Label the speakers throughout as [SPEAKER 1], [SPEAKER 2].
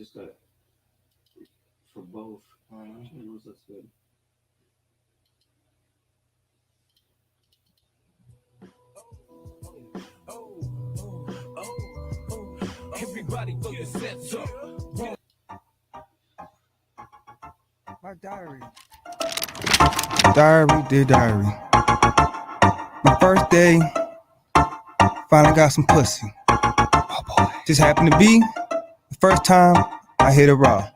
[SPEAKER 1] just got for both. That's good.
[SPEAKER 2] Everybody throw your sets up.
[SPEAKER 3] My diary. Diary, dear diary. My first day, finally got some pussy. Oh boy. Just happened to be the first time I hit a raw.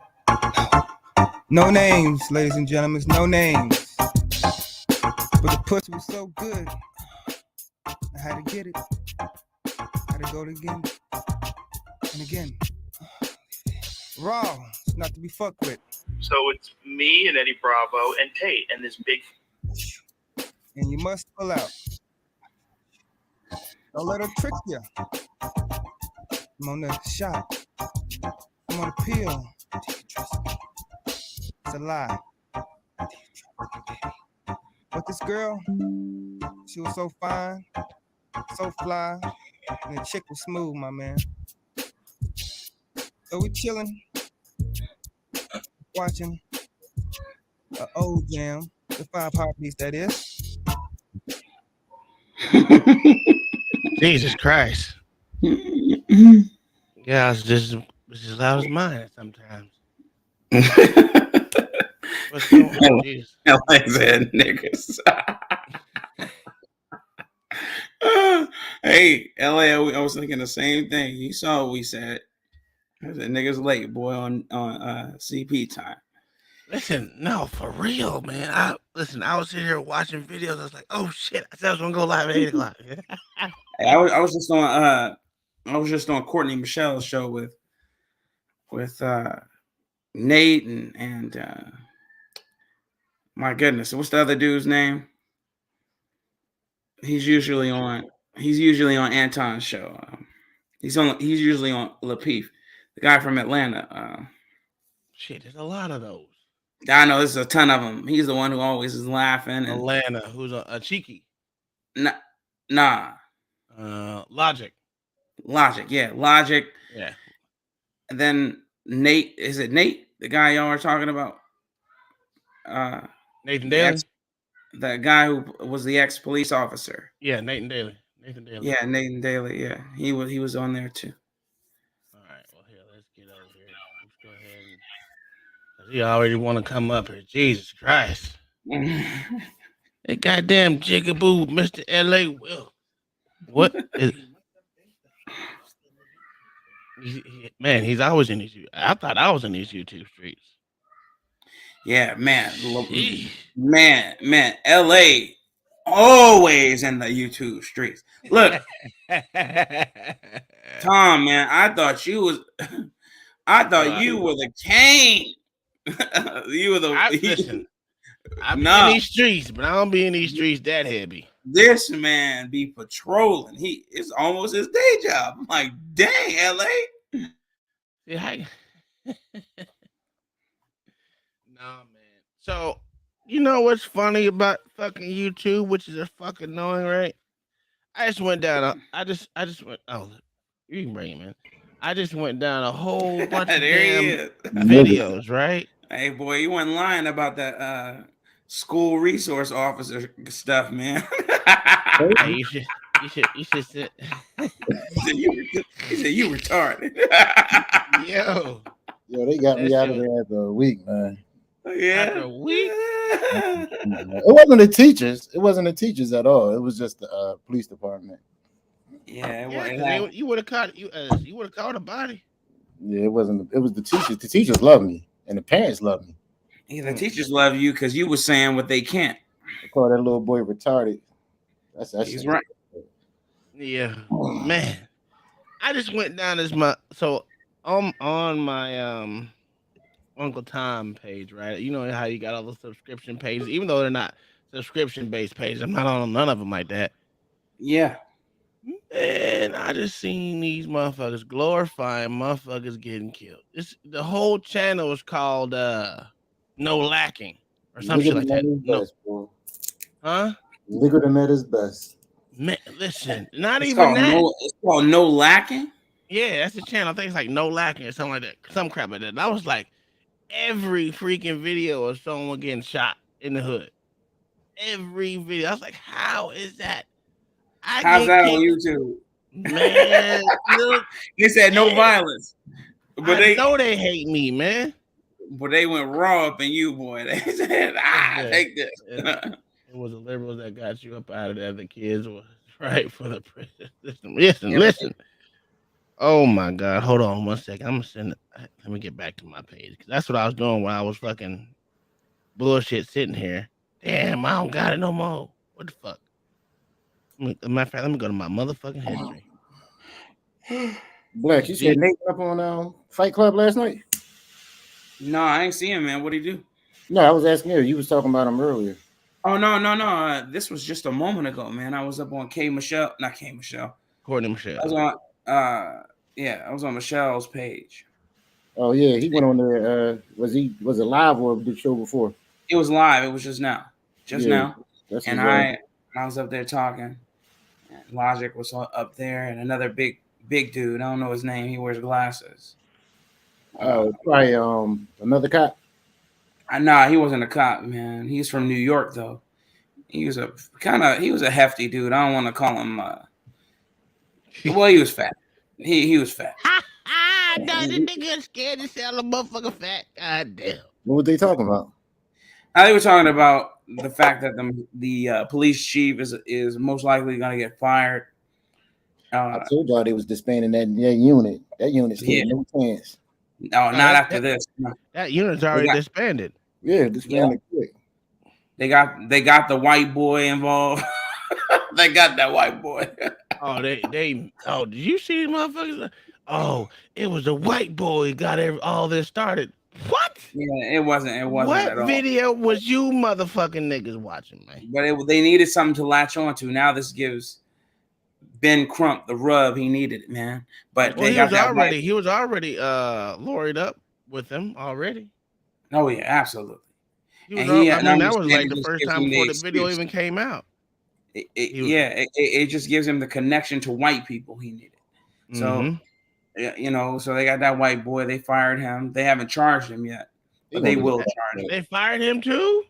[SPEAKER 3] No names, ladies and gentlemen, no names. But the pussy was so good, I had to get it. Had to go again and again. Raw, it's not to be fucked with.
[SPEAKER 4] So it's me and Eddie Bravo and Tate and this big.
[SPEAKER 3] And you must pull out. Don't let her trick you. I'm on the shot. I'm on the pill. It's a lie. But this girl, she was so fine, so fly, and the chick was smooth, my man. So we chilling, watching an old jam, the 5 Heartbeats, that is.
[SPEAKER 5] Jesus Christ. Yeah, it's just loud as mine sometimes. What's going on, Jesus?
[SPEAKER 1] I like that, niggas. Hey, LA, I was thinking the same thing. You saw what we said. I said, niggas late, boy, on CP time.
[SPEAKER 5] Listen, no, for real, man. I was sitting here watching videos. I was like, oh shit, I said I was gonna go live at 8 o'clock.
[SPEAKER 1] Hey, I was just on Courtney Michelle's show with Nate and my goodness, what's the other dude's name? He's usually on Anton's show. He's usually on Lapeef, the guy from Atlanta.
[SPEAKER 5] Shit, there's a lot of those.
[SPEAKER 1] I know there's a ton of them. He's the one who always is laughing. And,
[SPEAKER 5] Atlanta, who's a cheeky?
[SPEAKER 1] Nah.
[SPEAKER 5] Logic.
[SPEAKER 1] Yeah, Logic.
[SPEAKER 5] Yeah.
[SPEAKER 1] And then Nate, is it Nate? The guy y'all are talking about?
[SPEAKER 5] Nathan Daly?
[SPEAKER 1] The guy who was the ex-police officer.
[SPEAKER 5] Yeah, Nathan Daly.
[SPEAKER 1] Yeah, Nathan Daly. Yeah, he was on there too.
[SPEAKER 5] All right, well, here, let's get over here. Let's go ahead and he already want to come up here. Jesus Christ. That goddamn jigaboo, Mr. LA Will. What is man, he's always in these. I thought I was in these YouTube streets.
[SPEAKER 1] Yeah, man. LA always in the YouTube streets. Look, Tom, man, I thought you were the king. You were the.
[SPEAKER 5] I be in these streets, but I don't be in these streets that heavy.
[SPEAKER 1] This man be patrolling. It's almost his day job. I'm like, dang, LA.
[SPEAKER 5] Yeah. Nah, man. So, you know what's funny about fucking YouTube, which is a fucking annoying, right? I just went down. I just went. Oh, you can bring it, man. I just went down a whole bunch of damn videos, right?
[SPEAKER 1] Hey, boy, you weren't lying about that school resource officer stuff, man.
[SPEAKER 5] Hey, you should sit.
[SPEAKER 1] He said you retarded.
[SPEAKER 6] Yo, they got me out of there after a week, man.
[SPEAKER 1] Yeah.
[SPEAKER 5] After a week?
[SPEAKER 6] It wasn't the teachers. It wasn't the teachers at all. It was just the police department.
[SPEAKER 1] Yeah,
[SPEAKER 5] you would have caught a body.
[SPEAKER 6] Yeah, it wasn't. It was the teachers. The teachers love me, and the parents love me.
[SPEAKER 1] Yeah, the teachers love you because you were saying what they can't.
[SPEAKER 6] I call that little boy retarded. That's
[SPEAKER 1] He's right.
[SPEAKER 5] Yeah, man. I just went down on my Uncle Tom page, right? You know how you got all the subscription pages, even though they're not subscription based pages. I'm not on none of them like that.
[SPEAKER 1] Yeah.
[SPEAKER 5] And I just seen these motherfuckers glorifying motherfuckers getting killed. The whole channel is called No Lacking or some shit like that.
[SPEAKER 6] Best,
[SPEAKER 5] huh?
[SPEAKER 6] Nigger than that is best.
[SPEAKER 5] Man, listen, not
[SPEAKER 1] it's
[SPEAKER 5] even that.
[SPEAKER 1] It's called No Lacking.
[SPEAKER 5] Yeah, that's the channel. I think it's like No Lacking or something like that. Some crap like that. And I was like, every freaking video of someone getting shot in the hood. Every video. I was like, how is that? I
[SPEAKER 1] How's
[SPEAKER 5] get
[SPEAKER 1] that on
[SPEAKER 5] kicked.
[SPEAKER 1] YouTube?
[SPEAKER 5] Man, look,
[SPEAKER 1] They said no
[SPEAKER 5] man,
[SPEAKER 1] violence, but
[SPEAKER 5] I know they hate me, man.
[SPEAKER 1] they went raw up in you, boy. They said,
[SPEAKER 5] Yeah,
[SPEAKER 1] take this.
[SPEAKER 5] it was the liberals that got you up out of there. The kids was right for the prison system. Listen. Oh my God, hold on 1 second. I'm gonna send it. Let me get back to my page because that's what I was doing when I was fucking bullshit sitting here. Damn, I don't got it no more. What the fuck? Matter of fact, let me go to my motherfucking history.
[SPEAKER 6] Black, you said Nate up on Fight Club last night?
[SPEAKER 1] No, I ain't see him, man. What'd he do?
[SPEAKER 6] No, I was asking you. You was talking about him earlier.
[SPEAKER 1] Oh no. This was just a moment ago, man. I was up on not K Michelle.
[SPEAKER 5] Courtney Michelle.
[SPEAKER 1] I was on I was on Michelle's page.
[SPEAKER 6] Oh yeah, he went on there. Was it live or the show before?
[SPEAKER 1] It was live. It was just now. Now.
[SPEAKER 6] And
[SPEAKER 1] I was up there talking. And Logic was up there, and another big dude. I don't know his name. He wears glasses.
[SPEAKER 6] Probably another cop.
[SPEAKER 1] Nah, he wasn't a cop, man. He's from New York, though. He was a hefty dude. I don't want to call him. Well, he was fat. He was fat.
[SPEAKER 5] No, this nigga scared to sell a motherfucker fat. God damn.
[SPEAKER 6] What were they talking about?
[SPEAKER 1] They were talking about the fact that the police chief is most likely going to get fired.
[SPEAKER 6] I told y'all they was disbanding that unit. That unit's no chance.
[SPEAKER 1] No, not after this. No.
[SPEAKER 5] That unit's already disbanded.
[SPEAKER 6] Yeah, disbanded quick.
[SPEAKER 1] They got the white boy involved. They got that white boy.
[SPEAKER 5] Oh, did you see these motherfuckers? Oh, it was the white boy got all this started. What?
[SPEAKER 1] Yeah, it wasn't
[SPEAKER 5] what
[SPEAKER 1] at all.
[SPEAKER 5] Video was you motherfucking niggas watching, man?
[SPEAKER 1] But they needed something to latch onto. Now this gives Ben Crump the rub he needed, man. But
[SPEAKER 5] he was already lorried up with them already.
[SPEAKER 1] Oh yeah, absolutely.
[SPEAKER 5] That was like the first time before the video even came out.
[SPEAKER 1] It just gives him the connection to white people he needed. So, so they got that white boy. They fired him. They haven't charged him yet, but they will charge him.
[SPEAKER 5] They fired him too?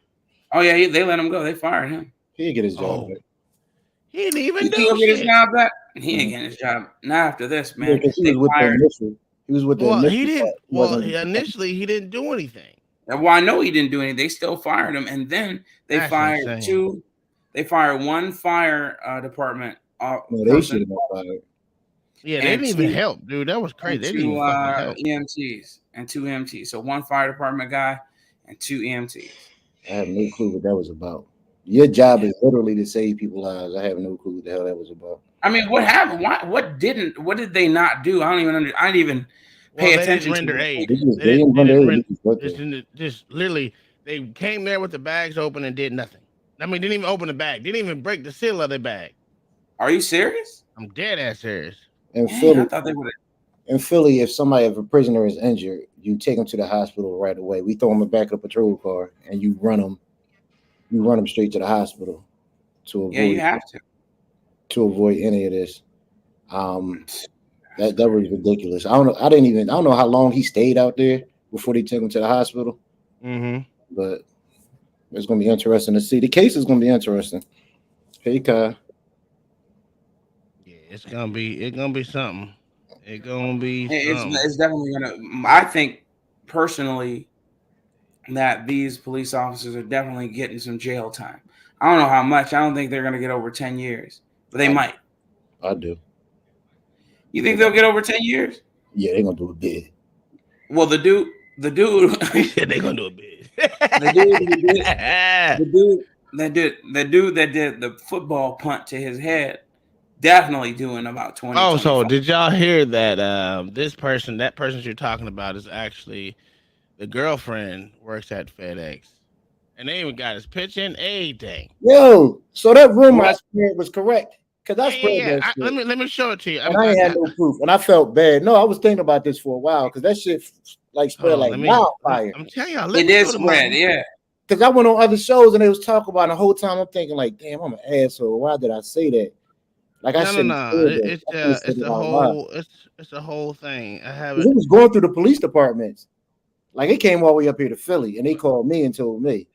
[SPEAKER 1] Oh yeah, they let him go. They fired him.
[SPEAKER 6] He didn't get his job back.
[SPEAKER 5] He didn't even
[SPEAKER 1] get his job back. He ain't getting his job. Not after this, man.
[SPEAKER 6] Yeah, he was with the initial.
[SPEAKER 5] He didn't. Well, initially he didn't do anything.
[SPEAKER 1] Well, I know he didn't do anything. They still fired him, and then they fired two. They fired one fire department.
[SPEAKER 6] They should have been fired.
[SPEAKER 5] Yeah, they didn't even help, dude. That was crazy. They didn't even help.
[SPEAKER 1] EMTs and two EMTs. So one fire department guy and two EMTs.
[SPEAKER 6] I have no clue what that was about. Your job is literally to save people's lives. I have no clue what the hell that was about.
[SPEAKER 1] I mean, what happened? What did they not do? I didn't even pay attention to
[SPEAKER 5] render aid. Just literally, they came there with the bags open and did nothing. I mean, didn't even open the bag. Didn't even break the seal of the bag.
[SPEAKER 1] Are you serious?
[SPEAKER 5] I'm dead ass serious.
[SPEAKER 6] In Philly, if a prisoner is injured, you take him to the hospital right away. We throw him in the back of a patrol car and you run him straight to the hospital to avoid.
[SPEAKER 1] Yeah, you have
[SPEAKER 6] to avoid any of this. That was ridiculous. I don't know how long he stayed out there before they took him to the hospital. But it's gonna be interesting to see. The case is gonna be interesting. Hey, Kai.
[SPEAKER 5] Yeah, it's gonna be something. It's gonna be.
[SPEAKER 1] It's definitely gonna. I think personally that these police officers are definitely getting some jail time. I don't know how much. I don't think they're gonna get over 10 years, but they might.
[SPEAKER 6] I do.
[SPEAKER 1] You think they'll get over 10 years?
[SPEAKER 6] Yeah, they're gonna do a bid.
[SPEAKER 1] Well, the dude.
[SPEAKER 5] They're gonna do a bid.
[SPEAKER 1] The dude that did the football punt to his head, definitely doing about 20.
[SPEAKER 5] Oh, so did y'all hear that? That person you're talking about is actually the girlfriend works at FedEx, and they even got his picture and everything.
[SPEAKER 6] Yo, so that rumor I spread was correct. Because I spread that shit.
[SPEAKER 5] Let me show it to you.
[SPEAKER 6] And I ain't had no proof, and I felt bad. No, I was thinking about this for a while because that shit spread like wildfire.
[SPEAKER 5] I'm telling y'all,
[SPEAKER 1] it did spread, yeah.
[SPEAKER 6] Because I went on other shows and they was talking about it the whole time. I'm thinking like, damn, I'm an asshole. Why did I say that? Like I
[SPEAKER 5] No, no,
[SPEAKER 6] shouldn't have
[SPEAKER 5] no.
[SPEAKER 6] said that. I should have said
[SPEAKER 5] It's
[SPEAKER 6] it
[SPEAKER 5] the
[SPEAKER 6] out loud.
[SPEAKER 5] whole it's the whole thing. I have
[SPEAKER 6] 'Cause
[SPEAKER 5] it.
[SPEAKER 6] it was going through the police departments. Like it came all the way up here to Philly, and they called me and told me,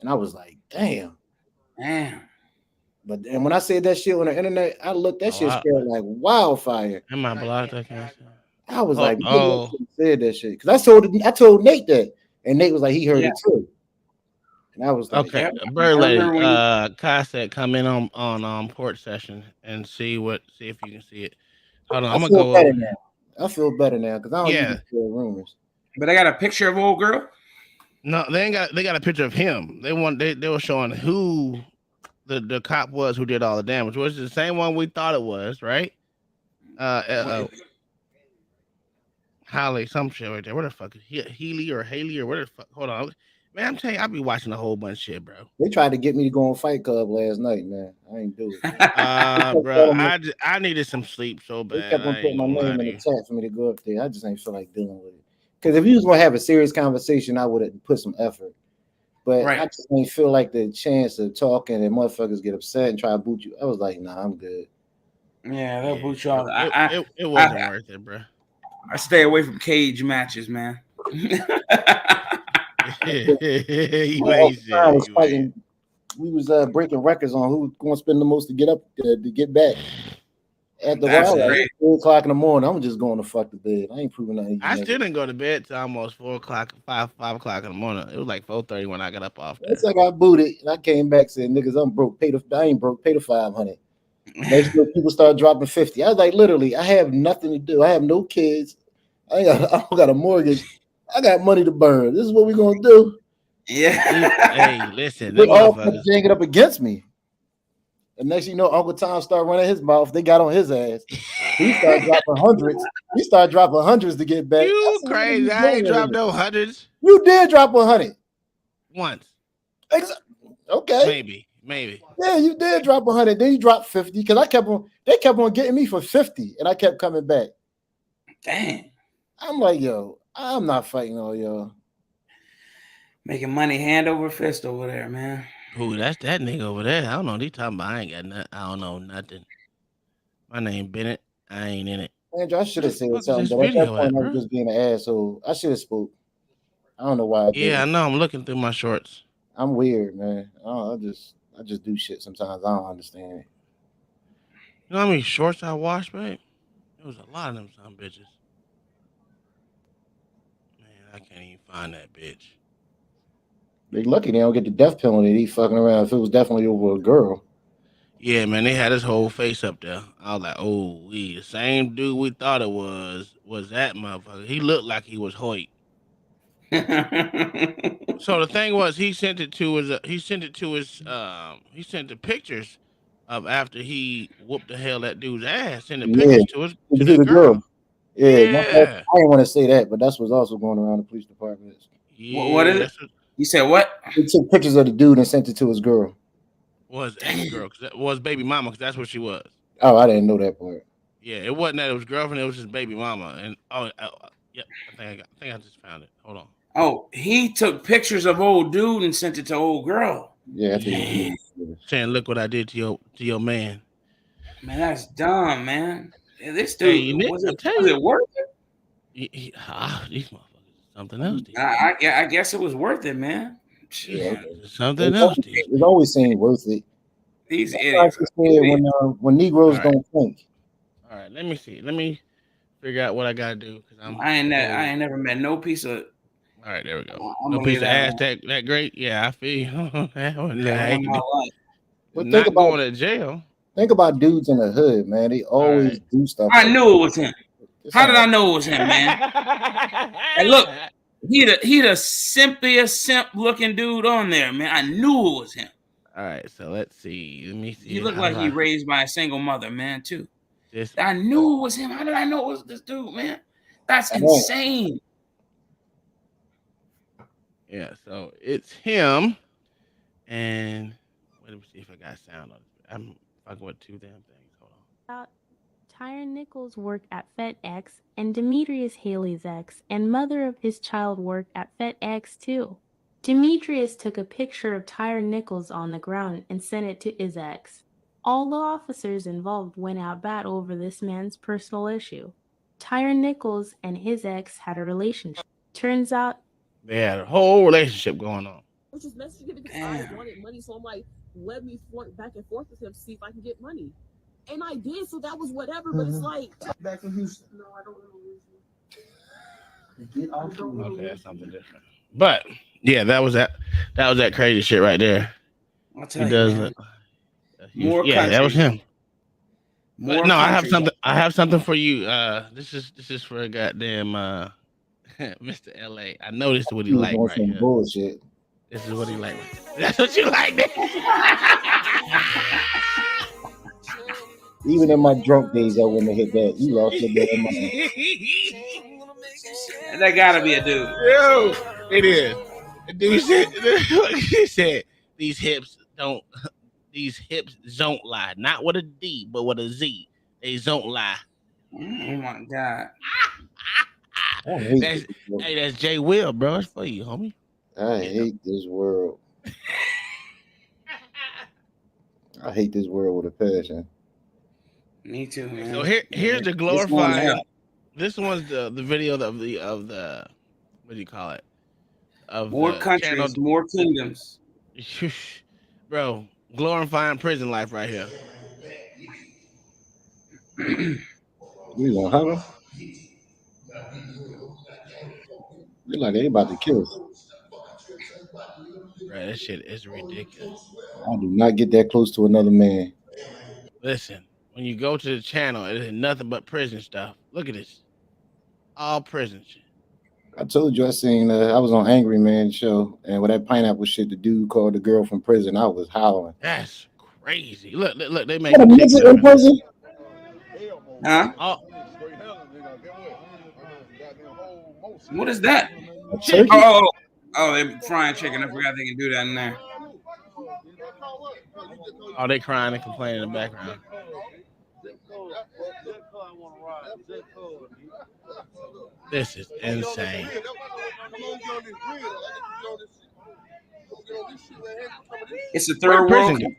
[SPEAKER 6] and I was like, damn.
[SPEAKER 1] Damn.
[SPEAKER 6] But and when I said that shit on the internet, I looked that
[SPEAKER 5] Oh,
[SPEAKER 6] shit spread like wildfire.
[SPEAKER 5] am I blocked? I can't see.
[SPEAKER 6] I was
[SPEAKER 5] Oh,
[SPEAKER 6] like, maybe I
[SPEAKER 5] oh,
[SPEAKER 6] should have said that shit because I told Nate that, and Nate was like, he heard
[SPEAKER 1] Yeah.
[SPEAKER 6] it too, and I was like,
[SPEAKER 5] okay.
[SPEAKER 1] Yep.
[SPEAKER 5] Bird
[SPEAKER 1] I
[SPEAKER 5] lady,
[SPEAKER 1] remember when you.
[SPEAKER 5] Kai said come in on port session and see if you can see it. Hold on,
[SPEAKER 6] I
[SPEAKER 5] I'm gonna
[SPEAKER 6] feel
[SPEAKER 5] go
[SPEAKER 6] better
[SPEAKER 5] over.
[SPEAKER 6] now. I feel better now because I don't
[SPEAKER 5] Yeah.
[SPEAKER 6] usually hear rumors.
[SPEAKER 1] But I got a picture of old girl.
[SPEAKER 5] No, they got a picture of him. They were showing who the cop was who did all the damage. Was it the same one we thought it was, right? Holly, some shit right there. Where the fuck is Healy or Haley or where the fuck? Hold on, man. I'm telling you, I be watching a whole bunch of shit, bro.
[SPEAKER 6] They tried to get me to go on Fight Club last night, man. I ain't do it.
[SPEAKER 5] Bro, I needed some sleep so
[SPEAKER 6] They
[SPEAKER 5] bad.
[SPEAKER 6] kept on
[SPEAKER 5] I
[SPEAKER 6] putting
[SPEAKER 5] ain't
[SPEAKER 6] my
[SPEAKER 5] gonna lie
[SPEAKER 6] name
[SPEAKER 5] to
[SPEAKER 6] in the
[SPEAKER 5] you.
[SPEAKER 6] chat for me to go up there. I just ain't feel like dealing with it. Because if you was gonna have a serious conversation, I would have put some effort. But I
[SPEAKER 1] Right.
[SPEAKER 6] just ain't feel like the chance of talking and motherfuckers get upset and try to boot you. I was like, nah, I'm good.
[SPEAKER 1] Yeah, they'll
[SPEAKER 5] Yeah,
[SPEAKER 1] boot you off.
[SPEAKER 5] it wasn't worth it, bro.
[SPEAKER 1] I stay away from cage matches, man.
[SPEAKER 5] You
[SPEAKER 6] All
[SPEAKER 5] ain't
[SPEAKER 6] the time
[SPEAKER 5] shit.
[SPEAKER 6] was
[SPEAKER 5] You ain't.
[SPEAKER 6] fighting. We was breaking records on who gonna spend the most to get up to get back. At the
[SPEAKER 1] That's
[SPEAKER 6] while,
[SPEAKER 5] Yeah.
[SPEAKER 6] like
[SPEAKER 1] great.
[SPEAKER 6] 3 o'clock in the morning, I'm just going to fuck the bed. I ain't proving nothing.
[SPEAKER 5] I still didn't go to bed till almost 4 o'clock, 5 o'clock in the morning. It was like 4:30 when I got up off
[SPEAKER 6] Once
[SPEAKER 5] there.
[SPEAKER 6] I got booted, and I came back said, "Niggas, I'm broke. I ain't broke. Pay the 500." Next year, people start dropping 50. I was like, literally, I have nothing to do. I have no kids. I don't got a mortgage. I got money to burn. This is what we're gonna do.
[SPEAKER 1] Yeah.
[SPEAKER 5] Hey, listen,
[SPEAKER 6] They
[SPEAKER 5] them
[SPEAKER 6] all kept
[SPEAKER 5] motherfuckers.
[SPEAKER 6] janging up against me. And next, you know, Uncle Tom started running his mouth. They got on his ass. He started dropping hundreds. He started dropping hundreds to get back. I
[SPEAKER 5] You
[SPEAKER 6] said, "What are
[SPEAKER 5] crazy?
[SPEAKER 6] you
[SPEAKER 5] I ain't
[SPEAKER 6] doing with
[SPEAKER 5] dropped
[SPEAKER 6] it?"
[SPEAKER 5] no hundreds
[SPEAKER 6] You did drop 100.
[SPEAKER 5] once,
[SPEAKER 6] Okay.
[SPEAKER 5] maybe.
[SPEAKER 6] Yeah, you did drop 100. Then you dropped 50 because they kept on getting me for 50, and I kept coming back.
[SPEAKER 1] Dang.
[SPEAKER 6] I'm like, yo, I'm not fighting all y'all.
[SPEAKER 1] Making money hand over fist over there, man.
[SPEAKER 5] Who? That's that nigga over there. I don't know. What he talking about. I ain't got nothing. I don't know nothing. My name Bennett. I ain't in it.
[SPEAKER 6] Andrew, I should
[SPEAKER 5] Where
[SPEAKER 6] have
[SPEAKER 5] the
[SPEAKER 6] said
[SPEAKER 5] fuck is
[SPEAKER 6] something,
[SPEAKER 5] this
[SPEAKER 6] but at that
[SPEAKER 5] video
[SPEAKER 6] point,
[SPEAKER 5] at,
[SPEAKER 6] I was
[SPEAKER 5] bro?
[SPEAKER 6] just being an asshole. I should have spoke. I don't know why I
[SPEAKER 5] Yeah, I
[SPEAKER 6] didn't.
[SPEAKER 5] know. I'm looking through my shorts.
[SPEAKER 6] I'm weird, man. I just do shit sometimes. I don't understand it.
[SPEAKER 5] You know how many shorts I washed, babe? It was a lot of them some bitches. Man, I can't even find that bitch.
[SPEAKER 6] They lucky they don't get the death penalty. They fucking around. If it was definitely over a girl.
[SPEAKER 5] Yeah, man, they had his whole face up there. I was like, oh, the same dude we thought it was that motherfucker. He looked like he was Hoyt. So the thing was, he sent the pictures of after he whooped the hell that dude's ass. Sent the
[SPEAKER 6] Yeah,
[SPEAKER 5] pictures to
[SPEAKER 6] to
[SPEAKER 5] the
[SPEAKER 6] the girl.
[SPEAKER 5] girl.
[SPEAKER 6] Yeah,
[SPEAKER 5] Yeah,
[SPEAKER 6] I didn't want to say that, but that's what's also going around the police department.
[SPEAKER 1] What is
[SPEAKER 5] yeah.
[SPEAKER 1] it?
[SPEAKER 5] That's what
[SPEAKER 1] You said what?
[SPEAKER 6] He took pictures of the dude and sent it to his girl.
[SPEAKER 5] was ex girl because that was baby mama because that's what she was.
[SPEAKER 6] Oh, I didn't know that part.
[SPEAKER 5] Yeah, it wasn't that it was girlfriend. It was his baby mama. And yep. I think I just found it. Hold on.
[SPEAKER 1] Oh, he took pictures of old dude and sent it to old girl.
[SPEAKER 6] Yeah, that's what
[SPEAKER 5] Yeah,
[SPEAKER 6] he did.
[SPEAKER 5] saying look what I did to your man.
[SPEAKER 1] Man, that's dumb, man. Yeah, this dude
[SPEAKER 5] Hey, Nick, I tell
[SPEAKER 1] was
[SPEAKER 5] you,
[SPEAKER 1] it worth
[SPEAKER 5] these motherfuckers is something else.
[SPEAKER 1] it? I guess it was worth it, man.
[SPEAKER 6] Yeah,
[SPEAKER 1] Shit,
[SPEAKER 6] okay.
[SPEAKER 5] Something else. These
[SPEAKER 6] It's always seemed worth it.
[SPEAKER 1] these
[SPEAKER 6] That's why I
[SPEAKER 1] idiots.
[SPEAKER 6] just said when
[SPEAKER 5] All
[SPEAKER 6] Negroes
[SPEAKER 5] right,
[SPEAKER 6] don't think.
[SPEAKER 5] all right. Let me see. Let me figure out what I gotta do because I'm.
[SPEAKER 1] I
[SPEAKER 5] Oh,
[SPEAKER 1] ain't never met no piece of.
[SPEAKER 5] all right. There we go.
[SPEAKER 1] I'm
[SPEAKER 5] No
[SPEAKER 1] gonna
[SPEAKER 5] piece
[SPEAKER 1] leave
[SPEAKER 5] of
[SPEAKER 1] that
[SPEAKER 5] ass
[SPEAKER 1] alone.
[SPEAKER 5] that great. Yeah, I feel you.
[SPEAKER 1] Yeah, in my life.
[SPEAKER 6] But
[SPEAKER 5] Not going to jail.
[SPEAKER 6] think about dudes in the hood, man. They
[SPEAKER 5] All
[SPEAKER 6] always
[SPEAKER 5] right.
[SPEAKER 6] do stuff
[SPEAKER 1] I
[SPEAKER 6] like
[SPEAKER 1] knew it was him.
[SPEAKER 6] this.
[SPEAKER 1] How did I know it was him, man? And look, he the simpiest simp looking dude on there, man. I knew it was him.
[SPEAKER 5] All right. So let's see. Let me
[SPEAKER 1] He
[SPEAKER 5] see.
[SPEAKER 1] looked
[SPEAKER 5] How do
[SPEAKER 1] like he
[SPEAKER 5] I
[SPEAKER 1] raised by a single mother, man, too.
[SPEAKER 5] this?
[SPEAKER 1] I knew it was him. How did I know it was this dude, man? That's
[SPEAKER 6] I know.
[SPEAKER 1] insane.
[SPEAKER 5] Yeah. So it's him. And let me see if I got sound on it. I'm fucking with two damn things. Hold on.
[SPEAKER 7] Tyre Nichols worked at FedEx, and Demetrius Haley's ex and mother of his child worked at FedEx too. Demetrius took a picture of Tyre Nichols on the ground and sent it to his ex. All the officers involved went out battle over this man's personal issue. Tyron Nichols and his ex had a relationship. Turns out
[SPEAKER 5] They had a whole relationship going on.
[SPEAKER 8] I was just messaging him because I
[SPEAKER 1] Damn.
[SPEAKER 8] wanted money, so I'm like, let me flirt back and forth with him to see if I can get money. And I did, so that was whatever. But it's like,
[SPEAKER 3] Back from Houston.
[SPEAKER 8] no, I don't know.
[SPEAKER 5] Okay, that's something different. But yeah, that was that crazy shit right there.
[SPEAKER 1] I'll
[SPEAKER 5] He
[SPEAKER 1] tell you,
[SPEAKER 5] does
[SPEAKER 1] man.
[SPEAKER 5] it.
[SPEAKER 1] More
[SPEAKER 5] Yeah, that was
[SPEAKER 1] countries.
[SPEAKER 5] him.
[SPEAKER 1] More
[SPEAKER 5] But no,
[SPEAKER 1] countries.
[SPEAKER 5] I have something for you. This is for goddamn Mr. LA. I know this is what he
[SPEAKER 6] He was
[SPEAKER 5] like
[SPEAKER 6] on
[SPEAKER 5] right
[SPEAKER 6] some
[SPEAKER 5] here.
[SPEAKER 6] bullshit.
[SPEAKER 5] This is what he like. That's what you like.
[SPEAKER 6] Even in my drunk days, I wouldn't have hit that. You lost your damn mind.
[SPEAKER 1] That gotta be a dude.
[SPEAKER 5] Yo, it is. The dude said, he said, these hips don't lie. Not with a D, but with a Z. They don't lie.
[SPEAKER 1] Oh my god.
[SPEAKER 6] I hate
[SPEAKER 5] That's,
[SPEAKER 6] this world.
[SPEAKER 5] hey, that's Jay Will, bro. It's for you, homie.
[SPEAKER 6] I hate this world. I hate this world with a passion.
[SPEAKER 1] Me too, man.
[SPEAKER 5] So here's the
[SPEAKER 1] It's going to
[SPEAKER 5] glorifying.
[SPEAKER 1] hell.
[SPEAKER 5] This one's the video of the what do you call it? Of
[SPEAKER 1] More
[SPEAKER 5] the
[SPEAKER 1] countries,
[SPEAKER 5] channel.
[SPEAKER 1] more kingdoms.
[SPEAKER 5] Bro, glorifying prison life right here.
[SPEAKER 6] You gonna have him? Look like they about to kill us.
[SPEAKER 5] Bro, that shit is ridiculous.
[SPEAKER 6] I do not get that close to another man.
[SPEAKER 5] Listen, when you go to the channel, it is nothing but prison stuff. Look at this. All prison shit.
[SPEAKER 6] I told you I seen. I was on Angry Man show, and with that pineapple shit, the dude called the girl from prison. I was howling.
[SPEAKER 5] That's crazy. Look, they make
[SPEAKER 6] What a
[SPEAKER 5] a
[SPEAKER 6] midget
[SPEAKER 5] TikTok
[SPEAKER 6] in
[SPEAKER 5] of this.
[SPEAKER 6] prison?
[SPEAKER 1] Huh?
[SPEAKER 5] Oh,
[SPEAKER 1] What is that?
[SPEAKER 6] A turkey?
[SPEAKER 1] Oh, they're frying chicken. I forgot they can do that in there.
[SPEAKER 5] oh, they crying and complaining in the background. This is insane.
[SPEAKER 1] It's a
[SPEAKER 5] Where
[SPEAKER 1] third
[SPEAKER 5] the
[SPEAKER 1] world.
[SPEAKER 5] prison?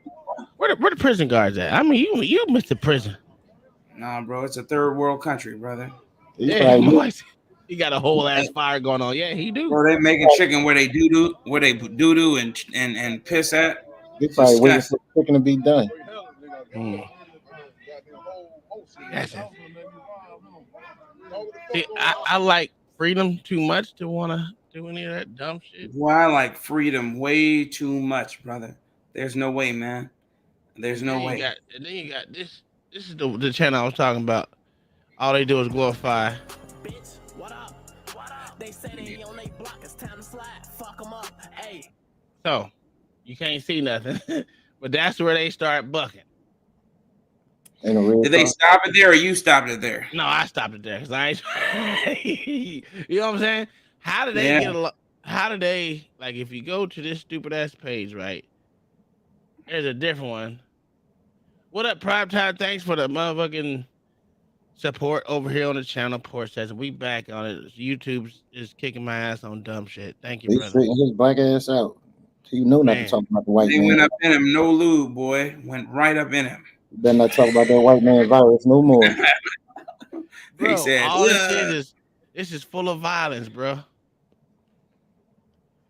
[SPEAKER 5] Where the prison guards at? I mean, you missed the prison.
[SPEAKER 1] Nah, bro, it's a third world country, brother.
[SPEAKER 6] He
[SPEAKER 5] Yeah,
[SPEAKER 6] probably
[SPEAKER 5] my
[SPEAKER 6] knew-
[SPEAKER 5] wife, he got a whole ass fire going on. Yeah, he do.
[SPEAKER 1] Bro, they making chicken where they doo doo and piss at.
[SPEAKER 6] they probably waiting
[SPEAKER 1] Disgusting.
[SPEAKER 6] for the chicken to be done.
[SPEAKER 5] Mm. That's it. See, I like freedom too much to want to do any of that dumb shit.
[SPEAKER 1] Boy, I like freedom way too much, brother. There's no way, man. There's no way.
[SPEAKER 5] And then you got this. This is the channel I was talking about. All they do is glorify.
[SPEAKER 2] Bitch, what up? They say they on they block, it's time to slide. Fuck them up. Hey.
[SPEAKER 5] So you can't see nothing, but that's where they start bucking.
[SPEAKER 6] In a real
[SPEAKER 1] Did they
[SPEAKER 6] car.
[SPEAKER 1] stop it there or you stopped it there?
[SPEAKER 5] No, I stopped it there because I ain't. You know what I'm saying? How did they
[SPEAKER 1] Yeah.
[SPEAKER 5] get a? How did they like? If you go to this stupid ass page, right? There's a different one. What up, Prime Time? Thanks for the motherfucking support over here on the channel. Porch says we back on it. YouTube is kicking my ass on dumb shit. Thank you,
[SPEAKER 6] They
[SPEAKER 5] brother.
[SPEAKER 6] straighten his black ass out. So you know not
[SPEAKER 5] Man.
[SPEAKER 6] to talk about the white
[SPEAKER 1] They
[SPEAKER 6] man.
[SPEAKER 1] went up in him, no lube, boy. Went right up in him.
[SPEAKER 6] You better not talk about that white man virus no more.
[SPEAKER 5] Bro,
[SPEAKER 1] They said,
[SPEAKER 5] all this
[SPEAKER 1] "Ugh."
[SPEAKER 5] shit is this is full of violence, bro.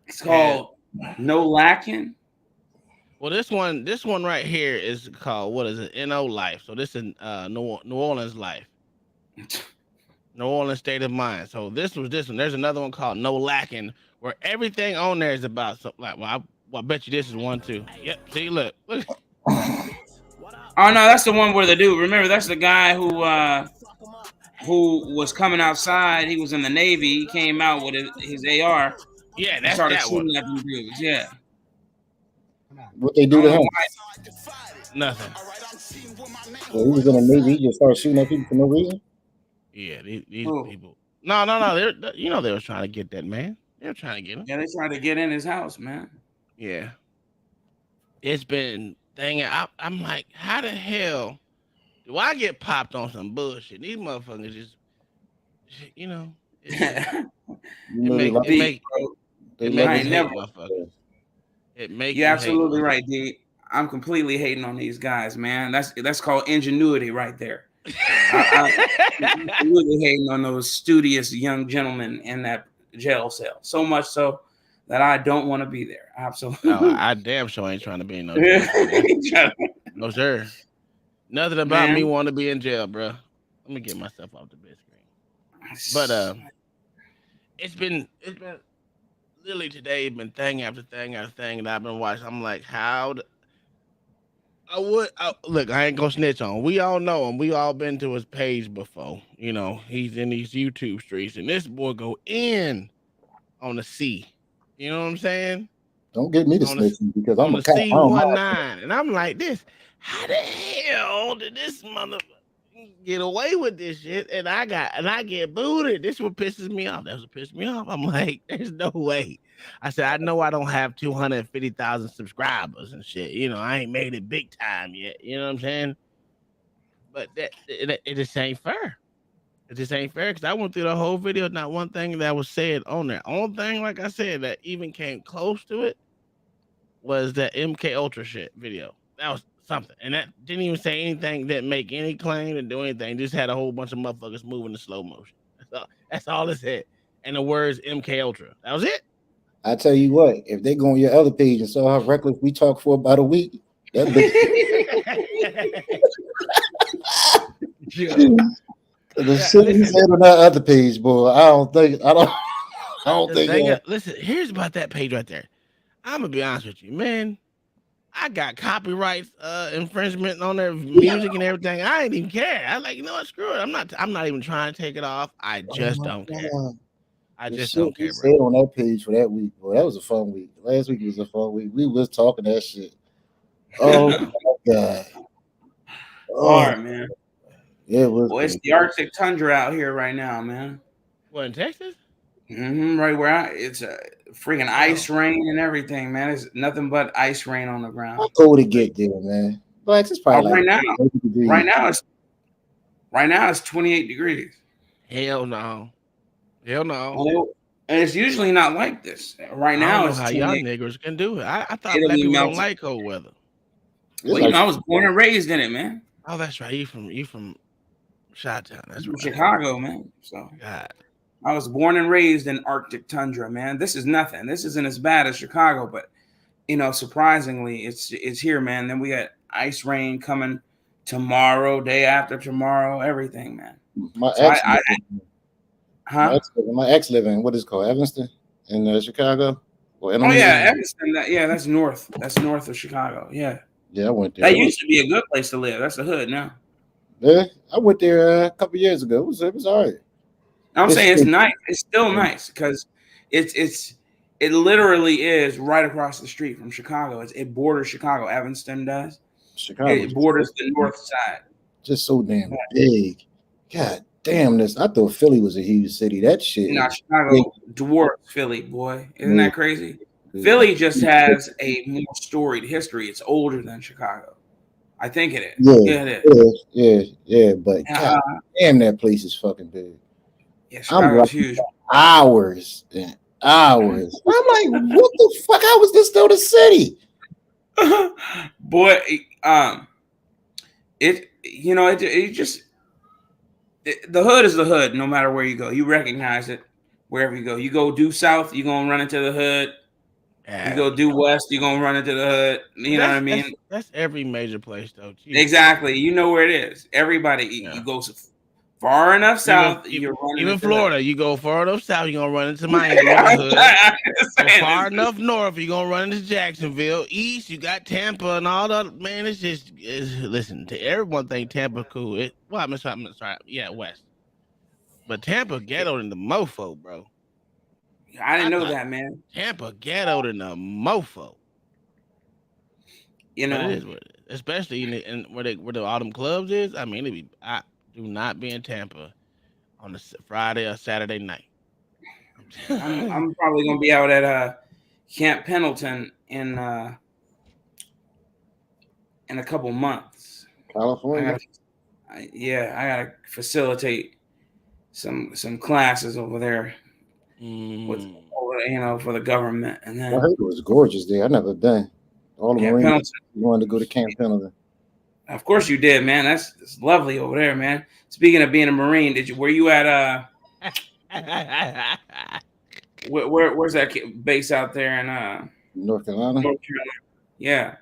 [SPEAKER 1] It's called No Lacking.
[SPEAKER 5] Well, this one right here is called, what is it? NO Life. So this is New Orleans Life. New Orleans State of Mind. So this was this one. There's another one called No Lacking, where everything on there is about something like, well, I bet you this is one too. Yep. See, look.
[SPEAKER 1] Oh no, that's the one where the dude. Remember, that's the guy who was coming outside. He was in the Navy. He came out with his AR.
[SPEAKER 5] Yeah,
[SPEAKER 1] And
[SPEAKER 5] that's
[SPEAKER 1] started
[SPEAKER 5] that one.
[SPEAKER 1] shooting at them dudes. Yeah.
[SPEAKER 6] What they do to him?
[SPEAKER 5] Nothing.
[SPEAKER 6] Well, he was in the Navy. He just started shooting at people for no reason.
[SPEAKER 5] Yeah, these
[SPEAKER 1] Who?
[SPEAKER 5] people. No. They were trying to get that man. They were trying to get him.
[SPEAKER 1] Yeah, they tried to get in his house, man.
[SPEAKER 5] Yeah. It's been dang. I'm like, how the hell do I get popped on some bullshit? These motherfuckers just, you know, it
[SPEAKER 6] You know, they
[SPEAKER 5] make
[SPEAKER 6] they
[SPEAKER 5] it
[SPEAKER 6] love
[SPEAKER 5] make
[SPEAKER 1] ain't
[SPEAKER 5] you
[SPEAKER 1] never-
[SPEAKER 5] hate motherfuckers. It makes
[SPEAKER 1] You're
[SPEAKER 5] you
[SPEAKER 1] absolutely
[SPEAKER 5] hate
[SPEAKER 1] right, D. I'm completely hating on these guys, man. That's called ingenuity right there. I'm completely hating on those studious young gentlemen in that jail cell. So much so that I don't want to be there. Absolutely.
[SPEAKER 5] Oh, I damn sure ain't trying to be in no jail. No, sir. Nothing about me
[SPEAKER 1] Man.
[SPEAKER 5] want to be in jail, bro. Let me get myself off the big screen. But it's been literally today been thing after thing after thing that I've been watching. I'm like, look, I ain't gonna snitch on him. We all know him. We all been to his page before. You know, he's in these YouTube streets, and this boy go in on the C. You know what I'm saying?
[SPEAKER 6] Don't get me to
[SPEAKER 5] On the
[SPEAKER 6] snitching because I'm
[SPEAKER 5] on
[SPEAKER 6] a
[SPEAKER 5] the
[SPEAKER 6] cop. I don't mind.
[SPEAKER 5] C19, and I'm like, how the hell did this mother get away with this shit? And I get booted. This what pisses me off. That's what pissed me off. I'm like, there's no way. I said, I know I don't have 250,000 subscribers and shit. You know, I ain't made it big time yet. You know what I'm saying? But it just ain't fair. It just ain't fair because I went through the whole video. Not one thing that was said on there. Only thing, like I said, that even came close to it was that MK Ultra shit video. That was something. And that didn't even say anything, didn't make any claim, didn't do anything. Just had a whole bunch of motherfuckers moving in slow motion. That's all it said. And the words MK Ultra. That was it.
[SPEAKER 6] I tell you what, if they go on your other page and saw how reckless we talk for about a week, that bitch. The shit he said on that other page, boy. I don't think.
[SPEAKER 5] Listen, here's about that page right there. I'm gonna be honest with you, man. I got copyright infringement on their music and everything. I ain't even care. I like, you know what? Screw it. I'm not even trying to take it off. I just don't care. I just don't care, bro.
[SPEAKER 6] Said on that page for that week, boy. That was a fun week. Last week was a fun week. We was talking that shit. Oh my god.
[SPEAKER 1] Hard, man.
[SPEAKER 6] Yeah, it was.
[SPEAKER 1] Boy, it's the Arctic tundra out here right now, man.
[SPEAKER 5] What, in Texas?
[SPEAKER 1] Right where it's a freaking ice rain and everything, man. It's nothing but ice rain on the ground.
[SPEAKER 6] How cold it get there, man? But it's probably
[SPEAKER 1] right now it's 28 degrees.
[SPEAKER 5] Hell no. And
[SPEAKER 1] it's usually not like this. Right now,
[SPEAKER 5] it's how y'all niggers can do it. I thought black people don't like cold weather.
[SPEAKER 1] Well, you know, I was born and raised in it, man.
[SPEAKER 5] Oh, that's right. You from Chi-Town. That's
[SPEAKER 1] from Chicago, man. So
[SPEAKER 5] God.
[SPEAKER 1] I was born and raised in Arctic tundra, man. This is nothing. This isn't as bad as Chicago, but you know, surprisingly, it's here, man. Then we got ice rain coming tomorrow, day after tomorrow, everything, man.
[SPEAKER 6] My ex living what is it called, Evanston in Chicago.
[SPEAKER 1] Evanston. That's north. That's north of Chicago. Yeah,
[SPEAKER 6] I went there.
[SPEAKER 1] That used to be a good place to live. That's the hood now.
[SPEAKER 6] Yeah, I went there a couple years ago. It was all right.
[SPEAKER 1] I'm saying it's nice. It's still nice because it literally is right across the street from Chicago. It borders Chicago. Evanston does.
[SPEAKER 6] Chicago.
[SPEAKER 1] It borders the north side.
[SPEAKER 6] Just so damn big. God damn this! I thought Philly was a huge city. That shit.
[SPEAKER 1] Nah, Chicago dwarfs Philly, boy. Isn't that crazy? Philly just has a more storied history. It's older than Chicago. I think it is.
[SPEAKER 6] Yeah, it is. Yeah. But God damn, that place is fucking big.
[SPEAKER 1] Yeah, Chicago's huge.
[SPEAKER 6] Hours and hours. I'm like, what the fuck? How was this still the city?
[SPEAKER 1] Boy, the hood is the hood. No matter where you go, you recognize it wherever you go. You go due south, you're gonna run into the hood. You go due west, you're gonna run into the hood. You know what I mean?
[SPEAKER 5] That's every major place, though. Jeez.
[SPEAKER 1] Exactly. You know where it is. Everybody, you go far enough south, you're running
[SPEAKER 5] even
[SPEAKER 1] into
[SPEAKER 5] Florida. You go far enough south, you're gonna run into Miami. Far enough north, you're gonna run into Jacksonville. East, you got Tampa and all that. Man, listen to everyone think Tampa cool. I'm sorry. Yeah, west. But Tampa ghettoed in the mofo, bro.
[SPEAKER 1] I didn't know that, man.
[SPEAKER 5] Tampa ghettoed in the mofo.
[SPEAKER 1] You know,
[SPEAKER 5] but it is what it is. Especially in where the autumn clubs is. I mean, I do not be in Tampa on a Friday or Saturday night.
[SPEAKER 1] I'm probably gonna be out at Camp Pendleton in a couple months.
[SPEAKER 6] California.
[SPEAKER 1] I gotta facilitate some classes over there with for the government. And then
[SPEAKER 6] I heard it was gorgeous there. I never been. The All the
[SPEAKER 1] Yeah,
[SPEAKER 6] Marines
[SPEAKER 1] Pendleton.
[SPEAKER 6] wanted to go to Camp Pendleton.
[SPEAKER 1] Of course you did, man. That's lovely over there, man. Speaking of being a Marine, were you at where's that base out there in
[SPEAKER 6] North Carolina.
[SPEAKER 1] North Carolina? Yeah.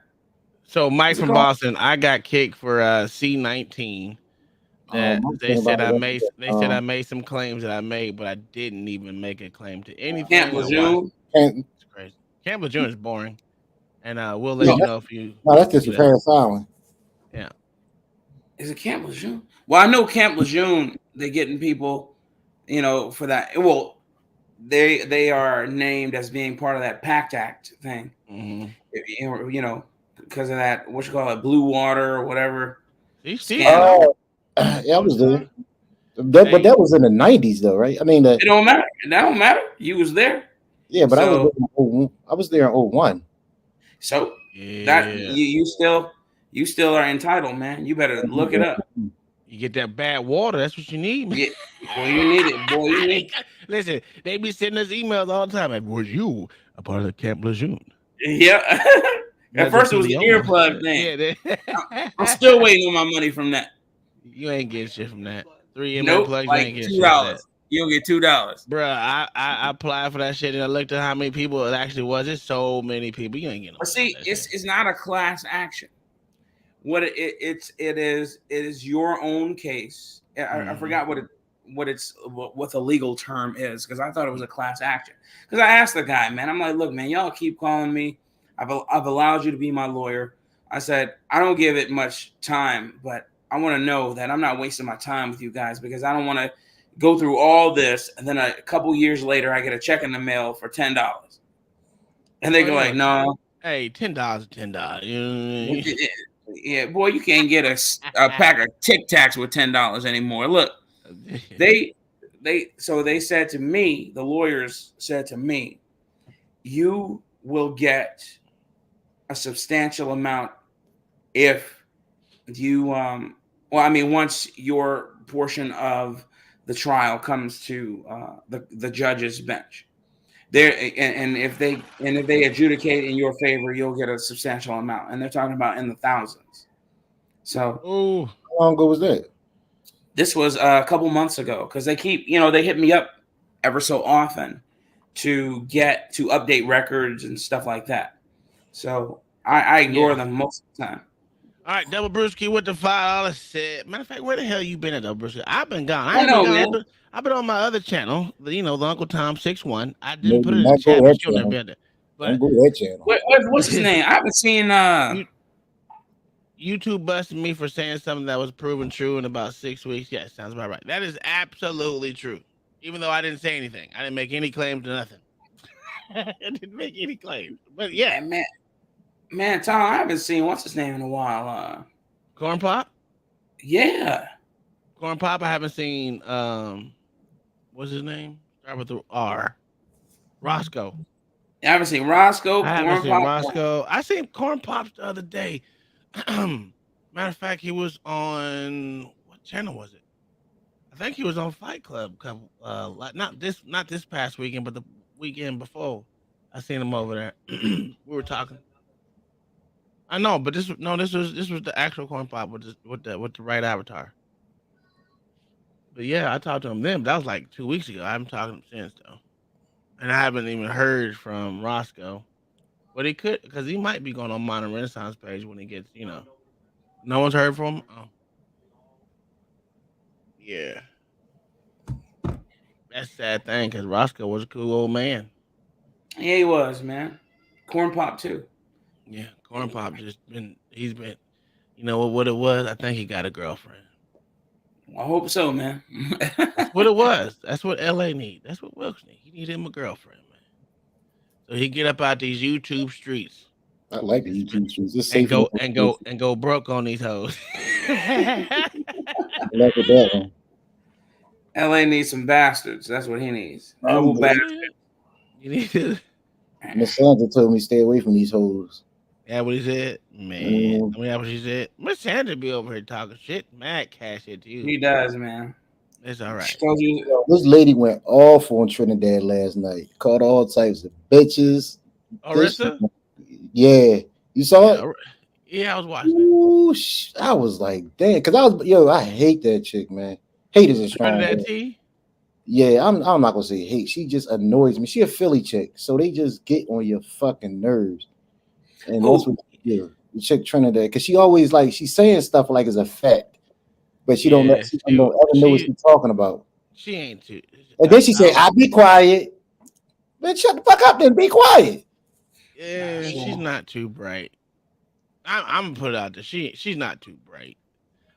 [SPEAKER 5] So Mike
[SPEAKER 1] What's it
[SPEAKER 5] from
[SPEAKER 1] called?
[SPEAKER 5] Boston, I got kicked for C-19. That
[SPEAKER 6] My
[SPEAKER 5] they
[SPEAKER 6] thing
[SPEAKER 5] said
[SPEAKER 6] about
[SPEAKER 5] I
[SPEAKER 6] it,
[SPEAKER 5] made. They said I made some claims that I made, but I didn't even make a claim to anything.
[SPEAKER 1] Camp Lejeune.
[SPEAKER 6] Camp,
[SPEAKER 5] It's crazy. Camp Lejeune is boring, and we'll let
[SPEAKER 6] no,
[SPEAKER 5] you know if you.
[SPEAKER 6] no, that's just
[SPEAKER 5] do
[SPEAKER 6] for
[SPEAKER 5] that.
[SPEAKER 6] Paris Island.
[SPEAKER 5] Yeah.
[SPEAKER 1] Is it Camp Lejeune? Well, I know Camp Lejeune. They're getting people, for that. Well, they are named as being part of that PACT Act thing.
[SPEAKER 5] Mm-hmm.
[SPEAKER 1] Because of that, what you call it, blue water or whatever.
[SPEAKER 5] Scandal.
[SPEAKER 6] Yeah, I was there. But that was in the 90s, though, right? I mean,
[SPEAKER 1] it don't matter. That don't matter. You was there.
[SPEAKER 6] Yeah, but
[SPEAKER 1] So,
[SPEAKER 6] I was there in 01.
[SPEAKER 1] So
[SPEAKER 5] yeah.
[SPEAKER 1] that you still are entitled, man. You better look it up.
[SPEAKER 5] You get that bad water. That's what you need, man.
[SPEAKER 1] Yeah. Boy, you need it. Boy, you need.
[SPEAKER 5] Listen, they be sending us emails all the time. Like, were you a part of the Camp Lejeune?
[SPEAKER 1] Yeah. At first, it was the earplug thing.
[SPEAKER 5] Yeah,
[SPEAKER 1] I'm still waiting on my money from that.
[SPEAKER 5] You ain't getting shit from that. 3
[SPEAKER 1] nope,
[SPEAKER 5] plugs,
[SPEAKER 1] like
[SPEAKER 5] you ain't getting
[SPEAKER 1] $2. You'll get $2,
[SPEAKER 5] bruh. I applied for that shit and I looked at how many people it actually was. It's so many people. You ain't getting.
[SPEAKER 1] But see, it's not a class action. What it is your own case. I forgot what the legal term is, because I thought it was a class action. Because I asked the guy, man, I'm like, look, man, y'all keep calling me. I've allowed you to be my lawyer. I said, I don't give it much time, but I want to know that I'm not wasting my time with you guys, because I don't want to go through all this and then a couple years later I get a check in the mail for $10. And they go like, no.
[SPEAKER 5] Hey, $10 is $10.
[SPEAKER 1] Yeah, boy, you can't get a pack of Tic Tacs with $10 anymore. Look, they said to me, the lawyers said to me, you will get a substantial amount if you once your portion of the trial comes to the judge's bench. There, and if they adjudicate in your favor, you'll get a substantial amount, and they're talking about in the thousands. So,
[SPEAKER 6] how long ago was that?
[SPEAKER 1] This was a couple months ago, because they keep, they hit me up ever so often to update records and stuff like that. So I ignore them most of the time.
[SPEAKER 5] All right, Double Brewski with the $5 set. Matter of fact, where the hell you been at, Double Brewski? I've been gone. I've been on my other channel, the Uncle Tom 61. I didn't put it in the chat, but you'll never be there.
[SPEAKER 6] Don't go to that channel.
[SPEAKER 1] What's his name? I haven't seen.
[SPEAKER 5] YouTube busted me for saying something that was proven true in about 6 weeks. Yeah, sounds about right. That is absolutely true. Even though I didn't say anything, I didn't make any claims to nothing. I didn't make any claims, but yeah,
[SPEAKER 1] man, Tom, I haven't seen what's his name in a while.
[SPEAKER 5] Corn Pop.
[SPEAKER 1] Yeah,
[SPEAKER 5] Corn Pop. I haven't seen. What's his name? Start with the R. Roscoe.
[SPEAKER 1] I haven't seen Roscoe.
[SPEAKER 5] I haven't seen Roscoe. I seen Corn Pops the other day. Matter of fact, he was on what channel was it? I think he was on Fight Club. Not this past weekend, but the weekend before. I seen him over there. We were talking. I know, but this was the actual Corn Pop with the right avatar. But yeah, I talked to him then. But that was like 2 weeks ago. I haven't talked to him since though, and I haven't even heard from Roscoe. But he could, because he might be going on Modern Renaissance page when he gets, no one's heard from him. Oh, yeah, that's a sad thing, because Roscoe was a cool old man.
[SPEAKER 1] Yeah, he was, man. Corn Pop too.
[SPEAKER 5] Yeah, Corn Pop he's been, what it was? I think he got a girlfriend.
[SPEAKER 1] I hope so, man.
[SPEAKER 5] That's what it was. That's what LA need. That's what Wilkes need. He need him a girlfriend, man. So he get up out these YouTube streets.
[SPEAKER 6] I like the YouTube streets. It's
[SPEAKER 5] and
[SPEAKER 6] safe
[SPEAKER 5] go broke on these hoes.
[SPEAKER 6] I like that one.
[SPEAKER 1] LA needs some bastards. That's what he needs. Noble bastards.
[SPEAKER 5] You need to.
[SPEAKER 6] Miss Sandra told me stay away from these hoes.
[SPEAKER 5] Yeah, what he said, man. I mean, that's what she said. Miss Sandra be over here talking shit, mad cash shit to you.
[SPEAKER 1] He does, man.
[SPEAKER 5] It's all right.
[SPEAKER 6] This lady went off on Trinidad last night. Called all types of bitches.
[SPEAKER 5] Orissa?
[SPEAKER 6] Yeah. You saw it?
[SPEAKER 5] Yeah, I was watching it.
[SPEAKER 6] Ooh, I was like, damn, because I hate that chick, man. Hate is a strong
[SPEAKER 5] That
[SPEAKER 6] word.
[SPEAKER 5] T.
[SPEAKER 6] Yeah, I'm not gonna say hate. She just annoys me. She a Philly chick, so they just get on your fucking nerves, and that's
[SPEAKER 1] Who?
[SPEAKER 6] what they do. The chick Trinidad, because she always like she's saying stuff like it's a fact, but she don't
[SPEAKER 5] Yeah,
[SPEAKER 6] ever know what she's talking about.
[SPEAKER 5] she ain't too.
[SPEAKER 6] And then she say, "I be quiet." Man, shut the fuck up, then be quiet.
[SPEAKER 5] Yeah, she's not too bright. I'm gonna put it out there. She's not too bright.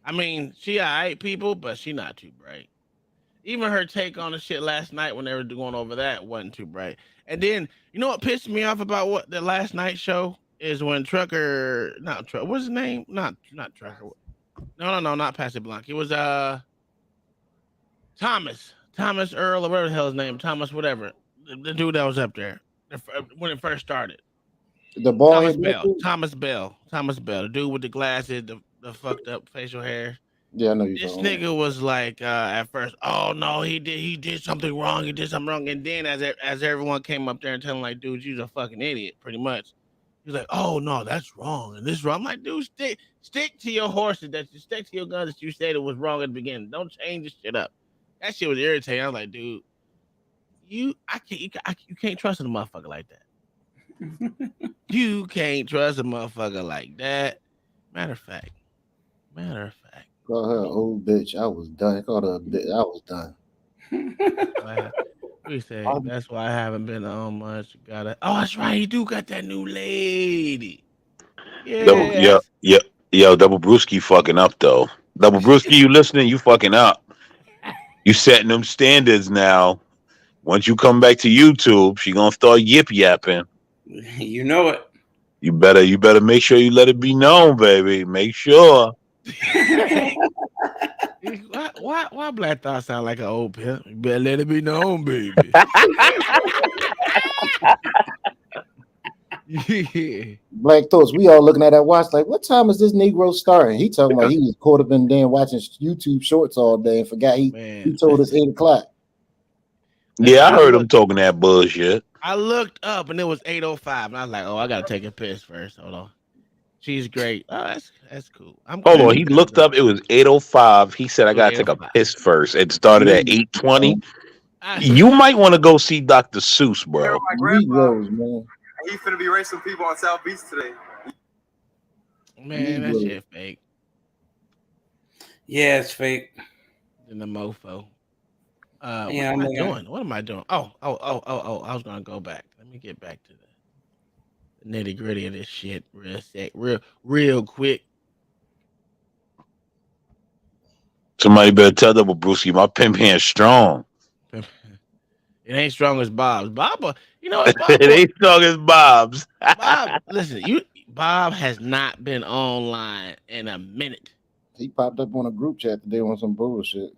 [SPEAKER 5] I mean, she alright people, but she not too bright. Even her take on the shit last night when they were going over that wasn't too bright. And then you know what pissed me off about what the last night show is when what's his name? Not Trucker. No, not Pastor Blanc. It was Thomas Earl or whatever the hell his name, Thomas whatever, the dude that was up there when it first started.
[SPEAKER 6] The ball
[SPEAKER 5] Thomas Bell, the dude with the glasses, the fucked up facial hair.
[SPEAKER 6] Yeah, I know you.
[SPEAKER 5] This nigga was like at first, oh no, he did something wrong, and then as everyone came up there and telling him like, dude, you're a fucking idiot, pretty much. He's like, oh no, that's wrong, and this is wrong. I'm like, dude, stick to your horses, stick to your guns that you said it was wrong at the beginning. Don't change this shit up. That shit was irritating. I was like, dude, you can't trust a motherfucker like that. You can't trust a motherfucker like that. Matter of fact.
[SPEAKER 6] Call her old bitch. I was done. Called her a bitch. I was done.
[SPEAKER 5] We say that's why I haven't been on much. Oh, that's right. You do got that new lady. Yeah.
[SPEAKER 9] Yo, Double Brewski fucking up though. Double Brewski, you listening? You fucking up. You setting them standards now. Once you come back to YouTube, she gonna start yip yapping.
[SPEAKER 1] You know it.
[SPEAKER 9] You better make sure you let it be known, baby. Make sure.
[SPEAKER 5] Why Black Thought sound like an old pimp? You better let it be known, baby.
[SPEAKER 6] Yeah. Black Thoughts, we all looking at that watch like, what time is this Negro starting? He talking about he was caught up in there watching YouTube shorts all day and forgot he told us 8 o'clock.
[SPEAKER 9] Yeah, I heard him talking that bullshit.
[SPEAKER 5] I looked up and it was 8:05, and I was like, "Oh, I gotta take a piss first. Hold on." She's great. Oh, that's cool.
[SPEAKER 9] Hold on. He looked up. It was 8:05. He said, "I gotta take a piss first." It started at 8:20. You might want to go see Dr. Seuss, bro.
[SPEAKER 6] Negroes, man.
[SPEAKER 10] He's finna be racing people on South Beach today.
[SPEAKER 5] Man, that shit fake.
[SPEAKER 1] Yeah, it's fake.
[SPEAKER 5] In the mofo.
[SPEAKER 1] Yeah,
[SPEAKER 5] what am I doing? What am I doing? Oh, I was gonna go back. Let me get back to the nitty gritty of this shit real quick.
[SPEAKER 9] Somebody better tell Double Brewski my pimp hand's strong.
[SPEAKER 5] It ain't strong as Bob's. Bob, you know what? Bob,
[SPEAKER 9] it ain't strong as Bob's.
[SPEAKER 5] Bob, listen, Bob has not been online in a minute.
[SPEAKER 6] He popped up on a group chat today on some bullshit.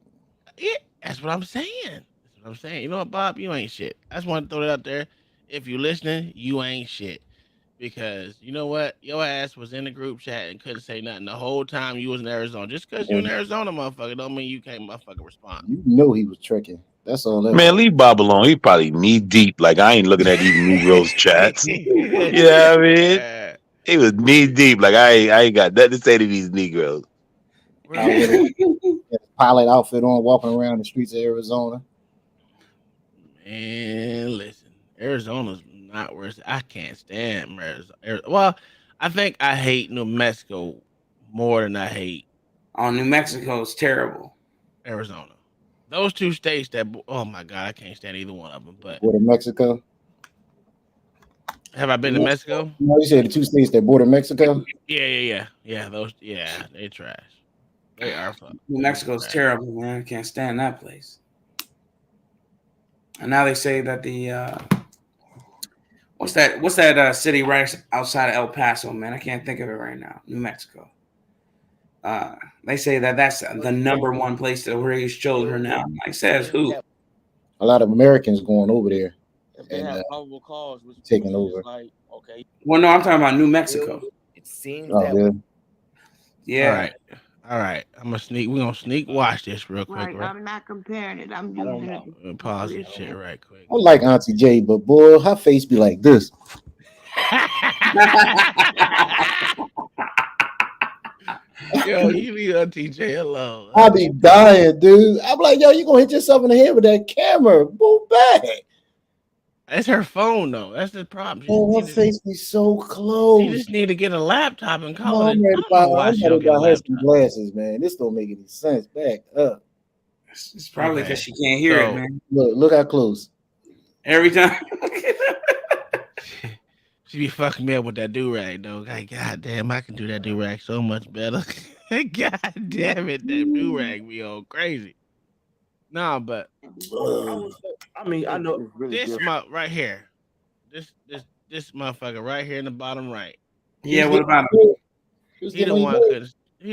[SPEAKER 5] Yeah, that's what I'm saying. You know what, Bob? You ain't shit. I just want to throw it out there. If you listening, you ain't shit. Because you know what? Your ass was in the group chat and couldn't say nothing the whole time you was in Arizona. Just because you in Arizona, motherfucker, don't mean you can't motherfucker respond.
[SPEAKER 6] You know he was tricking. That's all that
[SPEAKER 9] Man, leave Bob alone. He probably knee deep. Like, I ain't looking at these Negroes chats. You know what I mean? He was knee deep. Like, I ain't got nothing to say to these Negroes.
[SPEAKER 6] Pilot outfit on, walking around the streets of Arizona.
[SPEAKER 5] Man, listen, Arizona's not worse. I can't stand Arizona. Well, I think I hate New Mexico more than I hate.
[SPEAKER 1] Oh, New Mexico is terrible.
[SPEAKER 5] Arizona. Those two states that, oh my God, I can't stand either one of them. But
[SPEAKER 6] border Mexico.
[SPEAKER 5] Have I been to Mexico?
[SPEAKER 6] No, you said the two states that border Mexico.
[SPEAKER 5] Yeah. Those, they trash. They are fun.
[SPEAKER 1] New Mexico's terrible, man. I can't stand that place. And now they say that the what's that city right outside of El Paso, man? I can't think of it right now. New Mexico. They say that that's the number one place to raise children now. Like, says who?
[SPEAKER 6] A lot of Americans going over there
[SPEAKER 11] and probable cause,
[SPEAKER 6] taking over.
[SPEAKER 11] Like, okay.
[SPEAKER 1] Well, no, I'm talking about New Mexico.
[SPEAKER 11] It seems that.
[SPEAKER 1] Yeah.
[SPEAKER 5] All right. We're gonna sneak watch this real quick.
[SPEAKER 12] Right. I'm not comparing it. I'm using it.
[SPEAKER 5] Pause this shit right quick.
[SPEAKER 6] I like Auntie J, but boy, her face be like this.
[SPEAKER 5] Yo, you leave TJ alone.
[SPEAKER 6] I be dying, dude. I'm like, yo, you gonna hit yourself in the head with that camera. Move back.
[SPEAKER 5] It's her phone though. That's the problem.
[SPEAKER 6] Oh, her face be so close.
[SPEAKER 5] She just need to get a laptop and call
[SPEAKER 6] No,
[SPEAKER 5] it. I don't know why she don't get a
[SPEAKER 6] her some
[SPEAKER 5] laptop.
[SPEAKER 6] glasses, man. This don't make any sense. Back up.
[SPEAKER 1] It's probably because she can't hear it, man.
[SPEAKER 6] Look how close.
[SPEAKER 1] Every time.
[SPEAKER 5] She be fucking me up with that do-rag, though. Like, God damn, I can do that do-rag so much better. God damn it, that do-rag be all crazy. No, but
[SPEAKER 13] I mean, I know
[SPEAKER 5] this right here. This motherfucker right here in the bottom right.
[SPEAKER 1] Yeah, what about him?
[SPEAKER 5] He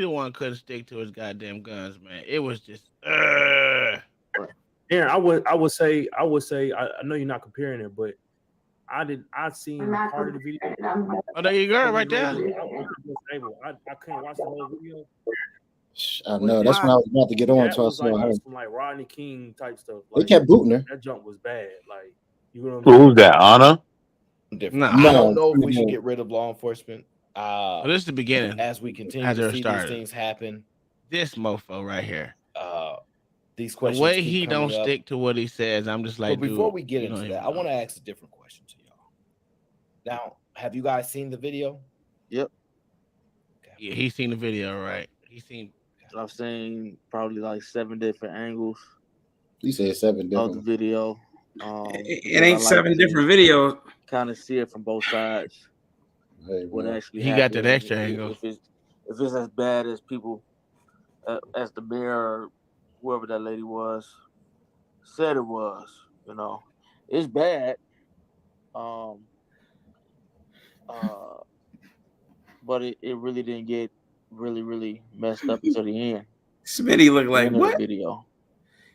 [SPEAKER 5] the one couldn't stick to his goddamn guns, man. It was just
[SPEAKER 13] Aaron, I would say I know you're not comparing it, but I seen part of the video.
[SPEAKER 5] Oh, there you go, right there.
[SPEAKER 13] I couldn't watch the whole video.
[SPEAKER 6] I know. That's when I was about to get on.
[SPEAKER 13] That was like some like Rodney King type stuff.
[SPEAKER 6] They kept booting her.
[SPEAKER 13] That jump was bad. Like, you know what I'm
[SPEAKER 9] Who's that, Anna?
[SPEAKER 11] Different. I don't know if we should get rid of law enforcement.
[SPEAKER 5] Well, this is the beginning.
[SPEAKER 11] As we continue to see these things happen.
[SPEAKER 5] This mofo right here.
[SPEAKER 11] These questions.
[SPEAKER 5] The way he don't stick to what he says, I'm just like.
[SPEAKER 11] But before we get into that, I want to ask a different question to y'all. Now, have you guys seen the video?
[SPEAKER 14] Yep.
[SPEAKER 5] Okay. Yeah, he's seen the video, right?
[SPEAKER 14] I've seen probably like 7 different angles.
[SPEAKER 6] You said 7 different
[SPEAKER 14] of the video.
[SPEAKER 1] It ain't 7 different videos.
[SPEAKER 14] Kind of see it from both sides.
[SPEAKER 6] Hey,
[SPEAKER 14] what actually
[SPEAKER 5] he
[SPEAKER 14] happened.
[SPEAKER 5] Got that extra angle.
[SPEAKER 14] If it's as bad as people, as the mayor or whoever that lady was said it was, you know, it's bad. But it really didn't get really messed up until the end.
[SPEAKER 1] Smitty looked like what?
[SPEAKER 14] Video.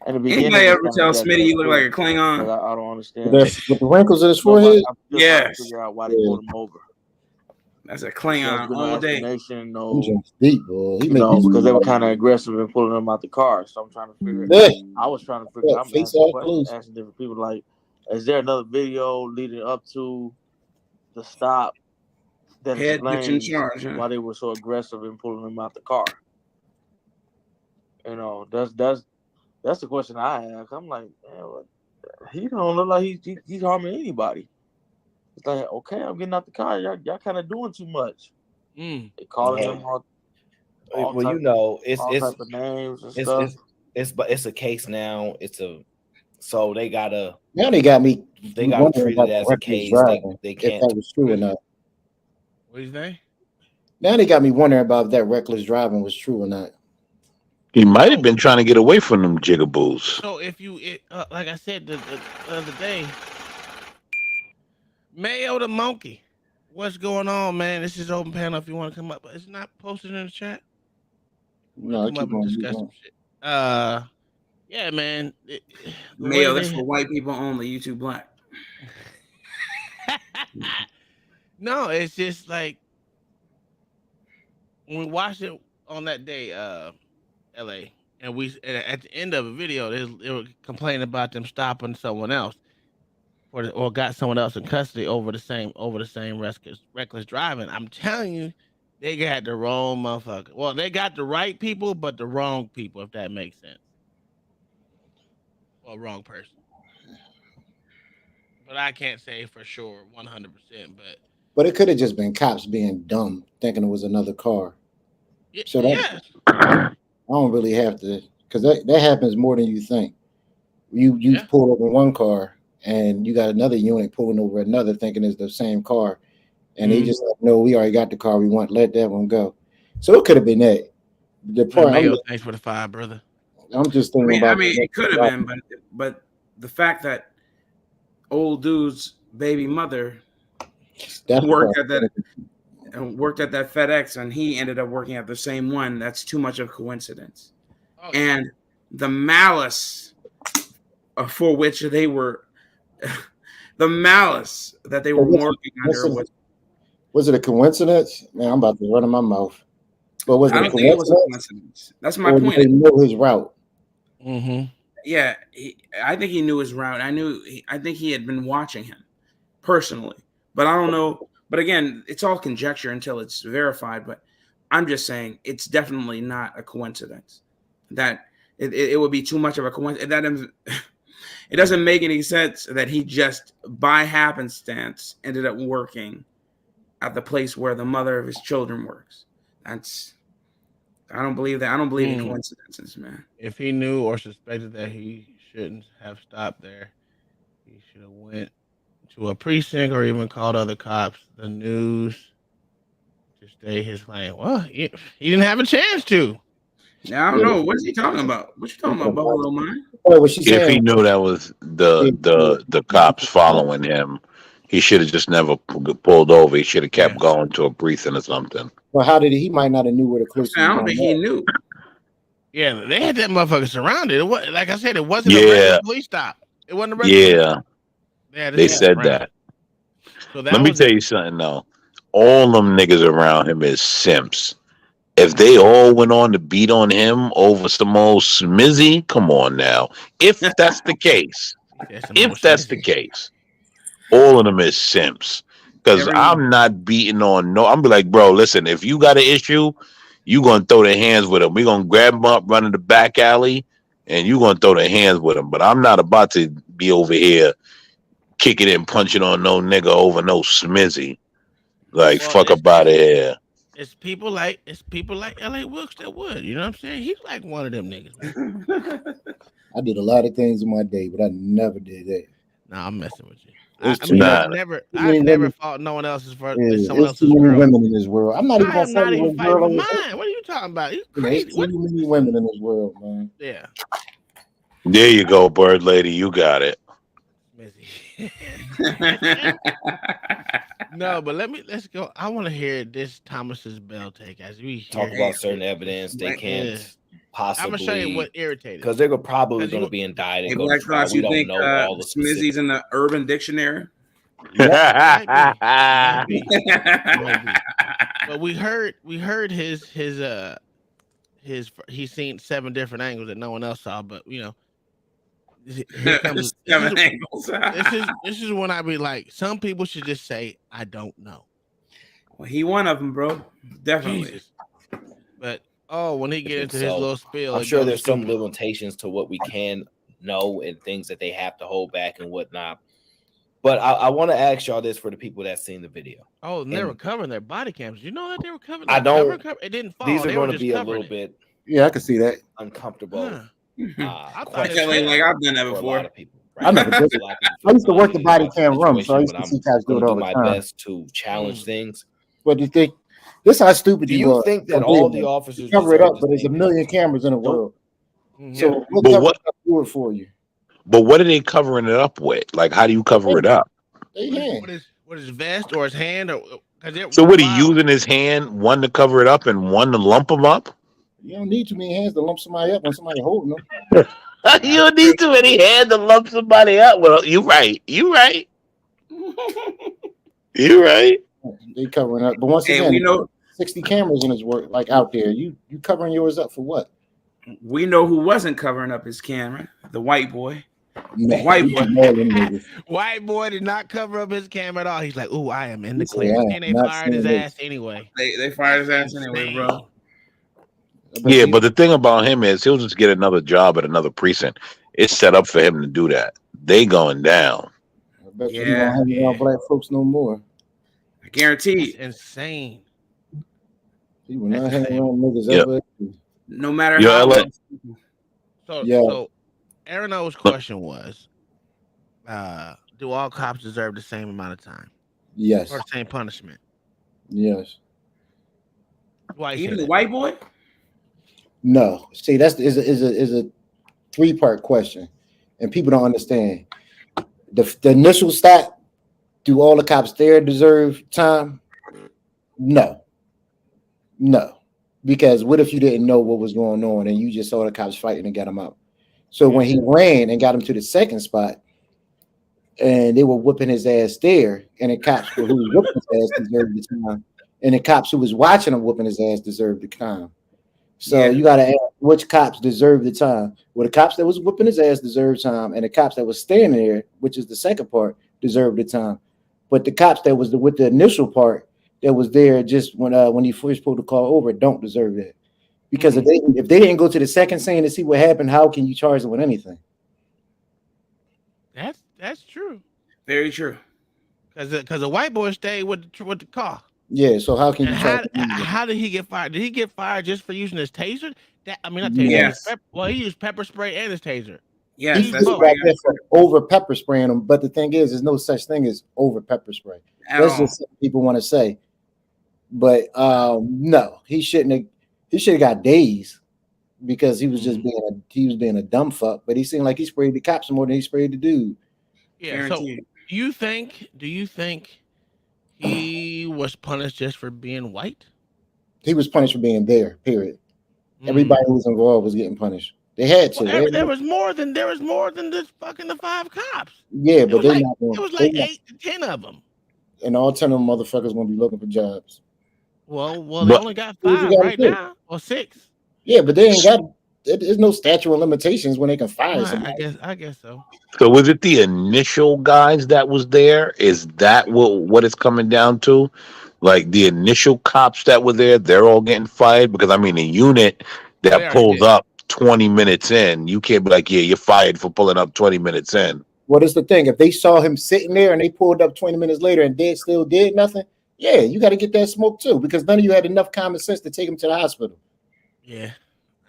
[SPEAKER 14] In the beginning,
[SPEAKER 1] anybody ever tell Smitty you look like a Klingon?
[SPEAKER 14] I don't understand.
[SPEAKER 6] With the wrinkles in his forehead?
[SPEAKER 1] Yes.
[SPEAKER 14] Figure out why they pulled him over.
[SPEAKER 1] That's a Klingon all day.
[SPEAKER 14] No,
[SPEAKER 6] deep, boy.
[SPEAKER 14] Because they were kind of aggressive in pulling him out the car. So I'm trying to figure. I was trying to figure. I'm asking different people like, is there another video leading up to the stop that explains why they were so aggressive in pulling him out the car? You know, that's the question I ask. I'm like, man, he don't look like he's harming anybody. It's like, okay, I'm getting out the car. Y'all kind of doing too much. They calling them all
[SPEAKER 11] well,
[SPEAKER 14] type,
[SPEAKER 11] you know,
[SPEAKER 14] all type of names and stuff.
[SPEAKER 11] It's a case now. So they gotta.
[SPEAKER 6] Now they got me.
[SPEAKER 11] They gotta treat it as a case. They can't.
[SPEAKER 6] If that was true or not.
[SPEAKER 5] What do you think?
[SPEAKER 6] Now they got me wondering about if that reckless driving was true or not.
[SPEAKER 9] He might have been trying to get away from them jigaboos.
[SPEAKER 5] So if like I said the other day, Mayo the monkey, what's going on, man? This is open panel. If you want to come up, but it's not posted in the chat.
[SPEAKER 6] No,
[SPEAKER 5] come up and discuss some shit. Yeah, man.
[SPEAKER 1] Mayo, that's for white people only. You too black.
[SPEAKER 5] No, it's just like when we watched it on that day, LA, and at the end of the video, they were complaining about them stopping someone else, or got someone else in custody over the same reckless driving. I'm telling you, they got the wrong motherfucker. Well, they got the right people, but the wrong people, if that makes sense. Or wrong person. But I can't say for sure 100%.
[SPEAKER 6] But it could have just been cops being dumb, thinking it was another car. So that I don't really have to, because that happens more than you think. You pull over one car and you got another unit pulling over another, thinking it's the same car, and they just like, no, we already got the car. We want let that one go. So it could have been that. The part,
[SPEAKER 5] thanks for the 5, brother.
[SPEAKER 6] I'm just thinking about.
[SPEAKER 1] I mean, it could have been, but the fact that old dude's baby mother worked at that FedEx, and he ended up working at the same one. That's too much of a coincidence. Oh, and the malice for which they were, the malice that they were working under
[SPEAKER 6] was it a coincidence? Man, I'm about to run in my mouth. But was it
[SPEAKER 1] I don't think it was a coincidence. That's my point.
[SPEAKER 6] Did they know his route?
[SPEAKER 5] Mm-hmm.
[SPEAKER 1] Yeah, I think he knew his route. I think he had been watching him personally, but I don't know. But again, it's all conjecture until it's verified. But I'm just saying it's definitely not a coincidence. That it would be too much of a coincidence. It doesn't make any sense that he just by happenstance ended up working at the place where the mother of his children works. I don't believe that. I don't believe in coincidences, man.
[SPEAKER 5] If he knew or suspected that he shouldn't have stopped there, he should have went to a precinct or even called other cops, the news, to stay his claim. Well, he didn't have a chance to.
[SPEAKER 1] Now I don't know. What is he talking about? What you talking about, Buffalo Man?
[SPEAKER 9] If he knew that was the cops following him, he should have just never pulled over. He should have kept going to a precinct or something.
[SPEAKER 6] Well, how did he might not have knew where the closest?
[SPEAKER 1] I don't think he knew.
[SPEAKER 5] Yeah, they had that motherfucker surrounded. It was, like I said, it wasn't a regular police stop. It wasn't a regular.
[SPEAKER 9] Yeah, they said that.
[SPEAKER 5] So
[SPEAKER 9] Let me tell you something though. All them niggas around him is simps. If they all went on to beat on him over some old smizzy, come on now. If that's the case, all of them is simps. Because I'm not beating on no. I'm be like, bro, listen, if you got an issue, you gonna throw their hands with them. We gonna grab them up, run in the back alley, and you gonna throw their hands with them. But I'm not about to be over here kicking and punching on no nigga over no smizzy. Like, fuck up out of here.
[SPEAKER 5] It's people like L.A. Wilkes that would. You know what I'm saying? He's like one of them niggas. Man.
[SPEAKER 6] I did a lot of things in my day, but I never did that.
[SPEAKER 5] Nah, I'm messing with you. I
[SPEAKER 6] I
[SPEAKER 5] never fought no one else's for someone
[SPEAKER 6] There's too
[SPEAKER 5] else's
[SPEAKER 6] many
[SPEAKER 5] girl.
[SPEAKER 6] women in this world. I'm not even
[SPEAKER 5] I am not even fighting
[SPEAKER 6] girl
[SPEAKER 5] for mine. What are you talking about? You crazy?
[SPEAKER 6] There's too many women in this world, man.
[SPEAKER 5] Yeah.
[SPEAKER 9] There you go, bird lady. You got it.
[SPEAKER 5] No, but let's go. I want to hear this Thomas's Bell take as we
[SPEAKER 11] talk about certain evidence they can't possibly.
[SPEAKER 5] I'm gonna show you what irritated
[SPEAKER 11] because they're probably going to be indicted.
[SPEAKER 1] Hey, Black Cross, you think Smizzy's in the Urban Dictionary?
[SPEAKER 5] Might be. But we heard his he's seen 7 different angles that no one else saw, but you know. This is when I be like, some people should just say, I don't know.
[SPEAKER 1] Well, he one of them, bro. Definitely.
[SPEAKER 5] Jesus. But when he get into his little spiel,
[SPEAKER 11] I'm sure there's some limitations to what we can know and things that they have to hold back and whatnot. But I want to ask y'all this for the people that seen the video.
[SPEAKER 5] Oh, and they were covering their body cams. You know that they were covering.
[SPEAKER 11] I don't.
[SPEAKER 5] It didn't fall.
[SPEAKER 11] These are going to be a little bit.
[SPEAKER 6] Yeah, I can see that.
[SPEAKER 11] Uncomfortable.
[SPEAKER 1] Like I've done that before.
[SPEAKER 6] I never did it. I used to work the body cam room, so I used to see guys do it all the time.
[SPEAKER 11] My best to challenge things.
[SPEAKER 6] What do you think? This is how stupid
[SPEAKER 11] you are. Do you think that all the officers
[SPEAKER 6] cover it up? But there's a million cameras in the world, so we'll do it for you.
[SPEAKER 9] But what are they covering it up with? Like, how do you cover it up?
[SPEAKER 5] What is his vest or his hand?
[SPEAKER 9] So what, he using his hand, one to cover it up and one to lump him up?
[SPEAKER 6] You don't need too many hands to lump somebody up when somebody holding them.
[SPEAKER 9] You don't need too many hands to lump somebody up. Well, you're right. You're right. You're right.
[SPEAKER 6] They covering up, but once again, we know 60 cameras in his work, like out there. You covering yours up for what?
[SPEAKER 1] We know who wasn't covering up his camera. The white boy.
[SPEAKER 6] Man,
[SPEAKER 5] White boy did not cover up his camera at all. He's like, "Ooh, I am in the clear," and they fired his ass anyway.
[SPEAKER 1] They fired his ass anyway, bro.
[SPEAKER 9] Yeah, but the thing about him is he'll just get another job at another precinct. It's set up for him to do that. They going down.
[SPEAKER 6] I bet you don't hang around black folks no more.
[SPEAKER 1] I guarantee.
[SPEAKER 5] It's insane.
[SPEAKER 6] He will not hang around niggas ever.
[SPEAKER 1] No matter how.
[SPEAKER 5] So Aaron O's question was, do all cops deserve the same amount of time?
[SPEAKER 6] Yes.
[SPEAKER 5] Or the same punishment?
[SPEAKER 6] Yes.
[SPEAKER 5] Why
[SPEAKER 1] even the white boy?
[SPEAKER 6] No. See, that's is a 3-part question, and people don't understand. The initial stat: do all the cops there deserve time? No. Because what if you didn't know what was going on and you just saw the cops fighting and got them out? So when he ran and got him to the second spot, and they were whooping his ass there, and the cops who was whooping his ass deserved the time, and the cops who was watching him whooping his ass deserved the time. So you got to ask which cops deserve the time. Well, the cops that was whooping his ass deserved time, and the cops that was standing there, which is the second part, deserved the time. But the cops that was with the initial part that was there just when he first pulled the car over don't deserve that. Because if they didn't go to the second scene to see what happened, how can you charge them with anything?
[SPEAKER 5] That's true.
[SPEAKER 1] Very true.
[SPEAKER 5] Because the white boy stayed with the car.
[SPEAKER 6] Yeah, so how can you
[SPEAKER 5] And
[SPEAKER 6] charge
[SPEAKER 5] how did he get fired? Did he get fired just for using his taser? Not taser.
[SPEAKER 6] Yes.
[SPEAKER 5] He used pepper spray and his taser.
[SPEAKER 1] Yes,
[SPEAKER 6] he
[SPEAKER 1] that's
[SPEAKER 6] got
[SPEAKER 1] what
[SPEAKER 6] that for over pepper spraying them. But the thing is, there's no such thing as over pepper spray. That's just something people want to say. But no, he shouldn't have. He should have got days because he was just being a dumb fuck. But he seemed like he sprayed the cops more than he sprayed the dude.
[SPEAKER 5] Yeah. So do you think he was punished just for being white?
[SPEAKER 6] He was punished for being there. Period. Everybody who was involved was getting punished. They had to.
[SPEAKER 5] Well, there was more than just fucking the 5 cops.
[SPEAKER 6] Yeah, but
[SPEAKER 5] it was like 8 to 10 of them.
[SPEAKER 6] And all 10 of them motherfuckers gonna be looking for jobs.
[SPEAKER 5] Well, they only got 5 right now, or 6.
[SPEAKER 6] Yeah, but they ain't got. There's no statute of limitations when they can fire somebody.
[SPEAKER 5] I guess so.
[SPEAKER 9] So was it the initial guys that was there? Is that what it's coming down to? Like the initial cops that were there, they're all getting fired? Because I mean, the unit that pulled up 20 minutes in, you can't be like, yeah, you're fired for pulling up 20 minutes in.
[SPEAKER 6] What is the thing? If they saw him sitting there and they pulled up 20 minutes later and they still did nothing, yeah, you got to get that smoke too, because none of you had enough common sense to take him to the hospital.
[SPEAKER 5] Yeah,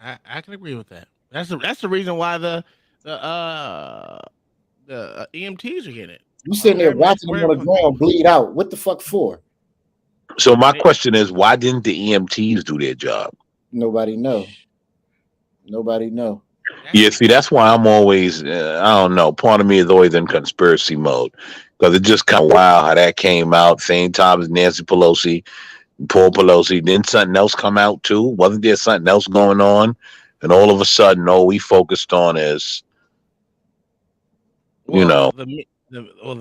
[SPEAKER 5] I can agree with that. That's the reason why the EMTs are getting it.
[SPEAKER 6] You sitting there watching him on the ground bleed out. What the fuck for?
[SPEAKER 9] So my question is, why didn't the EMTs do their job?
[SPEAKER 6] Nobody know.
[SPEAKER 9] Yeah, see, that's why I'm always, I don't know, part of me is always in conspiracy mode, because it's just kind of wild how that came out, same time as Nancy Pelosi, Paul Pelosi. Didn't something else come out too? Wasn't there something else going on? And all of a sudden, all we focused on is,
[SPEAKER 5] the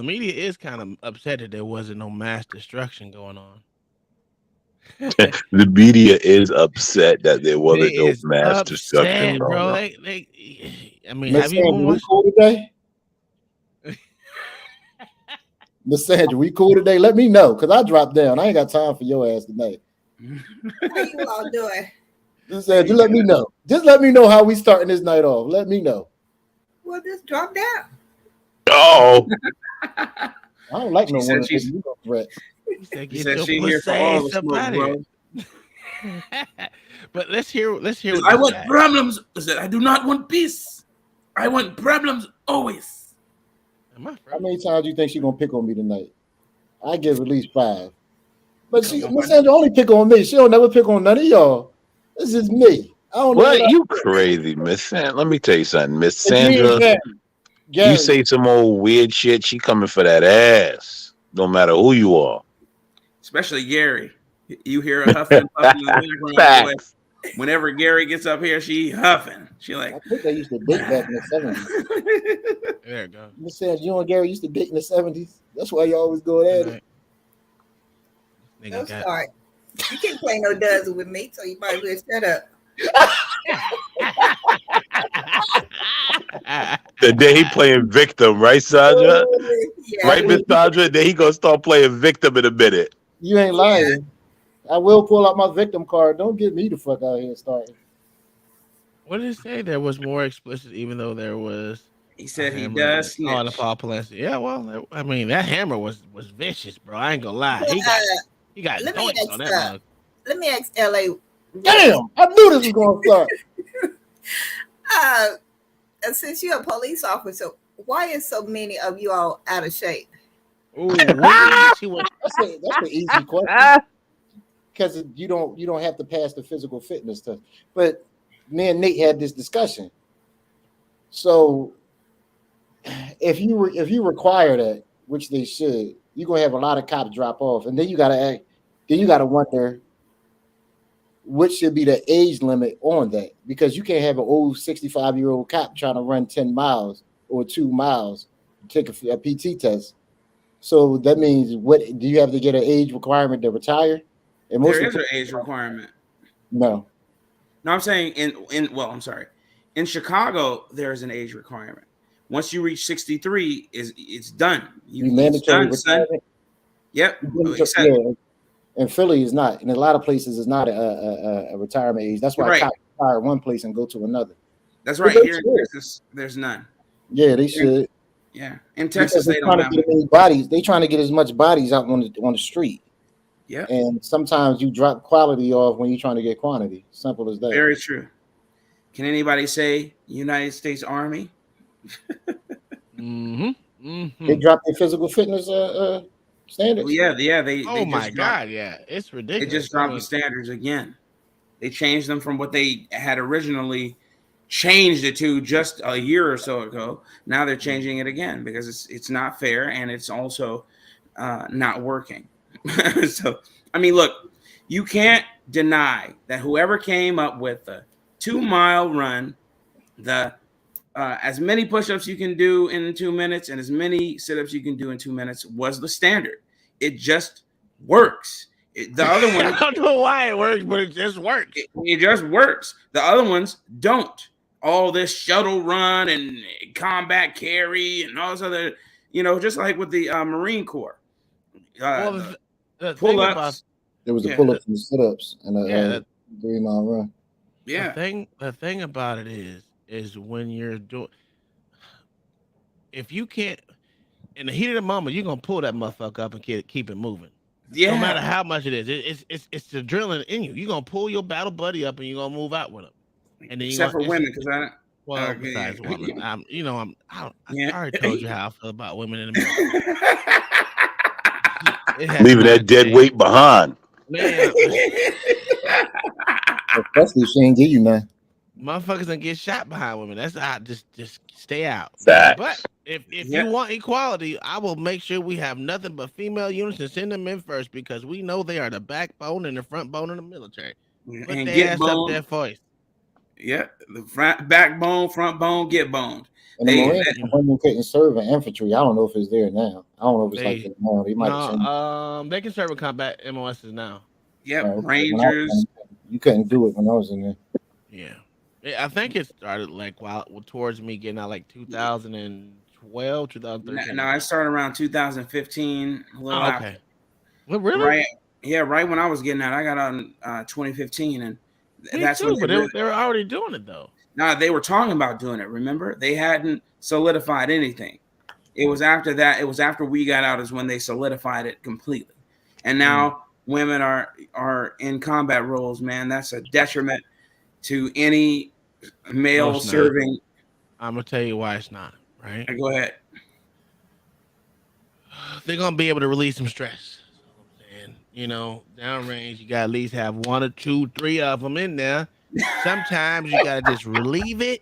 [SPEAKER 5] media is kind of upset that there wasn't no mass destruction going on.
[SPEAKER 9] The media is upset that there wasn't no mass destruction,
[SPEAKER 5] bro.
[SPEAKER 9] I
[SPEAKER 5] mean, have you watched
[SPEAKER 6] cool today? Miss Sandra, we cool today? Let me know, because I dropped down. I ain't got time for your ass tonight.
[SPEAKER 12] How you all doing?
[SPEAKER 6] Miss Sandra, let me know. Just let me know how we starting this night off. Let me know.
[SPEAKER 12] Well, just drop down.
[SPEAKER 9] Oh,
[SPEAKER 6] I don't like no one threats.
[SPEAKER 1] She said she here for all the smoke, bro.
[SPEAKER 5] But let's hear.
[SPEAKER 1] I want problems. I said I do not want peace. I want problems always.
[SPEAKER 6] How many times do you think she's gonna pick on me tonight? I give at least 5. But Miss Sandra only pick on me. She don't never pick on none of y'all. This is me. I don't know.
[SPEAKER 9] What? You crazy, Miss Sandra? Let me tell you something, Miss Sandra. You say some old weird shit, she coming for that ass. No matter who you are.
[SPEAKER 1] Especially Gary. You hear her huffing in the background. Whenever Gary gets up here, she huffing. She like.
[SPEAKER 6] I think they used to date back in the 70s.
[SPEAKER 5] There you go.
[SPEAKER 6] Miss Sandra, you and Gary used to date in the 70s. That's why you always go at it.
[SPEAKER 12] Don't start. You can't play no dozen with me, so you might as well shut up.
[SPEAKER 9] The day he playing victim, right, Sandra?
[SPEAKER 12] Yeah.
[SPEAKER 9] Right, Miss Sandra? Then he gonna start playing victim in a minute.
[SPEAKER 6] You ain't lying. I will pull out my victim card. Don't get me the fuck out here starting.
[SPEAKER 5] What did it say? There was more explicit, even though there was.
[SPEAKER 1] He said he does snitch.
[SPEAKER 5] Oh, the Paul Pelosi. Yeah, well, I mean, that hammer was vicious, bro. I ain't gonna lie. He got doinks on that mug.
[SPEAKER 12] Let me ask LA.
[SPEAKER 6] Damn, I knew this was gonna start.
[SPEAKER 12] Since you're a police officer, why is so many of you all out of shape?
[SPEAKER 5] Ooh,
[SPEAKER 6] that's an easy question. Because you don't have to pass the physical fitness test. But me and Nate had this discussion. So if you require that, which they should, you're gonna have a lot of cops drop off, and then you gotta wonder what should be the age limit on that, because you can't have an old 65-year-old cop trying to run 10 miles or 2 miles to take a PT test. So that means, what do you have to get an age requirement to retire? And
[SPEAKER 1] There is an age requirement.
[SPEAKER 6] No,
[SPEAKER 1] I'm saying I'm sorry. In Chicago, there is an age requirement. Once you reach 63, it's done.
[SPEAKER 6] You mandatory
[SPEAKER 1] done, son.
[SPEAKER 6] retirement.
[SPEAKER 1] Yep.
[SPEAKER 6] in Philly is not. In a lot of places, it's not a retirement age. That's why cops retire one place and go to another.
[SPEAKER 1] That's right. Here in Texas, there's none.
[SPEAKER 6] Yeah, they should.
[SPEAKER 1] Yeah, in Texas, they don't
[SPEAKER 6] trying
[SPEAKER 1] have
[SPEAKER 6] to get as many bodies. They trying to get as much bodies out on the street.
[SPEAKER 1] Yeah,
[SPEAKER 6] and sometimes you drop quality off when you're trying to get quantity. Simple as that.
[SPEAKER 1] Very true. Can anybody say United States Army?
[SPEAKER 6] They dropped their physical fitness standards.
[SPEAKER 1] Well, yeah. They
[SPEAKER 5] Oh my
[SPEAKER 1] just
[SPEAKER 5] God, yeah, it's ridiculous.
[SPEAKER 1] They just dropped the standards again. They changed them from what they had originally changed it to just a year or so ago. Now they're changing it again because it's not fair and it's also not working. So, I mean, look, you can't deny that whoever came up with the 2-mile run, the as many push-ups you can do in 2 minutes and as many sit-ups you can do in 2 minutes was the standard. It just works. The other one,
[SPEAKER 5] I don't know why it works, but it just works.
[SPEAKER 1] It just works. The other ones don't. All this shuttle run and combat carry and all this other, just like with the Marine Corps.
[SPEAKER 5] Well, the
[SPEAKER 1] pull-ups.
[SPEAKER 6] There was the pull-ups and the sit-ups and a 3-mile run.
[SPEAKER 1] Yeah.
[SPEAKER 5] The thing about it is when you're doing, if you can't, in the heat of the moment, you're gonna pull that motherfucker up and keep it moving.
[SPEAKER 1] Yeah.
[SPEAKER 5] No matter how much it is, it's the adrenaline in you. You're gonna pull your battle buddy up and you're gonna move out with him. And then
[SPEAKER 1] Except for women, because
[SPEAKER 5] besides women, I already told you how I feel about women in the middle.
[SPEAKER 9] Leaving that dead weight behind.
[SPEAKER 5] Man,
[SPEAKER 6] especially if she ain't give you none.
[SPEAKER 5] Motherfuckers don't get shot behind women. That's how just stay out.
[SPEAKER 9] Facts.
[SPEAKER 5] But if you want equality, I will make sure we have nothing but female units and send them in first because we know they are the backbone and the front bone of the military. Put
[SPEAKER 1] And
[SPEAKER 5] their
[SPEAKER 1] get
[SPEAKER 5] ass
[SPEAKER 1] boned.
[SPEAKER 5] up there for us.
[SPEAKER 1] Yeah, the backbone, front bone, get boned.
[SPEAKER 6] And the Marines, women couldn't serve in infantry. I don't know if it's there now. I don't know if it's like that now. They might have changed.
[SPEAKER 5] They can serve in combat MOSs now.
[SPEAKER 1] Yep, Rangers.
[SPEAKER 6] You couldn't do it when I was in there.
[SPEAKER 5] Yeah. I think it started towards me getting out 2012, 2013.
[SPEAKER 1] No, I started around 2015. A little
[SPEAKER 5] okay.
[SPEAKER 1] after.
[SPEAKER 5] Well, really?
[SPEAKER 1] Right. Yeah, right when I was getting out, I got out in 2015, and that's
[SPEAKER 5] too,
[SPEAKER 1] when
[SPEAKER 5] but they were already doing it though.
[SPEAKER 1] No, they were talking about doing it. Remember, they hadn't solidified anything. It was after that. It was after we got out is when they solidified it completely. And now women are in combat roles. Man, that's a detriment to any male serving.
[SPEAKER 5] I'm gonna tell you why it's not. Right?
[SPEAKER 1] Go ahead.
[SPEAKER 5] They're gonna be able to release some stress. And downrange, you gotta at least have 1 or 2, 3 of them in there. Sometimes you gotta just relieve it,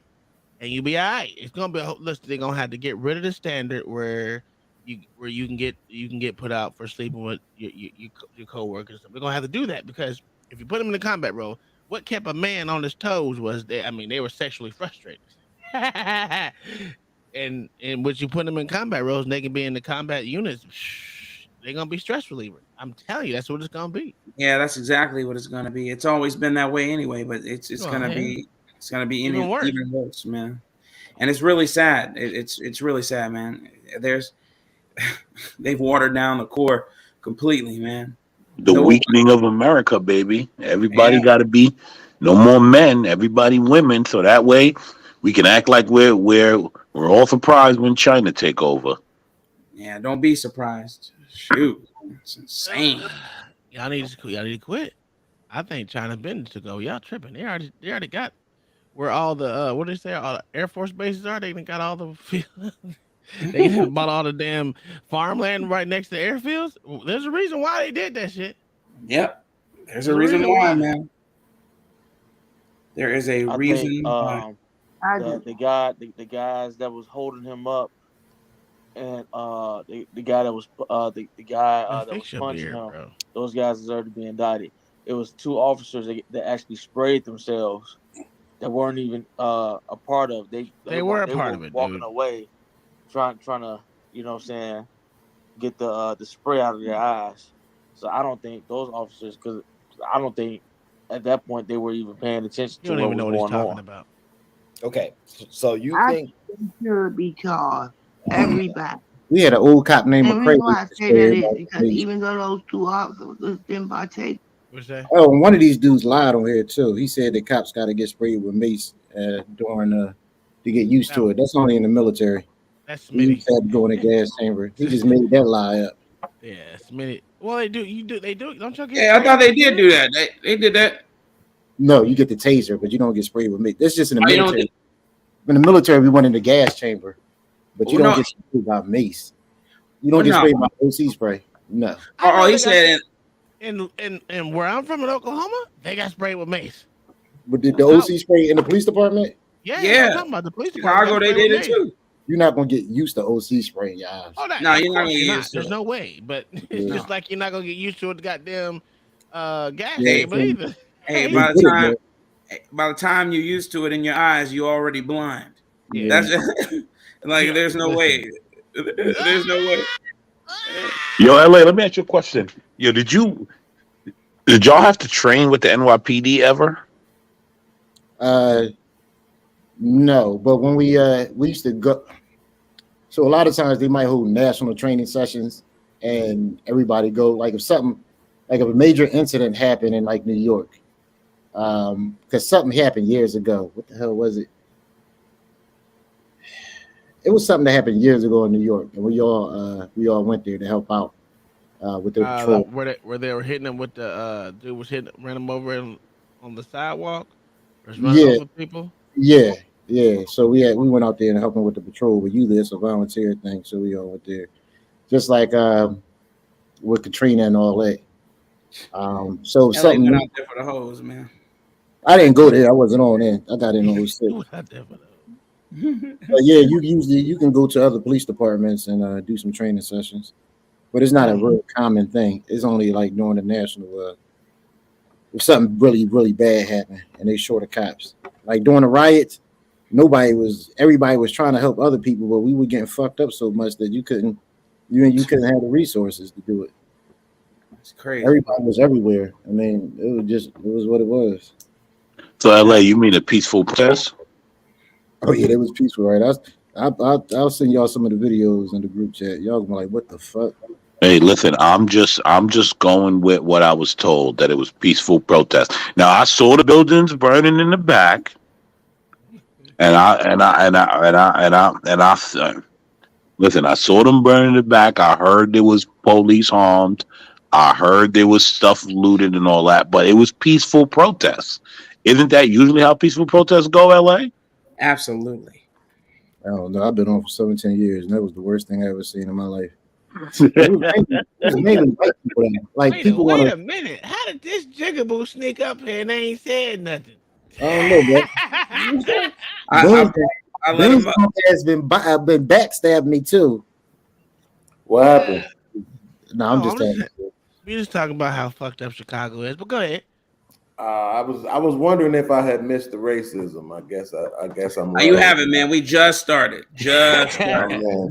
[SPEAKER 5] and you'll be all right. It's gonna be. Listen, they're gonna have to get rid of the standard where you can get put out for sleeping with your coworkers. They're gonna have to do that because if you put them in the combat role, what kept a man on his toes was they were sexually frustrated. and what you put them in combat roles, and they can be in the combat units. They're gonna be stress reliever. I'm telling you, that's what it's gonna be.
[SPEAKER 1] Yeah, that's exactly what it's gonna be. It's always been that way anyway, but it's gonna be even worse, man. And it's really sad. It's really sad, man. They've watered down the Corps completely, man.
[SPEAKER 9] The weakening of America, baby. Everybody got to be no more men. Everybody women, so that way we can act like we're all surprised when China take over.
[SPEAKER 1] Yeah, don't be surprised. Shoot, it's insane.
[SPEAKER 5] Y'all need to quit. I think China been to go. Y'all tripping? They already got where all the what do they say? All the Air Force bases are. They got all the. They bought all the damn farmland right next to airfields. There's a reason why they did that shit.
[SPEAKER 1] Yep, there's a reason why, man. There is a reason why.
[SPEAKER 14] The guys that was holding him up, and the guy that was the guy that was punching him. Bro. Those guys deserve to be indicted. It was 2 officers that actually sprayed themselves that weren't even a part of. They were a part of it. Walking away, trying to get the spray out of their eyes. So I don't think those officers, because I don't think at that point they were even paying attention to what was going on.
[SPEAKER 11] Okay, so you think
[SPEAKER 15] should be charged? Everybody.
[SPEAKER 6] We had an old cop named
[SPEAKER 15] And the reason
[SPEAKER 6] McCray.
[SPEAKER 15] why I say that is because even though those two officers didn't partake.
[SPEAKER 5] What's that?
[SPEAKER 6] Oh, one of these dudes lied on here too. He said the cops got to get sprayed with mace during to get used to it. That's only in the military.
[SPEAKER 5] That's
[SPEAKER 6] He used to have to go in a gas chamber. He just made that lie up.
[SPEAKER 5] Yeah, Smitty. Well, they do. They do. Don't y'all get?
[SPEAKER 1] Yeah, I thought they did do that. They did that.
[SPEAKER 6] No, you get the taser, but you don't get sprayed with mace. That's just in the
[SPEAKER 1] Oh, you don't
[SPEAKER 6] military. In the military, we went in the gas chamber, but you
[SPEAKER 1] Oh,
[SPEAKER 6] don't
[SPEAKER 1] no.
[SPEAKER 6] get sprayed by mace. You don't
[SPEAKER 1] Oh,
[SPEAKER 6] get
[SPEAKER 1] no.
[SPEAKER 6] sprayed by OC spray. No.
[SPEAKER 1] Oh, he said.
[SPEAKER 5] And where I'm from in Oklahoma, they got sprayed with mace.
[SPEAKER 6] But did the OC spray in the police department?
[SPEAKER 5] Yeah,
[SPEAKER 1] Yeah.
[SPEAKER 5] I'm talking about the police department.
[SPEAKER 1] Chicago,
[SPEAKER 5] got
[SPEAKER 1] they
[SPEAKER 5] sprayed
[SPEAKER 1] did
[SPEAKER 5] with
[SPEAKER 1] it
[SPEAKER 5] mace.
[SPEAKER 1] too.
[SPEAKER 6] You're not gonna get used to OC spray in your eyes.
[SPEAKER 5] Oh,
[SPEAKER 1] No, you're not
[SPEAKER 5] of course
[SPEAKER 1] gonna get
[SPEAKER 5] you're
[SPEAKER 1] used to
[SPEAKER 5] There's
[SPEAKER 1] it.
[SPEAKER 5] no way. But it's
[SPEAKER 6] Yeah.
[SPEAKER 5] just like you're not gonna get used to it. Goddamn, gas
[SPEAKER 6] Yeah,
[SPEAKER 5] chamber either.
[SPEAKER 1] Hey,
[SPEAKER 6] They
[SPEAKER 1] by
[SPEAKER 6] did
[SPEAKER 1] the
[SPEAKER 6] it,
[SPEAKER 1] time you're used to it in your eyes, you're already blind.
[SPEAKER 6] Yeah.
[SPEAKER 1] That's like there's no way. There's no way.
[SPEAKER 9] Yo, LA, let me ask you a question. Yo, did y'all have to train with the NYPD ever?
[SPEAKER 6] No, but when we used to go, so a lot of times they might hold national training sessions, and everybody go. Like if something, like if a major incident happened in like New York, because something happened years ago. What the hell was it? It was something that happened years ago in New York, and we all went there to help out with the patrol.
[SPEAKER 5] Where they were hitting him with the dude was ran him over on the sidewalk, was running
[SPEAKER 6] Yeah.
[SPEAKER 5] over people.
[SPEAKER 6] Yeah. So we went out there and helped them with the patrol. But you it's a volunteer thing, so we all went there, just like with Katrina and all that. So
[SPEAKER 1] LA
[SPEAKER 6] something.
[SPEAKER 1] went out there for the hose, man.
[SPEAKER 6] I didn't go there. I wasn't on in. I got in on 06. But yeah, you can go to other police departments and do some training sessions, but it's not a real common thing. It's only like during the national. If something really, really bad happened and they short of cops, like during the riots, everybody was trying to help other people, but we were getting fucked up so much that you couldn't have the resources to do it.
[SPEAKER 1] It's crazy.
[SPEAKER 6] Everybody was everywhere. I mean, it was what it was.
[SPEAKER 9] So, LA, you mean a peaceful protest?
[SPEAKER 6] Oh yeah, it was peaceful, right? I'll send y'all some of the videos in the group chat. Y'all gonna be like, what the fuck?
[SPEAKER 9] Hey, listen, I'm just going with what I was told, that it was peaceful protest. Now I saw the buildings burning in the back, and listen, I saw them burning in the back. I heard there was police harmed. I heard there was stuff looted and all that, but it was peaceful protests. Isn't that usually how peaceful protests go, LA?
[SPEAKER 1] Absolutely.
[SPEAKER 6] I don't know. I've been on for 17 years, and that was the worst thing I ever seen in my life. It was mainly white people. Like people want
[SPEAKER 5] Wait
[SPEAKER 6] to.
[SPEAKER 5] a minute. How did this jigaboo sneak up here and they ain't said nothing?
[SPEAKER 6] I don't know, bro. Ben's has been backstabbed me too.
[SPEAKER 16] What happened?
[SPEAKER 6] No, I'm just telling you.
[SPEAKER 5] We just talking about how fucked up Chicago is, but go ahead.
[SPEAKER 16] I was wondering if I had missed the racism. I guess I'm.
[SPEAKER 1] Oh, you haven't, man. We just started. Just started.
[SPEAKER 16] Oh,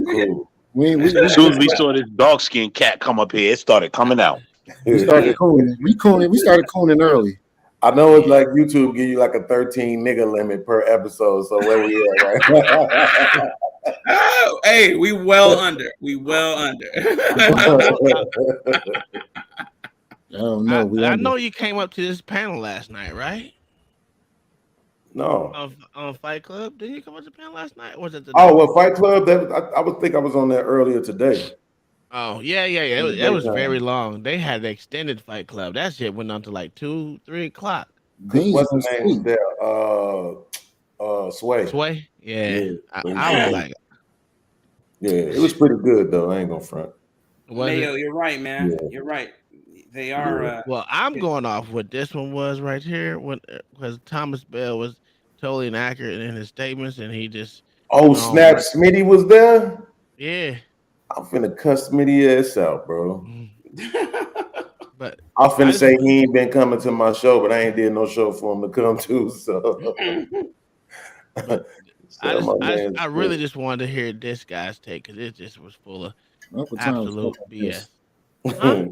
[SPEAKER 16] man, cool.
[SPEAKER 9] As soon as we saw this dog skinned cat come up here, it started coming out.
[SPEAKER 6] We started cooning. We started cooning early.
[SPEAKER 16] I know it's like YouTube give you like a 13 nigga limit per episode. So where we at, right?
[SPEAKER 1] Oh, hey, we well under. We well under.
[SPEAKER 6] I don't know.
[SPEAKER 5] I know you came up to this panel last night, right?
[SPEAKER 16] No.
[SPEAKER 5] On Fight Club, didn't you come up to the panel last night? Or was it the
[SPEAKER 16] Fight Club. I would think I was on there earlier today.
[SPEAKER 5] Oh yeah. It was very long. They had the extended Fight Club. That shit went on to like 2-3 o'clock.
[SPEAKER 16] What's the name there? Sway.
[SPEAKER 5] Sway. Yeah. I was like,
[SPEAKER 16] yeah, it was pretty good though. I ain't gonna front.
[SPEAKER 1] Mayo, you're right, man.
[SPEAKER 16] Yeah.
[SPEAKER 1] You're right. They are.
[SPEAKER 5] Well, I'm going off what this one was right here, because Thomas Bell was totally inaccurate in his statements, and he just.
[SPEAKER 16] Snap! Smitty was there.
[SPEAKER 5] Yeah.
[SPEAKER 16] I'm finna cuss Smitty ass out, bro.
[SPEAKER 5] But
[SPEAKER 16] I'm finna say he ain't been coming to my show, but I ain't did no show for him to come to. So.
[SPEAKER 5] I really just wanted to hear this guy's take, because it just was full of absolute BS. Huh?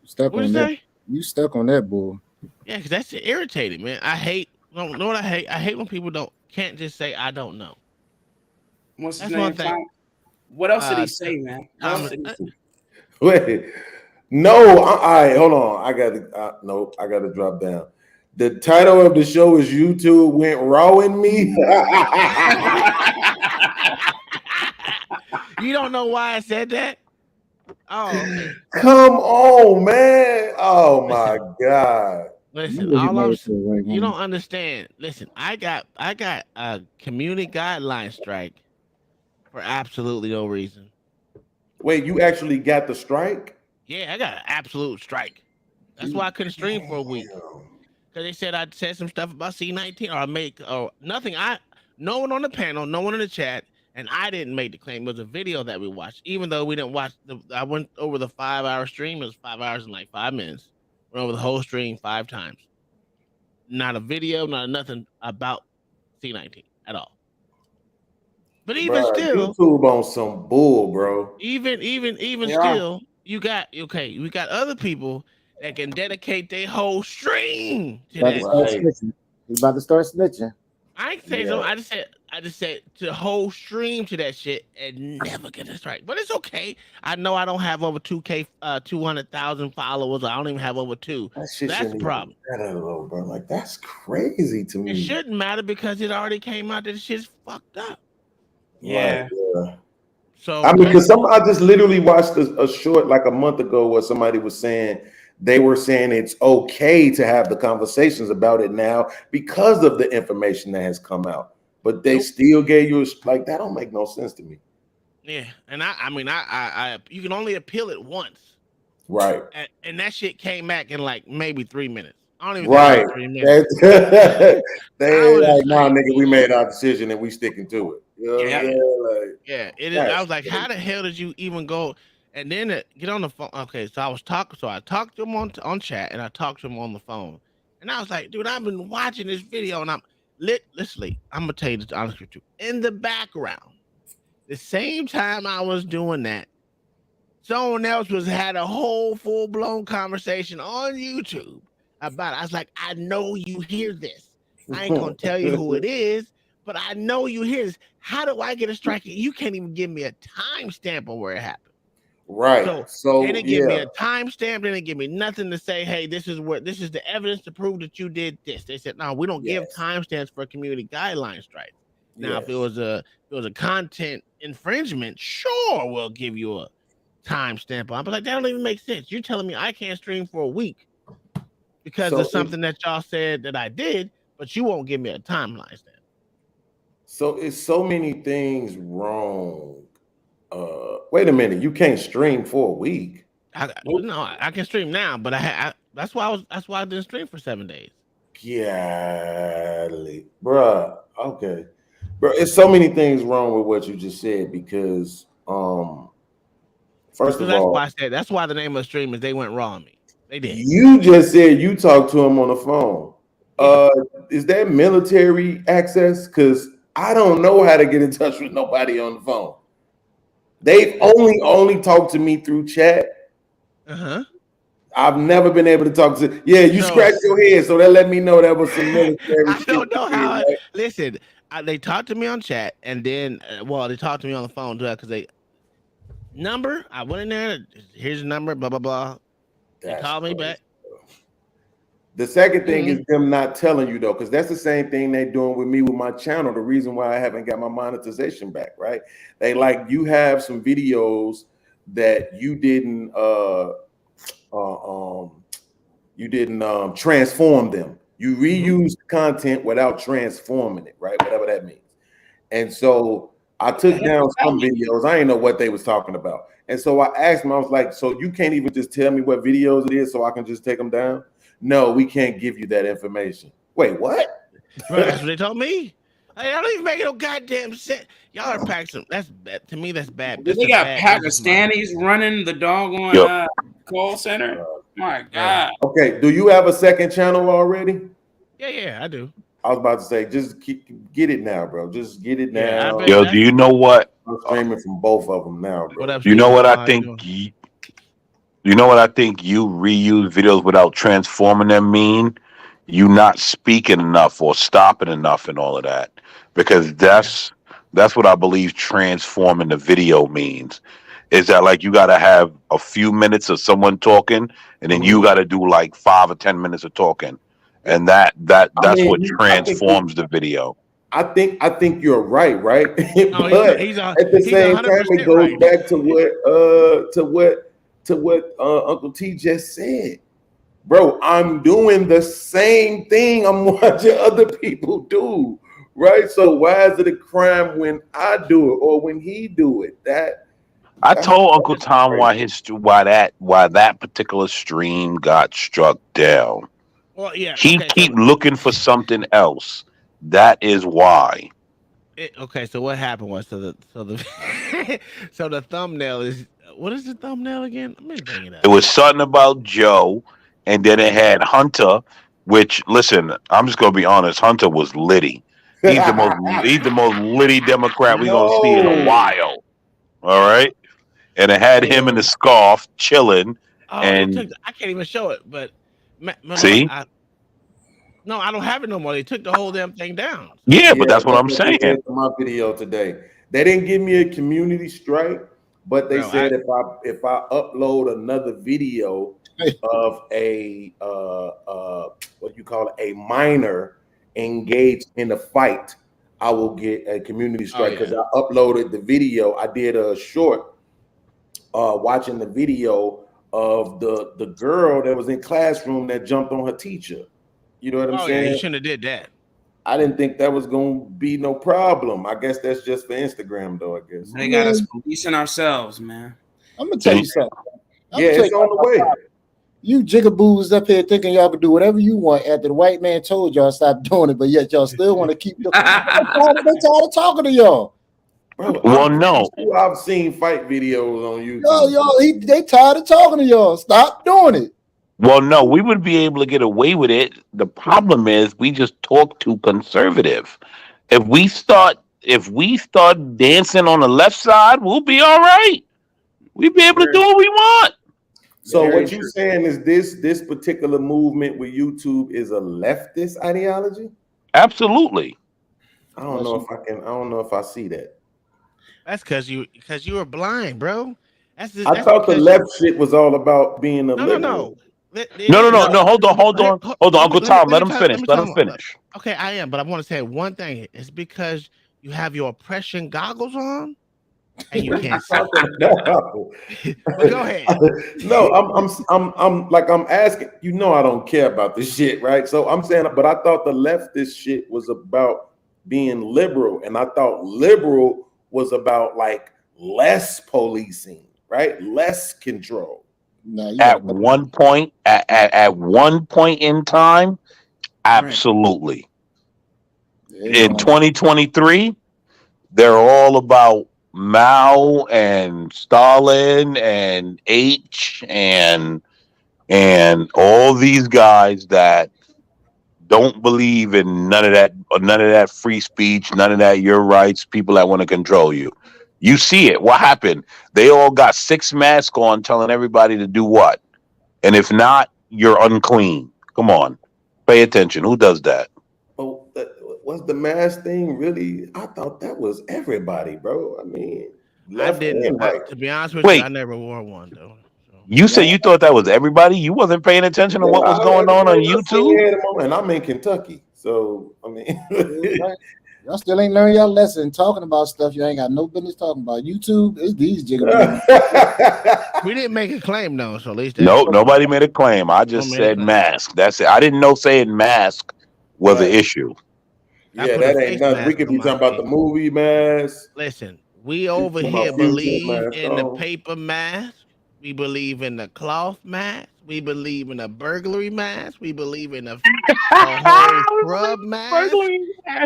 [SPEAKER 6] Stuck
[SPEAKER 5] What'd
[SPEAKER 6] on
[SPEAKER 5] you
[SPEAKER 6] that.
[SPEAKER 5] say?
[SPEAKER 6] You stuck on that bull.
[SPEAKER 5] Yeah, because that's irritating, man. I hate. Know what I hate? I hate when people can't just say I don't know.
[SPEAKER 1] What's his
[SPEAKER 5] That's
[SPEAKER 1] name?
[SPEAKER 5] one thing.
[SPEAKER 1] What else did he say, man? What else did he say?
[SPEAKER 16] Wait, no. All right, hold on. I got to. Nope, I got to drop down. The title of the show is YouTube went raw in me.
[SPEAKER 5] You don't know why I said that? Oh, okay.
[SPEAKER 16] Come on, man. Oh my God.
[SPEAKER 5] Listen, you don't understand. Listen, I got a community guideline strike for absolutely no reason.
[SPEAKER 16] Wait, you actually got the strike?
[SPEAKER 5] Yeah, I got an absolute strike. That's why I couldn't stream for a week. Because they said I'd said some stuff about C19 or I make or nothing. No one on the panel, no one in the chat, and I didn't make the claim. It was a video that we watched, even though we didn't watch I went over the 5-hour stream. It was 5 hours and like 5 minutes. Went over the whole stream 5 times. Not a video, not nothing about C19 at all. But even still,
[SPEAKER 16] YouTube on some bull, bro.
[SPEAKER 5] Even still, we got other people that can dedicate their whole stream to that.
[SPEAKER 6] He's about to start snitching.
[SPEAKER 5] I ain't say so. I just said to whole stream to that shit and never get a strike. But it's okay. I know I don't have over 200,000 followers. I don't even have over 2. That's the problem.
[SPEAKER 16] Bro. Like that's crazy to me.
[SPEAKER 5] It shouldn't matter because it already came out that the shit's fucked up.
[SPEAKER 1] Yeah.
[SPEAKER 16] So I mean, because I just literally watched a short like a month ago where somebody was saying they were saying it's okay to have the conversations about it now because of the information that has come out, but they still gave you like that. Don't make no sense to me.
[SPEAKER 5] Yeah, and I mean, you can only appeal it once,
[SPEAKER 16] right?
[SPEAKER 5] And that shit came back in like maybe 3 minutes. I don't even
[SPEAKER 16] right.
[SPEAKER 5] think 3 minutes.
[SPEAKER 16] They like, nah, nigga, we made our decision and we sticking to it. You know
[SPEAKER 5] Yeah, it is. I was like, how the hell did you even go? And then get on the phone. Okay, so I talked to him on chat and I talked to him on the phone. And I was like, dude, I've been watching this video and I'm literally, I'm gonna tell you the honest truth. In the background, the same time I was doing that, someone else had a whole full-blown conversation on YouTube about it. I was like, I know you hear this. I ain't gonna tell you who it is, but I know you hear this. How do I get a strike? You can't even give me a timestamp on where it happened.
[SPEAKER 16] Right. So
[SPEAKER 5] they didn't give me a timestamp. They didn't give me nothing to say, hey, this is the evidence to prove that you did this. They said, no, we don't give timestamps for community guideline strikes. Now, if it was a content infringement, sure, we'll give you a timestamp on. But like that don't even make sense. You're telling me I can't stream for a week because of something that y'all said that I did, but you won't give me a timeline stamp.
[SPEAKER 16] So it's so many things wrong. Wait a minute, you can't stream for a week.
[SPEAKER 5] No, I can stream now, but that's why I didn't stream for 7 days.
[SPEAKER 16] Yeah, bruh. Okay, bro. It's so many things wrong with what you just said because first of all,
[SPEAKER 5] that's why the name of the stream is they went raw on me. They did.
[SPEAKER 16] You just said you talked to him on the phone. Is that military access? Because I don't know how to get in touch with nobody on the phone. They've only talked to me through chat. I've never been able to talk to. Yeah, you scratched your head, so that let me know that was some military.
[SPEAKER 5] I don't know how. Listen, they talked to me on chat, and then they talked to me on the phone too because number. I went in there. Here's the number. Blah blah blah. They called me back.
[SPEAKER 16] The second thing is them not telling you though, because that's the same thing they're doing with me with my channel. The reason why I haven't got my monetization back, right? They like you have some videos that you didn't transform them. You reuse the content without transforming it, right? Whatever that means. And so I took down some videos. I didn't know what they was talking about. And so I asked them, I was like, so you can't even just tell me what videos it is so I can just take them down? No, we can't give you that information. Wait, what?
[SPEAKER 5] Bro, that's what they told me. I don't even make no goddamn sense. Y'all are packing. That's bad. To me, that's bad.
[SPEAKER 1] They got Pakistanis running the doggone call center. My God.
[SPEAKER 16] Okay, do you have a second channel already?
[SPEAKER 5] Yeah, I do.
[SPEAKER 16] I was about to say, just get it now, bro. Just get it now.
[SPEAKER 9] Yo, do you know what?
[SPEAKER 16] I'm streaming from both of them now, bro.
[SPEAKER 9] You know what I think? You know what I think? You reuse videos without transforming them mean you not speaking enough or stopping enough and all of that, because that's That's what I believe transforming the video means. Is that like you got to have a few minutes of someone talking, and then you got to do like 5 or 10 minutes of talking, and that's what transforms the video.
[SPEAKER 16] I think you're right, right?
[SPEAKER 5] No,
[SPEAKER 16] But
[SPEAKER 5] he's
[SPEAKER 16] at the same time, it
[SPEAKER 5] 100%
[SPEAKER 16] goes
[SPEAKER 5] right.
[SPEAKER 16] back to what Uncle T just said. Bro, I'm doing the same thing I'm watching other people do, right? So why is it a crime when I do it or when he do it?
[SPEAKER 9] I told Uncle Tom why that particular stream got struck down.
[SPEAKER 5] Well, yeah.
[SPEAKER 9] He keep looking for something else. That is why.
[SPEAKER 5] Okay, so what happened was so the thumbnail is, what is the thumbnail again? Let me bring it up.
[SPEAKER 9] It was something about Joe, and then it had Hunter. Which, listen, I'm just gonna be honest. Hunter was litty. He's the most litty Democrat we're gonna see in a while. All right, and it had him in the scarf chilling.
[SPEAKER 5] Oh,
[SPEAKER 9] and
[SPEAKER 5] I can't even show it, but
[SPEAKER 9] see,
[SPEAKER 5] I don't have it no more. They took the whole damn thing down.
[SPEAKER 9] Yeah, but that's what I'm saying.
[SPEAKER 16] They said to my video today, they didn't give me a community strike, but they said if I upload another video of a what you call it, a minor engaged in a fight, I will get a community strike because I uploaded the video. I did a short watching the video of the girl that was in classroom that jumped on her teacher. You know what I'm saying?
[SPEAKER 5] Yeah, you shouldn't have did that.
[SPEAKER 16] I didn't think that was gonna be no problem. I guess that's just for Instagram, though. I guess
[SPEAKER 1] they got us policing ourselves, man.
[SPEAKER 6] I'm gonna tell you something.
[SPEAKER 16] It's on the way.
[SPEAKER 6] You jigaboos up here thinking y'all can do whatever you want after the white man told y'all stop doing it, but yet y'all still want to keep doing it. They tired of talking to y'all.
[SPEAKER 16] Bro,
[SPEAKER 9] no.
[SPEAKER 16] I've seen fight videos on YouTube.
[SPEAKER 6] They tired of talking to y'all. Stop doing it.
[SPEAKER 9] Well, no, we would be able to get away with it. The problem is we just talk too conservative. If we start dancing on the left side, we'll be all right. We'll be able to do what we want.
[SPEAKER 16] So what you're saying is this particular movement with YouTube is a leftist ideology?
[SPEAKER 9] Absolutely.
[SPEAKER 16] I don't know if I see that.
[SPEAKER 5] That's because you were blind, bro.
[SPEAKER 16] I thought the left shit was all about being a liberal.
[SPEAKER 5] No.
[SPEAKER 9] No. Hold on, Uncle Tom. Let him finish.
[SPEAKER 5] Okay, I am, but I want to say one thing. It's because you have your oppression goggles on, and you can't see. But go ahead.
[SPEAKER 16] No, I'm asking. You know, I don't care about this shit, right? So I'm saying, but I thought the leftist shit was about being liberal, and I thought liberal was about like less policing, right? Less control.
[SPEAKER 9] At one point in time, absolutely. In 2023, they're all about Mao and Stalin and H and all these guys that don't believe in none of that free speech, none of that your rights, people that want to control you. You see it. What happened? They all got 6 masks on telling everybody to do what? And if not, you're unclean. Come on. Pay attention. Who does that?
[SPEAKER 16] Oh, was the mask thing really? I thought that was everybody, bro. I mean,
[SPEAKER 5] I didn't. To be honest with you, I never wore one, though.
[SPEAKER 9] You say you thought that was everybody? You wasn't paying attention to what was going on YouTube?
[SPEAKER 16] And I'm in Kentucky. So, I mean...
[SPEAKER 6] Y'all still ain't learned y'all lesson talking about stuff you ain't got no business talking about. YouTube is these jiggers.
[SPEAKER 5] We didn't make a claim though, so at least
[SPEAKER 9] nobody made a claim. I just said mask. That's it. I didn't know saying mask was an issue.
[SPEAKER 16] Yeah, that ain't nothing. We could be talking about the movie mask.
[SPEAKER 5] Listen, we over here believe in the paper mask. We believe in the cloth mask. We believe in a burglary mask. We believe in a whole scrub mask.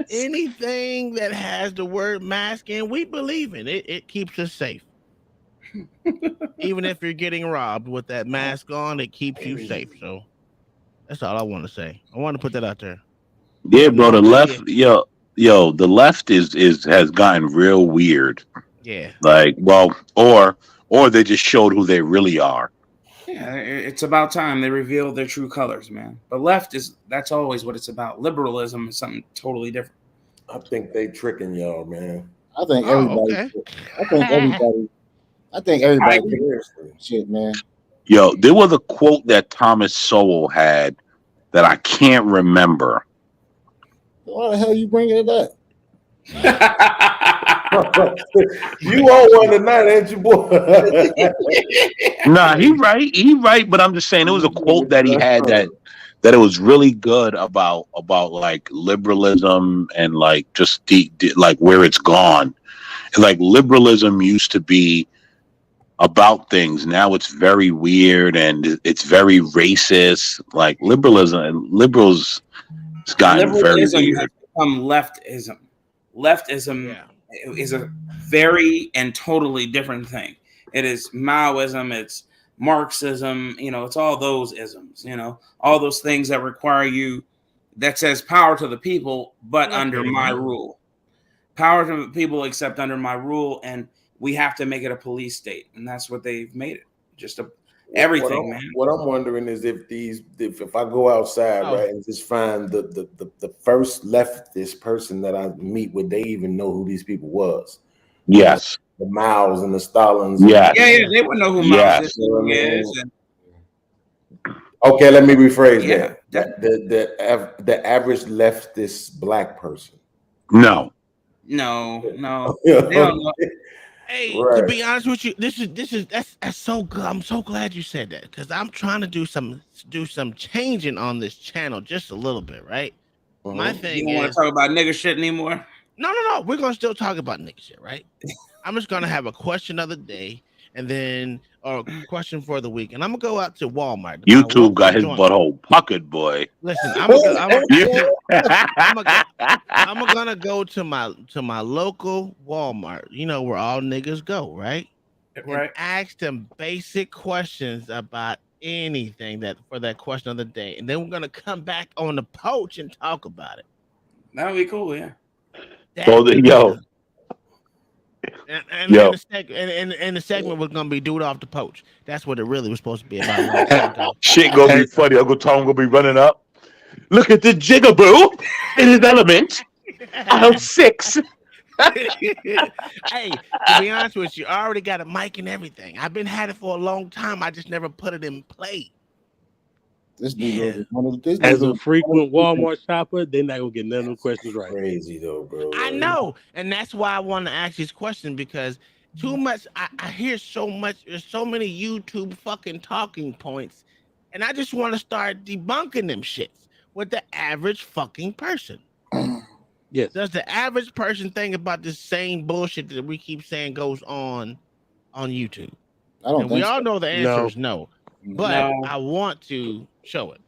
[SPEAKER 5] Anything that has the word mask in, we believe in it. It keeps us safe. Even if you're getting robbed with that mask on, it keeps you safe. So that's all I want to say. I want to put that out there.
[SPEAKER 9] Yeah, bro. The left, the left has gotten real weird.
[SPEAKER 5] Yeah.
[SPEAKER 9] Like, well, or they just showed who they really are.
[SPEAKER 1] Yeah, it's about time they revealed their true colors, man. The left that's always what it's about. Liberalism is something totally different.
[SPEAKER 16] I think they tricking y'all, man.
[SPEAKER 6] I think
[SPEAKER 5] Oh,
[SPEAKER 6] everybody.
[SPEAKER 5] okay.
[SPEAKER 6] I think everybody. Shit, man.
[SPEAKER 9] Yo, there was a quote that Thomas Sowell had that I can't remember.
[SPEAKER 6] Why the hell you bringing it up?
[SPEAKER 16] You all one tonight, ain't you, boy?
[SPEAKER 9] Nah, he right. But I'm just saying, it was a quote that he had that it was really good about like liberalism and like just like where it's gone. Like liberalism used to be about things. Now it's very weird and it's very racist. Like liberals, it's gotten very
[SPEAKER 1] Liberalism
[SPEAKER 9] weird.
[SPEAKER 1] has become leftism. Leftism is a very and totally different thing. It is Maoism, it's Marxism, it's all those isms, all those things that require you, that says power to the people, but under my rule. Power to the people except under my rule, and we have to make it a police state, and that's what they've made it. Just everything, man.
[SPEAKER 16] What I'm wondering is if I go outside, right, and just find the first leftist person that I meet, would they even know who these people was?
[SPEAKER 9] Yes.
[SPEAKER 16] The Maos and the Stalins.
[SPEAKER 9] Yes.
[SPEAKER 1] Yeah, they would know who Mao Zedong is.
[SPEAKER 16] Okay, let me rephrase that. The average leftist black person.
[SPEAKER 9] No.
[SPEAKER 1] No. They don't know.
[SPEAKER 5] Hey, to be honest with you, that's so good. I'm so glad you said that, because I'm trying to do some changing on this channel just a little bit, right? My thing
[SPEAKER 1] You don't want to talk about nigger shit anymore?
[SPEAKER 5] No. We're gonna still talk about nigger shit, right? I'm just gonna have a question of the day, and then a question for the week, and I'm gonna go out to Walmart.
[SPEAKER 9] YouTube got his butthole puckered, boy.
[SPEAKER 5] Listen, I'm gonna go to my local Walmart. You know where all niggas go, right?
[SPEAKER 1] Right.
[SPEAKER 5] And ask them basic questions about anything for that question of the day, and then we're gonna come back on the poach and talk about it.
[SPEAKER 1] That would be cool, yeah.
[SPEAKER 5] And the segment was gonna be dude off the poach. That's what it really was supposed to be about.
[SPEAKER 9] Shit gonna be funny. Uncle Tom gonna be running up. Look at the jigaboo in his element. Aisle 6.
[SPEAKER 5] Hey, to be honest with you, I already got a mic and everything. I've been had it for a long time. I just never put it in play.
[SPEAKER 6] This dude is
[SPEAKER 17] as a frequent Walmart shopper, they're not gonna get none of them questions right.
[SPEAKER 16] Crazy though, bro.
[SPEAKER 5] I know, and that's why I want to ask these questions, because too much. I hear so much. There's so many YouTube fucking talking points, and I just want to start debunking them shits with the average fucking person.
[SPEAKER 17] Yes.
[SPEAKER 5] Does the average person think about this same bullshit that we keep saying goes on YouTube?
[SPEAKER 6] I don't.
[SPEAKER 5] And we all know the answer is no, but
[SPEAKER 6] No.
[SPEAKER 5] I want to show it.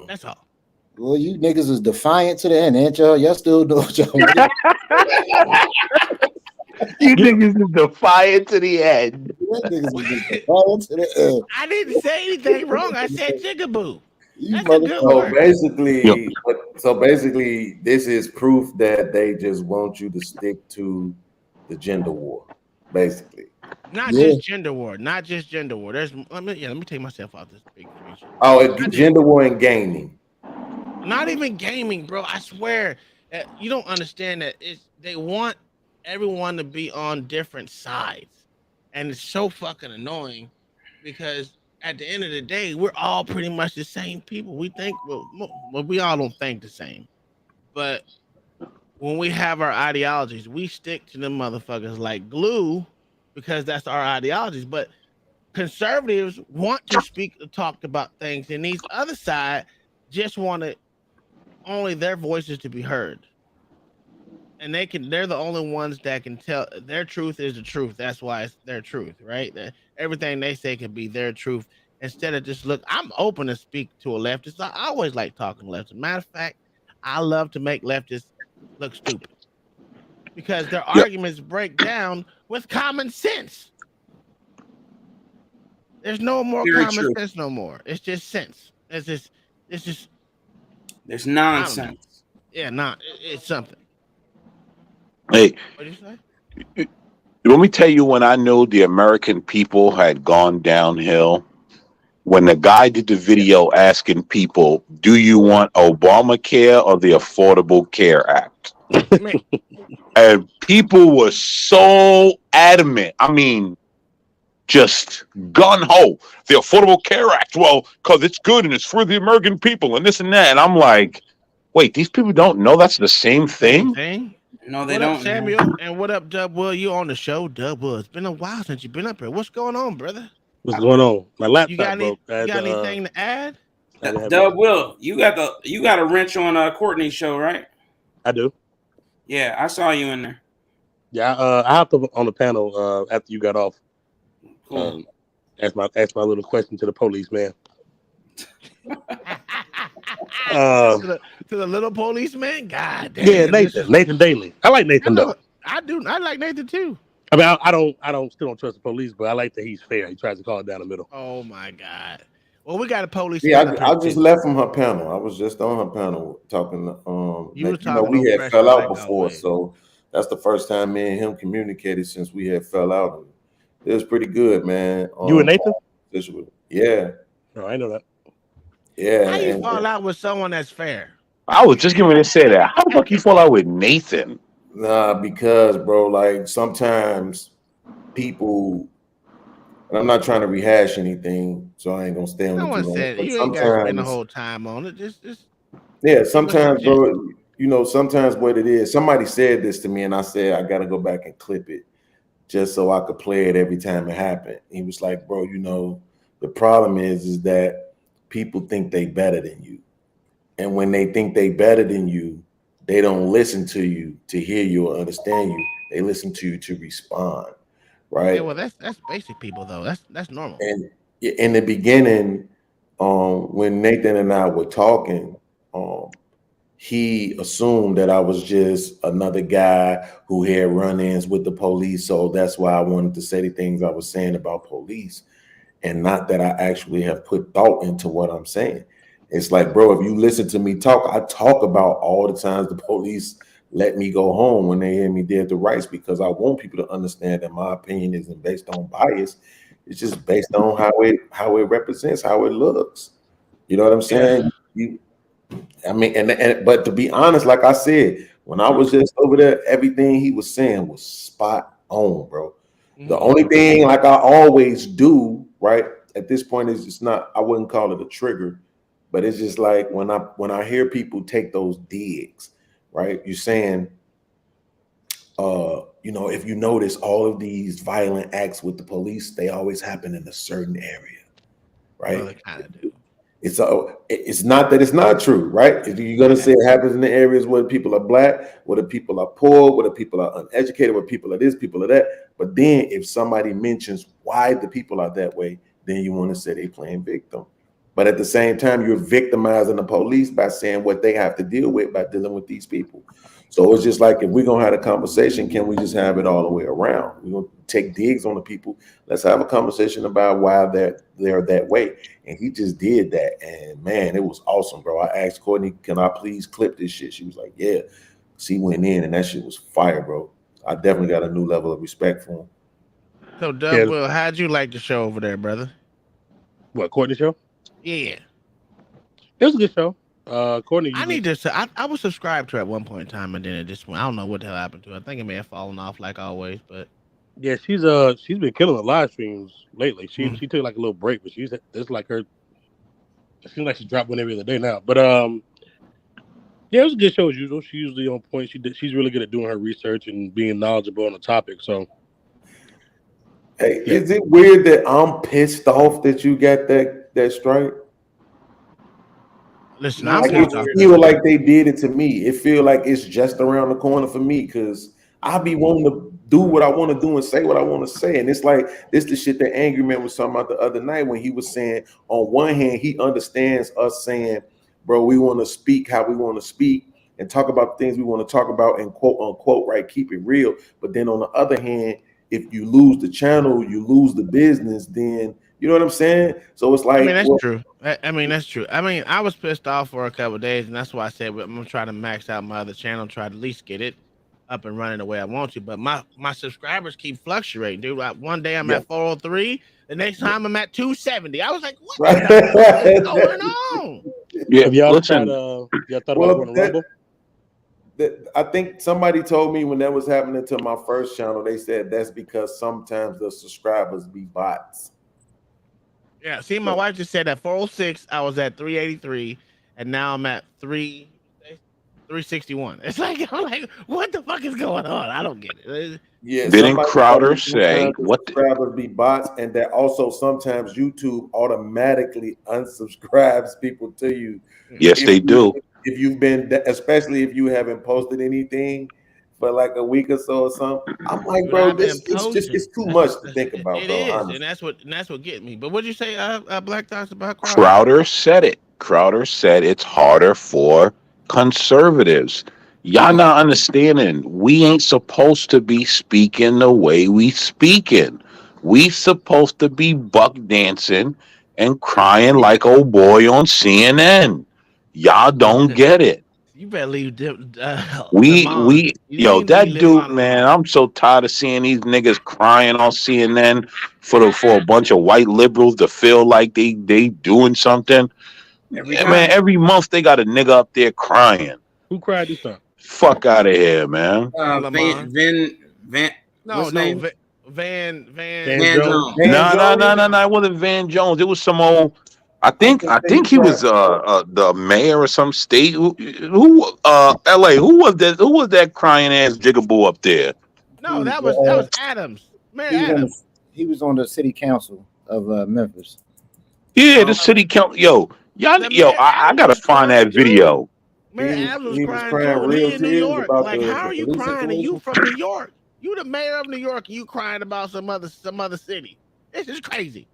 [SPEAKER 5] That's all.
[SPEAKER 6] Well, you niggas is defiant to the end, ain't y'all? Y'all still do what y'all want.
[SPEAKER 9] You niggas is defiant to the end.
[SPEAKER 5] I didn't say anything wrong. I said jigaboo. That's a good
[SPEAKER 16] So
[SPEAKER 5] word.
[SPEAKER 16] basically, this is proof that they just want you to stick to the gender war, basically.
[SPEAKER 5] Not just gender war. There's let me take myself out this big picture.
[SPEAKER 16] Oh, gender war and gaming.
[SPEAKER 5] Not even gaming, bro. I swear, you don't understand that they want everyone to be on different sides, and it's so fucking annoying because at the end of the day, we're all pretty much the same people. We think well, we all don't think the same, but when we have our ideologies, we stick to them motherfuckers like glue because that's our ideologies. But conservatives want to talk about things, and these other side just want only their voices to be heard. And they're the only ones that can tell their truth is the truth. That's why it's their truth, right? Everything they say can be their truth. Instead of just look, I'm open to speak to a leftist. I always like talking leftists. Matter of fact, I love to make leftists look stupid because their arguments break down with common sense. There's no more common sense no more. It's just sense. It's just
[SPEAKER 1] there's nonsense.
[SPEAKER 5] Yeah, it's something.
[SPEAKER 9] Hey,
[SPEAKER 5] What did you say?
[SPEAKER 9] let me tell you when I knew the American people had gone downhill. When the guy did the video asking people, do you want Obamacare or the Affordable Care Act? And people were so adamant. I mean, just gun ho. The Affordable Care Act. Well, because it's good and it's for the American people and this and that. And I'm like, wait, these people don't know that's the same thing?
[SPEAKER 1] No, they
[SPEAKER 5] What
[SPEAKER 1] don't.
[SPEAKER 5] up, Samuel? And what up, Dub Will? You on the show, Dub Will? It's been a while since you've been up here. What's going on, brother?
[SPEAKER 17] What's going on? My laptop
[SPEAKER 5] You got
[SPEAKER 17] broke.
[SPEAKER 5] you got anything to add?
[SPEAKER 1] Dub Will, you got a wrench on Courtney's show, right?
[SPEAKER 17] I do.
[SPEAKER 1] Yeah, I saw you in there.
[SPEAKER 17] Yeah, I hopped up on the panel after you got off.
[SPEAKER 1] Cool.
[SPEAKER 17] Ask my little question to the policeman.
[SPEAKER 5] To the little policeman? God damn.
[SPEAKER 17] Yeah, Nathan Daly. I like Nathan though.
[SPEAKER 5] I do. I like Nathan too.
[SPEAKER 17] I mean, I still don't trust the police, but I like that he's fair. He tries to call it down the middle.
[SPEAKER 5] Oh my God. Well, we got a police.
[SPEAKER 16] Yeah, I just left from her panel. I was just on her panel talking. We had fell out before, so that's the first time me and him communicated since we had fell out. And it was pretty good, man.
[SPEAKER 17] You and Nathan?
[SPEAKER 16] Yeah.
[SPEAKER 17] No, I know that.
[SPEAKER 16] Yeah.
[SPEAKER 5] How you fall out with someone that's fair?
[SPEAKER 9] I was just getting ready to say that. How the fuck you fall out with Nathan?
[SPEAKER 16] Nah, because bro, like sometimes people, and I'm not trying to rehash anything, so I ain't gonna stay on it.
[SPEAKER 5] No one said you ain't got to spend the whole time on it. Just
[SPEAKER 16] yeah, sometimes, bro, sometimes what it is, somebody said this to me, and I said I gotta go back and clip it just so I could play it every time it happened. He was like, bro, the problem is that people think they better than you. And when they think they better than you, they don't listen to you to hear you or understand you. They listen to you to respond, right?
[SPEAKER 5] Yeah, well, that's basic people though. That's normal.
[SPEAKER 16] And in the beginning, when Nathan and I were talking, he assumed that I was just another guy who had run-ins with the police. So that's why I wanted to say the things I was saying about police, and not that I actually have put thought into what I'm saying. It's like, bro, if you listen to me talk, I talk about all the times the police let me go home when they hear me dead to rights, because I want people to understand that my opinion isn't based on bias. It's just based on how it represents, how it looks. You know what I'm saying? But to be honest, like I said, when I was just over there, everything he was saying was spot on, bro. The only thing, like I always do, right, at this point is it's not, I wouldn't call it a trigger, but it's just like when I hear people take those digs, right? You're saying, if you notice all of these violent acts with the police, they always happen in a certain area, right?
[SPEAKER 5] Well, they kind of do.
[SPEAKER 16] It's not that it's not true, right? You're gonna say it happens in the areas where people are black, where the people are poor, where the people are uneducated, where people are this, people are that. But then if somebody mentions why the people are that way, then you want to say they playing victim. But at the same time, you're victimizing the police by saying what they have to deal with by dealing with these people. So it's just like, if we're gonna have a conversation, can we just have it all the way around? We're gonna take digs on the people. Let's have a conversation about why they're that way. And he just did that. And man, it was awesome, bro. I asked Courtney, can I please clip this shit? She was like, yeah. She went in and that shit was fire, bro. I definitely got a new level of respect for him.
[SPEAKER 5] So, Doug, Will, how'd you like the show over there, brother?
[SPEAKER 17] What, Courtney show?
[SPEAKER 5] Yeah.
[SPEAKER 17] It was a good show. Courtney,
[SPEAKER 5] I was subscribed to her at one point in time, and then it just went. I don't know what the hell happened to her. I think it may have fallen off like always, but
[SPEAKER 17] yeah, she's been killing the live streams lately. She took like a little break, but it's like her. It seems like she dropped one every other day now. But yeah, it was a good show as usual. She's usually on point. She's really good at doing her research and being knowledgeable on the topic. So,
[SPEAKER 16] hey, is it weird that I'm pissed off that you got that strike?
[SPEAKER 5] Listen,
[SPEAKER 16] like it feel like they did it to me. It feel like it's just around the corner for me, because I be wanting to do what I want to do and say what I want to say. And it's like, this the shit that Angry Man was talking about the other night, when he was saying, on one hand, he understands us saying, bro, we want to speak how we want to speak and talk about things we want to talk about and quote unquote, right, keep it real. But then on the other hand, if you lose the channel, you lose the business, then you know what I'm saying? So it's like,
[SPEAKER 5] I mean, that's true. That's true. I mean, I was pissed off for a couple of days, and that's why I said I'm gonna try to max out my other channel, try to at least get it up and running the way I want to. But my subscribers keep fluctuating, dude. One day I'm at 403, the next time I'm at 270. I was like, what is going on?
[SPEAKER 9] Yeah,
[SPEAKER 17] have y'all
[SPEAKER 9] listen.
[SPEAKER 17] thought about going to Rumble?
[SPEAKER 16] I think somebody told me when that was happening to my first channel, they said that's because sometimes the subscribers be bots.
[SPEAKER 5] Yeah, see, my wife just said at 406, I was at 383, and now I'm at 361. It's like, I'm like, what the fuck is going on? I don't get it.
[SPEAKER 16] Yeah,
[SPEAKER 9] Didn't
[SPEAKER 16] somebody
[SPEAKER 9] Crowder
[SPEAKER 16] told me
[SPEAKER 9] say
[SPEAKER 16] sometimes the
[SPEAKER 9] what?
[SPEAKER 16] subscribers be bots, and that also sometimes YouTube automatically unsubscribes people to you.
[SPEAKER 9] Yes, they do.
[SPEAKER 16] If you've been, especially if you haven't posted anything for like a week or so or something. I'm like,
[SPEAKER 5] Dude,
[SPEAKER 16] bro,
[SPEAKER 5] I've been
[SPEAKER 16] it's too much to think about,
[SPEAKER 5] It
[SPEAKER 16] bro.
[SPEAKER 5] is,
[SPEAKER 16] Honestly.
[SPEAKER 5] and that's what get me. But what'd you say, Black Thoughts about Crowder?
[SPEAKER 9] Crowder said it. Crowder said it's harder for conservatives. Y'all not understanding. We ain't supposed to be speaking the way we speaking. We supposed to be buck dancing and crying like old boy on CNN. Y'all don't get it.
[SPEAKER 5] You better leave them.
[SPEAKER 9] We yo,
[SPEAKER 5] need to
[SPEAKER 9] that
[SPEAKER 5] leave
[SPEAKER 9] dude,
[SPEAKER 5] Lamont
[SPEAKER 9] man,
[SPEAKER 5] alone.
[SPEAKER 9] I'm so tired of seeing these niggas crying on CNN for a bunch of white liberals to feel like they doing something.
[SPEAKER 1] Every
[SPEAKER 9] Man, every month they got a nigga up there crying.
[SPEAKER 17] Who cried this time?
[SPEAKER 9] Fuck out of here, man.
[SPEAKER 1] Van,
[SPEAKER 5] No,
[SPEAKER 1] what's his
[SPEAKER 5] no,
[SPEAKER 1] name?
[SPEAKER 5] Van
[SPEAKER 1] Jones.
[SPEAKER 9] No. It wasn't Van Jones. It was some old. I think he was the mayor of some state. Who L.A. Who was that crying ass jigaboo up there?
[SPEAKER 5] No, that was Adams. Mayor Adams.
[SPEAKER 6] He was on the city council of Memphis.
[SPEAKER 9] Yeah, the city council. Yo, I gotta find that video.
[SPEAKER 5] Mayor Adams was crying too.
[SPEAKER 16] crying
[SPEAKER 5] And
[SPEAKER 16] real
[SPEAKER 5] he in New
[SPEAKER 16] tears
[SPEAKER 5] York.
[SPEAKER 16] about
[SPEAKER 5] Like,
[SPEAKER 16] the
[SPEAKER 5] how are you
[SPEAKER 16] police
[SPEAKER 5] crying and you
[SPEAKER 16] situation.
[SPEAKER 5] from New York? You the mayor of New York and you crying about some other city. This is crazy.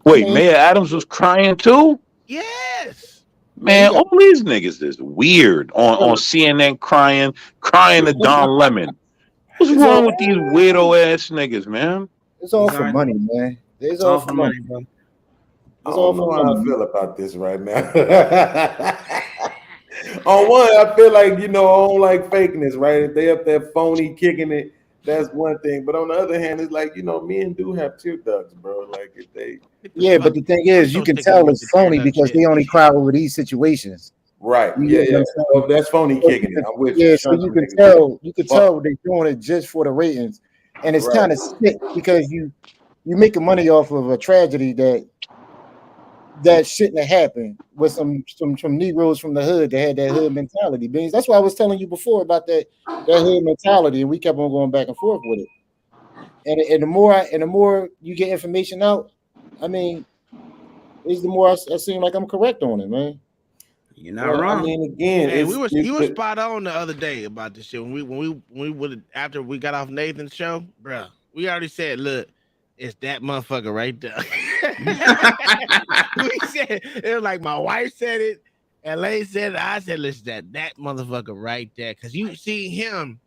[SPEAKER 9] Wait, Mayor Adams was crying too?
[SPEAKER 5] Yes.
[SPEAKER 9] Man, all these niggas is weird on CNN crying to Don Lemon. What's wrong with these weirdo ass niggas, man?
[SPEAKER 6] It's all for money, man. It's all for money,
[SPEAKER 1] bro.
[SPEAKER 16] I don't know how I feel about this right now. On one, I feel like, I don't like fakeness, right? If they up there phony kicking it, that's one thing. But on the other hand, it's like, men do have tear ducts, bro. Like if they
[SPEAKER 6] But the thing is, you can tell it's phony because they only cry over these situations.
[SPEAKER 16] Right. Yeah. Oh, that's phony kicking it. I'm with you.
[SPEAKER 6] Yeah, so you can tell they're doing it just for the ratings. And it's kind of sick because you're making money off of a tragedy that shouldn't have happened with some Negroes from the hood that had that hood mentality. Beans. That's why I was telling you before about that hood mentality, and we kept on going back and forth with it. And the more you get information out, I mean, is the more I seem like I'm correct on it, man.
[SPEAKER 1] You're not wrong.
[SPEAKER 16] I mean, again,
[SPEAKER 5] Man, you were spot on the other day about this shit. When we would after we got off Nathan's show, bro, we already said, look, it's that motherfucker right there. We said it was like my wife said it, LA said it, I said, listen, that motherfucker right there. Cause you see him,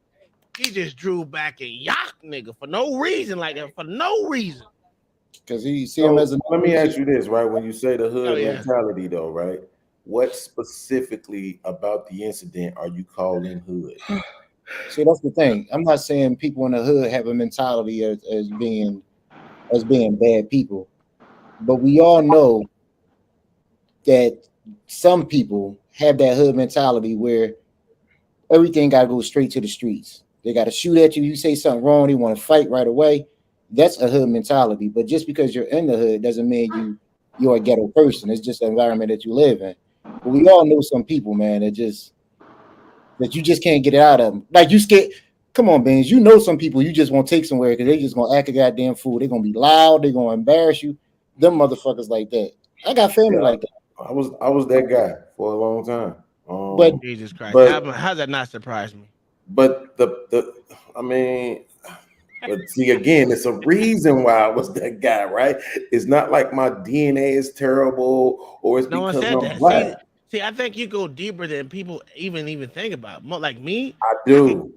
[SPEAKER 5] he just drew back and yock nigga for no reason, like that, for no reason.
[SPEAKER 6] Because he see him as a.
[SPEAKER 16] Let me ask you this, right? When you say the hood mentality, though, right? What specifically about the incident are you calling hood?
[SPEAKER 6] See, that's the thing. I'm not saying people in the hood have a mentality as being bad people, but we all know that some people have that hood mentality where everything got to go straight to the streets. They got to shoot at you. You say something wrong, they want to fight right away. That's a hood mentality. But just because you're in the hood doesn't mean you're a ghetto person. It's just the environment that you live in. But we all know some people, man, that you just can't get it out of them. Like you scared. Come on, Beans. You know some people you just won't take somewhere because they just gonna act a goddamn fool. They're gonna be loud. They're gonna embarrass you. Them motherfuckers like that. I got family like that.
[SPEAKER 16] I was that guy for a long time.
[SPEAKER 6] But
[SPEAKER 5] Jesus Christ,
[SPEAKER 16] but
[SPEAKER 5] how's that not surprise me?
[SPEAKER 16] But but see, again, it's a reason why I was that guy, right? It's not like my DNA is terrible or it's because I'm black.
[SPEAKER 5] See, I think you go deeper than people even think about. More like me,
[SPEAKER 16] I do.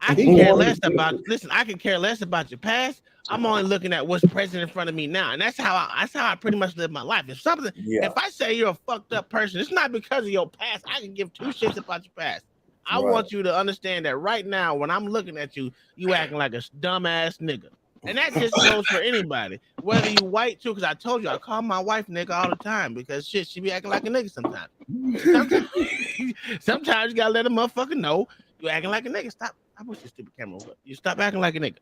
[SPEAKER 5] I can care less about. Listen, I can care less about your past. I'm only looking at what's present in front of me now, and that's how I pretty much live my life. If I say you're a fucked up person, it's not because of your past. I can give two shits about your past. I want you to understand that right now, when I'm looking at you, you acting like a dumbass nigga. And that just goes for anybody, whether you white too, because I told you, I call my wife nigga all the time because she be acting like a nigga sometimes. Sometimes you gotta let a motherfucker know, You acting like a nigga. Stop. I wish this stupid camera was up. You stop acting like a nigga.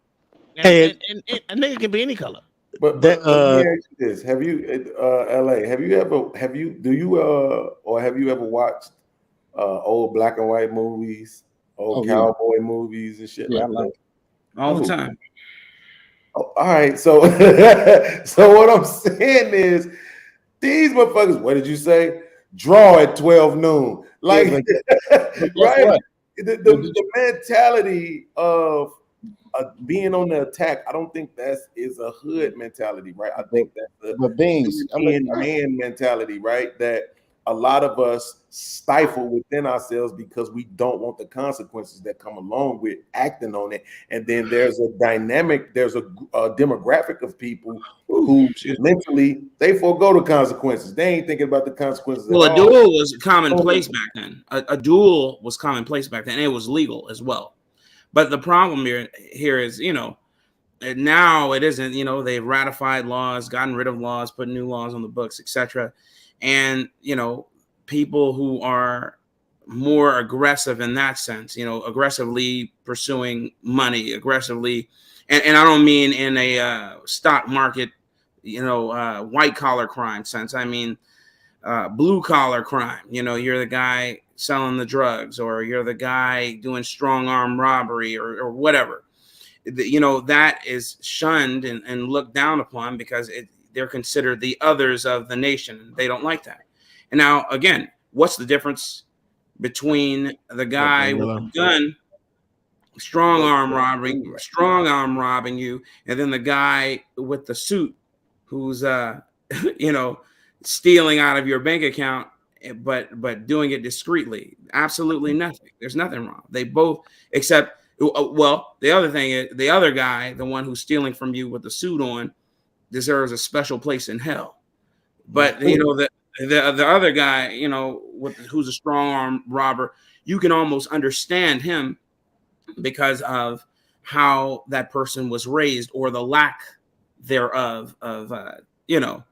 [SPEAKER 5] And,
[SPEAKER 17] Hey,
[SPEAKER 5] and a nigga can be any color.
[SPEAKER 16] But
[SPEAKER 17] that
[SPEAKER 16] let me ask you this: Have you, LA? Have you ever watched old black and white movies, old cowboy movies and shit like that?
[SPEAKER 1] All the time.
[SPEAKER 16] Oh, all right, so so what I'm saying is, these motherfuckers. What did you say? Draw at 12 noon, like right? The mentality of being on the attack. I don't think that is a hood mentality, right? I think that's a man mentality, right? That a lot of us stifle within ourselves because we don't want the consequences that come along with acting on it. And then there's a demographic of people who mentally they forego the consequences. They ain't thinking about the consequences.
[SPEAKER 1] Well,
[SPEAKER 16] at
[SPEAKER 1] a
[SPEAKER 16] all.
[SPEAKER 1] duel was commonplace back then. A duel was commonplace back then. And it was legal as well. But the problem here is, you know, now it isn't. You know, they've ratified laws, gotten rid of laws, put new laws on the books, etc. And, you know, people who are more aggressive in that sense, you know, aggressively pursuing money, aggressively. And I don't mean in a stock market, you know, white collar crime sense. I mean, blue collar crime. You know, you're the guy selling the drugs, or you're the guy doing strong arm robbery, or whatever. You know, that is shunned and looked down upon because they're considered the others of the nation. They don't like that. And now, again, what's the difference between the guy with a gun, strong arm robbing you, and then the guy with the suit who's, you know, stealing out of your bank account, but doing it discreetly? Absolutely nothing. There's nothing wrong. They both, except, well, the other thing is the other guy, the one who's stealing from you with the suit on, deserves a special place in hell. But you know, the other guy, you know, who's a strong arm robber, you can almost understand him because of how that person was raised, or the lack thereof of you know,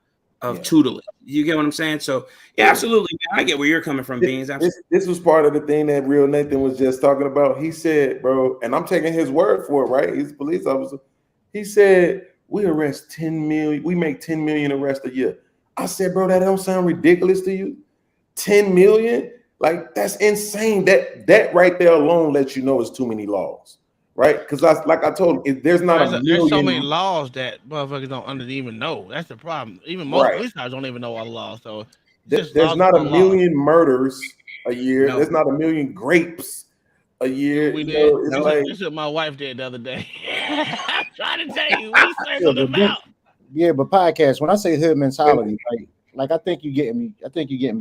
[SPEAKER 1] of tutelage. You get what I'm saying? So yeah, absolutely, man, I get where you're coming from, Beans.
[SPEAKER 16] This was part of the thing that Real Nathan was just talking about. He said, bro, and I'm taking his word for it, right? He's a police officer. He said, we arrest 10 million, we make 10 million arrests a year. I said, bro, that don't sound ridiculous to you? 10 million? Like, that's insane. That right there alone lets you know it's too many laws, right? Because like I told him, there's not a million.
[SPEAKER 5] There's so many laws that motherfuckers don't even know. That's the problem. Even most police officers don't even know all the laws. So
[SPEAKER 16] there's not a million murders a year. No. There's not a million grapes a year.
[SPEAKER 5] We did. This is what my wife did the other day. I'm trying to tell you, we circled them out.
[SPEAKER 6] Yeah, but podcast, when I say hood mentality, like I think you're getting me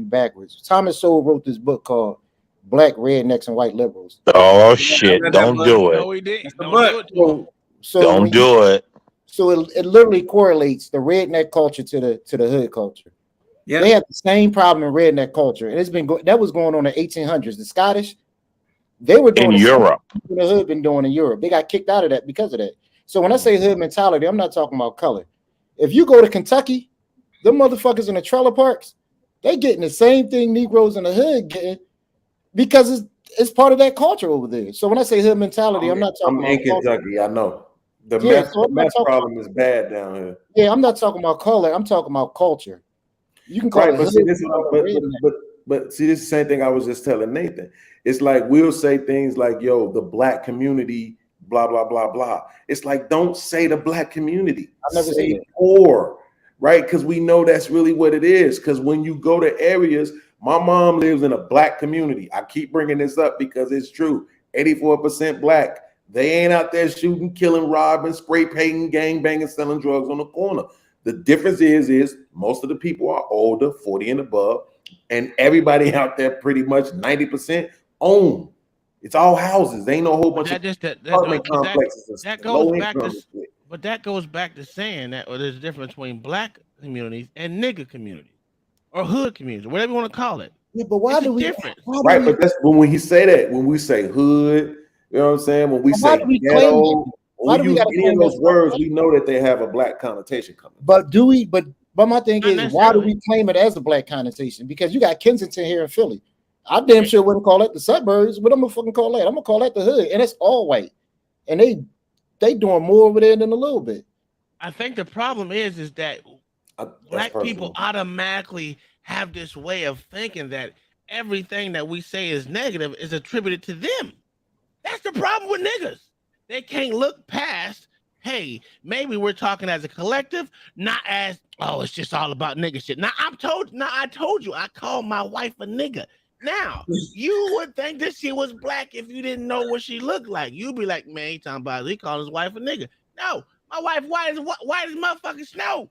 [SPEAKER 6] backwards. Thomas Sowell wrote this book called Black Rednecks and White Liberals.
[SPEAKER 9] Oh shit! Don't do it.
[SPEAKER 5] No, we didn't. Don't
[SPEAKER 9] do it.
[SPEAKER 6] So it literally correlates the redneck culture to the hood culture. Yeah, they have the same problem in redneck culture, and it's been that was going on in the 1800s. The Scottish, they were doing
[SPEAKER 9] in Europe.
[SPEAKER 6] The hood been doing in Europe. They got kicked out of that because of that. So when I say hood mentality, I'm not talking about color. If you go to Kentucky, them motherfuckers in the trailer parks, they getting the same thing Negroes in the hood getting because it's part of that culture over there. So when I say hood mentality, I'm not talking about
[SPEAKER 16] Kentucky. I know the meth problem is bad down here.
[SPEAKER 6] Yeah, I'm not talking about color. I'm talking about culture. You can call it
[SPEAKER 16] but see, this is the same thing I was just telling Nathan. It's like we'll say things like, "Yo, the black community." Blah blah blah blah. It's like, don't say the black community.
[SPEAKER 6] I never say
[SPEAKER 16] poor, right? Because we know that's really what it is. Because when you go to areas, my mom lives in a black community. I keep bringing this up because it's true. 84% black. They ain't out there shooting, killing, robbing, spray painting, gang banging, selling drugs on the corner. The difference is most of the people are older, 40 and above, and everybody out there pretty much 90% own. It's all houses. They ain't no whole bunch of apartment complexes.
[SPEAKER 5] That goes back to, but that goes back to saying that there's a difference between black communities and nigger communities or hood communities, whatever you want to call it.
[SPEAKER 6] Yeah, but why do we
[SPEAKER 5] different?
[SPEAKER 16] Right, but that's when he say that. When we say hood, you know what I'm saying? When we say ghetto, when we use any of those words, we know that they have a black connotation coming.
[SPEAKER 6] But do we? But my thing is, why do we claim it as a black connotation? Because you got Kensington here in Philly. I damn sure wouldn't call that the suburbs. What I'm gonna fucking call that? I'm gonna call that the hood, and it's all white. And they doing more over there than a little bit.
[SPEAKER 5] I think the problem is that black people automatically have this way of thinking that everything that we say is negative is attributed to them. That's the problem with niggas. They can't look past, hey, maybe we're talking as a collective, not as, oh, it's just all about nigga shit. Now I told you, I called my wife a nigga. Now, you would think this shit was black if you didn't know what she looked like. You'd be like, man, he talking about, he called his wife a nigga. No, my wife white as motherfucking snow.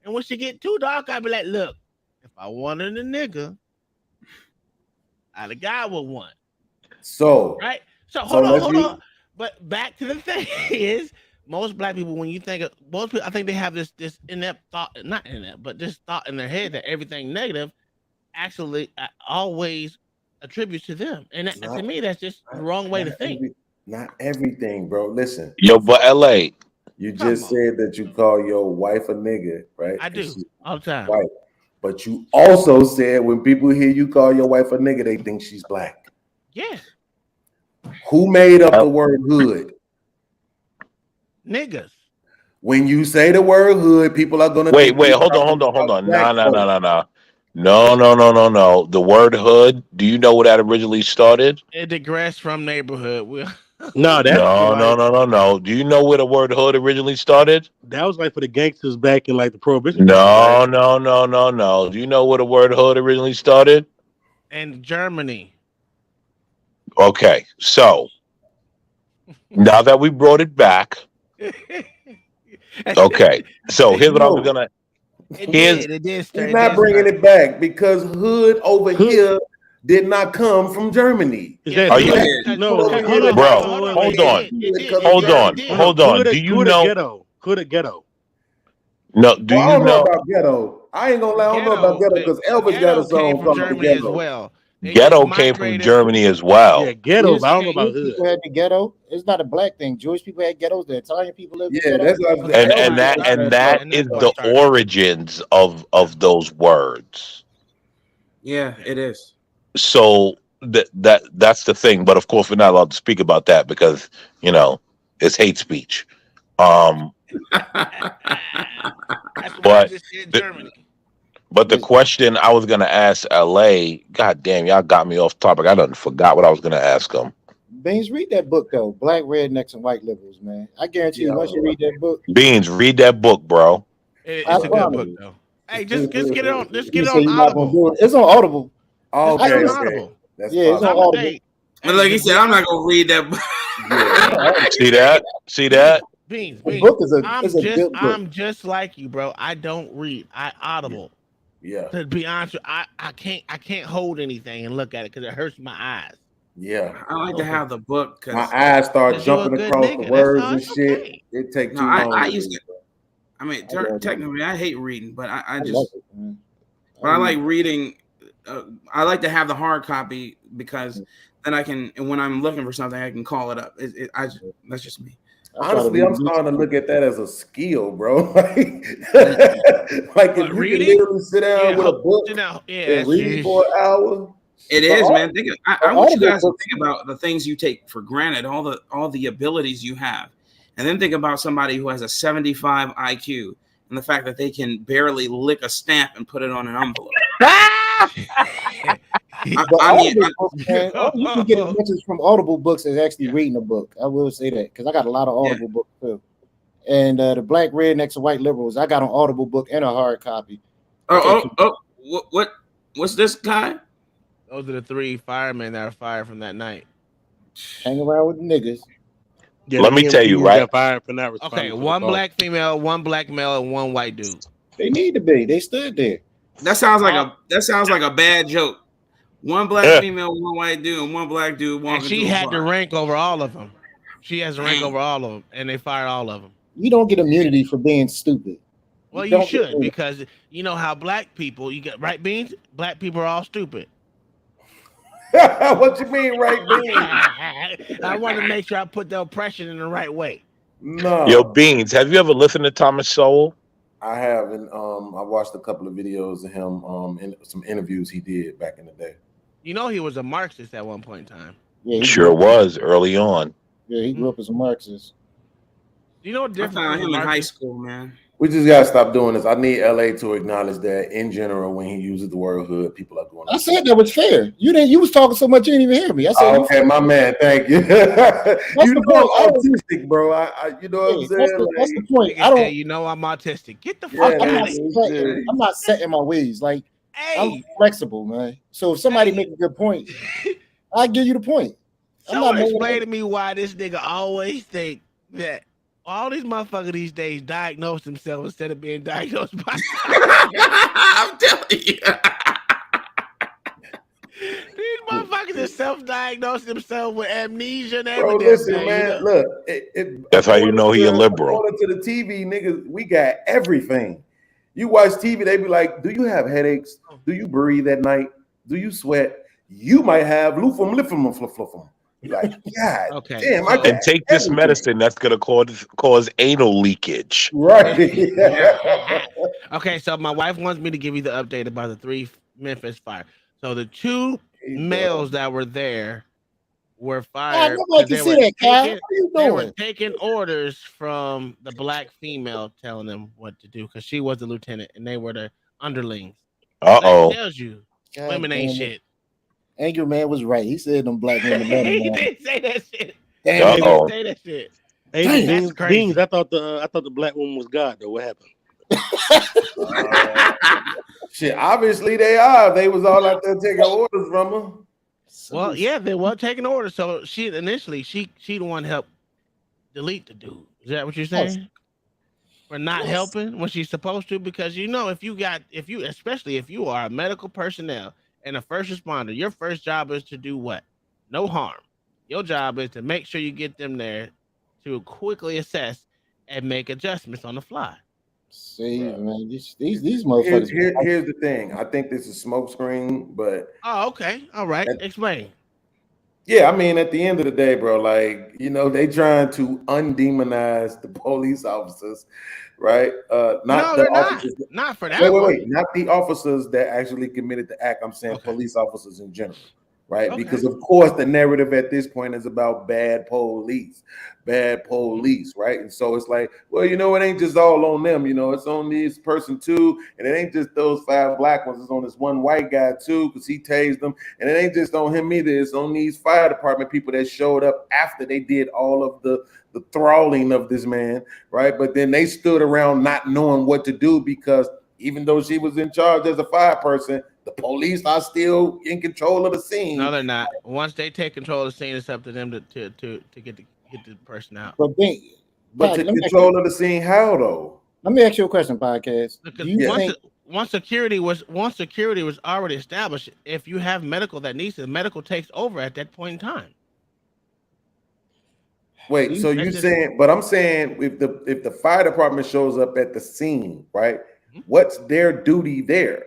[SPEAKER 5] And when she get too dark, I'd be like, look, if I wanted a nigga, I'd a guy with one.
[SPEAKER 16] So
[SPEAKER 5] right. So hold on. But back to the thing is, most black people, when you think of most people, I think they have this inept thought, not inept, but this thought in their head that everything negative actually always attributes to them. And that, to me, that's just the wrong way to think.
[SPEAKER 16] Not everything, bro. Listen.
[SPEAKER 9] Yo, but LA.
[SPEAKER 16] You just said that you call your wife a nigga, right?
[SPEAKER 5] I do all the time.
[SPEAKER 16] White. But you also said when people hear you call your wife a nigga, they think she's black.
[SPEAKER 5] Yeah.
[SPEAKER 16] Who made up the word hood?
[SPEAKER 5] Niggas.
[SPEAKER 16] When you say the word hood, people are gonna
[SPEAKER 9] wait. Hold on. No. The word hood. Do you know where that originally started?
[SPEAKER 5] It digressed from neighborhood.
[SPEAKER 17] No, that's
[SPEAKER 9] no. Do you know where the word hood originally started?
[SPEAKER 17] That was like for the gangsters back in like the prohibition.
[SPEAKER 9] No. Do you know where the word hood originally started?
[SPEAKER 5] In Germany.
[SPEAKER 9] Okay, so now that we brought it back, okay. So here's what I was gonna.
[SPEAKER 16] He's not bringing it back because hood over here did not come from Germany.
[SPEAKER 9] Are you? No, bro. Hold on. Do you know?
[SPEAKER 17] Ghetto.
[SPEAKER 9] No. Do you
[SPEAKER 16] I don't know
[SPEAKER 9] know
[SPEAKER 16] about ghetto? I ain't gonna lie. I don't know about ghetto because Elvis got a song called
[SPEAKER 5] Germany
[SPEAKER 16] Ghetto.
[SPEAKER 5] as well.
[SPEAKER 9] Ghetto came from Germany as well.
[SPEAKER 17] Yeah, ghetto. I don't know about
[SPEAKER 6] Jewish
[SPEAKER 17] hood.
[SPEAKER 6] people had the ghetto. It's not a black thing. Jewish people had ghettos. The Italian people lived in
[SPEAKER 16] Yeah,
[SPEAKER 6] ghettos.
[SPEAKER 16] that's what I'm saying.
[SPEAKER 9] And that is the origins of those words.
[SPEAKER 1] Yeah, it is.
[SPEAKER 9] So that's the thing. But of course, we're not allowed to speak about that because it's hate speech. But the question I was gonna ask LA, God damn, y'all got me off topic. I done forgot what I was gonna ask them.
[SPEAKER 6] Beans, read that book though. Black rednecks and white liberals, man. I guarantee you, once you read that book,
[SPEAKER 9] Beans, read that book, bro.
[SPEAKER 5] It's a good book though. Hey, just get it on. Just get it on
[SPEAKER 6] you're not gonna
[SPEAKER 5] Audible.
[SPEAKER 6] do it. It's on Audible.
[SPEAKER 16] Okay,
[SPEAKER 5] It's on
[SPEAKER 16] okay.
[SPEAKER 5] Audible.
[SPEAKER 16] That's
[SPEAKER 6] Yeah, it's on Audible.
[SPEAKER 5] Hey,
[SPEAKER 1] But like he said, I'm not gonna read that book.
[SPEAKER 9] See that?
[SPEAKER 5] Beans.
[SPEAKER 6] The book is a good book.
[SPEAKER 5] I'm just like you, bro. I don't read. I Audible.
[SPEAKER 16] Yeah.
[SPEAKER 5] To be honest, I can't hold anything and look at it because it hurts my eyes.
[SPEAKER 16] Yeah.
[SPEAKER 1] I like to have the book because
[SPEAKER 16] My eyes start
[SPEAKER 5] Because you're a
[SPEAKER 16] jumping
[SPEAKER 5] good
[SPEAKER 16] across
[SPEAKER 5] nigga.
[SPEAKER 16] the words
[SPEAKER 5] That's
[SPEAKER 16] and
[SPEAKER 5] all,
[SPEAKER 16] shit.
[SPEAKER 5] okay.
[SPEAKER 16] It take too
[SPEAKER 1] no,
[SPEAKER 16] long.
[SPEAKER 1] I used to. I mean, technically, I hate reading, but I
[SPEAKER 6] I
[SPEAKER 1] just.
[SPEAKER 6] love it, man.
[SPEAKER 1] But I like reading. I like to have the hard copy because then I can, and when I'm looking for something, I can call it up. That's just me.
[SPEAKER 16] Honestly, I'm starting to look at that as a skill, bro. Like if you can literally sit down with a book and read for an hour.
[SPEAKER 1] It is, man. I want you guys to think about the things you take for granted, all the abilities you have, and then think about somebody who has a 75 IQ and the fact that they can barely lick a stamp and put it on an envelope.
[SPEAKER 6] You can get as much as from Audible books as actually reading a book. I will say that because I got a lot of Audible books too. And the Black Rednecks and White Liberals, I got an Audible book and a hard copy.
[SPEAKER 1] What's this guy?
[SPEAKER 5] Those are the 3 firemen that are fired from that night.
[SPEAKER 6] Hang around with the niggas.
[SPEAKER 17] Yeah,
[SPEAKER 9] let me tell you, right?
[SPEAKER 5] Okay, one black female, one black male, and one white dude.
[SPEAKER 6] They need to be. They stood there.
[SPEAKER 1] That sounds like a bad joke. One black female, one white dude, and one black dude walking.
[SPEAKER 5] And she had the rank over all of them. She has the rank over all of them, and they fired all of them.
[SPEAKER 6] You don't get immunity for being stupid.
[SPEAKER 5] Well, you should, because you know how black people, you get right, Beans? Black people are all stupid.
[SPEAKER 16] What you mean, right, Beans?
[SPEAKER 5] I want to make sure I put the oppression in the right way.
[SPEAKER 16] No.
[SPEAKER 9] Yo, Beans, have you ever listened to Thomas Sowell?
[SPEAKER 16] I have, and I watched a couple of videos of him in some interviews he did back in the day.
[SPEAKER 5] You know, he was a Marxist at one point in time.
[SPEAKER 6] Yeah,
[SPEAKER 9] Sure was early on.
[SPEAKER 6] Yeah, he grew up as a Marxist.
[SPEAKER 5] You know what
[SPEAKER 1] I
[SPEAKER 5] difference
[SPEAKER 1] found
[SPEAKER 5] between
[SPEAKER 1] him in high
[SPEAKER 5] Marxist?
[SPEAKER 1] school, man.
[SPEAKER 16] We just gotta stop doing this. I need LA to acknowledge that in general, when he uses the word hood, people are going.
[SPEAKER 6] I said that was fair. You didn't. You was talking so much you didn't even hear me. I said,
[SPEAKER 16] okay, my man. Thank you. You know I'm autistic, bro. You know what I'm saying?
[SPEAKER 6] That's the point.
[SPEAKER 5] Nigga say, you know, I'm autistic. Get the fuck out of here.
[SPEAKER 6] I'm not set in my ways. Like I'm
[SPEAKER 5] Hey,
[SPEAKER 6] flexible, man. So if somebody make a good point, I'll give you the point.
[SPEAKER 5] someone explain to me why this nigga always think that all these motherfuckers these days diagnose themselves instead of being diagnosed by.
[SPEAKER 1] I'm telling you.
[SPEAKER 5] These motherfuckers that self-diagnose themselves with amnesia and
[SPEAKER 16] Bro,
[SPEAKER 5] everything.
[SPEAKER 16] listen, man. Look,
[SPEAKER 9] That's how you know he a liberal.
[SPEAKER 16] According to the TV, niggas, we got everything. You watch TV, they be like, "Do you have headaches? Do you breathe at night? Do you sweat? You might have lufum, lifum, fluffum." You're like, God,
[SPEAKER 5] okay,
[SPEAKER 16] damn,
[SPEAKER 5] so,
[SPEAKER 16] I got
[SPEAKER 9] And take this
[SPEAKER 16] everything.
[SPEAKER 9] medicine that's gonna cause anal leakage.
[SPEAKER 16] Right.
[SPEAKER 5] Okay, so my wife wants me to give you the update about the 3 Memphis fire. So the 2 males that were there were fired.
[SPEAKER 6] nobody can see that, Kyle. What are you
[SPEAKER 5] They were
[SPEAKER 6] doing?
[SPEAKER 5] taking orders from the black female, telling them what to do because she was the lieutenant and they were the underlings.
[SPEAKER 9] Uh-oh.
[SPEAKER 5] That tells you
[SPEAKER 6] God
[SPEAKER 5] women ain't
[SPEAKER 6] damn it.
[SPEAKER 5] shit.
[SPEAKER 6] Angry Man was right. He said them black women better.
[SPEAKER 5] He
[SPEAKER 6] man.
[SPEAKER 5] didn't say that shit.
[SPEAKER 6] Damn
[SPEAKER 5] He
[SPEAKER 6] it.
[SPEAKER 5] didn't say that shit.
[SPEAKER 17] Hey,
[SPEAKER 5] That's
[SPEAKER 17] Beans,
[SPEAKER 5] crazy.
[SPEAKER 17] Beans, I thought the black woman was God though. What happened?
[SPEAKER 16] Shit, obviously they are. They was all out there taking orders from her.
[SPEAKER 5] Well, yeah, they were taking orders. So she initially she the one helped delete the dude. Is that what you're saying? For not helping when she's supposed to? Because you know, especially if you are a medical personnel and a first responder, your first job is to do what? No harm. Your job is to make sure you get them there to quickly assess and make adjustments on the fly.
[SPEAKER 6] See, man, these motherfuckers.
[SPEAKER 16] Here's the thing. I think this is smoke screen, but
[SPEAKER 5] Oh, okay. All right. Explain.
[SPEAKER 16] yeah, I mean, at the end of the day, bro, like, you know, they trying to undemonize the police officers, right? Not
[SPEAKER 5] No,
[SPEAKER 16] the
[SPEAKER 5] they're not.
[SPEAKER 16] officers.
[SPEAKER 5] Not for that one.
[SPEAKER 16] Wait, not the officers that actually committed the act. I'm saying police officers in general, right?
[SPEAKER 5] Okay.
[SPEAKER 16] Because of course the narrative at this point is about bad police, right? And so it's like, well, you know, it ain't just all on them, you know, it's on this person too, and it ain't just those 5 black ones, it's on this one white guy too, because he tased them, and it ain't just on him either, it's on these fire department people that showed up after they did all of the thralling of this man, right? But then they stood around not knowing what to do because even though she was in charge as a fire person, the police are still in control of the scene.
[SPEAKER 5] No, they're not. Once they take control of the scene, it's up to them to get the person out.
[SPEAKER 6] But
[SPEAKER 16] to control of the scene, how though?
[SPEAKER 6] Let me ask you a question, podcast.
[SPEAKER 5] Because
[SPEAKER 6] Do you think
[SPEAKER 5] once security was already established, if you have medical that needs it, medical takes over at that point in time.
[SPEAKER 16] Wait, so you saying? But I'm saying if the fire department shows up at the scene, right? What's their duty there?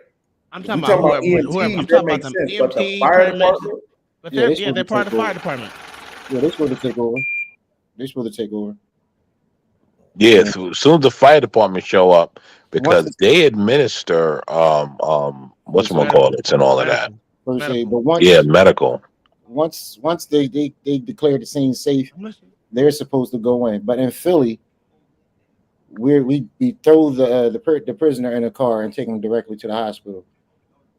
[SPEAKER 5] I'm talking about whoever. I'm talking about them
[SPEAKER 16] EMT, but the
[SPEAKER 5] EMT,
[SPEAKER 16] fire
[SPEAKER 5] paramedics.
[SPEAKER 16] department.
[SPEAKER 5] But they're part of the fire department.
[SPEAKER 6] Yeah, they're supposed to take over. They're supposed to take over.
[SPEAKER 9] Yeah, so as soon as the fire department show up, because they administer whatchamacallits and all of that. Medical.
[SPEAKER 6] Once they declare the scene safe, they're supposed to go in. But in Philly, we throw the prisoner in a car and take him directly to the hospital.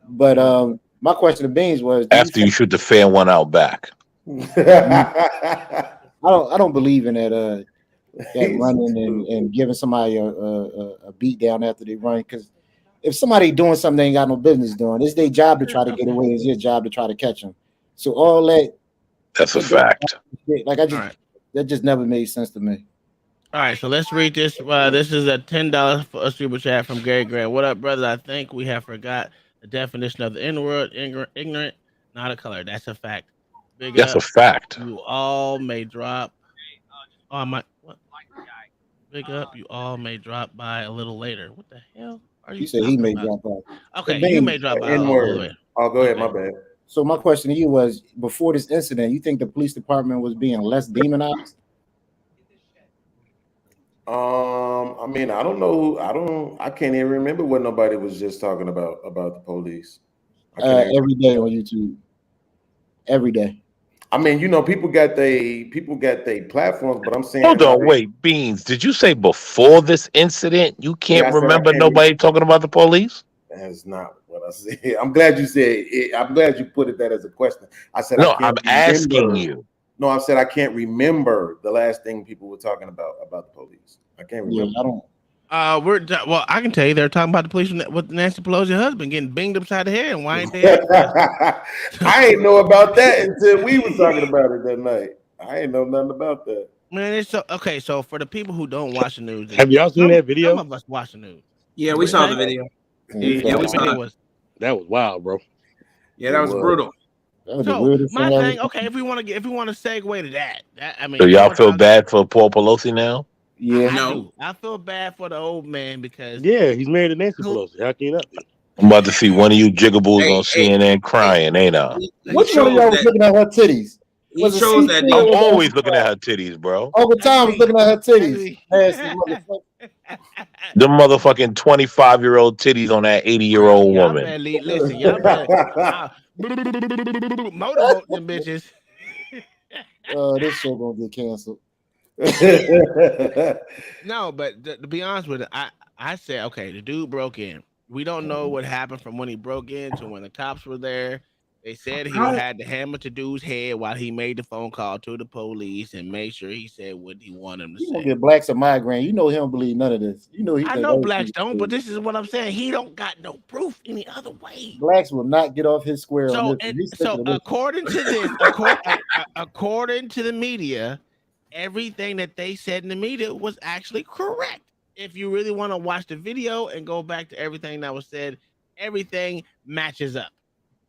[SPEAKER 6] But my question to Beans was
[SPEAKER 9] After you shoot the fair one out back.
[SPEAKER 6] I don't believe in that running and giving somebody a beat down after they run, because if somebody doing something they ain't got no business doing, it's their job to try to get away. It's your job to try to catch them. So all
[SPEAKER 9] that's a fact.
[SPEAKER 6] Like that just never made sense to me.
[SPEAKER 5] All right, so let's read this. This is a $10 for a super chat from Gary Grant. What up, brother? I think we have forgot the definition of the N-word. Ignorant, not a color. That's a fact.
[SPEAKER 9] That's a fact.
[SPEAKER 5] You all may drop. Oh my! What? Big up. You all may drop by a little later. What the hell are you?
[SPEAKER 6] He said he may drop by.
[SPEAKER 5] Okay, you may drop by a little later.
[SPEAKER 16] Oh, go ahead. My bad.
[SPEAKER 6] So my question to you was: before this incident, you think the police department was being less demonized?
[SPEAKER 16] I mean, I don't know. I can't even remember what nobody was just talking about the police.
[SPEAKER 6] Every day on YouTube. every day.
[SPEAKER 16] I mean, you know, people got they platforms, but I'm saying
[SPEAKER 9] Hold on,
[SPEAKER 16] like,
[SPEAKER 9] wait, Beans. Did you say before this incident you
[SPEAKER 16] yeah,
[SPEAKER 9] can't
[SPEAKER 16] I said I
[SPEAKER 9] remember
[SPEAKER 16] can't.
[SPEAKER 9] nobody talking about the police?
[SPEAKER 16] That's not what I said. I'm glad you said it. I'm glad you put it that as a question. I said I
[SPEAKER 9] No, I'm
[SPEAKER 16] can't
[SPEAKER 9] asking
[SPEAKER 16] remember.
[SPEAKER 9] you.
[SPEAKER 16] No, I said I can't remember the last thing people were talking about the police. I can't remember.
[SPEAKER 6] Yeah, I don't.
[SPEAKER 5] Well, I can tell you they're talking about the police with Nancy Pelosi's husband getting binged upside the head, and why ain't they acting?
[SPEAKER 16] I ain't know about that until we was talking about it that night. I ain't know nothing about that.
[SPEAKER 5] Man, it's so okay. So for the people who don't watch the news,
[SPEAKER 17] Have y'all seen that video?
[SPEAKER 5] Some of us watch the news.
[SPEAKER 1] Yeah, we saw the video.
[SPEAKER 5] Yeah, we saw it.
[SPEAKER 17] That was wild, bro.
[SPEAKER 1] Yeah, that was brutal.
[SPEAKER 6] That was
[SPEAKER 5] So
[SPEAKER 6] the weirdest
[SPEAKER 5] my
[SPEAKER 6] thing
[SPEAKER 5] thing,
[SPEAKER 6] ever.
[SPEAKER 5] okay, if we want to segue to that, I mean,
[SPEAKER 9] So y'all feel bad for Paul Pelosi now?
[SPEAKER 6] Yeah,
[SPEAKER 5] I do. I feel bad for the old man because
[SPEAKER 17] he's married to Nancy Pelosi. How can you not be?
[SPEAKER 9] I'm about to see one of you jigables on CNN crying, ain't I?
[SPEAKER 6] Which one of y'all was looking at her titties? Was it
[SPEAKER 1] shows that
[SPEAKER 6] CC or
[SPEAKER 9] I'm
[SPEAKER 6] was it
[SPEAKER 9] always
[SPEAKER 6] Uncle
[SPEAKER 9] looking at
[SPEAKER 6] Tom?
[SPEAKER 9] her titties, bro.
[SPEAKER 6] Uncle Tom was looking at her titties. Nasty motherfucker.
[SPEAKER 9] Them motherfucking 25-year-old titties on that 80-year-old
[SPEAKER 5] y'all
[SPEAKER 9] woman.
[SPEAKER 5] better listen. Y'all better motorboat them bitches.
[SPEAKER 6] This show gonna get canceled.
[SPEAKER 5] No, but to be honest with it, I said, okay, the dude broke in. We don't know what happened from when he broke in to when the cops were there. They said he had the hammer to dude's head while he made the phone call to the police and made sure he said what he wanted him to
[SPEAKER 6] He gonna
[SPEAKER 5] say.
[SPEAKER 6] get blacks a migraine. You know he don't believe none of this. You know he.
[SPEAKER 5] I know blacks don't, but this is what I'm saying. He don't got no proof any other way.
[SPEAKER 6] Blacks will not get off his square on
[SPEAKER 5] So,
[SPEAKER 6] this.
[SPEAKER 5] according to this, according to the media, everything that they said in the media was actually correct. If you really want to watch the video and go back to everything that was said, everything matches up.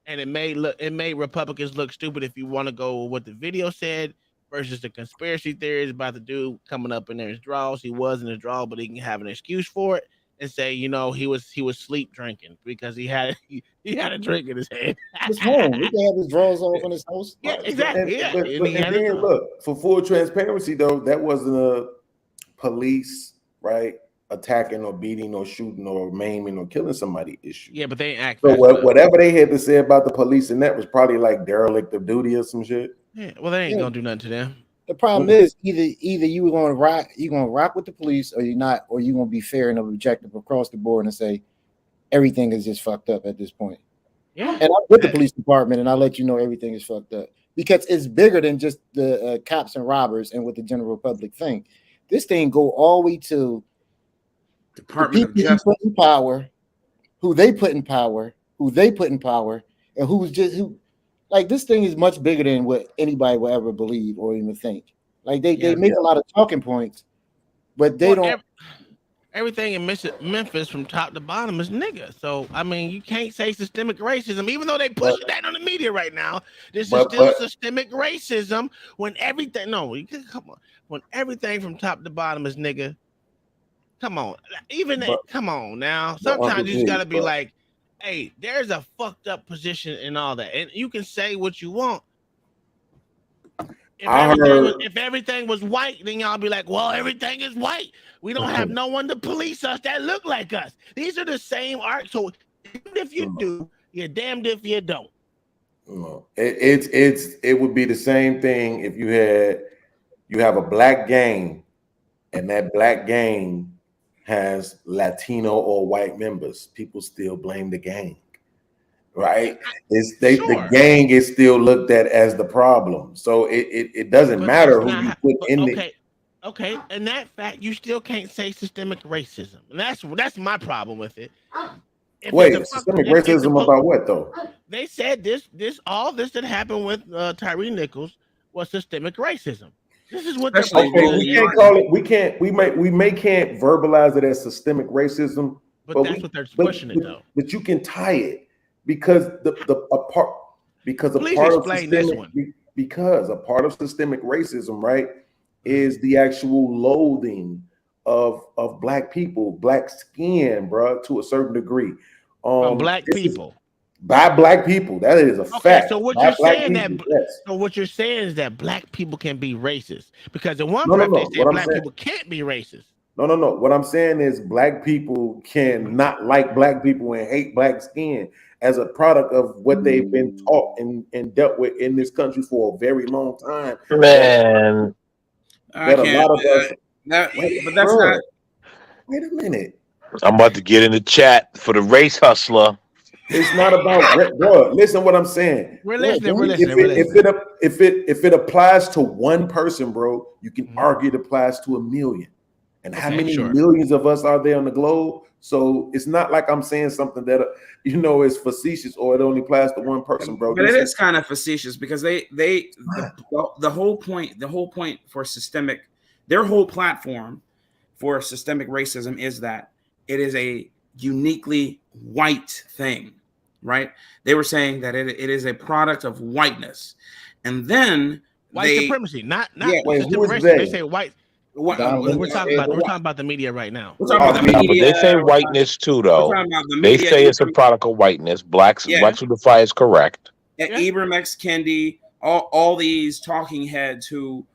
[SPEAKER 5] And it made Republicans look stupid if you want to go with what the video said versus the conspiracy theories about the dude coming up in his draws. He was in his draw, but he can have an excuse for it and say, you know, he was sleep drinking because he had a drink in his head.
[SPEAKER 6] It's home. He can have his drawers off in his house.
[SPEAKER 5] Yeah, exactly. Yeah.
[SPEAKER 16] But then look, for full transparency though, that wasn't a police, right, attacking or beating or shooting or maiming or killing somebody issue.
[SPEAKER 5] Yeah, but they ain't act.
[SPEAKER 16] So whatever they had to say about the police and that was probably like derelict of duty or some shit.
[SPEAKER 5] Yeah, well, they ain't gonna do nothing to them.
[SPEAKER 6] The problem is either you gonna rock with the police or you're not, or you gonna be fair and objective across the board and say everything is just fucked up at this point.
[SPEAKER 5] Yeah,
[SPEAKER 6] and I'm with the police department, and I'll let you know everything is fucked up because it's bigger than just the cops and robbers and what the general public think. This thing go all the way to
[SPEAKER 1] Department of Justice,
[SPEAKER 6] who put in power, who they put in power, and who. Like this thing is much bigger than what anybody will ever believe or even think. Like they make a lot of talking points, but they don't.
[SPEAKER 5] Everything in Memphis from top to bottom is nigga. So I mean, you can't say systemic racism, even though they pushing that on the media right now. This is still systemic racism when everything. No, come on. When everything from top to bottom is nigga. Come on, come on now. Sometimes you just gotta be like, hey, there's a fucked up position and all that, and you can say what you want. If everything was white, then y'all be like, well, everything is white. We don't have no one to police us that look like us. These are the same art. So if you do, you're damned if you don't.
[SPEAKER 16] No, it would be the same thing if you have a black gang and that black gang has Latino or white members. People still blame the gang. Right, the gang is still looked at as the problem, so it doesn't matter who you put in there.
[SPEAKER 5] Okay, and that fact you still can't say systemic racism, and that's my problem with it.
[SPEAKER 16] Systemic racism about what though?
[SPEAKER 5] They said all this that happened with Tyree Nichols was systemic racism. This is what we
[SPEAKER 16] can't call it. We can't verbalize it as systemic racism,
[SPEAKER 5] but that's what they're pushing it though.
[SPEAKER 16] But you can tie it. Because a part of systemic racism, right, is the actual loathing of black people, black skin, bro, to a certain degree.
[SPEAKER 5] From black people.
[SPEAKER 16] By black people. That is a fact.
[SPEAKER 5] So what you're saying so what you're saying is that black people can be racist. Because in one breath they say black people can't be racist.
[SPEAKER 16] No. What I'm saying is black people can not like black people and hate black skin. as a product of what they've been taught and dealt with in this country for a very long time.
[SPEAKER 9] Man,
[SPEAKER 16] That a lot of us.
[SPEAKER 1] But that's not.
[SPEAKER 16] Wait a minute.
[SPEAKER 9] I'm about to get in the chat for the race hustler.
[SPEAKER 16] It's not about bro. Listen, what I'm saying.
[SPEAKER 5] We're listening. We're listening.
[SPEAKER 16] If it applies to one person, bro, you can argue it applies to a million. And how many millions of us are there on the globe? So it's not like I'm saying something that is facetious or it only applies to one person, bro.
[SPEAKER 1] But it is kind of facetious because the whole point for systemic, their whole platform for systemic racism is that it is a uniquely white thing, right? They were saying that it is a product of whiteness, and then
[SPEAKER 5] white supremacy, not
[SPEAKER 16] wait, who is
[SPEAKER 5] racism.
[SPEAKER 16] they?
[SPEAKER 5] They say white. We're talking about the media right now.
[SPEAKER 1] We're talking about the
[SPEAKER 9] But
[SPEAKER 1] media.
[SPEAKER 9] they say whiteness too, though.
[SPEAKER 1] We're talking about the
[SPEAKER 9] They
[SPEAKER 1] media.
[SPEAKER 9] say it's a product of whiteness. Blacks who defy is correct.
[SPEAKER 1] Ibram X. Kendi, all these talking heads who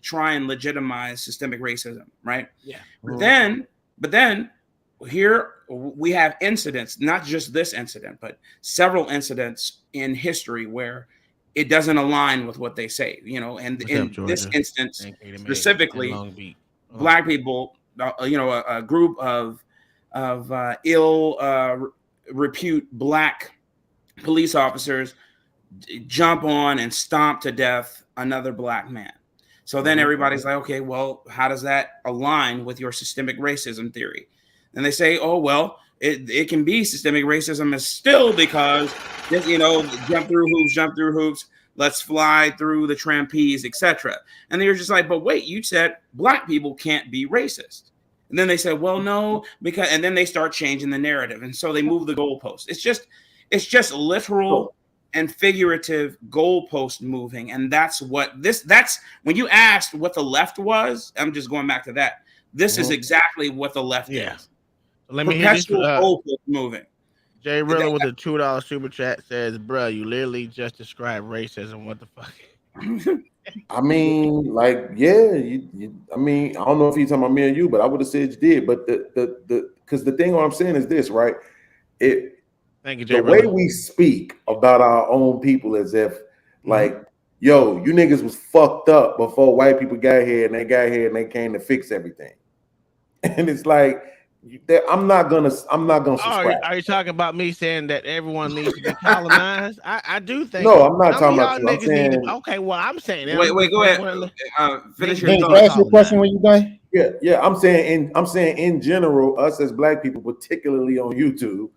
[SPEAKER 1] try and legitimize systemic racism, right?
[SPEAKER 5] Yeah.
[SPEAKER 1] But then here we have incidents, not just this incident, but several incidents in history where it doesn't align with what they say, and in this instance specifically, Black people, a group of ill repute Black police officers jump on and stomp to death another Black man. So then everybody's like, okay, well, how does that align with your systemic racism theory? And they say, oh, well, it can be systemic racism is still because, jump through hoops, let's fly through the trapeze, etc. And they're just like, but wait, you said Black people can't be racist. And then they said, well, no, and then they start changing the narrative. And so they move the goalpost. It's just literal and figurative goalpost moving. And that's when you asked what the left was, I'm just going back to that. This is exactly what the left is.
[SPEAKER 5] Let me hear this.
[SPEAKER 1] Goalpost moving.
[SPEAKER 5] Jay Rilla with a $2 super chat says, "Bruh, you literally just described racism. What the fuck?"
[SPEAKER 16] I mean, like, yeah, I mean, I don't know if he's talking about me or you, but I would have said you did. But because the thing what I'm saying is this, right?
[SPEAKER 5] Thank you, Jay
[SPEAKER 16] the way we speak about our own people as if, like, yo, you niggas was fucked up before white people got here, and they got here and they came to fix everything. And it's like, I'm not gonna subscribe.
[SPEAKER 5] Are you talking about me saying that everyone needs to be colonized? I do think.
[SPEAKER 16] No, I'm not talking about you. I'm saying,
[SPEAKER 5] okay, well, I'm saying that.
[SPEAKER 1] Wait, go ahead. Finish your
[SPEAKER 6] thought. Ask your question when you done.
[SPEAKER 16] Yeah. I'm saying in general, us as Black people, particularly on YouTube,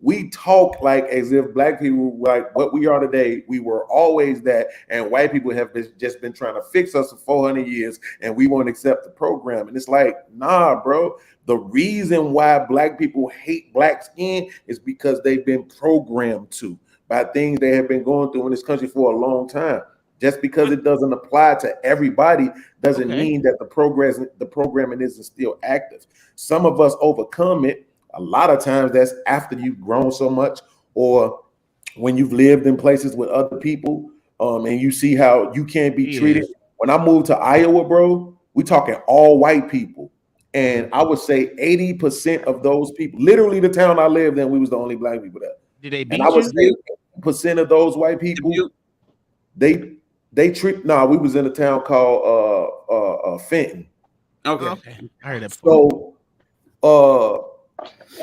[SPEAKER 16] we talk like as if Black people, like what we are today, we were always that, and white people have just been trying to fix us for 400 years, and we won't accept the program. And it's like, nah, bro. The reason why Black people hate Black skin is because they've been programmed to by things they have been going through in this country for a long time. Just because it doesn't apply to everybody doesn't mean that the programming isn't still active. Some of us overcome it. A lot of times that's after you've grown so much, or when you've lived in places with other people, and you see how you can't be treated. When I moved to Iowa, bro, we talking all white people. And I would say 80% of those people, literally the town I lived in, we was the only Black people there.
[SPEAKER 5] Did they beat
[SPEAKER 16] and I would say 80% of those white people, they treat. We was in a town called Fenton.
[SPEAKER 1] Okay.
[SPEAKER 5] I heard that before.
[SPEAKER 16] So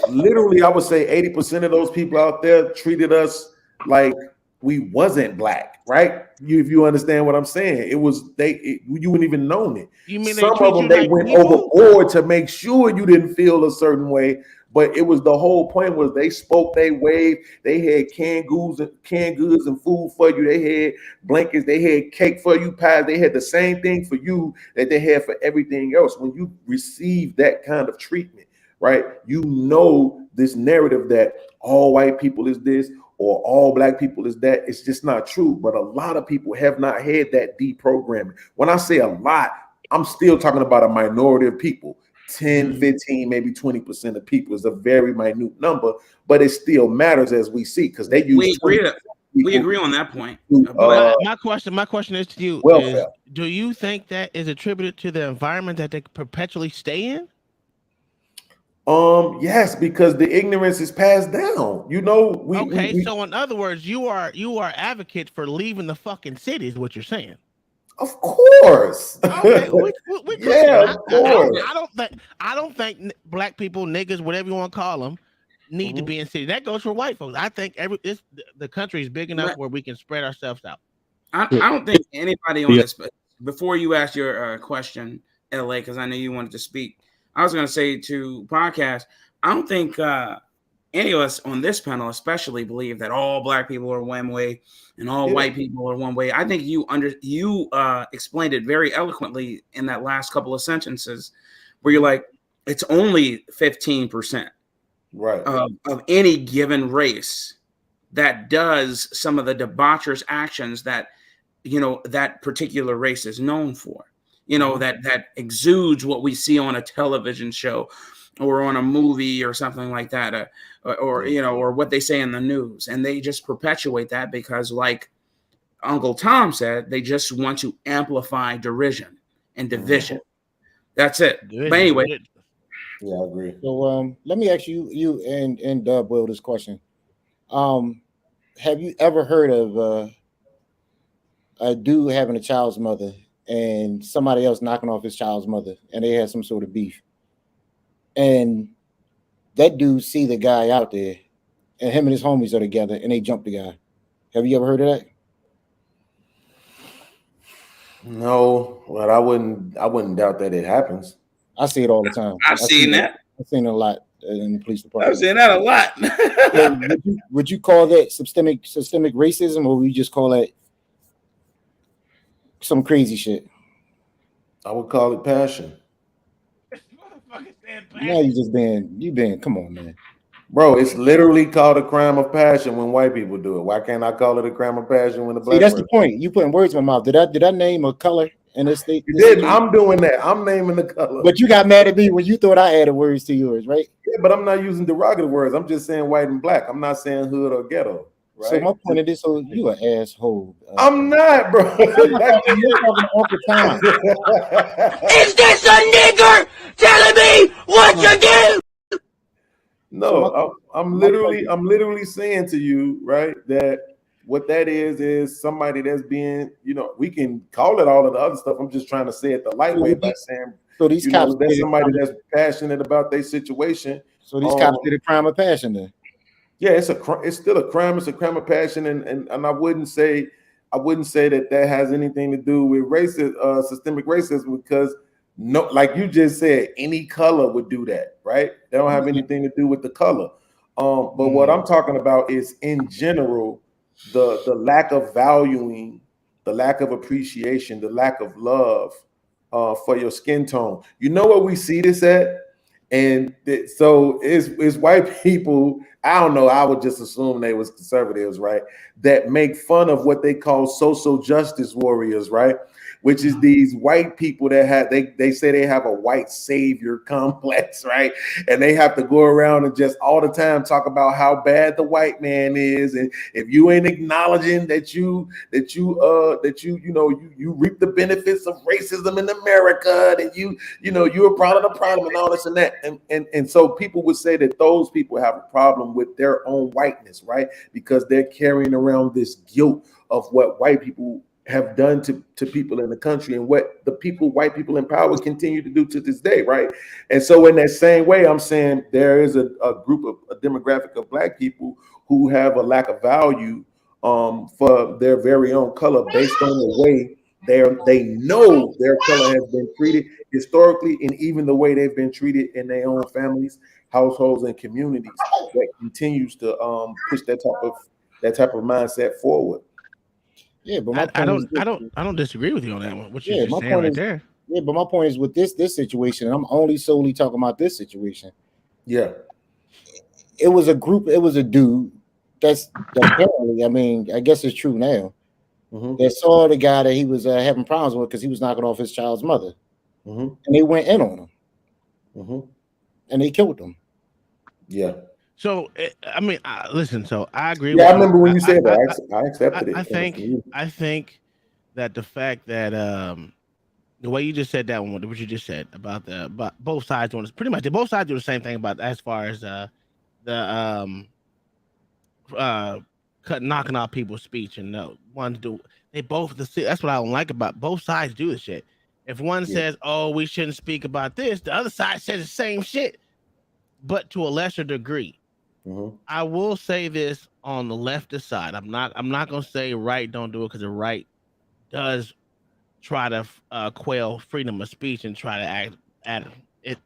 [SPEAKER 16] literally, I would say 80% of those people out there treated us like we wasn't Black, right? If you understand what I'm saying, you wouldn't even known it.
[SPEAKER 5] You mean
[SPEAKER 16] some of them they like went overboard to make sure you didn't feel a certain way, but it was the whole point was they spoke, they waved, they had canned goods and food for you, they had blankets, they had cake for you, pies, they had the same thing for you that they had for everything else. When you receive that kind of treatment, right? You know this narrative that all white people is this or all Black people is that. It's just not true. But a lot of people have not had that deprogramming. When I say a lot, I'm still talking about a minority of people. 10, 15, maybe 20% of people is a very minute number, but it still matters as we see because they use.
[SPEAKER 1] We agree on that point.
[SPEAKER 5] My question is to you:
[SPEAKER 16] welfare.
[SPEAKER 5] Do you think that is attributed to the environment that they perpetually stay in?
[SPEAKER 16] Yes, because the ignorance is passed down. You know, we
[SPEAKER 5] So in other words, you are advocate for leaving the fucking city, is what you're saying.
[SPEAKER 16] Of course.
[SPEAKER 5] Okay, we
[SPEAKER 16] yeah, of course.
[SPEAKER 5] I don't think black people, niggas, whatever you want to call them, need to be in city. That goes for white folks. I think the country is big enough where we can spread ourselves out.
[SPEAKER 1] I don't think anybody on this. Before you ask your question, LA, because I know you wanted to speak, I was going to say to podcast, I don't think any of us on this panel especially believe that all black people are one way and all white people are one way. I think you explained it very eloquently in that last couple of sentences where you're like, it's only 15%
[SPEAKER 16] right
[SPEAKER 1] of any given race that does some of the debaucherous actions that that particular race is known for, that exudes what we see on a television show or on a movie or something like that, or what they say in the news. And they just perpetuate that because, like Uncle Tom said, they just want to amplify derision and division. That's it. But anyway.
[SPEAKER 6] Yeah, I agree. So let me ask you and Will this question. Have you ever heard of a dude having a child's mother and somebody else knocking off his child's mother and they had some sort of beef? And that dude see the guy out there and him and his homies are together and they jump the guy. Have you ever heard of that?
[SPEAKER 16] No, but I wouldn't doubt that it happens.
[SPEAKER 6] I see it all the time.
[SPEAKER 1] I've seen that.
[SPEAKER 6] I've seen it a lot in the police department.
[SPEAKER 1] I've seen that a lot.
[SPEAKER 6] So would you call that systemic racism, or would you just call that some crazy shit?
[SPEAKER 16] I would call it passion.
[SPEAKER 6] Now you been come on, man.
[SPEAKER 16] Bro, it's literally called a crime of passion when white people do it. Why can't I call it a crime of passion when the black?
[SPEAKER 6] See, that's the point. You putting words in my mouth. Did I name a color in this state?
[SPEAKER 16] You didn't. I'm doing that. I'm naming the color.
[SPEAKER 6] But you got mad at me when you thought I added words to yours, right?
[SPEAKER 16] Yeah, but I'm not using derogatory words. I'm just saying white and black. I'm not saying hood or ghetto. Right?
[SPEAKER 6] So my point of this, so you an asshole.
[SPEAKER 16] I'm not, bro.
[SPEAKER 6] You're talking Uncle Tom.
[SPEAKER 2] Is this a nigger telling me what to do?
[SPEAKER 16] No, I'm literally saying to you, right, that what that is somebody that's being, we can call it all of the other stuff. I'm just trying to say it the light way by saying,
[SPEAKER 6] so these cops,
[SPEAKER 16] that's somebody that's passionate about their situation.
[SPEAKER 6] So these cops did a crime of passion then.
[SPEAKER 16] Yeah, it's still a crime. It's a crime of passion, and I wouldn't say that has anything to do with systemic racism, because no, like you just said, any color would do that, right? They don't have anything to do with the color. But what I'm talking about is in general, the lack of valuing, the lack of appreciation, the lack of love for your skin tone. You know what we see this at? And so it's white people, I don't know, I would just assume they was conservatives, right? That make fun of what they call social justice warriors, right? Which is these white people that have, they say they have a white savior complex, right? And they have to go around and just all the time talk about how bad the white man is. And if you ain't acknowledging that you reap the benefits of racism in America, that you're a part of the problem and all this and that. And so people would say that those people have a problem with their own whiteness, right? Because they're carrying around this guilt of what white people have done to people in the country and what white people in power continue to do to this day, right? And so in that same way, I'm saying there is a demographic of black people who have a lack of value for their very own color based on the way they know their color has been treated historically, and even the way they've been treated in their own families, households, and communities, that continues to push that type of mindset forward.
[SPEAKER 6] Yeah, but
[SPEAKER 5] I don't disagree with you on that one. What you're saying right there.
[SPEAKER 6] Yeah, but my point is with this situation, and I'm only solely talking about this situation.
[SPEAKER 16] Yeah,
[SPEAKER 6] it was a dude that's apparently, I mean, I guess it's true now. That saw the guy that he was having problems with because he was knocking off his child's mother, and they went in on him, and they killed him.
[SPEAKER 16] Yeah.
[SPEAKER 5] So I mean, listen. So I agree.
[SPEAKER 16] Yeah, I remember when you said that. I accepted it.
[SPEAKER 5] I think that the fact that The way you just said that one, what you just said about both sides doing this, pretty much both sides do the same thing about as far as knocking out people's speech, and ones do they both that's what I don't like about both sides do this shit. If one says, "Oh, we shouldn't speak about this," the other side says the same shit, but to a lesser degree. I will say this on the leftist side. I'm not gonna say right don't do it, because the right does try to quail freedom of speech and try to act at it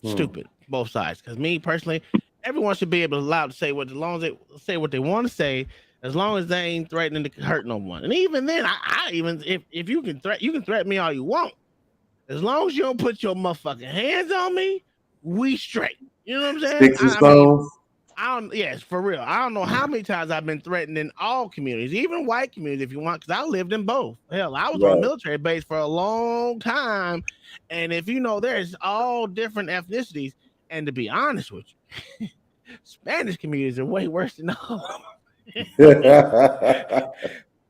[SPEAKER 5] stupid. Both sides. Because me personally, everyone should be able to allowed to say as long as they say what they want to say, as long as they ain't threatening to hurt no one. And even then, I even if you can threaten me all you want, as long as you don't put your motherfucking hands on me, we straight. You know what I'm saying?
[SPEAKER 16] Sticks and stones.
[SPEAKER 5] Yes, for real. I don't know how many times I've been threatened in all communities, even white communities, if you want, because I lived in both. Hell, I was on a military base for a long time, and if you know, there's all different ethnicities. And to be honest with you, Spanish communities are way worse than all.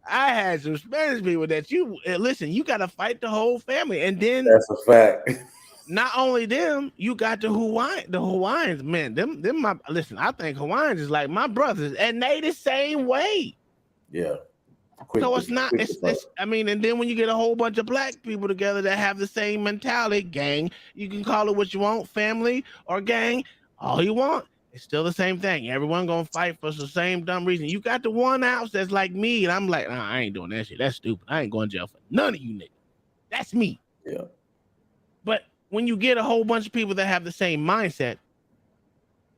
[SPEAKER 5] I had some Spanish people that listen. You got to fight the whole family, and then
[SPEAKER 16] that's a fact.
[SPEAKER 5] Not only them, you got the Hawaiians, man. Listen, I think Hawaiians is like my brothers, and they the same way.
[SPEAKER 16] Yeah.
[SPEAKER 5] So it's not. It's. I mean, and then when you get a whole bunch of black people together that have the same mentality, gang. You can call it what you want, family or gang, all you want. It's still the same thing. Everyone gonna fight for the same dumb reason. You got the one house that's like me, and I'm like, nah, I ain't doing that shit. That's stupid. I ain't going to jail for none of you niggas. That's me.
[SPEAKER 16] Yeah.
[SPEAKER 5] But when you get a whole bunch of people that have the same mindset,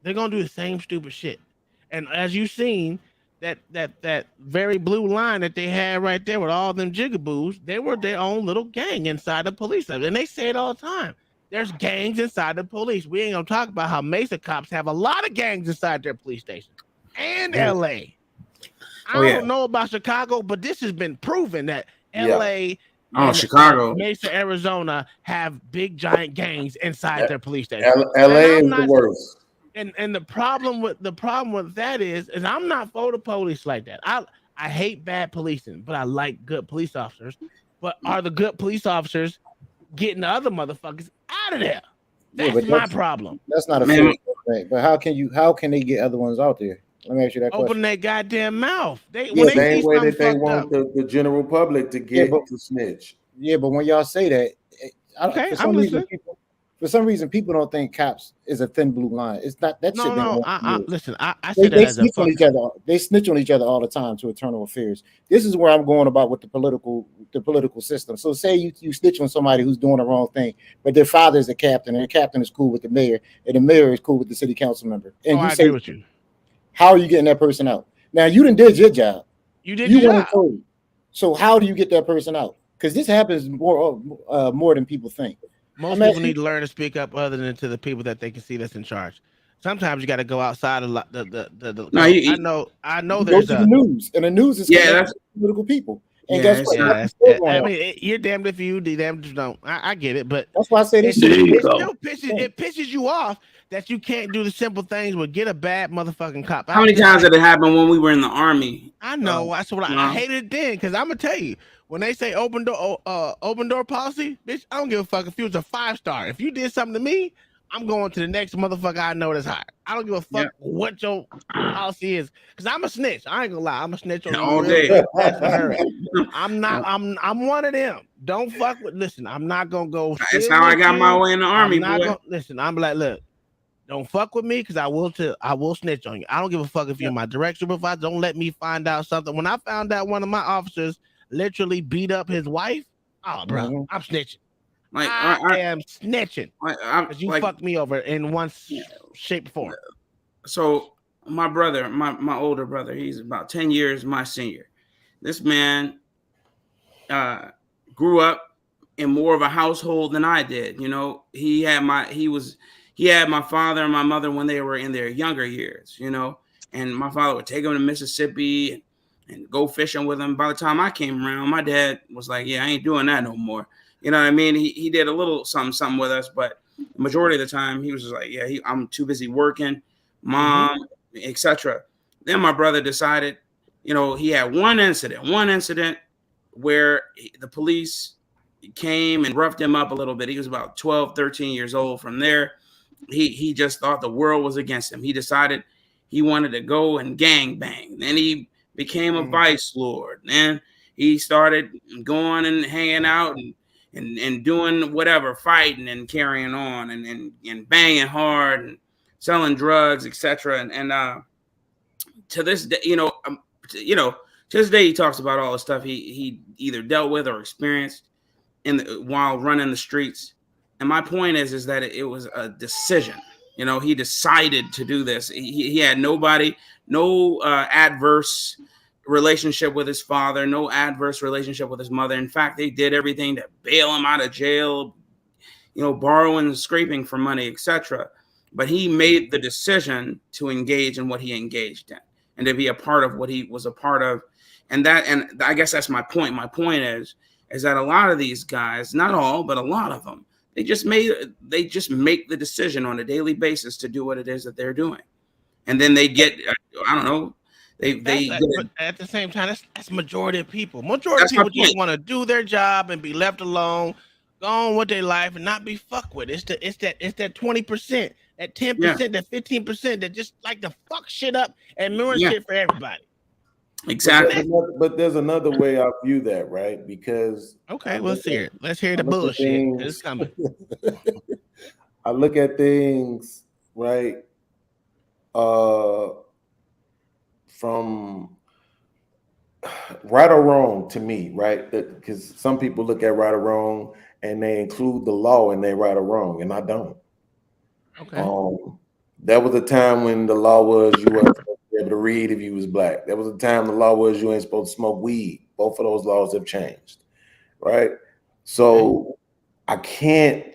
[SPEAKER 5] they're gonna do the same stupid shit. And as you've seen, that very blue line that they had right there with all them jigaboos, they were their own little gang inside the police. And they say it all the time. There's gangs inside the police. We ain't gonna talk about how Mesa cops have a lot of gangs inside their police station and LA. I don't know about Chicago, but this has been proven that LA
[SPEAKER 1] Chicago,
[SPEAKER 5] Mesa, Arizona have big giant gangs inside their police station.
[SPEAKER 16] LA is the worst.
[SPEAKER 5] And the problem with that is I'm not for the police like that. I hate bad policing, but I like good police officers. But are the good police officers getting the other motherfuckers out of there? That's my problem.
[SPEAKER 6] That's not a fair thing. But how can they get other ones out there? Let me ask you that question.
[SPEAKER 5] Open their goddamn mouth.
[SPEAKER 16] The same way that they want the general public to get to snitch.
[SPEAKER 6] Yeah, but when y'all say that, for some reason, people don't think cops is a thin blue line. It's not that shit.
[SPEAKER 5] Listen, I say that as
[SPEAKER 6] snitch on each other. They snitch on each other all the time to eternal affairs. This is where I'm going about with the political system. So say you snitch on somebody who's doing the wrong thing, but their father is the captain, and the captain is cool with the mayor, and the mayor is cool with the city council member. And
[SPEAKER 5] I agree with you.
[SPEAKER 6] How are you getting that person out? Now you did your job.
[SPEAKER 5] You did your job.
[SPEAKER 6] Told. So how do you get that person out? Because this happens more than people think.
[SPEAKER 5] Most people need to learn to speak up, other than to the people that they can see that's in charge. Sometimes you got to go outside of the.
[SPEAKER 6] No,
[SPEAKER 5] I know. There's
[SPEAKER 6] the news, and the news is that's political people. And guess what?
[SPEAKER 5] I mean, you're damned if you do, damned if you don't. I get it, but
[SPEAKER 6] that's why I say this.
[SPEAKER 5] It pisses you off that you can't do the simple things, but get a bad motherfucking cop.
[SPEAKER 1] How many times did it happen when we were in the army?
[SPEAKER 5] I know. That's what I hated it then, because I'm gonna tell you, when they say open door policy, bitch, I don't give a fuck if you was a 5-star. If you did something to me, I'm going to the next motherfucker I know that's higher. I don't give a fuck what your policy is, because I'm a snitch. I ain't gonna lie, I'm a snitch on
[SPEAKER 1] all day.
[SPEAKER 5] I'm not. I'm one of them. Don't fuck with. Listen, I'm not gonna go.
[SPEAKER 1] That's how I got my way in the army, boy.
[SPEAKER 5] Listen, I'm like, look, don't fuck with me, because I will snitch on you. I don't give a fuck if you're my direct supervisor. Don't let me find out something. When I found out one of my officers literally beat up his wife, oh, bro, I'm snitching. Like I am snitching because you fucked me over in one shape or form.
[SPEAKER 1] So my brother, my older brother, he's about 10 years my senior. This man grew up in more of a household than I did. You know, he had my father and my mother when they were in their younger years. You know, and my father would take them to Mississippi and go fishing with him. By the time I came around, my dad was like, "Yeah, I ain't doing that no more." You know what I mean? He did a little something with us, but the majority of the time he was just like, "Yeah, I'm too busy working, mom, etc." Then my brother decided, you know, he had one incident where the police, came and roughed him up a little bit. He was about 12, 13 years old. From there, he just thought the world was against him. He decided he wanted to go and gang bang. Then he became a vice lord. Then he started going and hanging out and doing whatever, fighting and carrying on and banging hard and selling drugs, etc. And to this day, to this day, he talks about all the stuff he either dealt with or experienced while running the streets. And my point is that it was a decision. He decided to do this. He had nobody, no adverse relationship with his father, no adverse relationship with his mother. In fact, they did everything to bail him out of jail, borrowing and scraping for money, etc. But he made the decision to engage in what he engaged in and to be a part of what he was a part of. And I guess that's my point. My point is that a lot of these guys, not all, but a lot of them, they just make the decision on a daily basis to do what it is that they're doing. And then they get, I don't know,
[SPEAKER 5] but at the same time, that's majority of people. Majority of people just want to do their job and be left alone, go on with their life and not be fucked with. It's that 20%, that 10%, that 15% that just like to fuck shit up and ruin shit for everybody.
[SPEAKER 1] Exactly.
[SPEAKER 16] But there's another way I view that, right? Because
[SPEAKER 5] let's hear it. Let's hear the bullshit. It's coming.
[SPEAKER 16] I look at things, right? From right or wrong to me, right? Because some people look at right or wrong and they include the law in their right or wrong, and I don't.
[SPEAKER 5] Okay.
[SPEAKER 16] There was a time when the law was you weren't supposed to be able to read if you was black. There was a time the law was you ain't supposed to smoke weed. Both of those laws have changed, right? So I can't.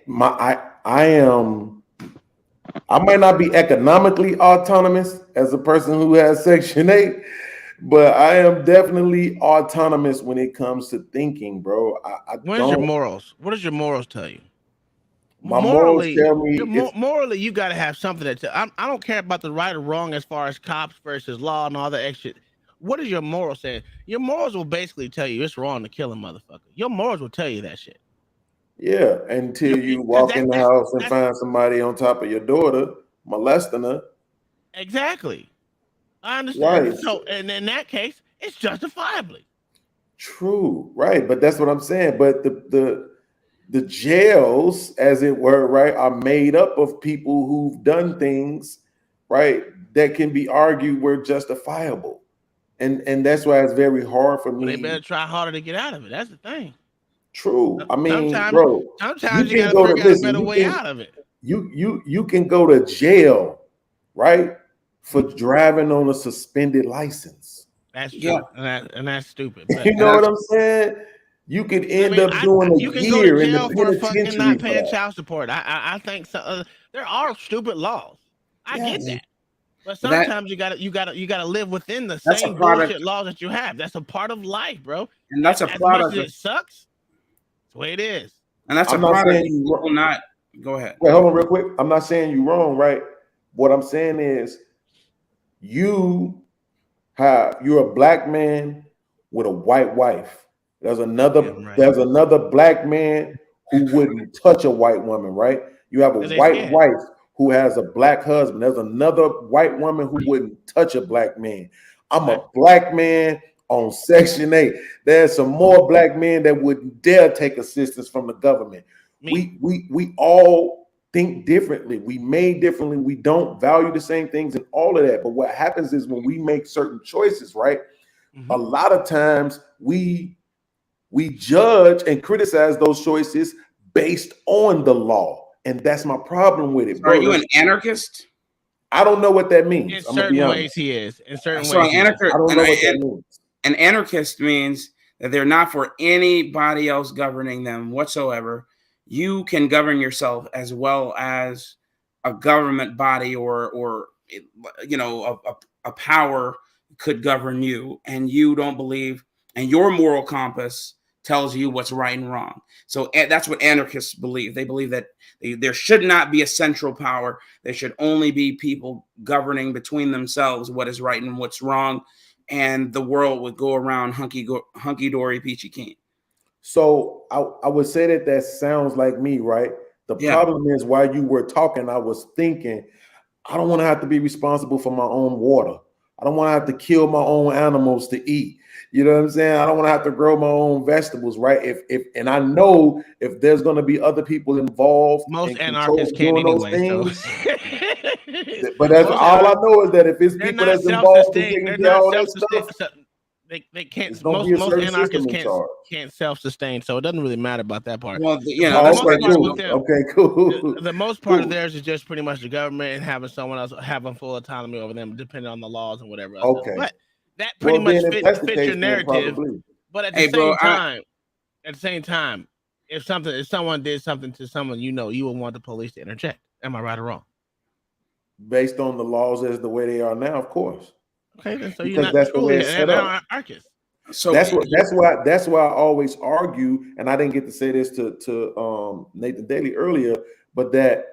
[SPEAKER 16] I might not be economically autonomous as a person who has Section 8, but I am definitely autonomous when it comes to thinking, bro.
[SPEAKER 5] Where's your morals? What does your morals tell you?
[SPEAKER 16] My morals tell me
[SPEAKER 5] morally, you got to have something that I don't care about the right or wrong as far as cops versus law and all that extra. What does your morals say? Your morals will basically tell you it's wrong to kill a motherfucker. Your morals will tell you that shit.
[SPEAKER 16] Yeah, until you walk in the house and find somebody on top of your daughter molesting her.
[SPEAKER 5] Exactly. I understand.
[SPEAKER 16] Right.
[SPEAKER 5] So, and in that case, it's justifiably
[SPEAKER 16] true, right? But that's what I'm saying. But the jails, as it were, right, are made up of people who've done things, right, that can be argued were justifiable, and that's why it's very hard for me.
[SPEAKER 5] They better try harder to get out of it. That's the thing.
[SPEAKER 16] True. I mean,
[SPEAKER 5] sometimes you got to figure out a better way out of it.
[SPEAKER 16] You can go to jail, right, for driving on a suspended license.
[SPEAKER 5] That's true, and that's stupid.
[SPEAKER 16] You know what I'm saying? You could end up doing a year in the penitentiary
[SPEAKER 5] not paying child support. I think so, there are stupid laws. I get that, but sometimes you gotta live within the same bullshit laws that you have. That's a part of life, bro.
[SPEAKER 1] And that's a product.
[SPEAKER 5] It sucks. That's the way it is.
[SPEAKER 1] And that's a product. You will not go ahead.
[SPEAKER 16] Wait, hold on real quick. I'm not saying you're wrong, right? What I'm saying is you're a black man with a white wife. There's another black man who wouldn't touch a white woman, right? You have a white wife who has a black husband. There's another white woman who wouldn't touch a black man. I'm a black man on Section 8. There's some more black men that wouldn't dare take assistance from the government. We all think differently. We made differently. We don't value the same things and all of that. But what happens is when we make certain choices, right? A lot of times we judge and criticize those choices based on the law. And that's my problem with it.
[SPEAKER 1] So are you an anarchist?
[SPEAKER 16] I don't know what that means.
[SPEAKER 5] In certain ways, he is. In certain ways,
[SPEAKER 1] I don't know what
[SPEAKER 16] that means.
[SPEAKER 1] An anarchist means that they're not for anybody else governing them whatsoever. You can govern yourself as well as a government body or a power could govern you, and you don't believe, and your moral compass tells you what's right and wrong. So that's what anarchists believe. They believe that there should not be a central power. There should only be people governing between themselves what is right and what's wrong, and the world would go around hunky-dory, peachy keen.
[SPEAKER 16] So I would say that sounds like me, right? The problem is while you were talking, I was thinking, I don't want to have to be responsible for my own water. I don't want to have to kill my own animals to eat. You know what I'm saying? I don't want to have to grow my own vegetables, right? And I know if there's going to be other people involved,
[SPEAKER 5] most
[SPEAKER 16] in
[SPEAKER 5] anarchists can't
[SPEAKER 16] doing those
[SPEAKER 5] anyway.
[SPEAKER 16] things. But that's all I know is that if it's people that's involved in taking care of all that stuff,
[SPEAKER 5] they can't.
[SPEAKER 16] it's gonna
[SPEAKER 5] Most
[SPEAKER 16] be a certain system
[SPEAKER 5] anarchists
[SPEAKER 16] in charge.
[SPEAKER 5] can't self-sustain, so it doesn't really matter about that part.
[SPEAKER 1] Well,
[SPEAKER 16] Okay, cool.
[SPEAKER 5] The most part of theirs is just pretty much the government and having someone else having full autonomy over them, depending on the laws and whatever else.
[SPEAKER 16] Okay.
[SPEAKER 5] But that pretty much fits your narrative. But at the same time, if someone did something to someone, you would want the police to interject. Am I right or wrong?
[SPEAKER 16] Based on the laws as the way they are now, of course.
[SPEAKER 5] Okay, then so
[SPEAKER 16] because that's the way it's set up.
[SPEAKER 1] So
[SPEAKER 16] that's why I always argue, and I didn't get to say this to Nathan Daly earlier, but that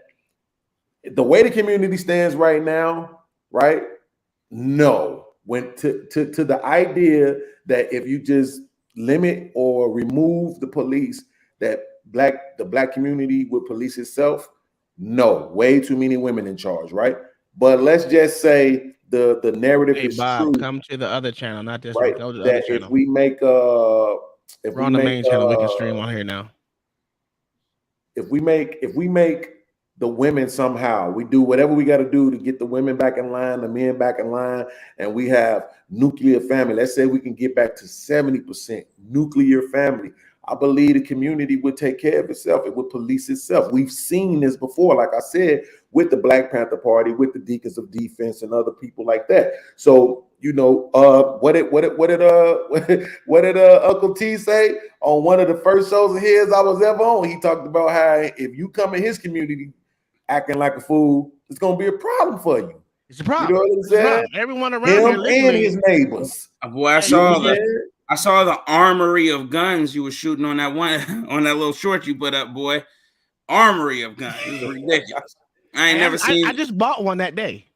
[SPEAKER 16] the way the community stands right now, right? No, when to the idea that if you just limit or remove the police, that the black community would police itself. No, way too many women in charge, right? But let's just say the narrative is
[SPEAKER 5] Bob,
[SPEAKER 16] true.
[SPEAKER 5] come to the other channel, not this
[SPEAKER 16] right?
[SPEAKER 5] one. Go to the
[SPEAKER 16] That
[SPEAKER 5] other channel.
[SPEAKER 16] if we make
[SPEAKER 5] We're on the main channel, we can stream on here now.
[SPEAKER 16] If we make the women somehow, we do whatever we got to do to get the women back in line, the men back in line, and we have nuclear family. Let's say we can get back to 70% nuclear family. I believe the community would take care of itself. It would police itself. We've seen this before, like I said, with the Black Panther Party, with the Deacons of Defense, and other people like that. So what did Uncle T say on one of the first shows of his I was ever on? He talked about how if you come in his community acting like a fool, it's gonna be a problem for you.
[SPEAKER 5] It's a problem.
[SPEAKER 16] You know what I'm saying?
[SPEAKER 5] Everyone around
[SPEAKER 16] him and his neighbors.
[SPEAKER 1] Boy, I saw the armory of guns you were shooting on that little short you put up, boy. Armory of guns. It was ridiculous. I ain't never seen.
[SPEAKER 5] I just bought one that day.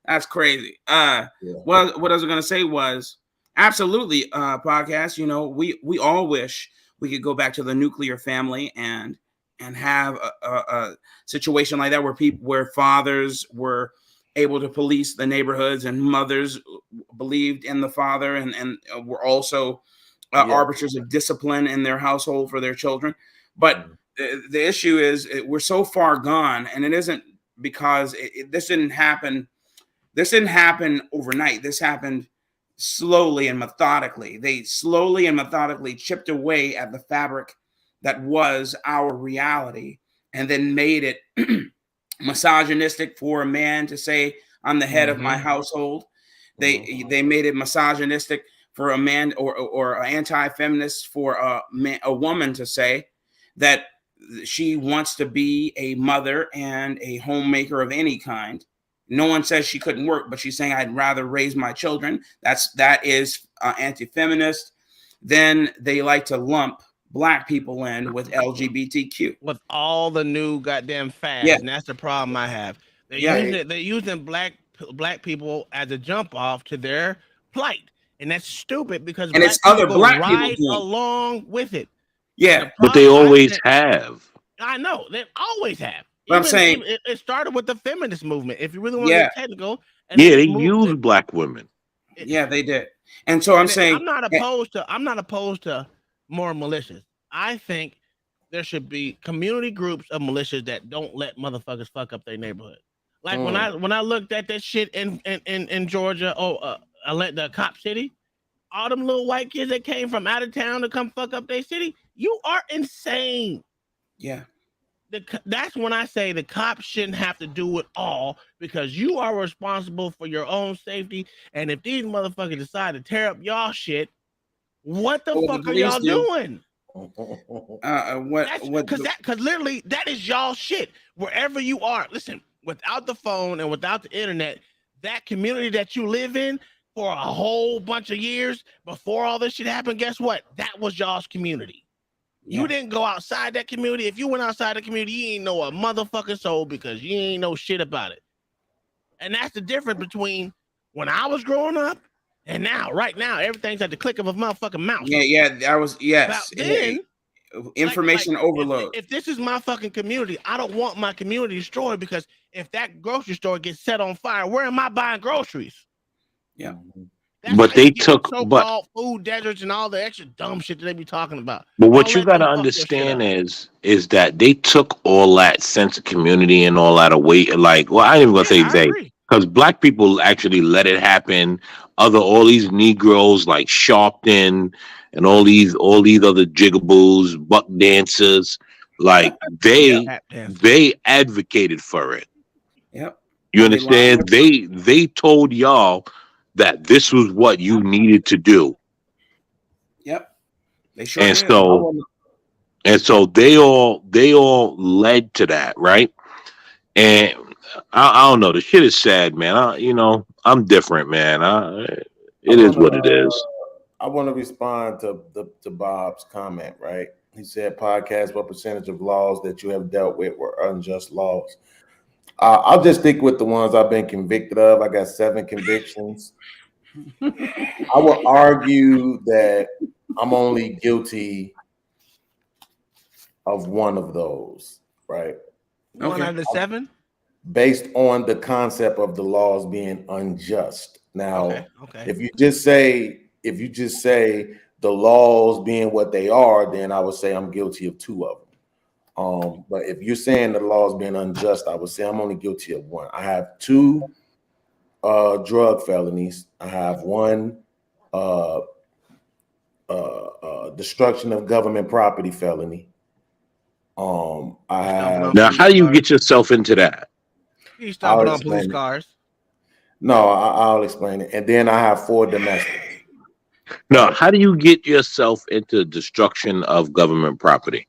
[SPEAKER 1] That's crazy. Well, what I was gonna say was absolutely podcast. We all wish we could go back to the nuclear family and have a situation like that where fathers were able to police the neighborhoods and mothers believed in the father and were also arbiters of discipline in their household for their children. But the issue is we're so far gone, and it isn't because this didn't happen. This didn't happen overnight. This happened slowly and methodically. They slowly and methodically chipped away at the fabric that was our reality and then made it misogynistic for a man to say, I'm the head of my household. They made it misogynistic for a man or anti-feminist for a woman to say that she wants to be a mother and a homemaker of any kind. No one says she couldn't work, but she's saying I'd rather raise my children. That is anti-feminist. Then they like to lump Black people in with LGBTQ,
[SPEAKER 5] with all the new goddamn fads, and that's the problem I have. They're using black people as a jump off to their plight, and that's stupid because
[SPEAKER 1] and it's other Black people
[SPEAKER 5] ride along with it.
[SPEAKER 1] Yeah,
[SPEAKER 9] but they always have.
[SPEAKER 5] I know they always have.
[SPEAKER 1] I'm saying
[SPEAKER 5] it started with the feminist movement. If you really want to get technical,
[SPEAKER 9] they use Black women.
[SPEAKER 1] Yeah, they did. And so I'm saying
[SPEAKER 5] I'm not opposed to more militias. I think there should be community groups of militias that don't let motherfuckers fuck up their neighborhood. Like when I looked at that shit in Georgia, the cop city, all them little white kids that came from out of town to come fuck up their city, you are insane.
[SPEAKER 1] Yeah.
[SPEAKER 5] That's when I say the cops shouldn't have to do it all because you are responsible for your own safety. And if these motherfuckers decide to tear up y'all shit, what the fuck are y'all doing? Because literally that is y'all shit. Wherever you are, listen, without the phone and without the internet, that community that you live in for a whole bunch of years before all this shit happened, guess what? That was y'all's community. You didn't go outside that community. If you went outside the community, you ain't know a motherfucking soul because you ain't know shit about it. And that's the difference between when I was growing up and now. Right now, everything's at the click of a motherfucking mouse.
[SPEAKER 1] Yeah, that was, yes.
[SPEAKER 5] Then,
[SPEAKER 1] Information overload.
[SPEAKER 5] If this is my fucking community, I don't want my community destroyed because if that grocery store gets set on fire, where am I buying groceries?
[SPEAKER 1] Yeah.
[SPEAKER 9] But they took,
[SPEAKER 5] so-called food deserts and all the extra dumb shit that they be talking about.
[SPEAKER 9] but what
[SPEAKER 5] Don't
[SPEAKER 9] you
[SPEAKER 5] let
[SPEAKER 9] got to
[SPEAKER 5] them fuck your shit
[SPEAKER 9] understand
[SPEAKER 5] up.
[SPEAKER 9] is that they took all that sense of community and all that away. Like, well, I ain't even gonna say
[SPEAKER 5] I
[SPEAKER 9] they,
[SPEAKER 5] agree.
[SPEAKER 9] because black people actually let it happen. All these Negroes like Sharpton and all these other jigaboos, buck dancers, like they advocated for it.
[SPEAKER 1] Yep.
[SPEAKER 9] You understand? They told y'all that this was what you needed to do.
[SPEAKER 1] Yep. They sure
[SPEAKER 9] And
[SPEAKER 1] did.
[SPEAKER 9] so they all led to that, right? And I don't know. The shit is sad, man. I'm different, man. It is what it is.
[SPEAKER 16] I want to respond to Bob's comment, right? He said, podcast, what percentage of laws that you have dealt with were unjust laws? I'll just stick with the ones I've been convicted of. I got 7 convictions. I will argue that I'm only guilty of one of those, right?
[SPEAKER 5] One out of the 7?
[SPEAKER 16] Based on the concept of the laws being unjust. Now,
[SPEAKER 5] okay.
[SPEAKER 16] if you just say the laws being what they are, then I would say I'm guilty of 2 of them. But if you're saying the laws being unjust, I would say I'm only guilty of 1. I have 2 drug felonies. I have 1 destruction of government property felony. I have.
[SPEAKER 9] Now, how do you get yourself into that?
[SPEAKER 5] You stomping on police cars.
[SPEAKER 16] No, I'll explain it. And then I have 4 domestic.
[SPEAKER 9] No, how do you get yourself into destruction of government property?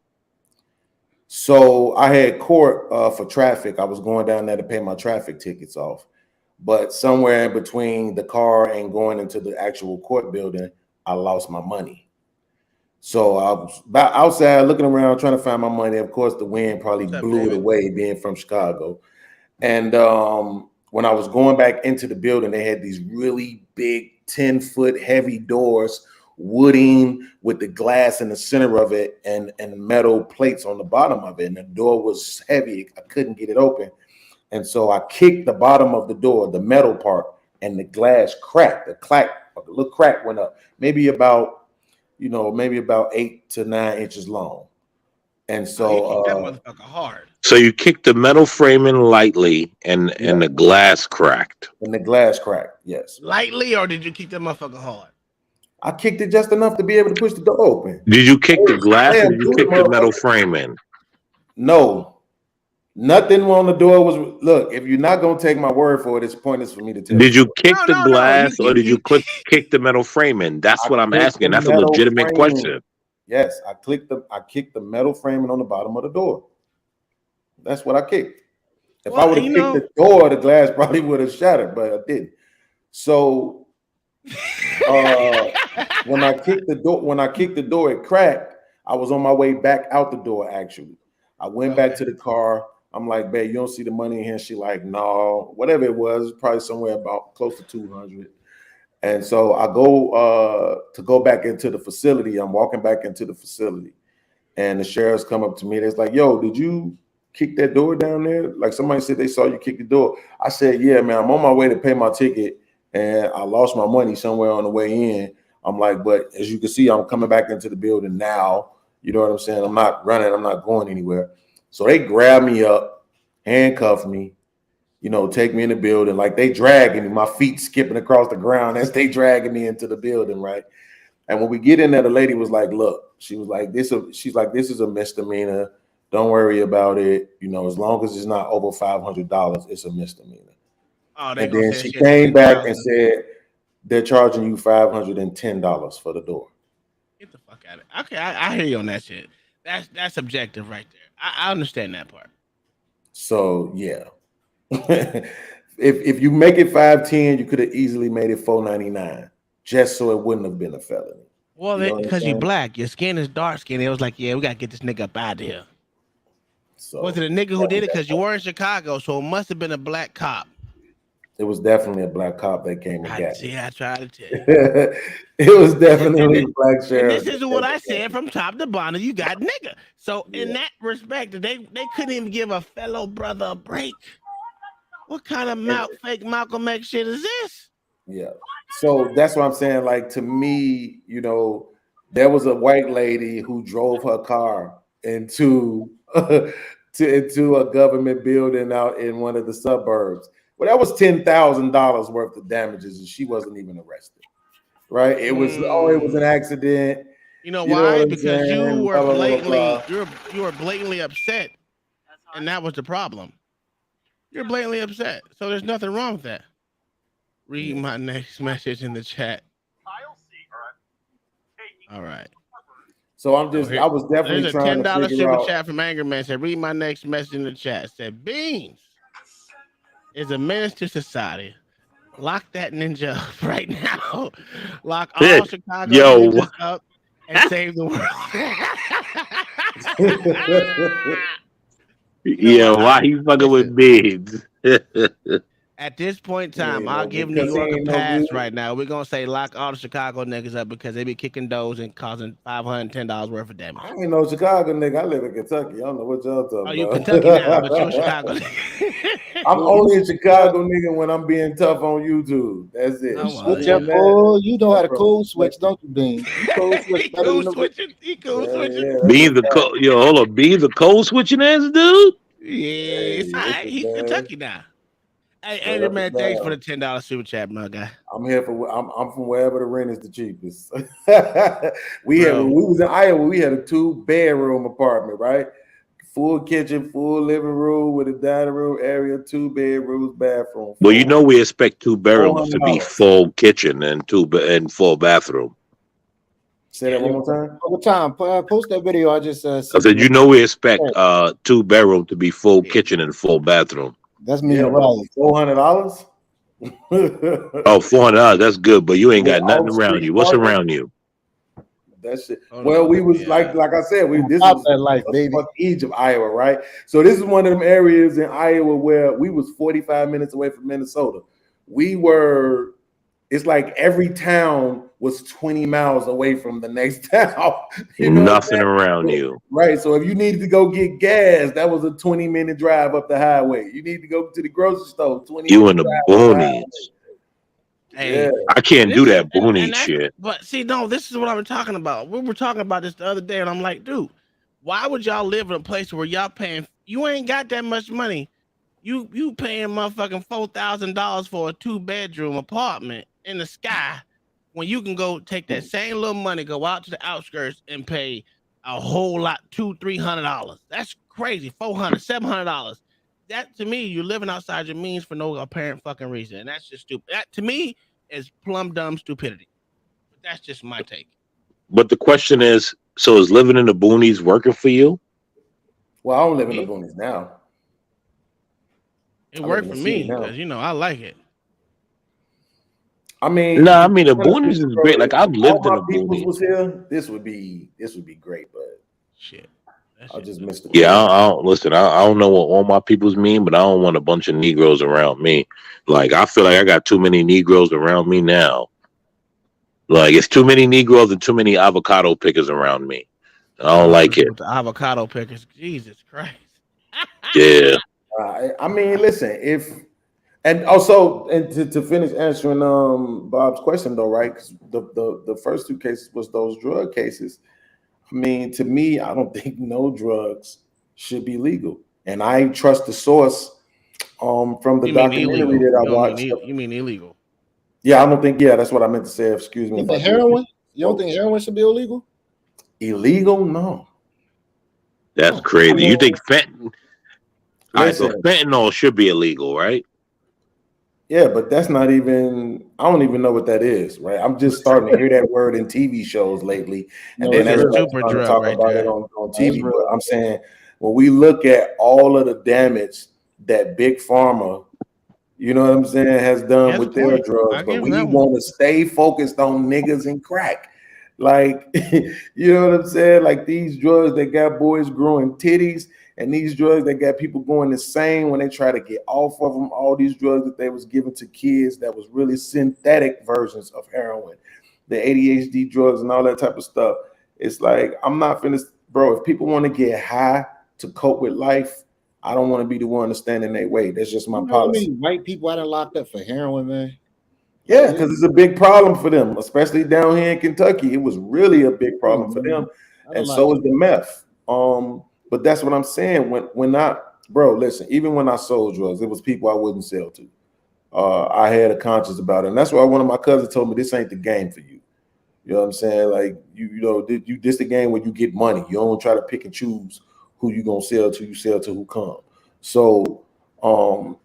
[SPEAKER 16] So I had court for traffic. I was going down there to pay my traffic tickets off. But somewhere in between the car and going into the actual court building, I lost my money. So I was outside looking around trying to find my money. Of course, the wind probably blew it away being from Chicago. And when I was going back into the building, they had these really big 10-foot heavy doors, wooding with the glass in the center of it and metal plates on the bottom of it. And the door was heavy. I couldn't get it open. And so I kicked the bottom of the door, the metal part, and the glass cracked. A little crack went up, maybe about 8 to 9 inches long. And so
[SPEAKER 5] that motherfucker hard.
[SPEAKER 9] So you kicked the metal framing lightly and the glass cracked.
[SPEAKER 16] And the glass cracked, yes.
[SPEAKER 5] Lightly, or did you kick that motherfucker hard?
[SPEAKER 16] I kicked it just enough to be able to push the door open.
[SPEAKER 9] Did you kick the glass or did you kick the metal framing?
[SPEAKER 16] No. Nothing on the door was. Look, if you're not gonna take my word for it, it's pointless for me to tell you.
[SPEAKER 9] Did you kick the glass or did you kick the metal framing? That's what I'm asking. That's a legitimate question.
[SPEAKER 16] Yes, I kicked the metal framing on the bottom of the door. That's what I kicked. If I would have kicked the door, the glass probably would have shattered, but I didn't. So when I kicked the door, it cracked. I was on my way back out the door. Actually, I went back to the car. I'm like, babe, you don't see the money in here? She like, no, whatever it was, probably somewhere about close to 200. And so I go to go back into the facility. I'm walking back into the facility, and the sheriffs come up to me. They're like, yo, did you kick that door down there? Like somebody said they saw you kick the door. I said, yeah, man, I'm on my way to pay my ticket, and I lost my money somewhere on the way in. I'm like, but as you can see, I'm coming back into the building now. You know what I'm saying? I'm not running. I'm not going anywhere. So they grab me up, handcuff me, take me in the building. Like they dragging me, my feet skipping across the ground as they dragging me into the building, right? And when we get in there, the lady was like, look, this is a misdemeanor. Don't worry about it. As long as it's not over $500, it's a misdemeanor. Oh, and then she came back and said, they're charging you $510 for the door.
[SPEAKER 5] Get the fuck out of it. Okay, I hear you on that shit. That's subjective right there. I understand that part.
[SPEAKER 16] So yeah. if you make it $510, you could have easily made it $499 just so it wouldn't have been a felony.
[SPEAKER 5] Well, because you're black, your skin is dark skin. It was like, yeah, we gotta get this nigga up out of here. So was it a nigga who did it? Because you were in Chicago, so it must have been a black cop.
[SPEAKER 16] It was definitely a black cop that came and got me.
[SPEAKER 5] I tried to tell you.
[SPEAKER 16] It was definitely a black sheriff.
[SPEAKER 5] And this is what I said from top to bottom. You got nigga. So in that respect, they couldn't even give a fellow brother a break. What kind of fake Malcolm X shit is this?
[SPEAKER 16] Yeah. So that's what I'm saying. Like, to me, you know, there was a white lady who drove her car into into a government building out in one of the suburbs. Well, that was $10,000 worth of damages, and she wasn't even arrested. Right? It was it was an accident.
[SPEAKER 5] You know why?
[SPEAKER 16] what I'm
[SPEAKER 5] Because
[SPEAKER 16] saying?
[SPEAKER 5] you were
[SPEAKER 16] Blah, blah, blah,
[SPEAKER 5] blatantly
[SPEAKER 16] blah.
[SPEAKER 5] you were blatantly upset, and that was the problem. You're blatantly upset, so there's nothing wrong with that. Read my next message in the chat. All right.
[SPEAKER 16] So I was definitely
[SPEAKER 5] there's
[SPEAKER 16] trying
[SPEAKER 5] a $10
[SPEAKER 16] to figure
[SPEAKER 5] super
[SPEAKER 16] out.
[SPEAKER 5] chat from Anger Man. Said, read my next message in the chat. It said, Beans is a menace to society. Lock that ninja up right now. Lock all Chicago ninjas up and save the world.
[SPEAKER 9] Yeah, why he fucking with bids?
[SPEAKER 5] At this point in time,
[SPEAKER 16] Yeah,
[SPEAKER 5] I'll
[SPEAKER 16] no,
[SPEAKER 5] give New
[SPEAKER 16] because he
[SPEAKER 5] York a
[SPEAKER 16] ain't no
[SPEAKER 5] pass
[SPEAKER 16] good.
[SPEAKER 5] right now. We're gonna say lock all the Chicago niggas up because they be kicking doors and causing $510 worth of damage.
[SPEAKER 16] I ain't no Chicago nigga. I live in Kentucky. I don't know what y'all talking
[SPEAKER 5] Oh,
[SPEAKER 16] about.
[SPEAKER 5] you Kentucky now, but you're Chicago.
[SPEAKER 16] I'm only a Chicago nigga when I'm being tough on YouTube. That's it.
[SPEAKER 5] Oh,
[SPEAKER 6] Switch up, boy. You know how to code switch, don't you, Bean? You code switch better than the
[SPEAKER 5] switching. He cool switching.
[SPEAKER 9] Be the hold on, be the code switching ass dude.
[SPEAKER 5] Yeah, it's all right. He's Kentucky now. Hey, Angry Man, thanks for the $10 super chat, my guy.
[SPEAKER 16] I'm here for. I'm from wherever the rent is the cheapest. we was in Iowa. We had a 2-bedroom apartment, right? Full kitchen, full living room with a dining room area, 2 bedrooms, bathroom.
[SPEAKER 9] Well, you know we expect 2 bedrooms to be
[SPEAKER 16] $400.
[SPEAKER 9] full kitchen and full bathroom.
[SPEAKER 16] Say that one more time.
[SPEAKER 6] One more time. Post that video. I just
[SPEAKER 9] I said, you know we expect 2 bedroom to be full kitchen and full bathroom.
[SPEAKER 6] That's me and Riley.
[SPEAKER 16] $400.
[SPEAKER 9] Oh, $400. That's good, but you ain't got nothing around you. What's around you?
[SPEAKER 16] That shit. Well, we was like I said, this was
[SPEAKER 6] that life, baby.
[SPEAKER 16] Egypt, Iowa, right? So this is one of them areas in Iowa where we was 45 minutes away from Minnesota. It's like every town was 20 miles away from the next town.
[SPEAKER 9] Nothing around you.
[SPEAKER 16] Right. So if you needed to go get gas, that was a 20-minute drive up the highway. You need to go to the grocery store, 20
[SPEAKER 9] You in
[SPEAKER 16] minutes
[SPEAKER 9] the boonies.
[SPEAKER 5] Hey,
[SPEAKER 16] yeah.
[SPEAKER 9] I can't do that boony shit.
[SPEAKER 5] But see, no, this is what I'm talking about. We were talking about this the other day, and I'm like, dude, why would y'all live in a place where y'all paying? You ain't got that much money. You paying motherfucking $4,000 for a 2-bedroom apartment in the sky when you can go take that same little money, go out to the outskirts and pay a whole lot, $200-$300. That's crazy. $400, $700. That to me, you're living outside your means for no apparent fucking reason, and that's just stupid. That to me is plumb dumb stupidity. But that's just my take.
[SPEAKER 9] But the question is, so is living in the boonies working for you?
[SPEAKER 16] Well, I don't live in the boonies now.
[SPEAKER 5] It worked for me because I like it.
[SPEAKER 16] I mean,
[SPEAKER 9] the boonies is great. Like I've lived in the boonies.
[SPEAKER 16] Was here, this would be great, but
[SPEAKER 5] shit,
[SPEAKER 16] I just missed the.
[SPEAKER 9] Yeah, I don't listen. I don't know what all my peoples mean, but I don't want a bunch of Negroes around me. Like I feel like I got too many Negroes around me now. Like it's too many Negroes and too many avocado pickers around me. I don't like it.
[SPEAKER 5] The avocado pickers, Jesus Christ.
[SPEAKER 9] Yeah.
[SPEAKER 16] I mean, listen, and to finish answering Bob's question though, right? Because the first 2 cases was those drug cases. I mean, to me, I don't think no drugs should be legal, and I trust the source from the documentary that I watched.
[SPEAKER 5] You mean illegal?
[SPEAKER 16] Yeah, I don't think. Yeah, that's what I meant to say. Excuse me.
[SPEAKER 6] The heroin? You don't think heroin should be illegal?
[SPEAKER 16] Illegal? No.
[SPEAKER 9] That's crazy.
[SPEAKER 16] I mean,
[SPEAKER 9] You think fentanyl? All right, so
[SPEAKER 16] listen.
[SPEAKER 9] fentanyl should be illegal, right?
[SPEAKER 16] Yeah, but that's not even. I don't even know what that is, right? I'm just starting to hear that word in TV shows lately, and then everybody's starting to talk about it on TV. But I'm saying when we look at all of the damage that Big Pharma, you know what I'm saying, has done with their drugs, but we want to stay focused on niggas and crack. Like, you know what I'm saying? Like these drugs that got boys growing titties And these drugs that got people going insane when they try to get off of them. All these drugs that they was giving to kids that was really synthetic versions of heroin, the ADHD drugs and all that type of stuff. It's like, I'm not finished, bro. If people want to get high to cope with life, I don't want to be the one to stand in their way. That's just my policy.
[SPEAKER 6] White people out there locked up for heroin, man.
[SPEAKER 16] Yeah, because it's a big problem for them, especially down here in Kentucky. It was really a big problem for them, and so is the meth. But that's what I'm saying. When listen, even when I sold drugs, it was people I wouldn't sell to. I had a conscience about it, and that's why one of my cousins told me this ain't the game for you. You know what I'm saying? Like this the game where you get money. You don't try to pick and choose who you gonna sell to. You sell to who come. So, for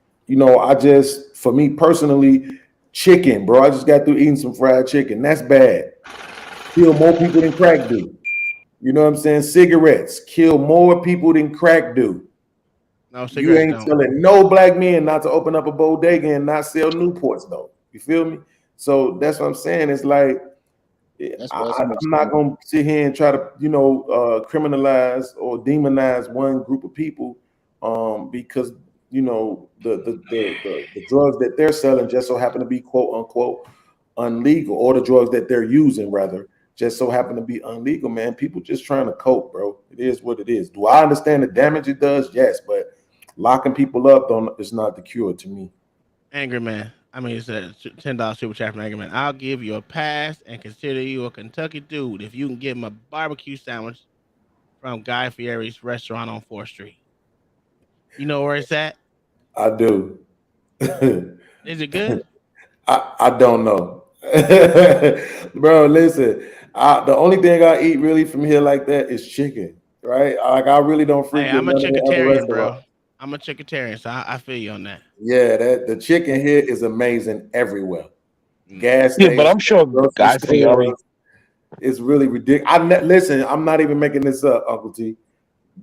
[SPEAKER 16] me personally, chicken, bro. I just got through eating some fried chicken. That's bad. Kill more people than crack do. You know what I'm saying? Cigarettes kill more people than crack do.
[SPEAKER 5] No,
[SPEAKER 16] you ain't telling no black men not to open up a bodega and not sell Newports, though. You feel me? So that's what I'm saying. It's like I'm not gonna sit here and try to, criminalize or demonize one group of people, because the drugs that they're selling just so happen to be quote unquote unlegal, or the drugs that they're using rather just so happen to be illegal. Man, people just trying to cope, bro. It is what it is. Do I understand the damage it does? Yes, but locking people up is not the cure to me.
[SPEAKER 5] Angry Man. I mean, it's a $10 super chat from Angry Man. I'll give you a pass and consider you a Kentucky dude if you can give him a barbecue sandwich from Guy Fieri's restaurant on 4th Street. You know where it's at?
[SPEAKER 16] I do.
[SPEAKER 5] Is it good?
[SPEAKER 16] I don't know. Bro, listen. The only thing I eat really from here like that is chicken, right? Like, I really don't frequent.
[SPEAKER 5] I'm a chicketarian, bro. I'm a chicketarian, so I feel you on that.
[SPEAKER 16] Yeah, the chicken here is amazing everywhere. Gas station,
[SPEAKER 9] but I'm sure Guy Fieri
[SPEAKER 16] is really ridiculous. Listen, I'm not even making this up, Uncle T.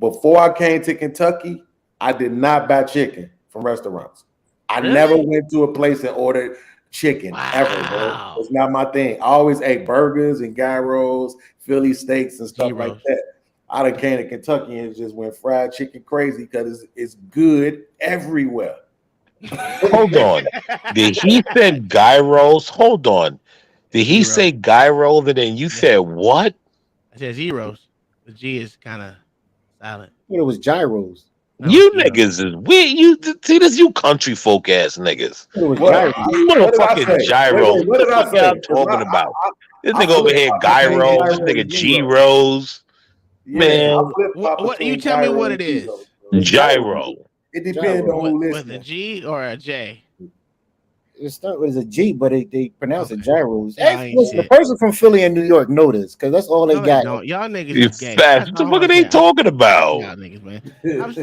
[SPEAKER 16] Before I came to Kentucky, I did not buy chicken from restaurants. I never went to a place and ordered chicken ever, bro. It's not my thing. I always ate burgers and gyros, Philly steaks and stuff like that. I done came to Kentucky and just went fried chicken crazy because it's good everywhere.
[SPEAKER 9] Hold on. Did he say gyros? Hold on. Did he say gyros and then you said what?
[SPEAKER 5] I said zeros. The G is kind of silent.
[SPEAKER 6] It was gyros.
[SPEAKER 9] You niggas is weird. You see this, you country folk ass niggas. Motherfucking gyros. What the fuck y'all talking about? This nigga over here gyros. This nigga gyros. Man,
[SPEAKER 5] what you tell me what it is?
[SPEAKER 9] Gyro.
[SPEAKER 16] It depends on who listens.
[SPEAKER 5] With a G or a J?
[SPEAKER 6] It starts with a G, but they pronounce it gyros. The person from Philly and New York know this because that's all they got.
[SPEAKER 5] Y'all niggas is gay.
[SPEAKER 9] What the fuck are they talking about?
[SPEAKER 5] Y'all niggas, man.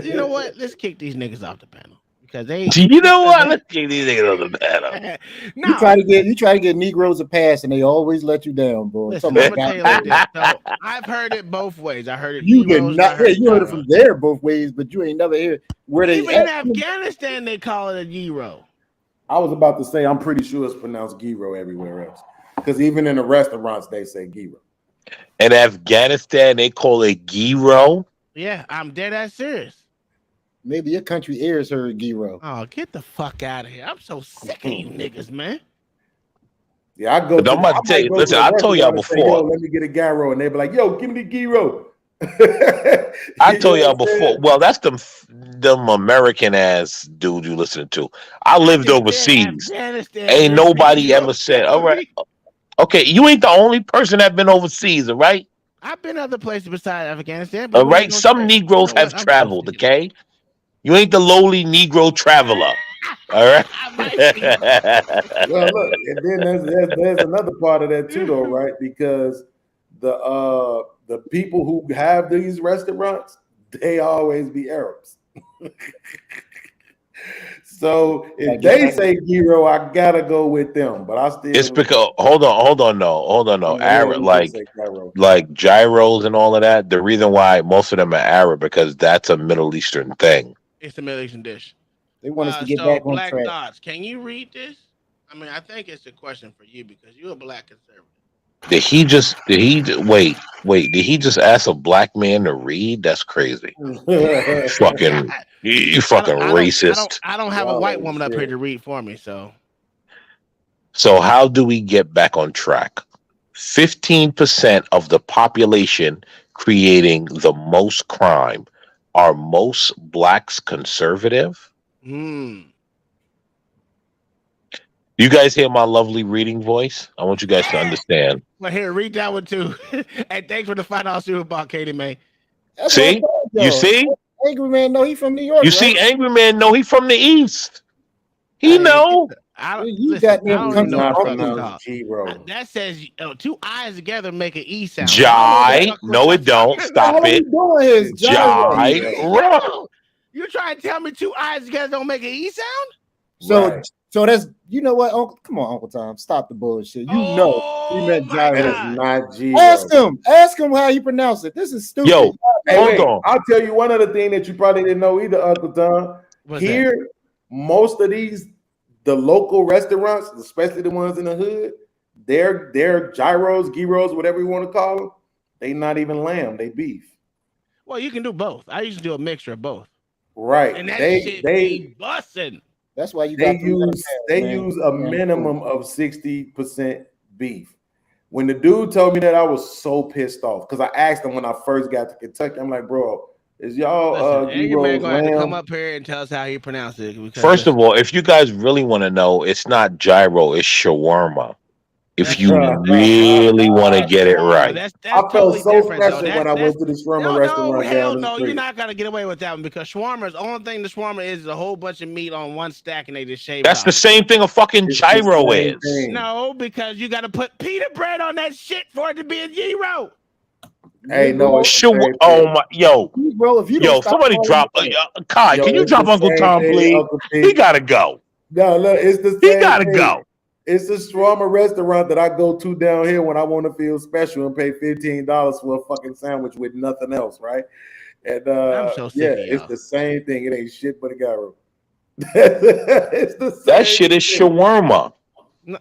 [SPEAKER 5] You know what? Let's kick these niggas off the panel because they.
[SPEAKER 9] You know what? Let's kick these niggas off the panel.
[SPEAKER 6] No. You try to get Negroes a pass, and they always let you down, bro.
[SPEAKER 5] Listen, I'm gonna tell you like this. So, I've heard it both ways. I heard it.
[SPEAKER 6] You did not. You heard it from there both ways, but you ain't never heard where they.
[SPEAKER 5] Even in Afghanistan, they call it a gyro.
[SPEAKER 16] I was about to say, I'm pretty sure it's pronounced gyro everywhere else. Because even in the restaurants, they say gyro.
[SPEAKER 9] In Afghanistan, they call it gyro?
[SPEAKER 5] Yeah, I'm dead ass serious.
[SPEAKER 6] Maybe your country ears heard gyro.
[SPEAKER 5] Oh, get the fuck out of here. I'm so sick of you niggas, man.
[SPEAKER 16] Yeah, I go.
[SPEAKER 9] I'm about to tell you, listen, I told y'all before.
[SPEAKER 16] Say, let me get a gyro. And they be like, yo, give me the gyro.
[SPEAKER 9] I told y'all before. Well, that's them American ass dude you listen to. I lived overseas. Ain't nobody ever said, all right. Okay, you ain't the only person that been overseas, all right?
[SPEAKER 5] I've been other places besides Afghanistan.
[SPEAKER 9] All right, some Negroes have traveled, okay? You ain't the lowly Negro traveler. All right.
[SPEAKER 16] Well, look, and then there's another part of that too, though, right? Because the people who have these restaurants, they always be Arabs. So if they say gyro, I gotta go with them. But I still.
[SPEAKER 9] It's because hold on, no. Arab like gyros and all of that. The reason why most of them are Arab because that's a Middle Eastern thing.
[SPEAKER 5] It's a Middle Eastern dish.
[SPEAKER 6] They want us to get back on
[SPEAKER 5] Black
[SPEAKER 6] track.
[SPEAKER 5] Dots, can you read this? I mean, I think it's a question for you because you're a black conservative.
[SPEAKER 9] Did he wait? Wait, did he just ask a black man to read? That's crazy. Fucking, you fucking racist.
[SPEAKER 5] I don't have a white woman up here to read for me, so.
[SPEAKER 9] So how do we get back on track? 15% of the population creating the most crime. Are most blacks conservative?
[SPEAKER 5] Hmm.
[SPEAKER 9] You guys hear my lovely reading voice? I want you guys to understand.
[SPEAKER 5] Well, here, read that one too. And thanks for the $5 super ball, Katie May.
[SPEAKER 9] See? You see?
[SPEAKER 6] Angry Man, no, he from New York.
[SPEAKER 9] You see, Angry Man, no, he from the East. He
[SPEAKER 5] Hey,
[SPEAKER 9] know.
[SPEAKER 5] I don't,
[SPEAKER 6] You
[SPEAKER 5] listen,
[SPEAKER 6] got
[SPEAKER 5] I don't even know
[SPEAKER 16] not
[SPEAKER 5] what the fuck
[SPEAKER 16] pronounced
[SPEAKER 5] it's called. That says two eyes together make an E sound.
[SPEAKER 9] Jai. No, it don't. Stop it. Jai.
[SPEAKER 5] You trying to tell me two eyes together don't make an E sound?
[SPEAKER 6] So that's, you know what, Uncle? Come on, Uncle Tom, stop the bullshit. You know he meant gyro.
[SPEAKER 16] That is not gyro.
[SPEAKER 6] Ask him how you pronounce it. This is stupid.
[SPEAKER 9] Yo,
[SPEAKER 16] Hold on. I'll tell you one other thing that you probably didn't know either, Uncle Tom. Here, most of the local restaurants, especially the ones in the hood, they're gyros, gyros, whatever you want to call them. They not even lamb, they beef.
[SPEAKER 5] Well, you can do both. I used to do a mixture of both.
[SPEAKER 16] Right.
[SPEAKER 5] And that shit be busting.
[SPEAKER 6] That's why you
[SPEAKER 16] They
[SPEAKER 6] got
[SPEAKER 16] use a minimum of 60% beef. When the dude told me that, I was so pissed off because I asked him when I first got to Kentucky. I'm like, bro, is y'all
[SPEAKER 5] Angry Man
[SPEAKER 16] gyros
[SPEAKER 5] gonna have to come
[SPEAKER 16] lamb?
[SPEAKER 5] up here and tell us how he pronounced it. because
[SPEAKER 9] First of all, if you guys really want to know, it's not gyro, it's shawarma. If you really want to get it right.
[SPEAKER 5] That's
[SPEAKER 16] I felt
[SPEAKER 5] totally
[SPEAKER 16] so
[SPEAKER 5] different,
[SPEAKER 16] special
[SPEAKER 5] though.
[SPEAKER 16] when I went to the shawarma restaurant
[SPEAKER 5] Hell
[SPEAKER 16] down the
[SPEAKER 5] no,
[SPEAKER 16] street.
[SPEAKER 5] you're not gonna get away with that one because shawarma is the only thing the shawarma is a whole bunch of meat on one stack and they just shave.
[SPEAKER 9] That's
[SPEAKER 5] it
[SPEAKER 9] the
[SPEAKER 5] off.
[SPEAKER 9] same thing a fucking gyro is.
[SPEAKER 5] No, because you got to put pita bread on that shit for it to be a gyro.
[SPEAKER 16] Hey, no, it's
[SPEAKER 9] Sure.
[SPEAKER 16] the same
[SPEAKER 9] Oh
[SPEAKER 16] thing.
[SPEAKER 9] my, yo,
[SPEAKER 6] Bro, if you don't
[SPEAKER 9] yo,
[SPEAKER 6] stop
[SPEAKER 9] somebody
[SPEAKER 6] calling
[SPEAKER 9] drop.
[SPEAKER 6] me
[SPEAKER 9] Kai,
[SPEAKER 16] Yo,
[SPEAKER 9] can you
[SPEAKER 16] it's
[SPEAKER 9] drop
[SPEAKER 16] the
[SPEAKER 9] Uncle
[SPEAKER 16] same
[SPEAKER 9] Tom,
[SPEAKER 16] thing,
[SPEAKER 9] please?
[SPEAKER 16] Uncle T.
[SPEAKER 9] He gotta go.
[SPEAKER 16] No, look, it's the same
[SPEAKER 9] He gotta
[SPEAKER 16] thing.
[SPEAKER 9] go.
[SPEAKER 16] It's a shawarma restaurant that I go to down here when I want to feel special and pay $15 for a fucking sandwich with nothing else, right? And
[SPEAKER 5] I'm so sick of
[SPEAKER 16] it's
[SPEAKER 5] y'all.
[SPEAKER 16] the same thing. It ain't shit but a gyro. It's the same.
[SPEAKER 9] That shit is
[SPEAKER 16] thing.
[SPEAKER 9] shawarma.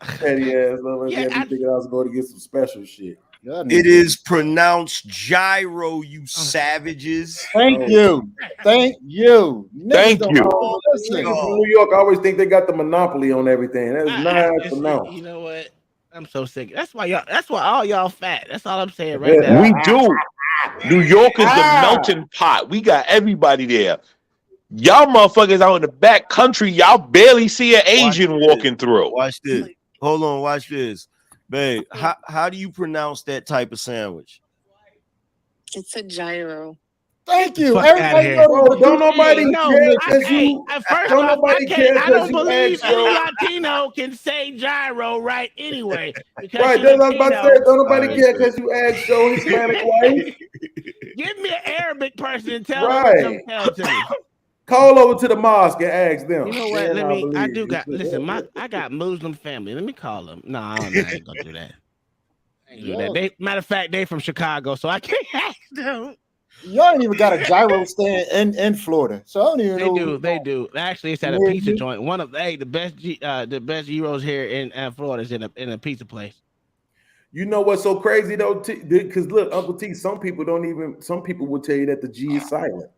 [SPEAKER 16] Petty ass. Yeah, I thinking I was going to get some special shit.
[SPEAKER 18] It is pronounced gyro, you savages.
[SPEAKER 6] Thank you. Thank you.
[SPEAKER 9] Thank
[SPEAKER 6] Niggas
[SPEAKER 9] you.
[SPEAKER 6] don't listen.
[SPEAKER 16] Niggas from New York always think they got the monopoly on everything. That is not pronounced.
[SPEAKER 5] You know what? I'm so sick. That's why all y'all fat. That's all I'm saying right now.
[SPEAKER 9] We do. New York is the melting pot. We got everybody there. Y'all motherfuckers out in the back country, y'all barely see an Asian walking through.
[SPEAKER 18] Watch this. Hold on, watch this. Babe, how do you pronounce that type of sandwich?
[SPEAKER 19] It's a gyro.
[SPEAKER 6] Thank you.
[SPEAKER 5] Fuck outta here.
[SPEAKER 16] Don't nobody care because you.
[SPEAKER 5] First
[SPEAKER 16] Don't
[SPEAKER 5] off,
[SPEAKER 16] nobody care
[SPEAKER 5] I don't
[SPEAKER 16] because you
[SPEAKER 5] believe
[SPEAKER 16] asked
[SPEAKER 5] any
[SPEAKER 16] your.
[SPEAKER 5] Latino can say gyro right anyway. Because
[SPEAKER 16] Right,
[SPEAKER 5] you're
[SPEAKER 16] that's what I was about to
[SPEAKER 5] Latino.
[SPEAKER 16] say. Don't nobody care because you asked your Hispanic wife.
[SPEAKER 5] Give me an Arabic person and tell
[SPEAKER 16] Right.
[SPEAKER 5] them to tell to me.
[SPEAKER 16] Call over to the mosque and ask them.
[SPEAKER 5] You know what?
[SPEAKER 16] Then I'll believe you.
[SPEAKER 5] I got Muslim family. Let me call them. No, I ain't gonna do that. I ain't do that. Matter of fact, they from Chicago, so I can't ask them.
[SPEAKER 6] Y'all ain't even got a gyro stand in Florida, so I don't even know.
[SPEAKER 5] They do. Actually, it's at a pizza joint. One of the best gyros here in Florida is in a pizza place.
[SPEAKER 16] You know what's so crazy though? Because look, Uncle T, some people will tell you that the G is silent.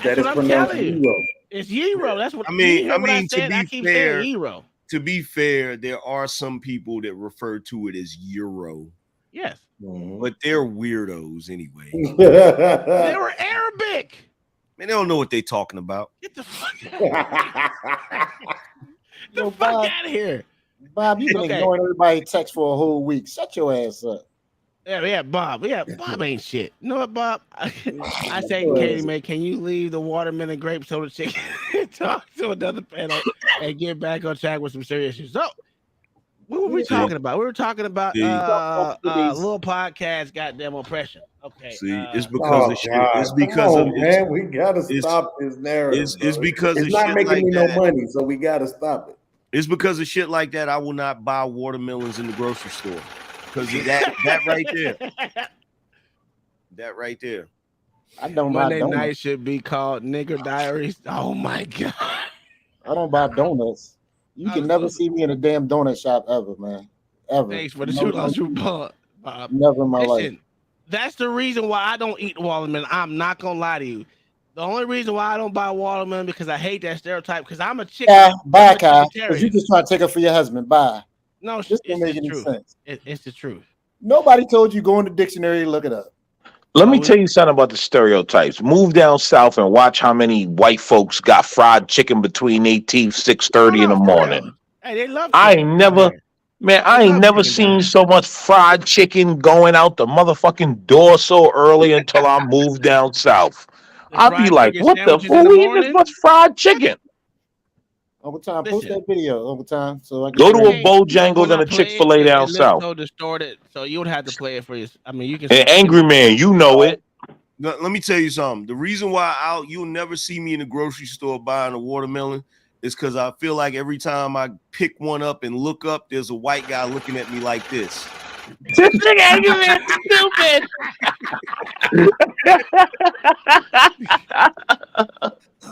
[SPEAKER 5] That's what I'm telling you.
[SPEAKER 16] gyro.
[SPEAKER 5] It's gyro. That's what
[SPEAKER 18] I mean,
[SPEAKER 5] I
[SPEAKER 18] to be
[SPEAKER 5] keep
[SPEAKER 18] fair,
[SPEAKER 5] saying gyro.
[SPEAKER 18] To be fair, there are some people that refer to it as euro.
[SPEAKER 5] Yes.
[SPEAKER 18] But they're weirdos anyway.
[SPEAKER 5] They were Arabic.
[SPEAKER 18] Man, they don't know what they're talking about.
[SPEAKER 5] Get the fuck out of here.
[SPEAKER 6] Bob, you've been ignoring everybody's text for a whole week. Shut your ass up.
[SPEAKER 5] Yeah, Bob. Yeah, Bob ain't shit. You know what, Bob? I say, Katie, man, can you leave the watermelon grape soda chicken and talk to another panel and get back on track with some serious issues? So, what were we talking about? We were talking about little podcast, goddamn oppression. Okay.
[SPEAKER 18] See, it's because of shit. It's because of
[SPEAKER 16] man. We gotta stop this narrative.
[SPEAKER 18] It's because
[SPEAKER 16] it's
[SPEAKER 18] of
[SPEAKER 16] not
[SPEAKER 18] shit
[SPEAKER 16] making
[SPEAKER 18] like
[SPEAKER 16] me
[SPEAKER 18] that.
[SPEAKER 16] no money, so we gotta stop it.
[SPEAKER 18] It's because of shit like that. I will not buy watermelons in the grocery store because that right there. That right there.
[SPEAKER 6] I don't
[SPEAKER 5] Monday
[SPEAKER 6] buy
[SPEAKER 5] night
[SPEAKER 6] donuts.
[SPEAKER 5] should be called Nigger Diaries. Oh my god.
[SPEAKER 6] I don't buy donuts. You can never see me in a damn donut shop ever, man. Ever.
[SPEAKER 5] Thanks for the $2 super ball.
[SPEAKER 6] Never in my life.
[SPEAKER 5] Listen, that's the reason why I don't eat watermelon. I'm not gonna lie to you. The only reason why I don't buy watermelon because I hate that stereotype. Because I'm a chicken.
[SPEAKER 6] Yeah, bye,
[SPEAKER 5] I'm a
[SPEAKER 6] Kai. Because you
[SPEAKER 5] chicketarian.
[SPEAKER 6] just try to take her for your husband. Bye.
[SPEAKER 5] No,
[SPEAKER 6] This
[SPEAKER 5] it's
[SPEAKER 6] don't make
[SPEAKER 5] the
[SPEAKER 6] any
[SPEAKER 5] truth.
[SPEAKER 6] sense.
[SPEAKER 5] It's the truth.
[SPEAKER 6] Nobody told you go in the dictionary and look it up.
[SPEAKER 9] Let me tell you something about the stereotypes. Move down south and watch how many white folks got fried chicken between their teeth 6:30 in the morning.
[SPEAKER 5] Hey, they love.
[SPEAKER 9] I ain't never, man. I ain't never seen so much fried chicken going out the motherfucking door so early until I moved down south. I'd be like, what the fool? We eat this much fried chicken?
[SPEAKER 6] Uncle Tom, post that video, Uncle Tom, so I can
[SPEAKER 9] Go to a
[SPEAKER 6] share it.
[SPEAKER 9] Bojangles and a Chick-fil-A down
[SPEAKER 5] It looks
[SPEAKER 9] south.
[SPEAKER 5] so distorted, so you would have to play it for you. I mean, you can.
[SPEAKER 9] Hey, Angry Man, you know it.
[SPEAKER 18] Let me tell you something. The reason why you'll never see me in the grocery store buying a watermelon is because I feel like every time I pick one up and look up, there's a white guy looking at me like this.
[SPEAKER 9] This nigga Angry Man stupid.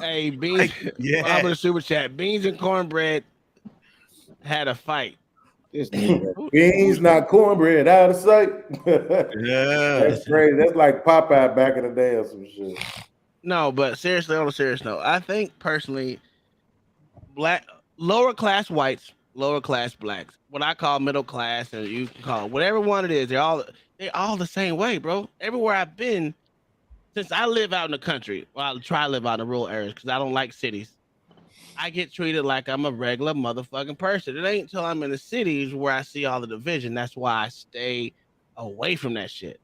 [SPEAKER 5] Hey, Beans.
[SPEAKER 18] Yeah.
[SPEAKER 5] I'm gonna super chat. Beans and cornbread had a fight.
[SPEAKER 16] Beans, not cornbread, out of sight.
[SPEAKER 18] Yeah,
[SPEAKER 16] that's crazy. That's like Popeye back in the day or some shit.
[SPEAKER 5] No, but seriously, on a serious note, I think personally, lower class whites, lower class blacks, what I call middle class, and you can call it whatever one it is, they're all the same way, bro. Everywhere I've been, since I live out in the country, well, I try to live out in the rural areas because I don't like cities. I get treated like I'm a regular motherfucking person. It ain't until I'm in the cities where I see all the division. That's why I stay away from that shit.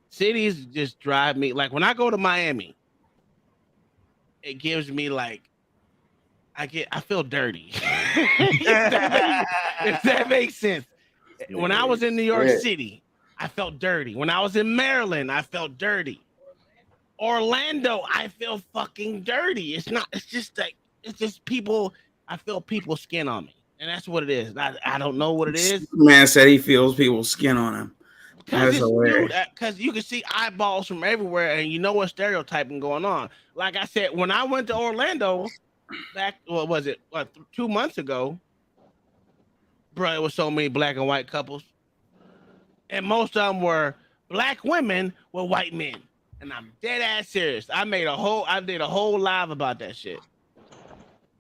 [SPEAKER 5] Cities just drive me, like when I go to Miami, it gives me like I feel dirty. if that makes sense. When I was in New York City, I felt dirty. When I was in Maryland, I felt dirty. Orlando, I feel fucking dirty. It's just people. I feel people's skin on me, and that's what it is. I don't know what it is.
[SPEAKER 1] Man said he feels people's skin on him. That's hilarious.
[SPEAKER 5] Because you can see eyeballs from everywhere, and you know what stereotyping going on. Like I said, when I went to Orlando back, 2 months ago, bro, it was so many black and white couples, and most of them were black women with white men. And I'm dead ass serious. I did a whole live about that shit.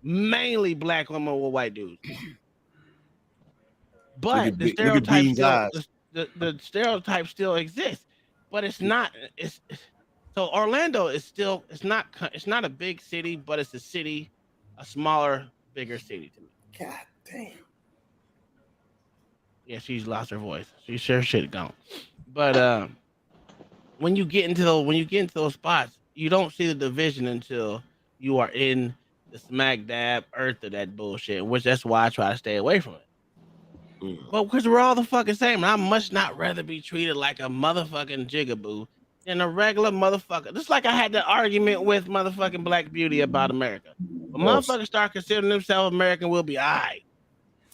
[SPEAKER 5] Mainly black women with white dudes. But the stereotype still exists. But it's not. So Orlando is still. It's not a big city, but it's a smaller, bigger city to me.
[SPEAKER 16] God damn.
[SPEAKER 5] Yeah, she's lost her voice. She's sure shit gone. But when you get into those spots, you don't see the division until you are in the smack dab earth of that bullshit, which that's why I try to stay away from it. But because we're all the fucking same, and I must not rather be treated like a motherfucking jigaboo than a regular motherfucker. Just like I had the argument with motherfucking Black Beauty about America. When motherfuckers start considering themselves American, we'll be all right.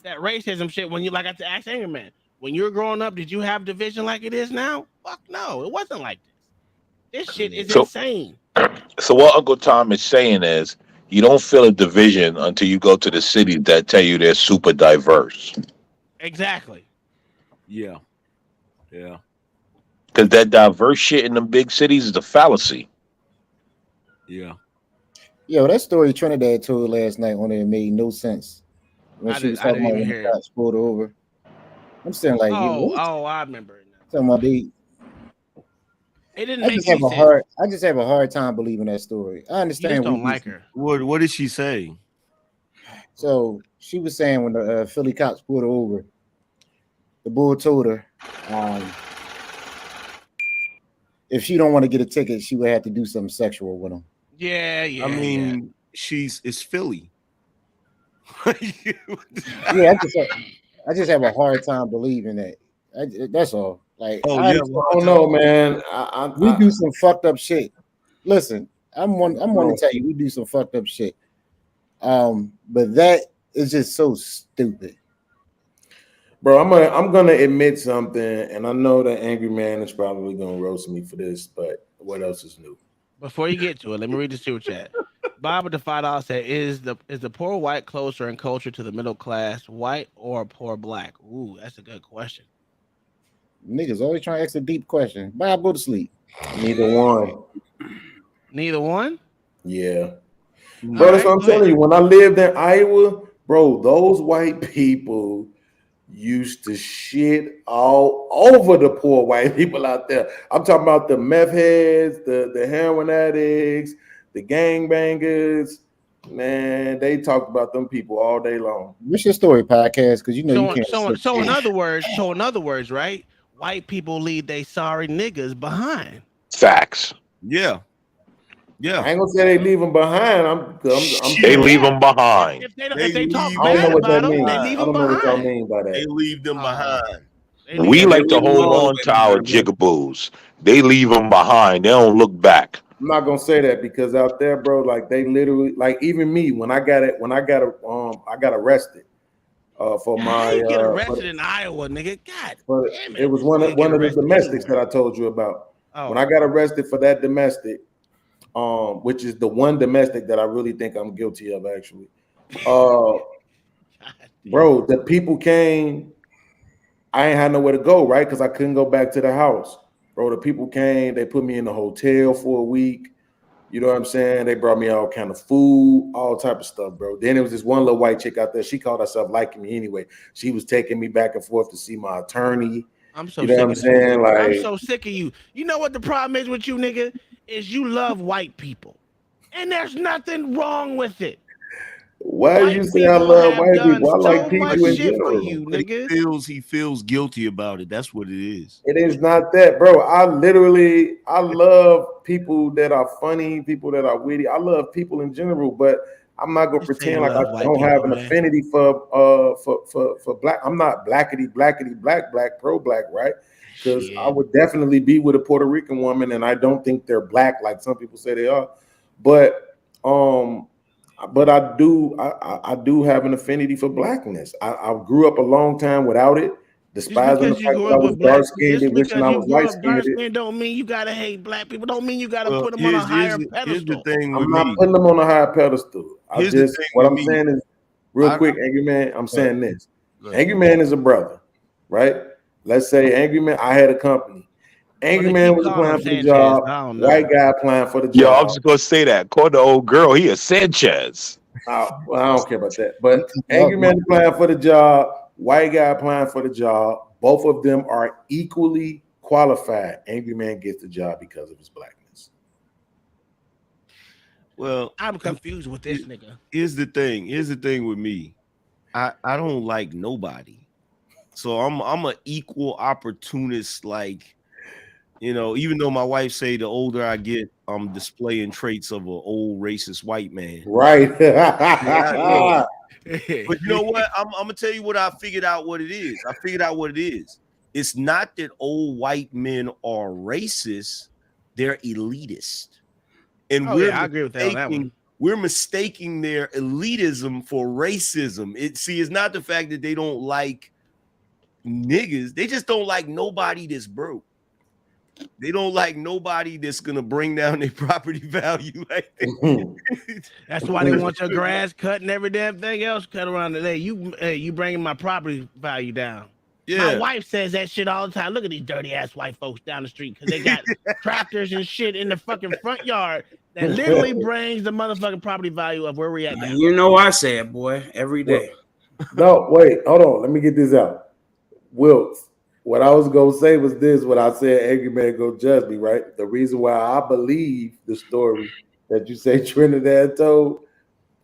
[SPEAKER 5] That racism shit, when you like I asked Angry Man, when you were growing up, did you have division like it is now? Fuck no, it wasn't like this. This shit is insane.
[SPEAKER 9] So what Uncle Tom is saying is, you don't feel a division until you go to the cities that tell you they're super diverse.
[SPEAKER 5] Exactly.
[SPEAKER 18] Yeah. Yeah.
[SPEAKER 9] Because that diverse shit in the big cities is a fallacy.
[SPEAKER 18] Yeah.
[SPEAKER 6] Yo, that story Trinidad told last night on it made no sense. When she was talking about when the cops pulled her over. I'm saying like,
[SPEAKER 5] I remember it now.
[SPEAKER 6] Talking about they.
[SPEAKER 5] It didn't
[SPEAKER 6] I
[SPEAKER 5] make
[SPEAKER 6] just have
[SPEAKER 5] any
[SPEAKER 6] a
[SPEAKER 5] sense.
[SPEAKER 6] hard. I just have a hard time believing that story. I understand.
[SPEAKER 5] You just don't like her.
[SPEAKER 18] What did she say?
[SPEAKER 6] So she was saying when the Philly cops pulled her over, the bull told her, if she don't want to get a ticket, she would have to do something sexual with him.
[SPEAKER 5] Yeah.
[SPEAKER 18] I mean, it's Philly.
[SPEAKER 6] Yeah, I just have a hard time believing that. That's all. Like,
[SPEAKER 16] I don't know, man.
[SPEAKER 6] We do some fucked up shit. Listen, I'm one to tell you, we do some fucked up shit. But that is just so stupid.
[SPEAKER 16] Bro, I'm gonna admit something, and I know that Angry Man is probably gonna roast me for this, but what else is new?
[SPEAKER 5] Before you get to it, let me read the super chat. Bob with the $5 said, "Is the poor white closer in culture to the middle class white or poor black?" Ooh, that's a good question.
[SPEAKER 6] Niggas always trying to ask a deep question. Bye, go to sleep.
[SPEAKER 16] Neither one.
[SPEAKER 5] Neither one.
[SPEAKER 16] Yeah.
[SPEAKER 5] All
[SPEAKER 16] Bro, that's
[SPEAKER 5] right,
[SPEAKER 16] what I'm
[SPEAKER 5] go ahead.
[SPEAKER 16] telling you. When I lived in Iowa, bro, those white people used to shit all over the poor white people out there. I'm talking about the meth heads, the heroin addicts, the gangbangers. Man, they talked about them people all day long.
[SPEAKER 6] What's your story, podcast? Because you know you can't.
[SPEAKER 5] So in other words, right? White people leave they sorry niggas behind.
[SPEAKER 9] Facts.
[SPEAKER 18] Yeah.
[SPEAKER 16] I ain't gonna say they leave them behind. I'm
[SPEAKER 9] They leave them behind.
[SPEAKER 5] If they talk
[SPEAKER 16] I don't know
[SPEAKER 5] bad
[SPEAKER 16] what that
[SPEAKER 5] about them,
[SPEAKER 16] means.
[SPEAKER 5] they
[SPEAKER 16] I
[SPEAKER 5] leave
[SPEAKER 16] don't
[SPEAKER 5] them
[SPEAKER 16] know what y'all
[SPEAKER 5] behind.
[SPEAKER 16] mean by that.
[SPEAKER 18] They leave them behind.
[SPEAKER 9] We like to hold on to our jigaboos. They leave them behind. They don't look back.
[SPEAKER 16] I'm not gonna say that because out there, bro, like they literally, like even me, I got arrested for
[SPEAKER 5] I
[SPEAKER 16] my
[SPEAKER 5] ain't get arrested in Iowa, nigga. God damn
[SPEAKER 16] it was one of the domestics that I told you about.
[SPEAKER 5] Oh.
[SPEAKER 16] When I got arrested for that domestic, which is the one domestic that I really think I'm guilty of, actually. Bro, the people came. I ain't had nowhere to go, right? Because I couldn't go back to the house. Bro, the people came, they put me in the hotel for a week. You know what I'm saying? They brought me all kind of food, all type of stuff, bro. Then there was this one little white chick out there. She called herself liking me anyway. She was taking me back and forth to see my attorney.
[SPEAKER 5] I'm so
[SPEAKER 16] you know
[SPEAKER 5] sick
[SPEAKER 16] what I'm
[SPEAKER 5] of this
[SPEAKER 16] saying?
[SPEAKER 5] nigga. I'm
[SPEAKER 16] Like,
[SPEAKER 5] so sick of you. You know what the problem is with you, nigga? Is you love white people. And there's nothing wrong with it.
[SPEAKER 16] why do
[SPEAKER 5] White
[SPEAKER 16] you say I
[SPEAKER 5] people
[SPEAKER 16] love
[SPEAKER 5] have
[SPEAKER 16] white
[SPEAKER 5] done
[SPEAKER 16] people? I
[SPEAKER 5] so
[SPEAKER 16] like
[SPEAKER 5] much
[SPEAKER 16] people in
[SPEAKER 5] shit for
[SPEAKER 16] general.
[SPEAKER 5] you,
[SPEAKER 18] But
[SPEAKER 5] nigga.
[SPEAKER 18] he feels guilty about it. That's what it is.
[SPEAKER 16] It is not that, bro. I love people that are funny, people that are witty. I love people in general, but I'm not gonna pretend like I don't have an affinity for black. I'm not blackety black pro black, right? Because I would definitely be with a Puerto Rican woman, and I don't think they're black like some people say they are. But I do have an affinity for blackness. I grew up a long time without it, despising the
[SPEAKER 5] Just because you
[SPEAKER 16] fact
[SPEAKER 5] grew
[SPEAKER 16] that I
[SPEAKER 5] up
[SPEAKER 16] was
[SPEAKER 5] with black,
[SPEAKER 16] dark skinned
[SPEAKER 5] just
[SPEAKER 16] and wishing
[SPEAKER 5] because
[SPEAKER 16] I
[SPEAKER 5] you
[SPEAKER 16] was
[SPEAKER 5] grew
[SPEAKER 16] light
[SPEAKER 5] up dark
[SPEAKER 16] skinned.
[SPEAKER 5] skinned don't mean you gotta hate black people. Don't mean you gotta
[SPEAKER 18] Well,
[SPEAKER 5] put them on a higher
[SPEAKER 18] here's the
[SPEAKER 5] pedestal.
[SPEAKER 18] thing with
[SPEAKER 16] I'm not
[SPEAKER 18] me.
[SPEAKER 16] putting them on a higher pedestal.
[SPEAKER 18] Here's the thing
[SPEAKER 16] What
[SPEAKER 18] with
[SPEAKER 16] I'm
[SPEAKER 18] me.
[SPEAKER 16] saying is real quick, Angry Man. I'm saying this.
[SPEAKER 18] ahead.
[SPEAKER 16] Angry Man is a brother, right? Let's say Angry Man. I had a company. Angry
[SPEAKER 5] they
[SPEAKER 16] Man
[SPEAKER 5] keep
[SPEAKER 16] was
[SPEAKER 5] calling
[SPEAKER 16] applying
[SPEAKER 5] him
[SPEAKER 16] for the
[SPEAKER 5] Sanchez.
[SPEAKER 16] job.
[SPEAKER 5] I don't know.
[SPEAKER 16] White guy applying for the
[SPEAKER 9] Yo, I
[SPEAKER 16] job.
[SPEAKER 9] was just gonna say that. Call the old girl. He a Sanchez.
[SPEAKER 16] Well, I don't care about that. But Angry Man applying for the job, white guy applying for the job. Both of them are equally qualified. Angry Man gets the job because of his blackness.
[SPEAKER 18] Well,
[SPEAKER 5] I'm confused with this nigga.
[SPEAKER 18] Here's the thing. Here's the thing with me. I don't like nobody. So I'm an equal opportunist, like, even though my wife say the older I get, I'm displaying traits of an old racist white man.
[SPEAKER 16] Right.
[SPEAKER 18] But you know what? I'm gonna tell you what I figured out what it is. I figured out what it is. It's not that old white men are racist, they're elitist. And
[SPEAKER 5] Oh, yeah, I agree with that on that one.
[SPEAKER 18] We're mistaking their elitism for racism. It's not the fact that they don't like niggas, they just don't like nobody that's broke. They don't like nobody that's gonna bring down their property value.
[SPEAKER 5] That's why they want your grass cut and every damn thing else cut around today. You bringing my property value down. My wife says that shit all the time. Look at these dirty ass white folks down the street because they got tractors and shit in the fucking front yard that literally brings the motherfucking property value of where we at now.
[SPEAKER 1] You know I say it, boy, every day.
[SPEAKER 16] No, wait, hold on. Let me get this out. Wilkes, what I was gonna say was this: what I said, Angry Man go judge me, right? The reason why I believe the story that you say Trinidad told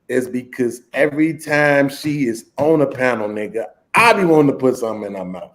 [SPEAKER 16] is because every time she is on a panel, nigga, I be wanting to put something in her mouth.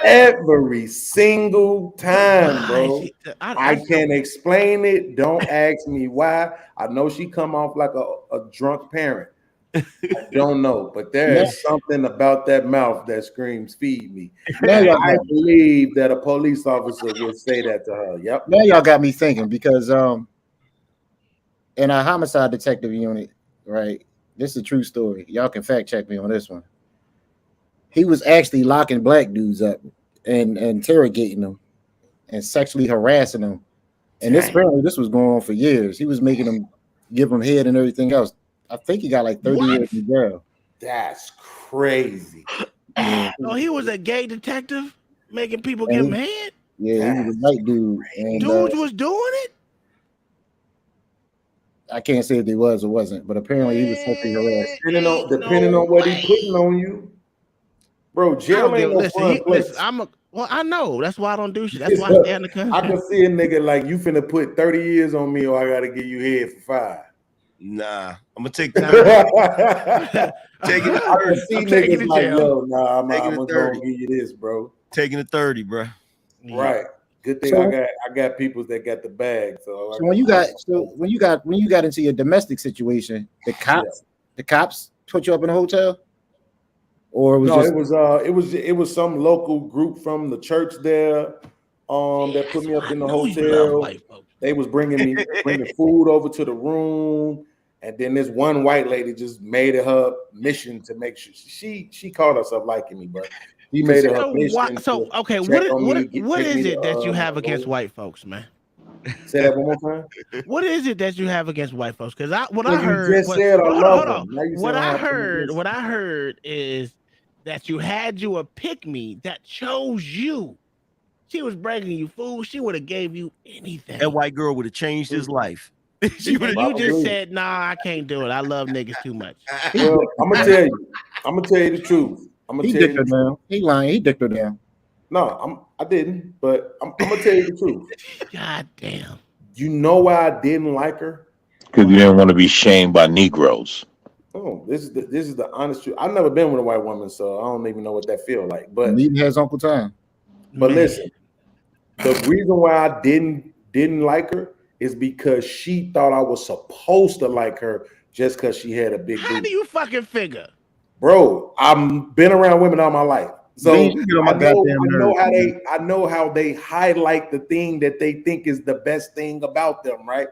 [SPEAKER 16] Every single time, bro. I can't explain it. Don't ask me why. I know she come off like a drunk parent. I don't know, but there is something about that mouth that screams "feed me." I believe that a police officer would say that to her. Yep.
[SPEAKER 6] Now y'all got me thinking because in our homicide detective unit, right? This is a true story. Y'all can fact check me on this one. He was actually locking black dudes up and interrogating them and sexually harassing them. And this was going on for years. He was making them give them head and everything else. I think he got like 30 years in jail.
[SPEAKER 16] That's crazy.
[SPEAKER 5] Oh, he was a gay detective making people get mad.
[SPEAKER 6] Yeah, he was a white dude, and
[SPEAKER 5] Dudes was doing it.
[SPEAKER 6] I can't say if he was or wasn't, but apparently he was sexually harassed.
[SPEAKER 16] Depending on what he putting on you, bro. Jail ain't no fun place.
[SPEAKER 5] Well, I know. That's why I don't do shit. That's why I stay in the country.
[SPEAKER 16] I can see a nigga like you finna put 30 years on me, or I gotta give you head for 5.
[SPEAKER 18] Nah, I'm gonna take the
[SPEAKER 16] taking. I can see niggas like, yo, nah, I'm gonna give you this, bro.
[SPEAKER 18] Taking the 30, bro.
[SPEAKER 16] Right. Good thing I got people that got the bag. So
[SPEAKER 6] when you got into your domestic situation, the cops put you up in a hotel, or
[SPEAKER 16] it was some local group from the church there that put me up in the hotel. They was bringing food over to the room, and then this one white lady just made it her mission to make sure she called herself liking me, but he made it her mission.
[SPEAKER 5] So okay, what is it that you have against white folks, man?
[SPEAKER 16] Say that one more time.
[SPEAKER 5] What is it that you have against white folks? Because I heard is that you had a pick me that chose you. She was bringing you food. She would have gave you anything.
[SPEAKER 18] That white girl would have changed his life.
[SPEAKER 5] You just said, "Nah, I can't do it. I love niggas too much."
[SPEAKER 16] Well, I'm gonna tell you the truth.
[SPEAKER 6] He dicked her down. He lying. He dicked her down.
[SPEAKER 16] No, I didn't. But I'm gonna tell you the truth.
[SPEAKER 5] God damn.
[SPEAKER 16] You know why I didn't like her?
[SPEAKER 9] Because you didn't want to be shamed by Negroes.
[SPEAKER 16] Oh, this is the honest truth. I've never been with a white woman, so I don't even know what that feel like. But
[SPEAKER 6] neither has Uncle Tom.
[SPEAKER 16] But listen, the reason why I didn't like her is because she thought I was supposed to like her just because she had a big
[SPEAKER 5] How do you fucking figure?
[SPEAKER 16] Bro, I've been around women all my life. So I know how they highlight the thing that they think is the best thing about them, right?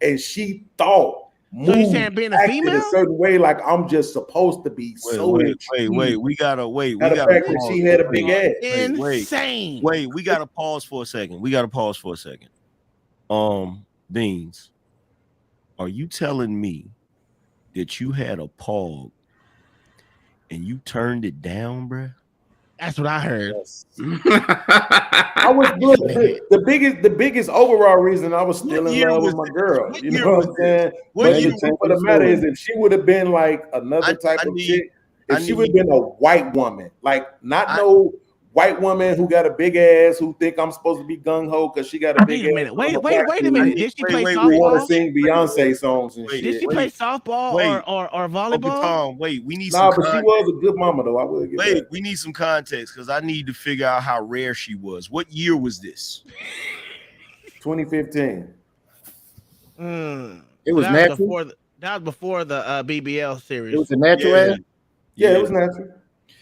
[SPEAKER 16] And she thought
[SPEAKER 5] So you saying being a female
[SPEAKER 16] a certain way, like I'm just supposed to be
[SPEAKER 18] Wait, we gotta wait.
[SPEAKER 16] The fact that she had a big ass.
[SPEAKER 5] Insane.
[SPEAKER 18] Wait, we gotta pause for a second. Beans, are you telling me that you had a pog and you turned it down, bruh?
[SPEAKER 5] That's what I heard.
[SPEAKER 16] I was good. The biggest overall reason I was still in love with my girl. You know what I'm saying? But the matter is, if she would have been like another type of chick, if she would have been a white woman, like no white woman who got a big ass, who think I'm supposed to be gung ho because she got a big ass.
[SPEAKER 5] Wait a minute. Did she play softball?
[SPEAKER 16] We want to sing Beyonce songs and shit.
[SPEAKER 5] Did she play softball or volleyball?
[SPEAKER 18] Tom, we need
[SPEAKER 16] some. But she was a good mama though. I will give
[SPEAKER 18] we need some context because I need to figure out how rare she was. What year was this?
[SPEAKER 16] 2015.
[SPEAKER 6] It was natural.
[SPEAKER 5] That was before the BBL series.
[SPEAKER 6] It was a natural ass.
[SPEAKER 16] Yeah, it was natural.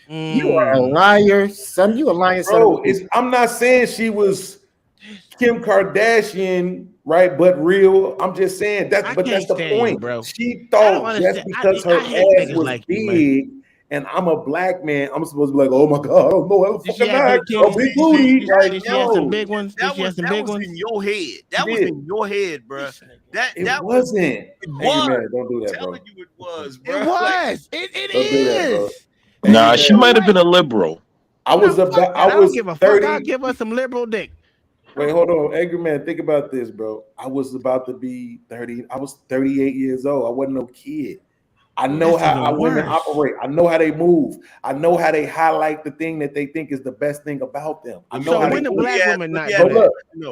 [SPEAKER 6] You are a liar, son. You a liar,
[SPEAKER 16] bro. I'm not saying she was Kim Kardashian, right? But real. I'm just saying that's the point,
[SPEAKER 5] bro.
[SPEAKER 16] She thought just because her ass was like big, and I'm a black man, I'm supposed to be like, oh my god, oh no, I was fucking back. Oh, big booty.
[SPEAKER 5] Did she have some big ones?
[SPEAKER 18] That was in your head. That was in your head, bro. That
[SPEAKER 16] wasn't.
[SPEAKER 18] It was.
[SPEAKER 16] Man, don't do that, bro.
[SPEAKER 18] You it was, bro.
[SPEAKER 5] It was. It is.
[SPEAKER 9] Nah, she might have been a liberal.
[SPEAKER 16] I was 30.
[SPEAKER 5] I'll give her some liberal dick.
[SPEAKER 16] Wait, hold on. Angry man, think about this, bro. I was about to be 30. I was 38 years old. I wasn't no kid. I know how women operate. I know how they move. I know how they highlight the thing that they think is the best thing about them. I know how
[SPEAKER 5] when the black woman not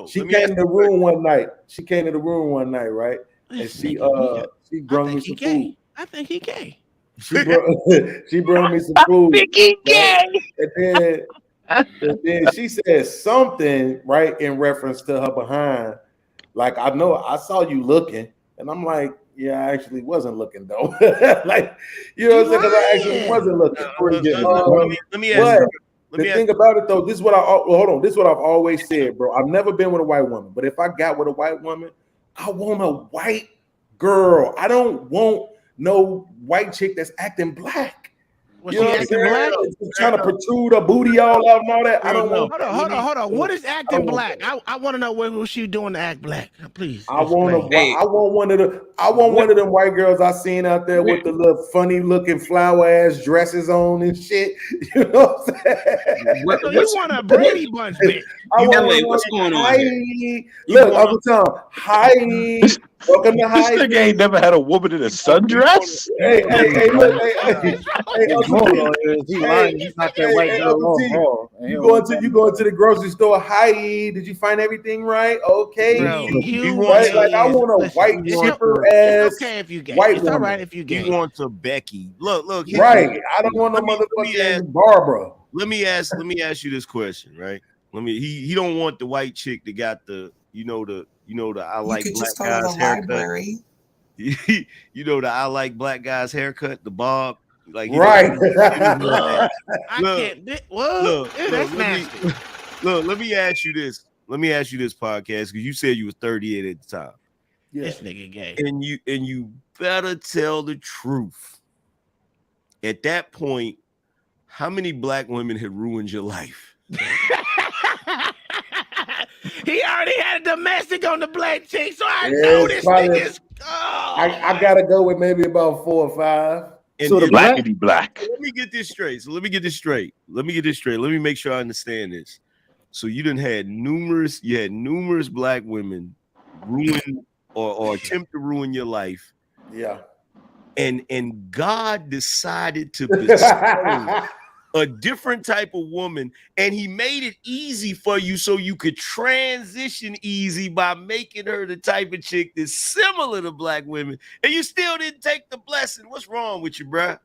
[SPEAKER 16] she came to the room one night. She came to the room one night, right? And she brought me some food.
[SPEAKER 5] I think he gay.
[SPEAKER 16] She brought me some food. And then she said something right in reference to her behind. Like, I know I saw you looking, and I'm like, yeah, I actually wasn't looking though. Like, you know what I'm saying? Because I actually wasn't looking.
[SPEAKER 18] Let me ask you.
[SPEAKER 16] The thing about it though, this is what This is what I've always said, bro. I've never been with a white woman, but if I got with a white woman, I want a white girl. I don't want no white chick that's acting black.
[SPEAKER 5] Was she acting black?
[SPEAKER 16] Trying to protrude her booty all out and all that. I don't know.
[SPEAKER 5] Hold on. What is acting black? I want to know what was she doing to act black. Please.
[SPEAKER 16] I want one of them white girls I seen out there with the little funny looking flower ass dresses on and shit. You know what I'm saying?
[SPEAKER 1] What,
[SPEAKER 5] So you want a Brady Bunch, bitch?
[SPEAKER 16] I want
[SPEAKER 1] LA, what's going on
[SPEAKER 16] hi.
[SPEAKER 1] here?
[SPEAKER 16] Look, Uncle Tom. Hi. Welcome to
[SPEAKER 9] This
[SPEAKER 16] Hi.
[SPEAKER 9] nigga ain't never had a woman in a sundress.
[SPEAKER 16] Hey, look, hey,
[SPEAKER 6] What's
[SPEAKER 16] Uncle
[SPEAKER 6] going
[SPEAKER 16] T.
[SPEAKER 6] on here is he
[SPEAKER 16] Hey,
[SPEAKER 6] lying. He's not that white girl
[SPEAKER 16] Uncle T.
[SPEAKER 6] raw.
[SPEAKER 16] You going to the grocery store? Hi. Did you find everything right? Okay.
[SPEAKER 5] Bro, you
[SPEAKER 16] Right? Like I
[SPEAKER 5] is
[SPEAKER 16] want a
[SPEAKER 5] listen.
[SPEAKER 16] white
[SPEAKER 5] It's,
[SPEAKER 16] chipper
[SPEAKER 5] it's
[SPEAKER 16] ass
[SPEAKER 5] okay if you gay.
[SPEAKER 16] white
[SPEAKER 5] It's all
[SPEAKER 16] woman.
[SPEAKER 5] right if you gay.
[SPEAKER 18] He wants a Becky. Look.
[SPEAKER 16] Right. I don't want no
[SPEAKER 18] let me ask,
[SPEAKER 16] motherfucking Barbara.
[SPEAKER 18] Let me ask you this question, right? He don't want the white chick that got the I like
[SPEAKER 12] could
[SPEAKER 18] black
[SPEAKER 12] just go to the
[SPEAKER 18] guys haircut.
[SPEAKER 12] library.
[SPEAKER 18] You know the I like black guys haircut, the bob. Like
[SPEAKER 16] right.
[SPEAKER 5] I can't. What?
[SPEAKER 18] Look,
[SPEAKER 5] That's nasty.
[SPEAKER 18] Let me ask you this. Let me ask you this, podcast, because you said you was 38 at the time.
[SPEAKER 16] Yeah.
[SPEAKER 5] This nigga gay.
[SPEAKER 18] And you better tell the truth. At that point, how many black women had ruined your life?
[SPEAKER 5] He already had a domestic on the black chick, so I know this nigga's.
[SPEAKER 16] I gotta go with maybe about 4 or 5.
[SPEAKER 18] And
[SPEAKER 9] so the blackity black.
[SPEAKER 18] Let me get this straight. Let me make sure I understand this. So you had numerous black women ruin or attempt to ruin your life.
[SPEAKER 16] Yeah.
[SPEAKER 18] And God decided to bestow a different type of woman, and he made it easy for you so you could transition easy by making her the type of chick that's similar to black women, and you still didn't take the blessing. What's wrong with you, bruh?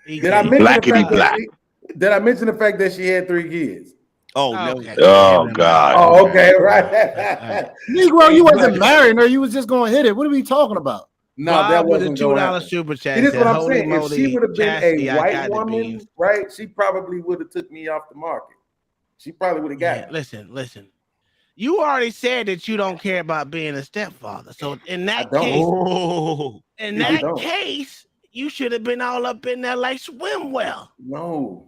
[SPEAKER 16] Did I mention the fact that she had 3 kids?
[SPEAKER 18] Oh no!
[SPEAKER 9] Okay. Oh God!
[SPEAKER 16] Oh, okay, right.
[SPEAKER 6] Negro, you wasn't marrying her. You was just going to hit it. What are we talking about?
[SPEAKER 16] No,
[SPEAKER 5] Bob
[SPEAKER 16] that
[SPEAKER 5] with
[SPEAKER 16] wasn't
[SPEAKER 5] a $2 super chat.
[SPEAKER 16] See, this is what I'm
[SPEAKER 5] Holy
[SPEAKER 16] saying. If she
[SPEAKER 5] moly,
[SPEAKER 16] would have been
[SPEAKER 5] Chastity,
[SPEAKER 16] a
[SPEAKER 5] I
[SPEAKER 16] white
[SPEAKER 5] got the
[SPEAKER 16] woman,
[SPEAKER 5] beans.
[SPEAKER 16] right? She probably would have took me off the market. She probably would have got me.
[SPEAKER 5] Listen. You already said that you don't care about being a stepfather. So in that case, you should have been all up in there like swim well.
[SPEAKER 16] No,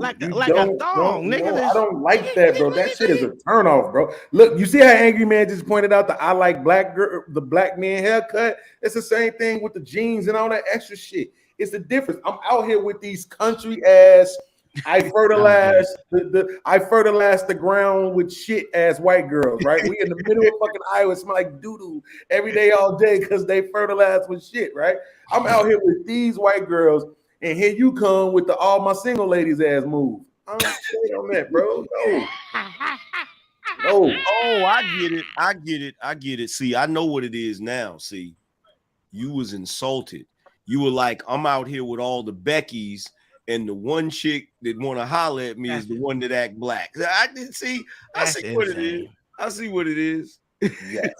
[SPEAKER 5] like
[SPEAKER 16] you
[SPEAKER 5] a
[SPEAKER 16] don't,
[SPEAKER 5] thong, nigga.
[SPEAKER 16] No, I don't like that, bro. That shit is a turnoff, bro. Look, you see how Angry Man just pointed out the I like black girl, the black man haircut. It's the same thing with the jeans and all that extra shit. It's the difference. I'm out here with these country ass. I fertilize the ground with shit ass white girls, right? We in the middle of fucking Iowa, smell like doo-doo every day, all day, because they fertilize with shit, right? I'm out here with these white girls, and here you come with the all my single ladies ass move. I'm straight on that, bro. No.
[SPEAKER 18] Oh, I get it. See, I know what it is now. See, you was insulted. You were like, I'm out here with all the Beckys, and the one chick that want to holler at me is the one that act black. I didn't see. I see what it is. I see what it is.
[SPEAKER 16] Yes.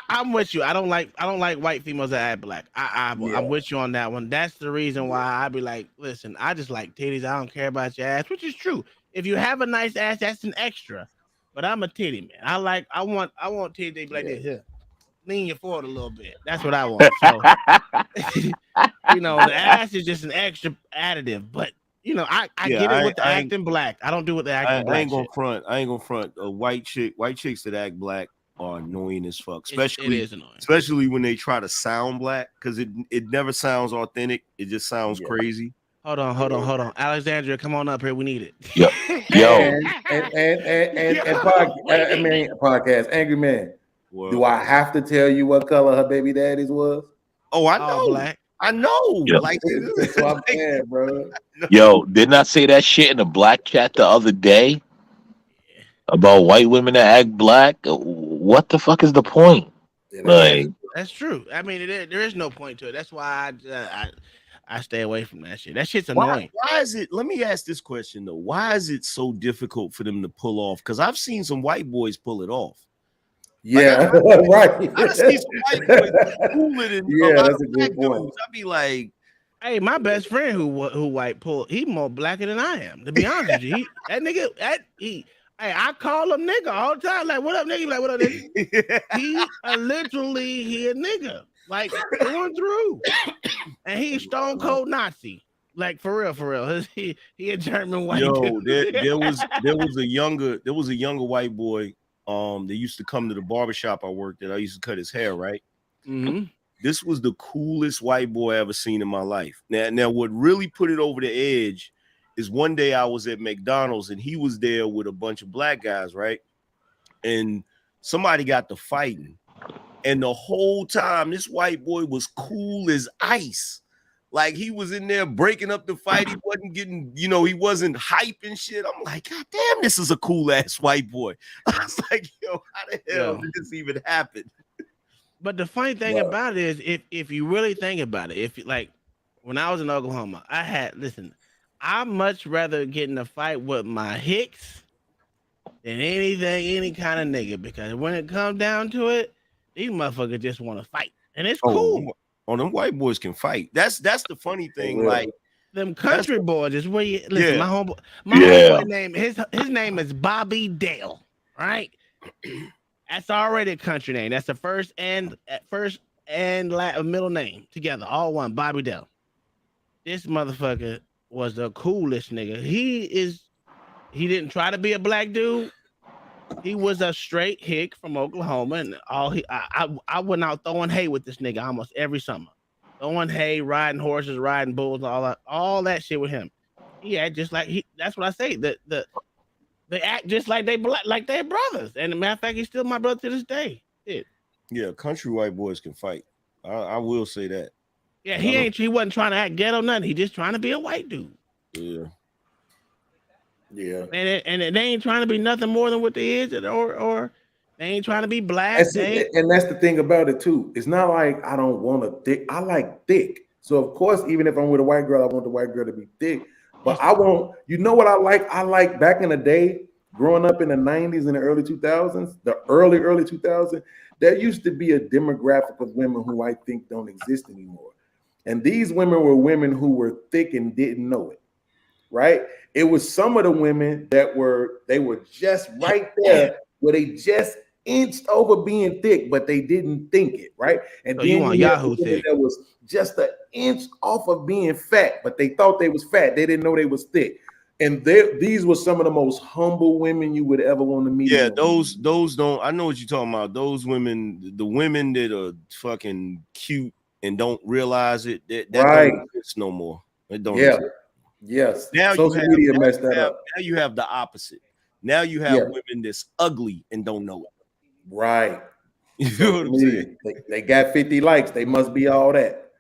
[SPEAKER 5] I'm with you. I don't like white females that act black. I'm with you on that one. That's the reason why I be like, listen, I just like titties. I don't care about your ass, which is true. If you have a nice ass, that's an extra. But I'm a titty man. I want titties. They be like this here. Lean your forward a little bit. That's what I want. So the ass is just an extra additive. But I get it with the acting black. I don't do with the acting black.
[SPEAKER 18] I ain't gonna front. White chicks that act black are annoying as fuck. Especially
[SPEAKER 5] it is annoying.
[SPEAKER 18] Especially when they try to sound black, because it never sounds authentic. It just sounds crazy.
[SPEAKER 5] Hold on. Alexandria, come on up here. We need it.
[SPEAKER 9] Yo.
[SPEAKER 16] Podcast, Angry Man. What? Do I have to tell you what color her baby daddy's was?
[SPEAKER 18] Oh, I know.
[SPEAKER 5] Black.
[SPEAKER 18] I know.
[SPEAKER 9] Yep.
[SPEAKER 18] Like
[SPEAKER 16] that's what I'm saying, bro.
[SPEAKER 9] Yo, didn't I say that shit in the black chat the other day about white women that act black? What the fuck is the point? Like,
[SPEAKER 5] that's true. I mean, there is no point to it. That's why I stay away from that shit. That shit's annoying.
[SPEAKER 18] Why is it? Let me ask this question though. Why is it so difficult for them to pull off? Because I've seen some white boys pull it off.
[SPEAKER 16] Yeah, right.
[SPEAKER 18] I see some white boys cooler than
[SPEAKER 16] that's a good point.
[SPEAKER 18] I'd be like,
[SPEAKER 5] hey, my best friend who white pull, he more blacker than I am. To be honest with you, I call him nigga all the time. Like, what up, nigga? He like, what up, nigga? He a nigga, like going through, and he's stone cold Nazi. Like for real. He a German white.
[SPEAKER 18] Yo,
[SPEAKER 5] dude.
[SPEAKER 18] there was a younger white boy. They used to come to the barbershop I worked at. I used to cut his hair, right?
[SPEAKER 5] Mm-hmm.
[SPEAKER 18] This was the coolest white boy I ever seen in my life. Now, what really put it over the edge is one day I was at McDonald's and he was there with a bunch of black guys, right? And somebody got to fighting. And the whole time, this white boy was cool as ice. Like he was in there breaking up the fight. He wasn't getting, he wasn't hyping shit. I'm like, God damn, this is a cool ass white boy. I was like, yo, how the hell did this even happen?
[SPEAKER 5] But the funny thing about it is, if you really think about it, if like when I was in Oklahoma, I'd much rather get in a fight with my Hicks than any kind of nigga, because when it comes down to it, these motherfuckers just want to fight, and it's cool.
[SPEAKER 18] Oh, them white boys can fight. That's the funny thing. Like
[SPEAKER 5] them country boys is where you listen. My homeboy name his name is Bobby Dale, right? That's already a country name. That's the first and middle name together, all one. Bobby Dale. This motherfucker was the coolest nigga. He didn't try to be a black dude. He was a straight hick from Oklahoma, and I went out throwing hay with this nigga almost every summer. Throwing hay, riding horses, riding bulls, all that shit with him. He act just like that's what I say. They act just like they're brothers. And as a matter of fact, he's still my brother to this day.
[SPEAKER 18] Yeah, country white boys can fight. I will say that.
[SPEAKER 5] Yeah, he wasn't trying to act ghetto nothing. He just trying to be a white dude.
[SPEAKER 18] Yeah. Yeah.
[SPEAKER 5] And they ain't trying to be nothing more than what they is, or they ain't trying to be black.
[SPEAKER 16] And that's the thing about it too. It's not like I don't want a thick. I like thick. So of course, even if I'm with a white girl, I want the white girl to be thick. But I won't. You know what I like? I like back in the day, growing up in the 90s and the early 2000s, the early 2000s. There used to be a demographic of women who I think don't exist anymore. And these women were women who were thick and didn't know it. Right? It was some of the women that were just right there where they just inched over being thick, but they didn't think it, right? And
[SPEAKER 5] so then you want Yahoo thick.
[SPEAKER 16] That was just an inch off of being fat, but they thought they was fat. They didn't know they was thick. And these were some of the most humble women you would ever want to meet.
[SPEAKER 18] Yeah, those don't. I know what you're talking about. Those women, the women that are fucking cute and don't realize it, that don't exist no more. It don't.
[SPEAKER 16] Yeah.
[SPEAKER 18] Exist.
[SPEAKER 16] Yes.
[SPEAKER 18] Now
[SPEAKER 16] social media messed that up.
[SPEAKER 18] Now you have the opposite. Now you have women that's ugly and don't know it.
[SPEAKER 16] Right. You know what I'm saying? They got 50 likes. They must be all that.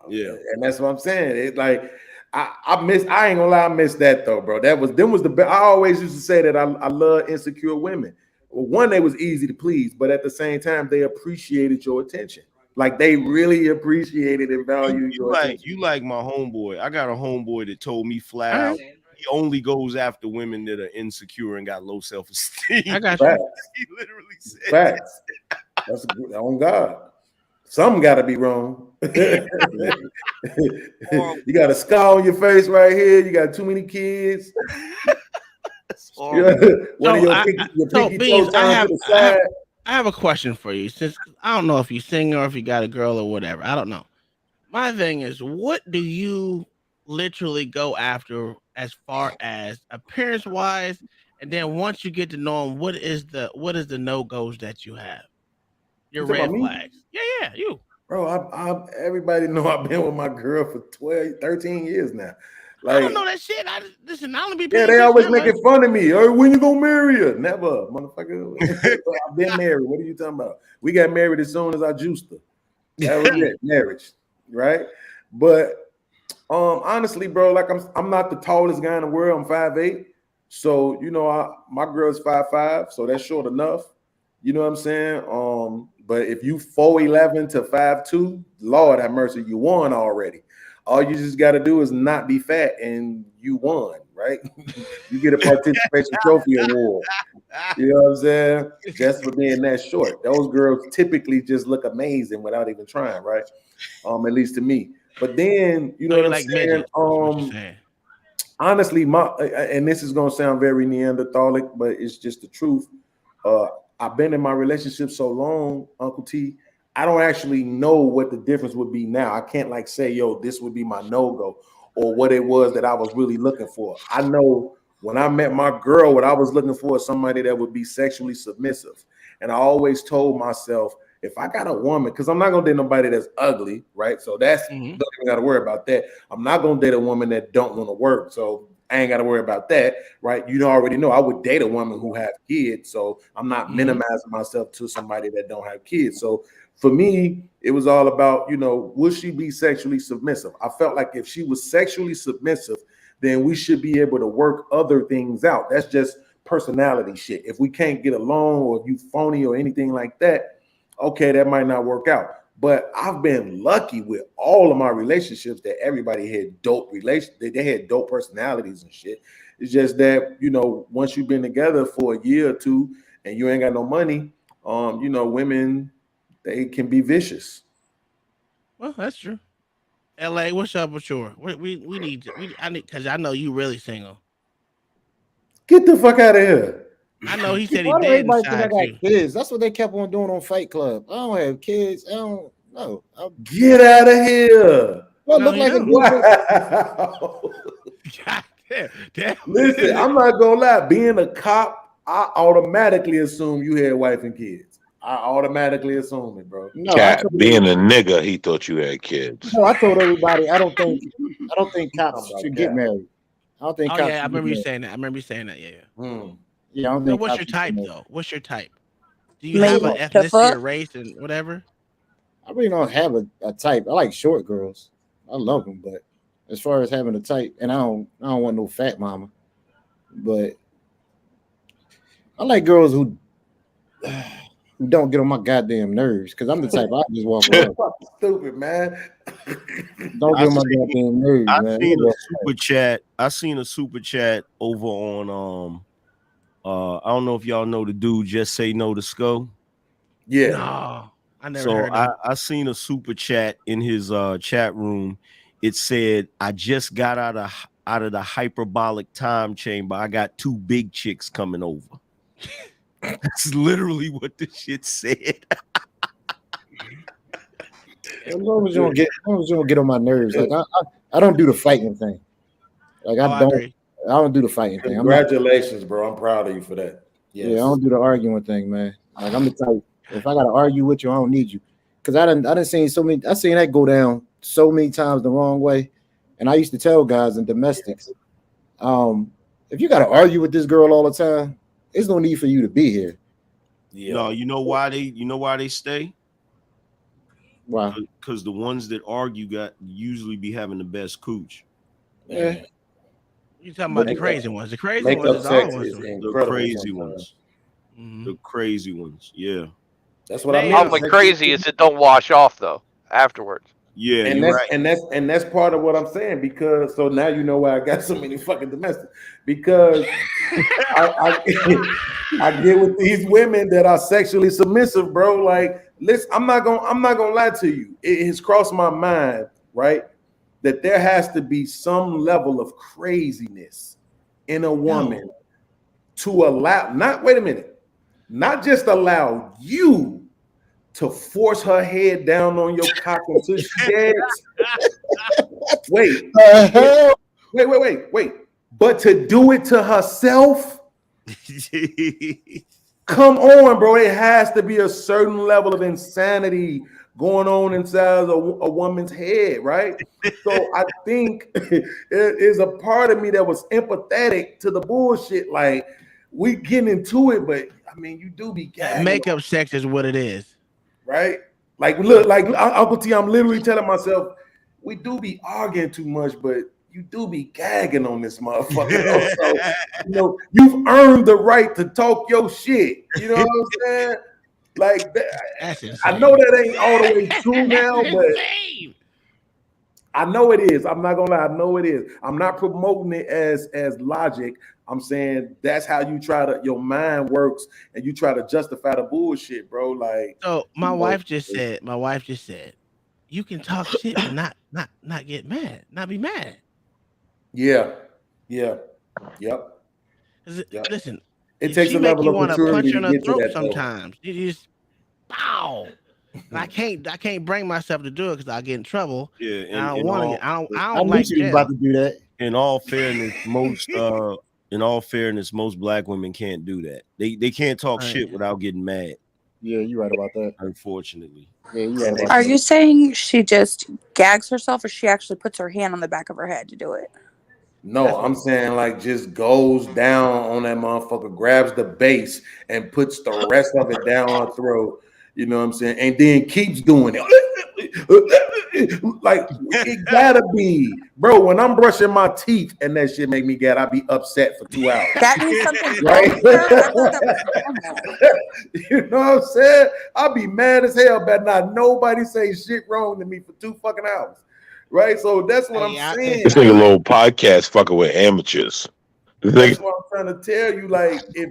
[SPEAKER 18] Yeah.
[SPEAKER 16] And that's what I'm saying. It's like I ain't gonna lie, I miss that though, bro. Them was the best. I always used to say that I love insecure women. Well, one, they was easy to please, but at the same time, they appreciated your attention. Like they really appreciated and valued your attention.
[SPEAKER 18] You like my homeboy. I got a homeboy that told me flat out he only goes after women that are insecure and got low self-esteem.
[SPEAKER 5] I got you.
[SPEAKER 18] He literally said
[SPEAKER 16] Facts. That's on God. Something got to be wrong. You got a scar on your face right here. You got too many kids.
[SPEAKER 5] I have a question for you. Since I don't know if you sing or if you got a girl or whatever. I don't know. My thing is, what do you literally go after as far as appearance wise? And then once you get to know them, what is the no-goes that you have? Your red flags. Yeah, you.
[SPEAKER 16] Bro, everybody know I've been with my girl for 13 years now.
[SPEAKER 5] Like, I don't know that shit. I don't be.
[SPEAKER 16] Yeah, they always making fun of me. Hey, when you gonna marry her? Never, motherfucker. I've been married. What are you talking about? We got married as soon as I juiced her. That was it, marriage, right? But honestly, bro, like I'm not the tallest guy in the world. I'm 5'8". So my girl's 5'5", so that's short enough. You know what I'm saying? But if you 4'11" to 5'2", Lord have mercy, you won already. All you just got to do is not be fat, and you won, right? You get a participation trophy award. You know what I'm saying? Just for being that short. Those girls typically just look amazing without even trying, right? At least to me. But then, you know what I'm saying? Honestly, and this is gonna sound very Neanderthalic, but it's just the truth. I've been in my relationship so long, Uncle T, I don't actually know what the difference would be now. I can't like say, yo, this would be my no-go, or what it was that I was really looking for. I know when I met my girl, what I was looking for is somebody that would be sexually submissive. And I always told myself, if I got a woman, because I'm not gonna date nobody that's ugly, right? So that's don't even gotta worry about that. I'm not gonna date a woman that don't want to work. So I ain't got to worry about that, right? You already know I would date a woman who have kids, so I'm not minimizing myself to somebody that don't have kids. So for me, it was all about, would she be sexually submissive? I felt like if she was sexually submissive, then we should be able to work other things out. That's just personality shit. If we can't get along, or if you phony or anything like that, okay, that might not work out. But I've been lucky with all of my relationships that everybody had dope they had dope personalities and shit. It's just that, once you've been together for a year or two and you ain't got no money, women, they can be vicious.
[SPEAKER 5] Well, that's true. LA, what's up with your? We need I need, because I know you really single.
[SPEAKER 16] Get the fuck out of here.
[SPEAKER 5] I know he said he
[SPEAKER 6] Why do
[SPEAKER 5] did
[SPEAKER 6] everybody think I
[SPEAKER 5] inside
[SPEAKER 6] got
[SPEAKER 5] you.
[SPEAKER 6] kids? That's what they kept on doing on Fight Club. I don't have kids. I don't know.
[SPEAKER 16] Get out of here.
[SPEAKER 6] What
[SPEAKER 5] No,
[SPEAKER 6] look
[SPEAKER 5] you
[SPEAKER 6] like a
[SPEAKER 5] don't.
[SPEAKER 16] Wow.
[SPEAKER 5] God damn.
[SPEAKER 16] Listen, I'm not gonna lie. Being a cop, I automatically assume you had wife and kids. I automatically assume it, bro.
[SPEAKER 6] No,
[SPEAKER 9] Cat, being a nigga, he thought you had kids.
[SPEAKER 6] No, I told everybody I don't think cops
[SPEAKER 16] about
[SPEAKER 6] should get
[SPEAKER 16] Cat.
[SPEAKER 6] married. I don't think
[SPEAKER 5] Oh
[SPEAKER 6] cops
[SPEAKER 5] yeah, I
[SPEAKER 6] should get
[SPEAKER 5] remember you
[SPEAKER 6] married.
[SPEAKER 5] saying that. I remember you saying that. Yeah.
[SPEAKER 6] Yeah, I don't
[SPEAKER 5] So
[SPEAKER 6] think
[SPEAKER 5] what's
[SPEAKER 6] cops
[SPEAKER 5] your
[SPEAKER 6] should get
[SPEAKER 5] type
[SPEAKER 6] married.
[SPEAKER 5] though? What's your type? Do you
[SPEAKER 6] Me?
[SPEAKER 5] have an
[SPEAKER 6] The
[SPEAKER 5] ethnicity
[SPEAKER 6] fuck?
[SPEAKER 5] or race and whatever?
[SPEAKER 6] I really don't have a type. I like short girls. I love them, but as far as having a type, and I don't want no fat mama. But I like girls who don't get on my goddamn nerves, because I'm the type I just walk away.
[SPEAKER 16] Stupid, man.
[SPEAKER 6] Don't get on my goddamn nerves,
[SPEAKER 18] I
[SPEAKER 6] man.
[SPEAKER 18] seen a super chat. I seen a super chat over on I don't know if y'all know the dude Just Say No to Sco.
[SPEAKER 16] Yeah.
[SPEAKER 5] No, I never
[SPEAKER 18] So
[SPEAKER 5] heard of him.
[SPEAKER 18] I seen a super chat in his chat room. It said, I just got out of the hyperbolic time chamber. I got 2 big chicks coming over. That's literally what the shit said.
[SPEAKER 6] As long as you don't get on my nerves, like I don't do the fighting thing. Like I don't do the fighting thing.
[SPEAKER 16] Congratulations, bro. I'm proud of you for that. Yes.
[SPEAKER 6] Yeah, I don't do the arguing thing, man. Like I'm the type. If I gotta argue with you, I don't need you. Cause I done seen so many. I seen that go down so many times the wrong way. And I used to tell guys in domestics, if you gotta argue with this girl all the time, there's no need for you to be here.
[SPEAKER 16] Yeah.
[SPEAKER 18] No, you know why they stay?
[SPEAKER 6] Why?
[SPEAKER 18] Because the ones that argue usually be having the best cooch.
[SPEAKER 6] Yeah.
[SPEAKER 5] You talking about the crazy ones? The crazy
[SPEAKER 16] Makeup
[SPEAKER 5] ones is
[SPEAKER 16] sex
[SPEAKER 5] always
[SPEAKER 16] is
[SPEAKER 5] them.
[SPEAKER 18] The
[SPEAKER 16] incredible
[SPEAKER 18] crazy
[SPEAKER 16] sometimes.
[SPEAKER 18] ones. The crazy ones. Yeah.
[SPEAKER 16] That's what I mean.
[SPEAKER 20] Problem with crazy is it don't wash off though afterwards.
[SPEAKER 18] Yeah,
[SPEAKER 16] and
[SPEAKER 18] you're
[SPEAKER 16] that's
[SPEAKER 18] right.
[SPEAKER 16] and that's part of what I'm saying, because so now you know why I got so many fucking domestics, because I get with these women that are sexually submissive, bro. Like, listen, I'm not gonna lie to you. It has crossed my mind, right, that there has to be some level of craziness in a woman to allow, not just allow you to force her head down on your cock until she gags. Wait. But to do it to herself? Come on, bro. It has to be a certain level of insanity going on inside a woman's head, right? So I think it is a part of me that was empathetic to the bullshit. Like, we getting into it, but I mean, you do be gagging.
[SPEAKER 5] Makeup sex is what it is.
[SPEAKER 16] Right? Like, look, like Uncle T, I'm literally telling myself, we do be arguing too much, but you do be gagging on this motherfucker. So, you've earned the right to talk your shit. You know what I'm saying? Like, I know that ain't all the way true now, but I know it is. I'm not gonna lie, I know it is. I'm not promoting it as logic. I'm saying that's how you your mind works, and you try to justify the bullshit, bro. Like,
[SPEAKER 5] so my wife just said, you can talk shit but not get mad, not be mad.
[SPEAKER 16] Yeah.
[SPEAKER 5] Listen,
[SPEAKER 16] it takes a level of maturity to get to that.
[SPEAKER 5] Sometimes you just pow. And I can't bring myself to do it because I get in trouble.
[SPEAKER 18] Yeah,
[SPEAKER 5] and I don't want to. I don't
[SPEAKER 6] I
[SPEAKER 5] like
[SPEAKER 6] knew you was about to do that.
[SPEAKER 18] In all fairness, most black women can't do that. They can't talk shit without getting mad.
[SPEAKER 6] Yeah, you're right about that.
[SPEAKER 18] Unfortunately.
[SPEAKER 6] Yeah, you're right about
[SPEAKER 21] Are
[SPEAKER 6] that.
[SPEAKER 21] you saying she just gags herself, or she actually puts her hand on the back of her head to do it?
[SPEAKER 16] No, I'm saying like just goes down on that motherfucker, grabs the base and puts the rest of it down her throat. You know what I'm saying? And then keeps doing it. Like it gotta be, bro. When I'm brushing my teeth and that shit make me get, I be upset for 2 hours.
[SPEAKER 21] That means something's wrong
[SPEAKER 16] Right?
[SPEAKER 21] with her. I thought that was normal.
[SPEAKER 16] You know what I'm saying? I'll be mad as hell, but not nobody say shit wrong to me for 2 fucking hours. Right? So that's what I'm saying.
[SPEAKER 9] This nigga little podcast fucking with amateurs. This
[SPEAKER 16] That's
[SPEAKER 9] nigga-
[SPEAKER 16] what I'm trying to tell you. Like, if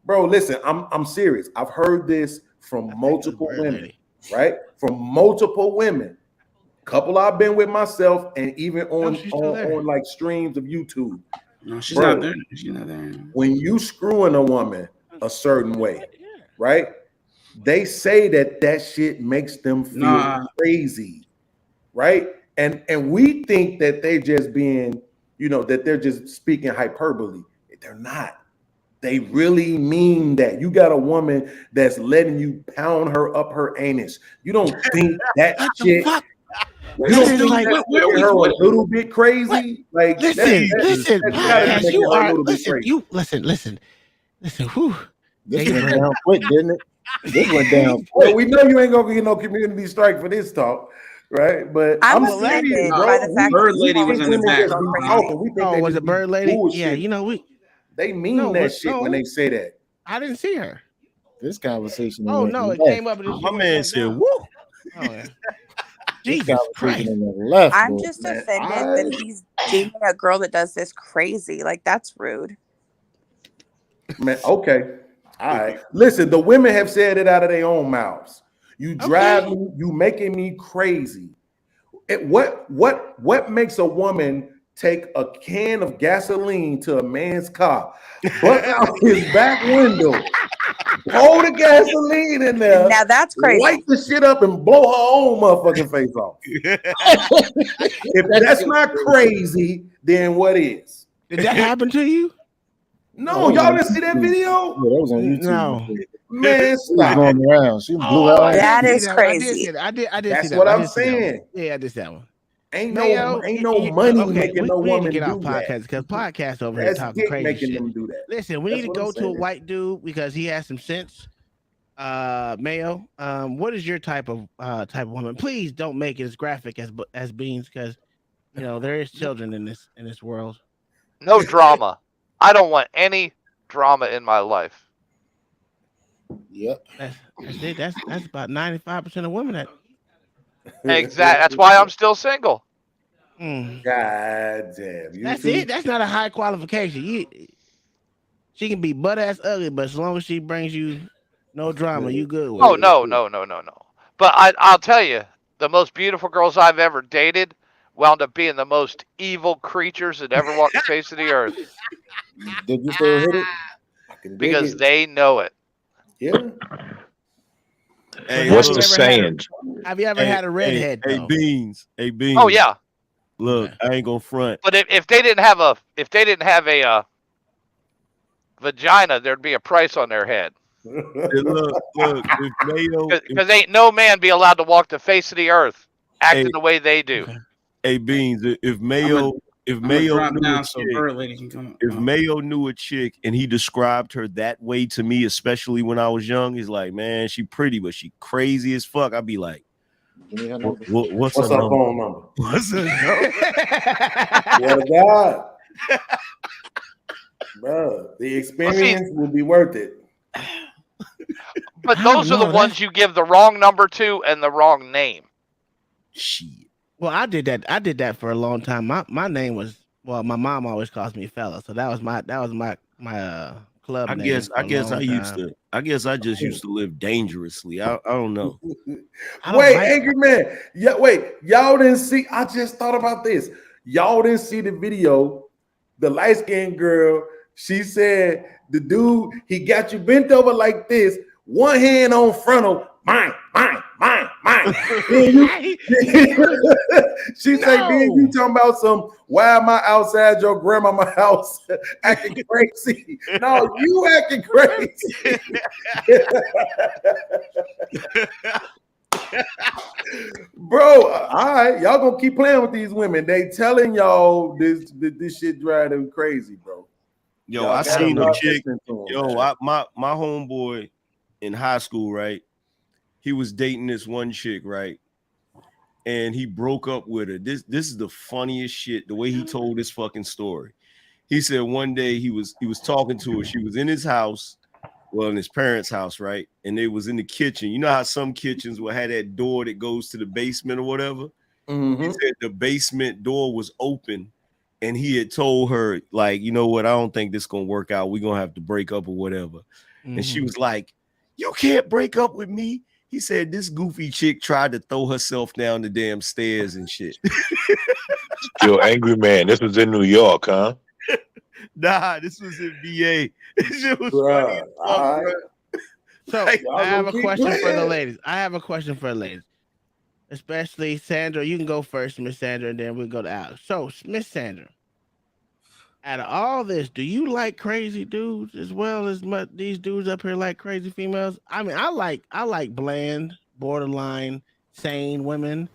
[SPEAKER 16] bro, listen, I'm serious. I've heard this from multiple women, right? From multiple women. Couple I've been with myself, and even on like streams of YouTube.
[SPEAKER 1] No, she's
[SPEAKER 16] Bro,
[SPEAKER 1] not there. She's not there.
[SPEAKER 16] when you screwing a woman a certain way, right? They say that shit makes them feel crazy, right? And we think that they just being, that they're just speaking hyperbole. They're not. They really mean that. You got a woman that's letting you pound her up her anus. You don't think that shit. You don't think
[SPEAKER 5] like,
[SPEAKER 16] that's making her a little bit crazy? Like,
[SPEAKER 5] listen,
[SPEAKER 16] that's gotta be
[SPEAKER 5] podcast,
[SPEAKER 16] making
[SPEAKER 5] you
[SPEAKER 16] her a
[SPEAKER 5] are
[SPEAKER 16] little bit
[SPEAKER 5] listen,
[SPEAKER 16] crazy.
[SPEAKER 5] you listen. Whew.
[SPEAKER 6] This went down quick, didn't it? This went down quick.
[SPEAKER 16] Well, we know you ain't gonna get no community strike for this talk, right? But
[SPEAKER 21] I'm
[SPEAKER 16] serious,
[SPEAKER 21] offended
[SPEAKER 16] bro.
[SPEAKER 21] by the fact
[SPEAKER 1] Bird
[SPEAKER 21] that
[SPEAKER 1] lady
[SPEAKER 21] you
[SPEAKER 1] was
[SPEAKER 21] always
[SPEAKER 1] in the
[SPEAKER 21] think
[SPEAKER 1] back.
[SPEAKER 21] women go
[SPEAKER 16] Talking.
[SPEAKER 21] crazy.
[SPEAKER 16] We think
[SPEAKER 5] Oh,
[SPEAKER 16] they
[SPEAKER 5] was
[SPEAKER 16] just
[SPEAKER 5] it Bird Lady?
[SPEAKER 16] bullshit.
[SPEAKER 5] Yeah,
[SPEAKER 16] they mean that shit when they say that.
[SPEAKER 5] I didn't see her.
[SPEAKER 6] This conversation.
[SPEAKER 5] Oh
[SPEAKER 6] went
[SPEAKER 5] no, it
[SPEAKER 6] left.
[SPEAKER 5] came up and
[SPEAKER 18] My man said, "Woo."
[SPEAKER 5] Oh, yeah.
[SPEAKER 6] This
[SPEAKER 5] Jesus
[SPEAKER 6] conversation
[SPEAKER 5] Christ.
[SPEAKER 6] went left.
[SPEAKER 21] I'm
[SPEAKER 6] boy.
[SPEAKER 21] just offended that he's dating a girl that does this crazy. Like, that's rude.
[SPEAKER 16] Man, okay. All right. Listen, the women have said it out of their own mouths. You drive me, you making me crazy. What makes a woman take a can of gasoline to a man's car, bust out his back window, pour the gasoline in there,
[SPEAKER 21] Now that's crazy.
[SPEAKER 16] light the shit up and blow her own motherfucking face off? If that's not crazy, then what is?
[SPEAKER 5] Did that happen to you?
[SPEAKER 16] No, y'all didn't see that video?
[SPEAKER 6] Yeah, that was on YouTube.
[SPEAKER 5] No.
[SPEAKER 16] Man,
[SPEAKER 6] She was
[SPEAKER 16] stop.
[SPEAKER 6] going around. She blew her own.
[SPEAKER 21] That
[SPEAKER 5] I did
[SPEAKER 21] is
[SPEAKER 5] see that one.
[SPEAKER 21] crazy.
[SPEAKER 5] I did see
[SPEAKER 16] That's
[SPEAKER 5] that
[SPEAKER 16] what
[SPEAKER 5] one.
[SPEAKER 16] I'm saying.
[SPEAKER 5] Yeah, I did that one.
[SPEAKER 16] Ain't
[SPEAKER 5] Mayo,
[SPEAKER 16] no money
[SPEAKER 5] okay,
[SPEAKER 16] making no
[SPEAKER 5] we need to
[SPEAKER 16] woman
[SPEAKER 5] get
[SPEAKER 16] do
[SPEAKER 5] off
[SPEAKER 16] that.
[SPEAKER 5] podcast because podcast over here
[SPEAKER 16] That's
[SPEAKER 5] talking
[SPEAKER 16] dick
[SPEAKER 5] crazy
[SPEAKER 16] making
[SPEAKER 5] shit.
[SPEAKER 16] them do that.
[SPEAKER 5] Listen, we
[SPEAKER 16] That's
[SPEAKER 5] need to
[SPEAKER 16] what
[SPEAKER 5] go
[SPEAKER 16] I'm
[SPEAKER 5] to a
[SPEAKER 16] saying.
[SPEAKER 5] white dude because he has some sense. Mayo, what is your type of woman? Please don't make it as graphic as Beans because there is children in this world.
[SPEAKER 20] No drama. I don't want any drama in my life.
[SPEAKER 6] Yep.
[SPEAKER 5] That's about 95% of women that.
[SPEAKER 20] Exactly. That's why I'm still single.
[SPEAKER 5] Mm.
[SPEAKER 16] God damn.
[SPEAKER 5] That's it. That's not a high qualification. She can be butt ass ugly, but as long as she brings you no drama, you good with
[SPEAKER 20] Oh
[SPEAKER 5] it.
[SPEAKER 20] no. But I'll tell you, the most beautiful girls I've ever dated wound up being the most evil creatures that ever walked the face of the earth.
[SPEAKER 6] Did you still hit it?
[SPEAKER 20] Because they know it.
[SPEAKER 16] Yeah.
[SPEAKER 18] Hey,
[SPEAKER 9] What's
[SPEAKER 18] look,
[SPEAKER 9] the saying?
[SPEAKER 5] Have you ever had a redhead?
[SPEAKER 18] Hey,
[SPEAKER 5] though?
[SPEAKER 18] Beans. Hey, Beans.
[SPEAKER 20] Oh yeah.
[SPEAKER 18] Look, I ain't gonna front.
[SPEAKER 20] But if they didn't have a vagina, there'd be a price on their head.
[SPEAKER 18] Hey, look. If Mayo,
[SPEAKER 20] Because ain't no man be allowed to walk the face of the earth acting the way they do.
[SPEAKER 18] Hey, Beans. If Mayo
[SPEAKER 1] drop
[SPEAKER 18] knew
[SPEAKER 1] down
[SPEAKER 18] a
[SPEAKER 1] so
[SPEAKER 18] chick,
[SPEAKER 1] Bird Lady can come.
[SPEAKER 18] if Mayo knew a chick and he described her that way to me, especially when I was young, he's like, man, she pretty, but she crazy as fuck. I'd be like, what's her
[SPEAKER 16] her
[SPEAKER 18] number?
[SPEAKER 16] phone number?
[SPEAKER 18] What's her number?
[SPEAKER 16] Swear to God. Bro, the experience will be worth it.
[SPEAKER 20] But those are the ones you give the wrong number to and the wrong name.
[SPEAKER 5] Well, I did that for a long time. My name was my mom always calls me fella, so that was my club name.
[SPEAKER 18] I guess I just used to live dangerously. I don't know.
[SPEAKER 16] Wait, Angry Man. Yeah, wait. Y'all didn't see. I just thought about this. Y'all didn't see the video. The light-skinned girl, she said the dude, he got you bent over like this, one hand on frontal, mine. She said, then you talking about some, why am I outside your grandmama house acting crazy? No, you acting crazy. Bro, all right, y'all gonna keep playing with these women. They telling y'all this shit drive them crazy, bro.
[SPEAKER 18] Yo,
[SPEAKER 16] Y'all
[SPEAKER 18] I
[SPEAKER 16] gotta
[SPEAKER 18] seen a
[SPEAKER 16] start
[SPEAKER 18] chick.
[SPEAKER 16] listening to 'em,
[SPEAKER 18] Yo,
[SPEAKER 16] man.
[SPEAKER 18] my homeboy in high school, right? He was dating this one chick, right? And he broke up with her. This is the funniest shit. The way he told this fucking story. He said one day he was talking to her. She was in his house, well, in his parents' house, right? And they was in the kitchen. You know how some kitchens will have that door that goes to the basement or whatever?
[SPEAKER 16] Mm-hmm.
[SPEAKER 18] He said the basement door was open, and he had told her, like, you know what, I don't think this gonna work out. We're gonna have to break up or whatever. And she was like, you can't break up with me. He said this goofy chick tried to throw herself down the damn stairs and shit.
[SPEAKER 9] Yo, angry man. This was in New York, huh?
[SPEAKER 18] Nah, this was in VA. This shit was funny as fuck, bro.
[SPEAKER 5] So I have a question for the ladies. Especially Sandra. You can go first, Miss Sandra, and then we'll go to Alex. So, Miss Sandra, out of all this, do you like crazy dudes as well as these dudes up here like crazy females? I mean, I like bland, borderline, sane women,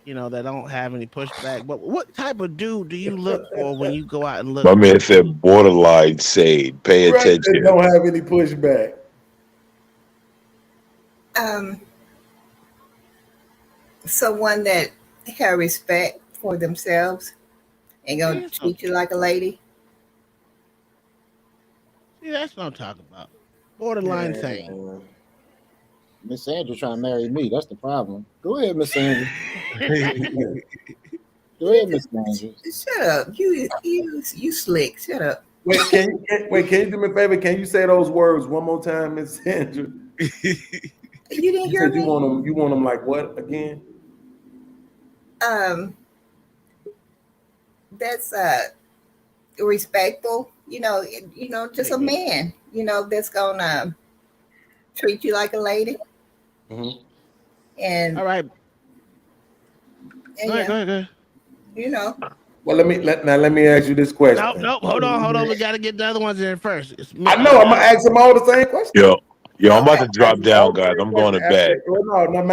[SPEAKER 5] that don't have any pushback. But what type of dude do you look for when you go out and look?
[SPEAKER 9] My man said borderline shade. Pay
[SPEAKER 16] Right,
[SPEAKER 9] attention.
[SPEAKER 16] they don't have any pushback.
[SPEAKER 12] Someone that have respect for themselves and gonna treat you like a lady.
[SPEAKER 5] See, that's what I'm talking about. Borderline sane.
[SPEAKER 6] Miss Sandra trying to marry me. That's the problem. Go ahead, Miss Sandra. Go ahead, Miss Sandra.
[SPEAKER 12] Shut up. You slick. Shut up.
[SPEAKER 16] Wait, can you do me a favor? Can you say those words one more time, Miss Sandra?
[SPEAKER 12] You didn't hear me?
[SPEAKER 16] You want them like what again?
[SPEAKER 12] That's respectful, just a man, that's gonna treat you like a lady.
[SPEAKER 16] Mm-hmm.
[SPEAKER 12] And
[SPEAKER 5] all right.
[SPEAKER 12] Go ahead.
[SPEAKER 16] Well, let me ask you this question.
[SPEAKER 5] Nope. Hold on. We gotta get the other ones in first.
[SPEAKER 16] I know. I'm gonna ask them all the same question.
[SPEAKER 9] Yo, I'm about to drop down, guys. I'm going to bed.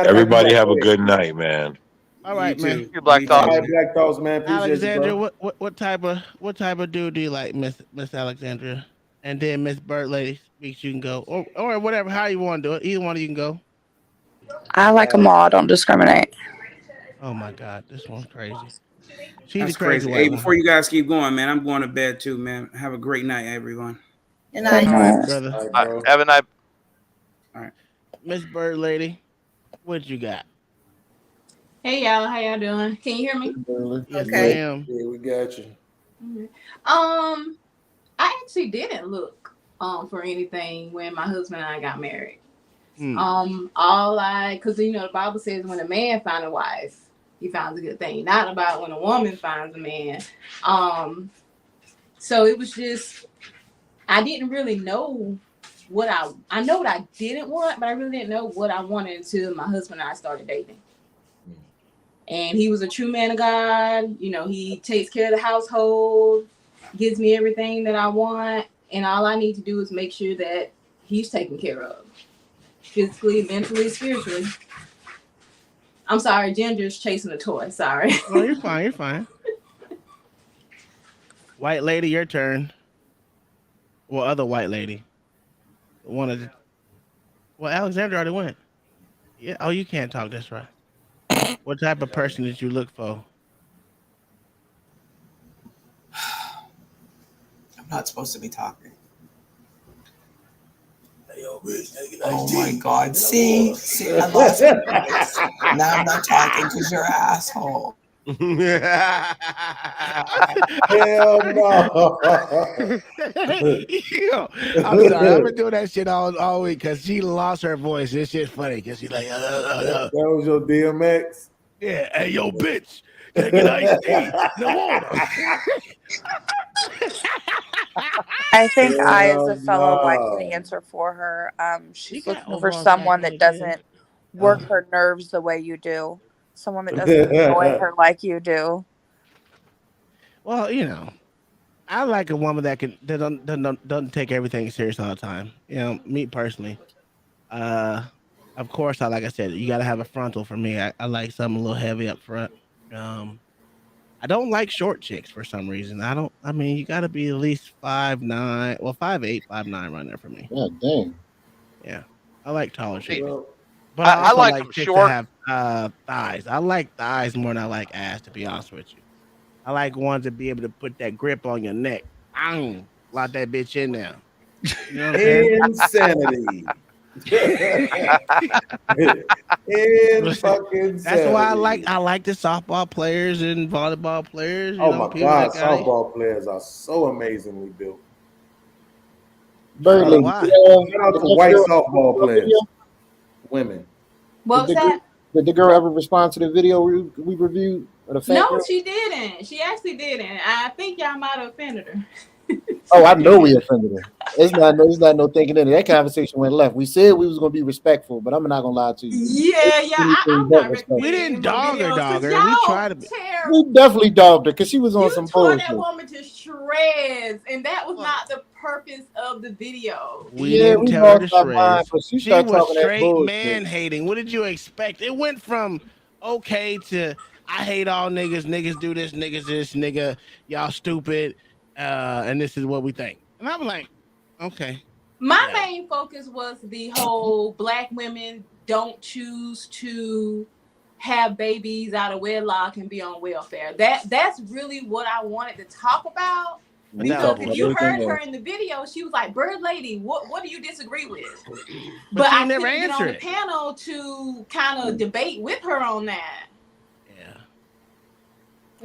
[SPEAKER 9] Everybody have a good night, man.
[SPEAKER 5] All right, man.
[SPEAKER 20] You Black Thoughts.
[SPEAKER 16] All right, Black Thoughts, man. Appreciate
[SPEAKER 5] Alexandria,
[SPEAKER 16] you, bro.
[SPEAKER 5] what type of dude do you like, Miss Alexandria? And then Miss Bird Lady Speaks, you can go, or whatever, how you want to do it. Either one of you can go.
[SPEAKER 21] I like them all. I don't discriminate.
[SPEAKER 5] Oh my God, this one's crazy. She's
[SPEAKER 1] That's
[SPEAKER 5] a crazy.
[SPEAKER 1] Hey, before you guys keep going, man, I'm going to bed too, man. Have a great night, everyone.
[SPEAKER 12] Good night,
[SPEAKER 5] brother.
[SPEAKER 20] Have a night.
[SPEAKER 1] All right,
[SPEAKER 5] Miss Bird Lady, what you got?
[SPEAKER 4] Hey y'all, how y'all doing? Can you hear me?
[SPEAKER 5] Yes,
[SPEAKER 12] Okay.
[SPEAKER 5] ma'am.
[SPEAKER 16] Yeah, we got you.
[SPEAKER 4] I actually didn't look for anything when my husband and I got married. Because the Bible says when a man finds a wife, he finds a good thing. Not about when a woman finds a man. So it was just, I didn't really know what I know what I didn't want, but I really didn't know what I wanted until my husband and I started dating. And he was a true man of God. He takes care of the household, gives me everything that I want. And all I need to do is make sure that he's taken care of. Physically, mentally, spiritually. I'm sorry, Ginger's chasing a toy. Sorry.
[SPEAKER 5] No, you're fine. You're fine. White lady, your turn. Well, other white lady. Well, Alexandra already went. Yeah. Oh, you can't talk. That's right. What type of person did you look for?
[SPEAKER 22] I'm not supposed to be talking. Oh my God. See, I lost my voice. Now I'm not talking because you're an asshole.
[SPEAKER 16] Hell no.
[SPEAKER 5] Yo, I'm sorry. I've been doing that shit all week because she lost her voice. This shit's funny because she's like,
[SPEAKER 16] That was your DMX.
[SPEAKER 5] Yeah, hey, yo, bitch. Can I get iced tea? No water.
[SPEAKER 21] I think I, as a fellow wife, can answer for her. She's looking for someone that doesn't work her nerves the way you do. Someone that doesn't annoy her like you do.
[SPEAKER 5] Well, I like a woman that doesn't take everything serious all the time. Me personally. Of course, like I said, you got to have a frontal for me. I like something a little heavy up front. I don't like short chicks for some reason. I mean, you got to be at least 5'9", well 5'8", 5'9", right there for me.
[SPEAKER 6] God dang.
[SPEAKER 5] Yeah, I like taller chicks,
[SPEAKER 16] Well,
[SPEAKER 5] but I
[SPEAKER 20] I
[SPEAKER 5] also
[SPEAKER 20] like
[SPEAKER 5] like
[SPEAKER 20] them
[SPEAKER 5] chicks that
[SPEAKER 20] short.
[SPEAKER 5] have thighs. I like thighs more than I like ass, to be honest with you. I like ones to be able to put that grip on your neck. Lock that bitch in there. You know what I'm saying?
[SPEAKER 16] insanity. In fucking
[SPEAKER 5] That's why
[SPEAKER 16] sanity.
[SPEAKER 5] I like the softball players and volleyball players. You
[SPEAKER 16] Oh
[SPEAKER 5] know,
[SPEAKER 16] my
[SPEAKER 5] people
[SPEAKER 16] God,
[SPEAKER 5] that got it.
[SPEAKER 16] softball players are so amazingly built.
[SPEAKER 6] Bird
[SPEAKER 5] So
[SPEAKER 16] Shout out,
[SPEAKER 5] do
[SPEAKER 6] lady,
[SPEAKER 5] I.
[SPEAKER 16] shout out
[SPEAKER 6] did
[SPEAKER 16] to
[SPEAKER 6] this
[SPEAKER 16] white
[SPEAKER 6] girl
[SPEAKER 16] softball
[SPEAKER 6] respond to the video?
[SPEAKER 16] players, women.
[SPEAKER 4] What was that?
[SPEAKER 6] Did the girl ever respond to the video we reviewed? Or the fat
[SPEAKER 4] No,
[SPEAKER 6] girl?
[SPEAKER 4] she didn't. She actually didn't. I think y'all might have offended her.
[SPEAKER 6] Oh, I know we offended her. It's not no thinking in it. That conversation went left. We said we was gonna be respectful, but I'm not gonna lie to you.
[SPEAKER 4] Yeah. I'm not recommending
[SPEAKER 5] We didn't
[SPEAKER 4] any more
[SPEAKER 5] dog her,
[SPEAKER 4] videos
[SPEAKER 5] dog
[SPEAKER 4] because
[SPEAKER 5] her. We
[SPEAKER 4] y'all
[SPEAKER 5] tried to be.
[SPEAKER 6] We definitely dogged her because she was on some
[SPEAKER 4] tore
[SPEAKER 6] bullshit.
[SPEAKER 4] that woman to shreds, and that was not the purpose of the video.
[SPEAKER 5] We didn't tell her to
[SPEAKER 6] lost our mind,
[SPEAKER 5] shreds.
[SPEAKER 6] but she
[SPEAKER 5] She
[SPEAKER 6] started
[SPEAKER 5] was
[SPEAKER 6] talking that
[SPEAKER 5] straight
[SPEAKER 6] bullshit.
[SPEAKER 5] man hating. What did you expect? It went from okay to I hate all niggas. Niggas do this. Niggas this. Nigga, y'all stupid. And this is what we think. And I'm like, okay.
[SPEAKER 4] My main focus was the whole Black women don't choose to have babies out of wedlock and be on welfare. That's really what I wanted to talk about. Because if you heard her in the video, she was like, "Bird lady, what do you disagree with?" But
[SPEAKER 5] she
[SPEAKER 4] I
[SPEAKER 5] never
[SPEAKER 4] couldn't get on the
[SPEAKER 5] answered it.
[SPEAKER 4] panel to kind of debate with her on that.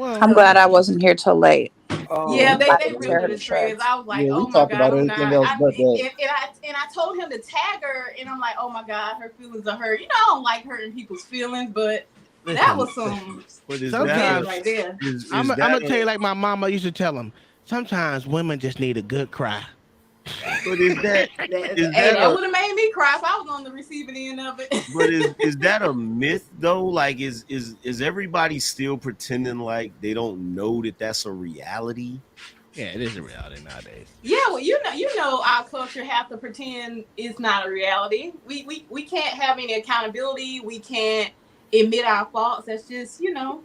[SPEAKER 21] I'm glad I wasn't here till late.
[SPEAKER 4] Yeah, they
[SPEAKER 21] I didn't
[SPEAKER 4] ripped
[SPEAKER 21] tear
[SPEAKER 4] her
[SPEAKER 21] her
[SPEAKER 4] to
[SPEAKER 21] to
[SPEAKER 4] shreds.
[SPEAKER 21] shreds.
[SPEAKER 4] I was like,
[SPEAKER 6] Yeah, we
[SPEAKER 4] oh my
[SPEAKER 6] talked
[SPEAKER 4] God,
[SPEAKER 6] about
[SPEAKER 4] I'm
[SPEAKER 6] everything
[SPEAKER 4] not.
[SPEAKER 6] else but that.
[SPEAKER 4] And I told him to tag her, and I'm like, oh my God, her feelings are hurt. You know, I don't like hurting people's feelings, but that was some
[SPEAKER 5] Sometimes
[SPEAKER 4] right there.
[SPEAKER 5] I'm gonna tell you like my mama used to tell them. Sometimes women just need a good cry.
[SPEAKER 18] But is that
[SPEAKER 4] That would have made me cry if I was on the receiving end of it.
[SPEAKER 18] but is that a myth though? Like is everybody still pretending like they don't know that that's a reality?
[SPEAKER 5] Yeah, it is a reality nowadays.
[SPEAKER 4] Yeah, well, you know, our culture have to pretend it's not a reality. We can't have any accountability. We can't admit our faults. That's just, you know.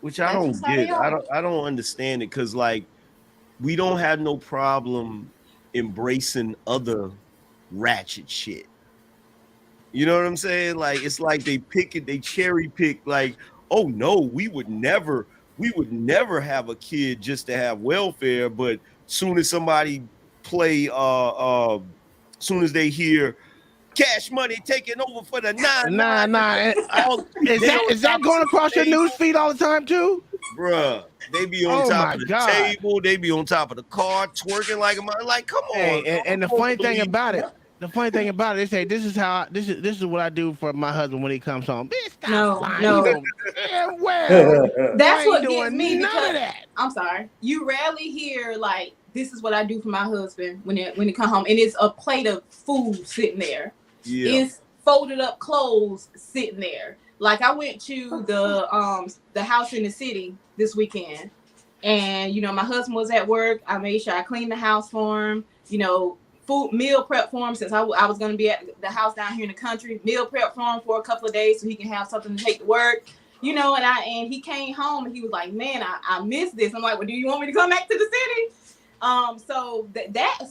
[SPEAKER 18] Which I don't get. I don't understand it because like we don't have no problem embracing other ratchet shit. You know what I'm saying? Like it's like they pick it, they cherry pick. Like, oh no, we would never have a kid just to have welfare. But soon as somebody play, soon as they hear Cash Money taking over for the 9-9,
[SPEAKER 5] Is that going across your news feed all the time too?
[SPEAKER 18] Bruh, they be on
[SPEAKER 5] Oh
[SPEAKER 18] top
[SPEAKER 5] my
[SPEAKER 18] of the
[SPEAKER 5] God.
[SPEAKER 18] table. They be on top of the car, twerking like a like. Come on.
[SPEAKER 5] Hey, and the funny thing about it, they say this is what I do for my husband when he comes home. Bitch, stop lying.
[SPEAKER 4] no.
[SPEAKER 5] You know damn well.
[SPEAKER 4] That's
[SPEAKER 5] you
[SPEAKER 4] what
[SPEAKER 5] ain't
[SPEAKER 4] gets
[SPEAKER 5] doing
[SPEAKER 4] me
[SPEAKER 5] none
[SPEAKER 4] because
[SPEAKER 5] of that.
[SPEAKER 4] I'm sorry. You rarely hear like this is what I do for my husband when he come home, and it's a plate of food sitting there.
[SPEAKER 18] Yeah.
[SPEAKER 4] It's folded up clothes sitting there. Like I went to the house in the city this weekend, and you know my husband was at work. I made sure I cleaned the house for him. You know, meal prep for him since I was going to be at the house down here in the country. Meal prep for him for a couple of days so he can have something to take to work. You know, and he came home and he was like, "Man, I miss this." I'm like, "Well, do you want me to come back to the city?" So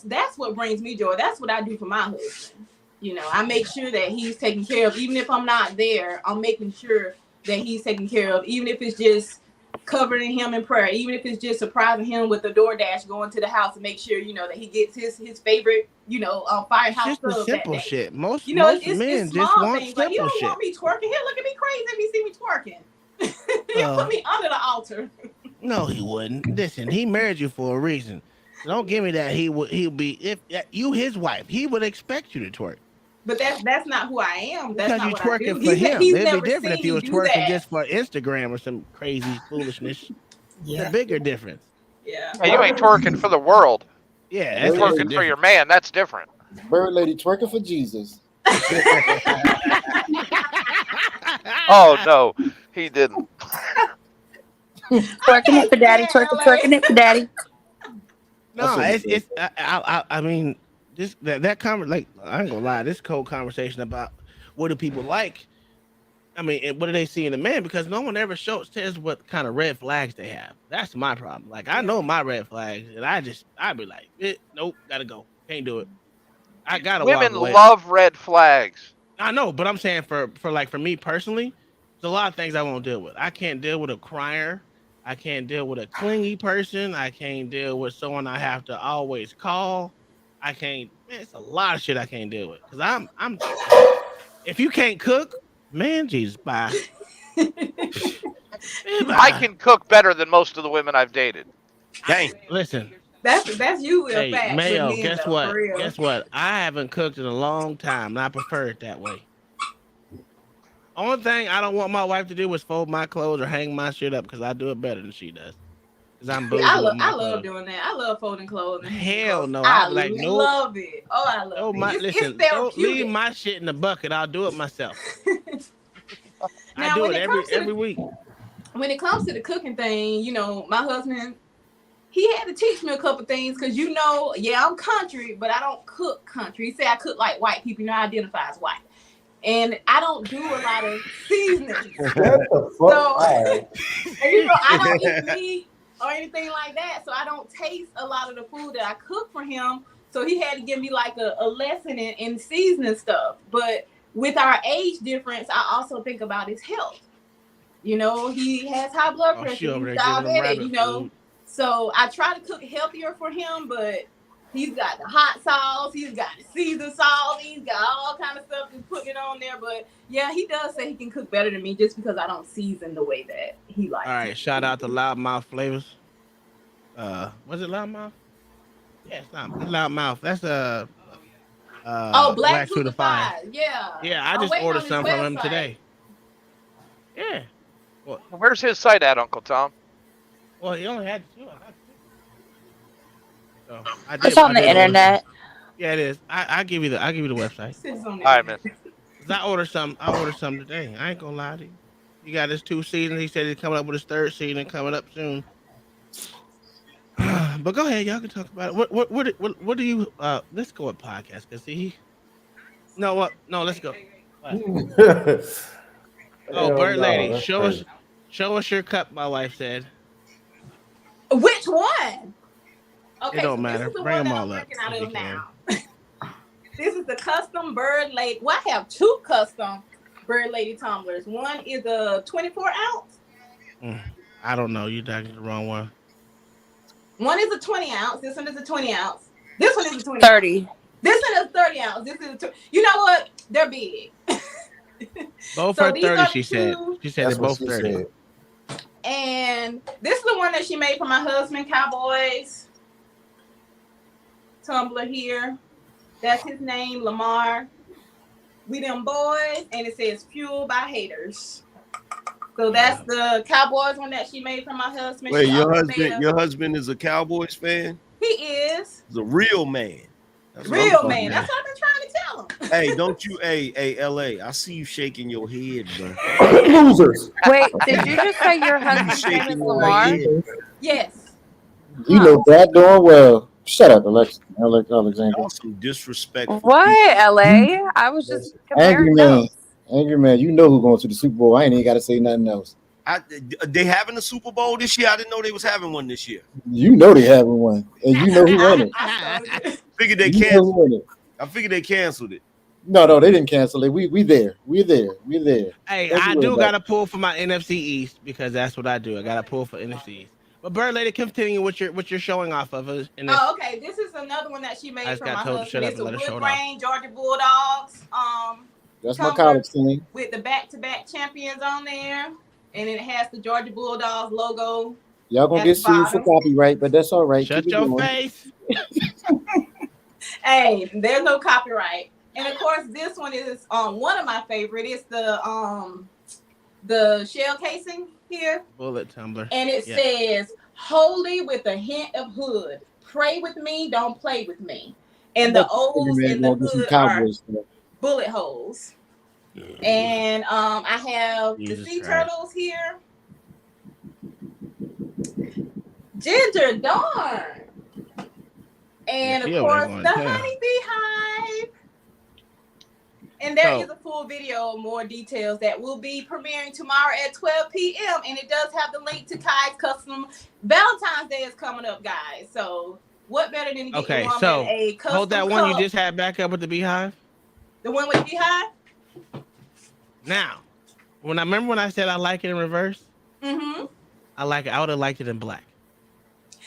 [SPEAKER 4] that's what brings me joy. That's what I do for my husband. You know, I make sure that he's taken care of. Even if I'm not there, I'm making sure that he's taken care of. Even if it's just covering him in prayer. Even if it's just surprising him with the DoorDash going to the house to make sure, you know, that he gets his favorite, you know, firehouse
[SPEAKER 5] It's just the
[SPEAKER 4] sub
[SPEAKER 5] simple
[SPEAKER 4] that day.
[SPEAKER 5] shit. Most
[SPEAKER 4] You know,
[SPEAKER 5] men
[SPEAKER 4] it's
[SPEAKER 5] just
[SPEAKER 4] small
[SPEAKER 5] want
[SPEAKER 4] things. Like, you
[SPEAKER 5] simple
[SPEAKER 4] don't
[SPEAKER 5] shit.
[SPEAKER 4] want me twerking. He'll look at me crazy if he see me twerking. He'll put me under the altar.
[SPEAKER 5] No, he wouldn't. Listen, he married you for a reason. So don't give me that he'll be if you his wife, he would expect you to twerk.
[SPEAKER 4] But that's not who I am. That's
[SPEAKER 5] Because
[SPEAKER 4] not
[SPEAKER 5] you
[SPEAKER 4] what I do.
[SPEAKER 5] twerking for him.
[SPEAKER 4] He's
[SPEAKER 5] It'd
[SPEAKER 4] never
[SPEAKER 5] be different
[SPEAKER 4] seen
[SPEAKER 5] if you
[SPEAKER 4] me
[SPEAKER 5] was
[SPEAKER 4] do
[SPEAKER 5] twerking
[SPEAKER 4] that.
[SPEAKER 5] just for Instagram or some crazy foolishness.
[SPEAKER 22] Yeah.
[SPEAKER 5] The bigger difference.
[SPEAKER 4] Yeah.
[SPEAKER 20] Hey, you ain't twerking for the world.
[SPEAKER 5] Yeah,
[SPEAKER 20] You're
[SPEAKER 5] that's
[SPEAKER 20] twerking
[SPEAKER 5] different.
[SPEAKER 20] for your man. That's different.
[SPEAKER 6] Bird lady twerking for Jesus.
[SPEAKER 20] Oh no, he didn't.
[SPEAKER 21] Twerking it for daddy. Twerking it for daddy.
[SPEAKER 5] No, it's I mean, like I ain't gonna lie, this cold conversation about what do people like. I mean, and what do they see in a man? Because no one ever says what kind of red flags they have. That's my problem. Like I know my red flags, and I'd be like, nope, gotta go, can't do it. I gotta walk
[SPEAKER 20] Women
[SPEAKER 5] away.
[SPEAKER 20] love red flags.
[SPEAKER 5] I know, but I'm saying for me personally, there's a lot of things I won't deal with. I can't deal with a crier. I can't deal with a clingy person. I can't deal with someone I have to always call. I can't. Man, it's a lot of shit I can't deal with. Cause I'm. If you can't cook, man, Jesus, bye.
[SPEAKER 20] I can cook better than most of the women I've dated.
[SPEAKER 5] Dang. Listen.
[SPEAKER 4] That's usually a
[SPEAKER 5] Hey,
[SPEAKER 4] fact. with
[SPEAKER 5] Mayo,
[SPEAKER 4] men,
[SPEAKER 5] guess
[SPEAKER 4] though,
[SPEAKER 5] what?
[SPEAKER 4] For real.
[SPEAKER 5] Guess what? I haven't cooked in a long time, and I prefer it that way. Only thing I don't want my wife to do is fold my clothes or hang my shit up because I do it better than she does. Because I'm bougie with my
[SPEAKER 4] I love
[SPEAKER 5] clothes.
[SPEAKER 4] doing that. I love folding clothes. And hanging
[SPEAKER 5] Hell
[SPEAKER 4] clothes.
[SPEAKER 5] no.
[SPEAKER 4] I
[SPEAKER 5] I'll be like, nope.
[SPEAKER 4] love it. Oh, I love it.
[SPEAKER 5] Listen,
[SPEAKER 4] it's
[SPEAKER 5] don't
[SPEAKER 4] therapeutic.
[SPEAKER 5] leave my shit in the bucket. I'll do it myself. I
[SPEAKER 4] Now,
[SPEAKER 5] do
[SPEAKER 4] when
[SPEAKER 5] it
[SPEAKER 4] it comes to
[SPEAKER 5] every week.
[SPEAKER 4] When it comes to the cooking thing, you know, my husband, he had to teach me a couple things because, you know, yeah, I'm country, but I don't cook country. He said I cook like white people. You know, I identify as white. And I don't do a lot of seasoning. So, and, you know, I don't eat meat or anything like that. So I don't taste a lot of the food that I cook for him. So he had to give me like a lesson in seasoning stuff. But with our age difference, I also think about his health. You know, he has high blood pressure.
[SPEAKER 5] She over
[SPEAKER 4] He's
[SPEAKER 5] there giving them
[SPEAKER 4] diabetic,
[SPEAKER 5] rabbit
[SPEAKER 4] you know.
[SPEAKER 5] food.
[SPEAKER 4] So I try to cook healthier for him, but he's got the hot sauce, he's got the seasoned sauce, he's got all kind of stuff to put it on there. But yeah, he does say he can cook better than me just because I don't season the way that he likes.
[SPEAKER 5] All right, shout out to Loudmouth Flavors. Was it Loudmouth? Yeah, it's Loudmouth. That's
[SPEAKER 4] Black
[SPEAKER 5] Suda
[SPEAKER 4] Suda
[SPEAKER 5] Fire.
[SPEAKER 4] Fire. Yeah.
[SPEAKER 5] Yeah, I
[SPEAKER 4] I'm
[SPEAKER 5] just
[SPEAKER 4] waiting
[SPEAKER 5] ordered
[SPEAKER 4] on his
[SPEAKER 5] some from him
[SPEAKER 4] website.
[SPEAKER 5] today. Yeah.
[SPEAKER 20] Where's his site at, Uncle Tom?
[SPEAKER 5] Well, he only had two. So
[SPEAKER 21] It's on the internet.
[SPEAKER 5] Yeah, it is. I'll give you the website.
[SPEAKER 20] All right, man.
[SPEAKER 5] I ordered some today. I ain't gonna lie to you. He got his 2 seasons. He said he's coming up with his 3rd season coming up soon. But go ahead, y'all can talk about it. What do you let's go with podcast because see no what no let's go. Oh, Bird Lady, show us your cup, my wife said.
[SPEAKER 4] Which one? Okay,
[SPEAKER 5] It don't
[SPEAKER 4] so
[SPEAKER 5] matter.
[SPEAKER 4] this is the
[SPEAKER 5] Bring
[SPEAKER 4] one
[SPEAKER 5] them
[SPEAKER 4] that
[SPEAKER 5] all
[SPEAKER 4] I'm
[SPEAKER 5] up.
[SPEAKER 4] working out of now. This is the custom Bird Lady. Well, I have 2 custom Bird Lady tumblers. One is a 24 ounce.
[SPEAKER 5] I don't know. You talking the wrong one.
[SPEAKER 4] One is a 20 ounce. This one is a 20 ounce. This one is a 20
[SPEAKER 21] 30.
[SPEAKER 4] ounce. This one is 30 ounce. This is you know what? They're big.
[SPEAKER 5] Both
[SPEAKER 4] So
[SPEAKER 5] are
[SPEAKER 4] these
[SPEAKER 5] 30,
[SPEAKER 4] are
[SPEAKER 5] she said. She said they're both 30.
[SPEAKER 4] And this is the one that she made for my husband, Cowboys tumbler here. That's his name, Lamar. We them boys, and it says fueled by haters. So that's the Cowboys one that she made for my husband.
[SPEAKER 18] Wait,
[SPEAKER 4] She
[SPEAKER 18] your
[SPEAKER 4] also made
[SPEAKER 18] husband, your husband is a Cowboys fan?
[SPEAKER 4] He is.
[SPEAKER 18] He's a real man. That's what I'm
[SPEAKER 4] real
[SPEAKER 18] talking
[SPEAKER 4] man.
[SPEAKER 18] about.
[SPEAKER 4] That's what I've been trying to tell him.
[SPEAKER 18] Hey, don't you, hey, LA, I see you shaking your head, bro.
[SPEAKER 16] Losers.
[SPEAKER 21] Wait, did you just say your husband's name is Lamar?
[SPEAKER 4] Yes.
[SPEAKER 6] You know that doing well. Shut up, Alexander.
[SPEAKER 18] Also disrespectful.
[SPEAKER 21] What, LA? I was just
[SPEAKER 6] Angry
[SPEAKER 21] comparing
[SPEAKER 6] man.
[SPEAKER 21] notes.
[SPEAKER 6] Angry man. You know who's going to the Super Bowl. I ain't even got to say nothing else.
[SPEAKER 18] They having a Super Bowl this year? I didn't know they was having one this year.
[SPEAKER 6] You know they having one. And you know who won it.
[SPEAKER 18] Figured they
[SPEAKER 6] You know who
[SPEAKER 18] canceled
[SPEAKER 6] won it.
[SPEAKER 18] I figured they canceled it.
[SPEAKER 6] No, they didn't cancel it. We there. We're there.
[SPEAKER 5] Hey,
[SPEAKER 6] Don't
[SPEAKER 5] I
[SPEAKER 6] worry
[SPEAKER 5] do
[SPEAKER 6] about
[SPEAKER 5] got to pull for my NFC East because that's what I do. I got to pull for NFC East. But Bird Lady, continue what you're showing off of us.
[SPEAKER 4] Oh, okay. This is another one that she made for my husband. It's a wood
[SPEAKER 5] it
[SPEAKER 4] grain Georgia Bulldogs.
[SPEAKER 6] That's my
[SPEAKER 4] tumbler
[SPEAKER 6] college team.
[SPEAKER 4] with the back-to-back champions on there, and it has the Georgia Bulldogs logo.
[SPEAKER 6] Y'all gonna get sued for copyright, but that's all right.
[SPEAKER 5] Shut
[SPEAKER 6] Keep it
[SPEAKER 5] your
[SPEAKER 6] going.
[SPEAKER 5] face.
[SPEAKER 4] Hey, there's no copyright. And of course, this one is one of my favorite. It's the shell casing here.
[SPEAKER 5] Bullet tumbler.
[SPEAKER 4] And it says, holy with a hint of hood. Pray with me, don't play with me. And the O's in the hood are bullet holes. And I have the sea turtles here. Ginger, darn. And
[SPEAKER 5] she
[SPEAKER 4] of
[SPEAKER 5] over there
[SPEAKER 4] course,
[SPEAKER 5] going
[SPEAKER 4] the
[SPEAKER 5] down.
[SPEAKER 4] Honeybee Hive. And there
[SPEAKER 5] So-
[SPEAKER 4] is a full video, more details that will be premiering tomorrow at 12 p.m. And it does have the link to Kai's custom. Valentine's Day is coming up, guys. So what better than to get your
[SPEAKER 5] Okay,
[SPEAKER 4] woman
[SPEAKER 5] so
[SPEAKER 4] a custom
[SPEAKER 5] hold that one you
[SPEAKER 4] cup?
[SPEAKER 5] just had back up with the beehive.
[SPEAKER 4] The one with the beehive?
[SPEAKER 5] Now, when I said I like it in reverse,
[SPEAKER 4] Mm-hmm.
[SPEAKER 5] I would have liked it in black.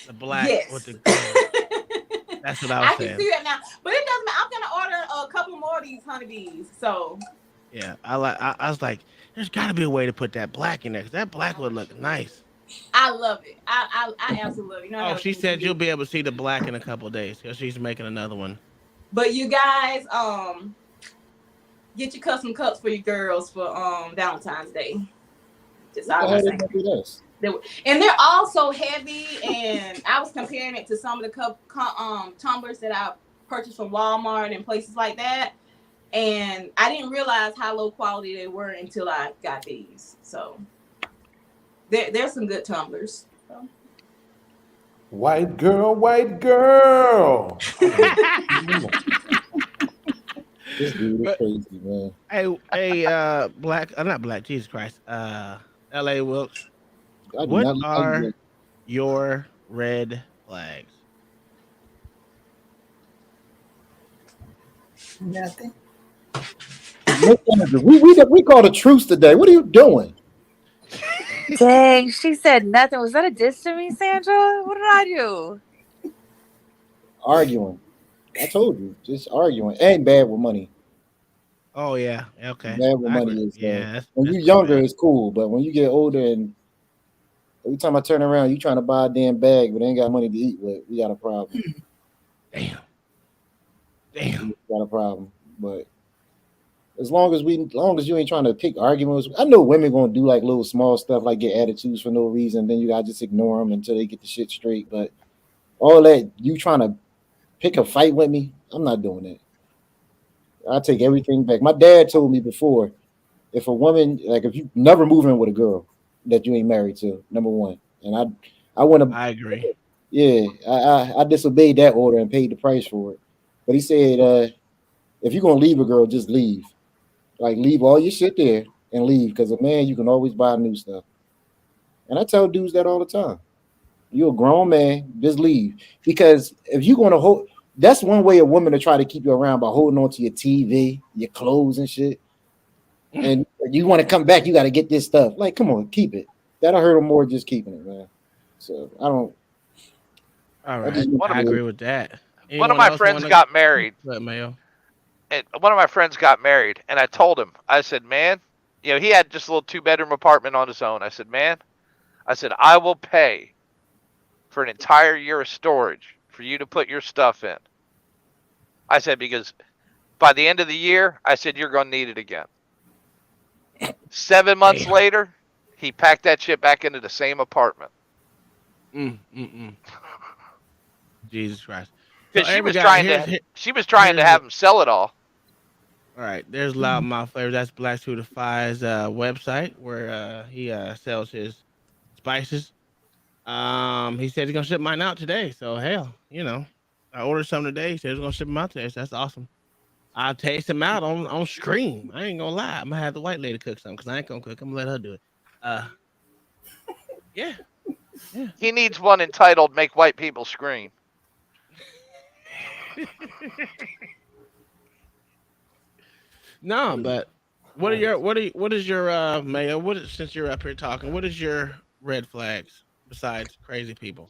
[SPEAKER 5] The black
[SPEAKER 4] Yes.
[SPEAKER 5] with the gold. That's what I was
[SPEAKER 4] I can
[SPEAKER 5] saying.
[SPEAKER 4] see that now. But it doesn't matter. I'm gonna order a couple more of these honeybees. So
[SPEAKER 5] Yeah, I was like, there's got to be a way to put that black in there because that black would look nice.
[SPEAKER 4] I love it. I absolutely love it. You know, I
[SPEAKER 5] Oh,
[SPEAKER 4] gotta
[SPEAKER 5] she
[SPEAKER 4] finish
[SPEAKER 5] said
[SPEAKER 4] the
[SPEAKER 5] you'll
[SPEAKER 4] video.
[SPEAKER 5] be able to see the black in a couple of days because she's making another one.
[SPEAKER 4] But you guys, get your custom cups for your girls for Valentine's Day. Just all I'm saying. And they're all so heavy, and I was comparing it to some of the tumblers that I purchased from Walmart and places like that, and I didn't realize how low quality they were until I got these. So there's some good tumblers. So.
[SPEAKER 16] White girl, white girl.
[SPEAKER 6] This dude is crazy, man.
[SPEAKER 5] Hey, black, not black, Jesus Christ. L.A. Wilkes,
[SPEAKER 6] I do
[SPEAKER 5] what
[SPEAKER 6] not like
[SPEAKER 5] are
[SPEAKER 6] you.
[SPEAKER 5] your red flags?
[SPEAKER 12] Nothing.
[SPEAKER 6] We called a truce today. What are you doing?
[SPEAKER 21] Dang, she said nothing. Was that a diss to me, Sandra? What did I do?
[SPEAKER 6] Arguing. I told you, just arguing. And bad with money.
[SPEAKER 5] Oh yeah, okay.
[SPEAKER 6] Bad with
[SPEAKER 5] I
[SPEAKER 6] money
[SPEAKER 5] agree.
[SPEAKER 6] is
[SPEAKER 5] Yeah,
[SPEAKER 6] when
[SPEAKER 5] that's
[SPEAKER 6] you're younger, it's cool, but when you get older and every time I turn around, you trying to buy a damn bag, but ain't got money to eat with, we got a problem.
[SPEAKER 5] Damn.
[SPEAKER 6] We got a problem. But as long as you ain't trying to pick arguments, I know women gonna do like little small stuff like get attitudes for no reason. Then you gotta just ignore them until they get the shit straight. But all that you trying to pick a fight with me, I'm not doing that. I take everything back. My dad told me before, if a woman like if you never move in with a girl that you ain't married to, number one, and I went.
[SPEAKER 5] I agree.
[SPEAKER 6] Yeah, I disobeyed that order and paid the price for it. But he said, if you're gonna leave a girl, just leave. Like leave all your shit there and leave. Because a man, you can always buy new stuff. And I tell dudes that all the time. You're a grown man, just leave. Because if you're gonna hold, that's one way a woman to try to keep you around by holding on to your TV, your clothes and shit. And you want to come back, you got to get this stuff. Like, come on, keep it. That'll hurt them more just keeping it, man. So I don't.
[SPEAKER 5] All right, I agree with that.
[SPEAKER 20] One of my friends got married.
[SPEAKER 5] Mayo.
[SPEAKER 20] And one of my friends got married, and I told him, I said, man, he had just a little 2-bedroom apartment on his own. I said, man, I will pay for an entire year of storage for you to put your stuff in. I said, because by the end of the year, I said, you're going to need it again. 7 months later, he packed that shit back into the same apartment.
[SPEAKER 5] Jesus Christ.
[SPEAKER 20] Because
[SPEAKER 5] So
[SPEAKER 20] she
[SPEAKER 5] every
[SPEAKER 20] was
[SPEAKER 5] guy-
[SPEAKER 20] she was trying to have him sell it all.
[SPEAKER 5] All right, there's Loudmouth Flavors. That's Black to Defy's website where he sells his spices. He said he's gonna ship mine out today. So hell, I ordered some today. He said he's gonna ship them out today. So that's awesome. I'll taste them out on stream. I ain't gonna lie. I'm gonna have the white lady cook some because I ain't gonna cook. I'm gonna let her do it. Yeah.
[SPEAKER 20] He needs one entitled "Make White People Scream."
[SPEAKER 5] No, but what is your Mayo? Since you're up here talking, what is your red flags besides crazy people?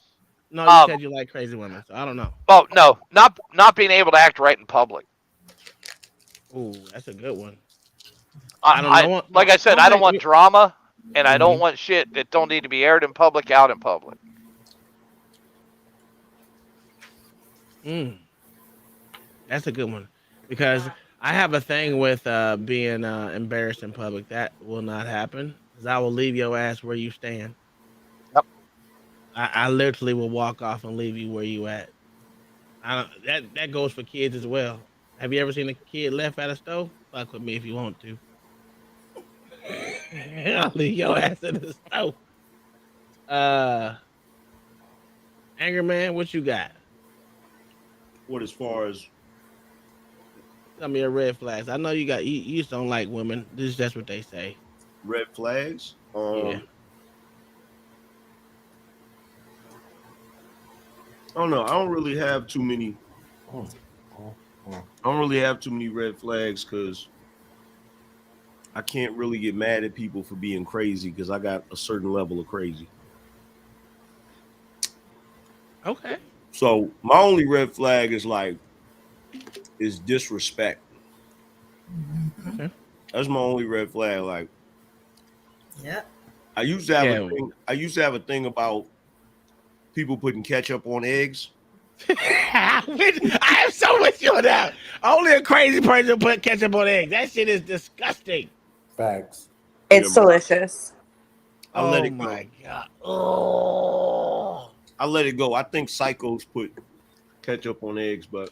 [SPEAKER 5] No, you said you like crazy women, so I don't know.
[SPEAKER 20] Oh no, not being able to act right in public.
[SPEAKER 5] Ooh, that's a good one.
[SPEAKER 20] Like I said, I don't want drama, and I don't want shit that don't need to be aired in public out in public.
[SPEAKER 5] That's a good one because I have a thing with being embarrassed in public. That will not happen because I will leave your ass where you stand.
[SPEAKER 20] Yep.
[SPEAKER 5] I literally will walk off and leave you where you at. That goes for kids as well. Have you ever seen a kid left at a stove? Fuck with me if you want to. I'll leave your ass in the stove. Anger Man, what you got?
[SPEAKER 18] What as far as
[SPEAKER 5] Some of your red flags. I know you just don't like women. This is just what they say.
[SPEAKER 18] red flags?
[SPEAKER 5] Yeah.
[SPEAKER 18] I don't know. I don't really have too many. I don't really have too many red flags because I can't really get mad at people for being crazy because I got a certain level of crazy.
[SPEAKER 5] Okay.
[SPEAKER 18] So my only red flag is disrespect.
[SPEAKER 5] Okay.
[SPEAKER 18] That's my only red flag. Like,
[SPEAKER 12] yeah.
[SPEAKER 18] I used to have a thing about people putting ketchup on eggs.
[SPEAKER 5] I am so with you on that. Only a crazy person put ketchup on eggs. That shit is disgusting.
[SPEAKER 16] Facts.
[SPEAKER 21] It's delicious.
[SPEAKER 18] I let it
[SPEAKER 5] my
[SPEAKER 18] go.
[SPEAKER 5] God. Oh.
[SPEAKER 18] I let it go. I think psychos put ketchup on eggs, but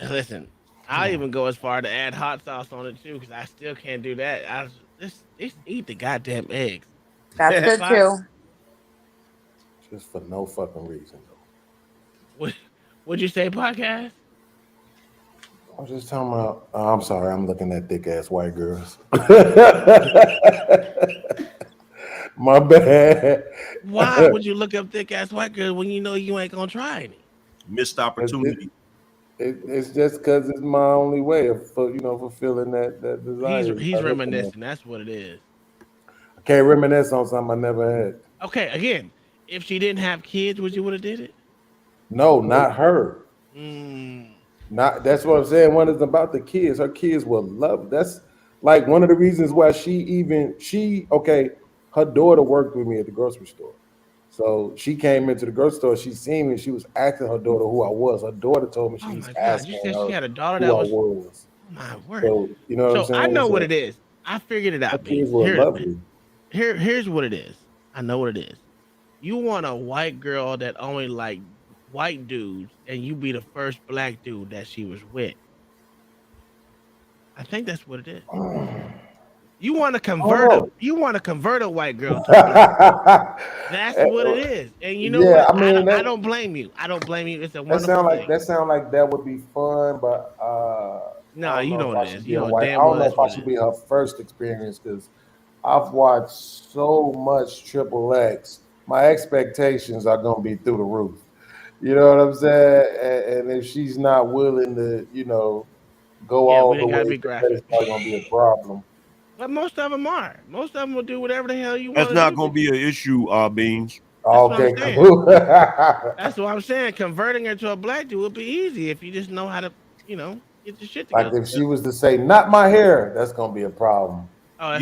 [SPEAKER 5] Listen, I even go as far to add hot sauce on it too, because I still can't do that. Just eat the goddamn eggs.
[SPEAKER 21] That's good too.
[SPEAKER 16] Just for no fucking reason.
[SPEAKER 5] What'd you say, podcast?
[SPEAKER 16] I was just talking about. I'm sorry, I'm looking at thick ass white girls. My bad.
[SPEAKER 5] Why would you look up thick ass white girls when you know you ain't gonna try any?
[SPEAKER 18] Missed opportunity.
[SPEAKER 16] It's just because it's my only way of fulfilling that desire.
[SPEAKER 5] He's reminiscing. That's what it is.
[SPEAKER 16] I can't reminisce on something I never had.
[SPEAKER 5] Okay, again, if she didn't have kids, would you would have did it?
[SPEAKER 16] No, not her. Not that's what I'm saying. One is about the kids. Her kids will love. That's like one of the reasons why her daughter worked with me at the grocery store. So she came into the grocery store. She seen me. She was asking her daughter who I was. Her daughter told me she was asking
[SPEAKER 5] You said
[SPEAKER 16] her
[SPEAKER 5] she had a daughter
[SPEAKER 16] who
[SPEAKER 5] that
[SPEAKER 16] I
[SPEAKER 5] was.
[SPEAKER 16] was.
[SPEAKER 5] Oh my word!
[SPEAKER 16] So you know what I'm saying.
[SPEAKER 5] I know what it is. I figured it
[SPEAKER 16] Her
[SPEAKER 5] out.
[SPEAKER 16] kids were lovely.
[SPEAKER 5] Here's what it is. I know what it is. You want a white girl that only like white dudes, and you be the first black dude that she was with. I think that's what it is. You want to convert a white girl to a black. That's what it is. And you know what? I don't blame you. I don't blame you. It's a wonderful thing.
[SPEAKER 16] That sound like that would be fun, but
[SPEAKER 5] no, you know what it is.
[SPEAKER 16] I don't know if I should be her first experience because I've watched so much Triple X. My expectations are gonna be through the roof. You know what I'm saying? And if she's not willing to, go all the way, it's not gonna be a problem.
[SPEAKER 5] But most of them are. Most of them will do whatever the hell you want.
[SPEAKER 18] That's not going to be an issue, Beans.
[SPEAKER 16] Okay,
[SPEAKER 5] cool. That's what I'm saying. Converting her to a black dude would be easy if you just know how to, get your shit together.
[SPEAKER 16] Like if she was to say, "Not my hair," that's gonna be a problem.
[SPEAKER 5] Oh,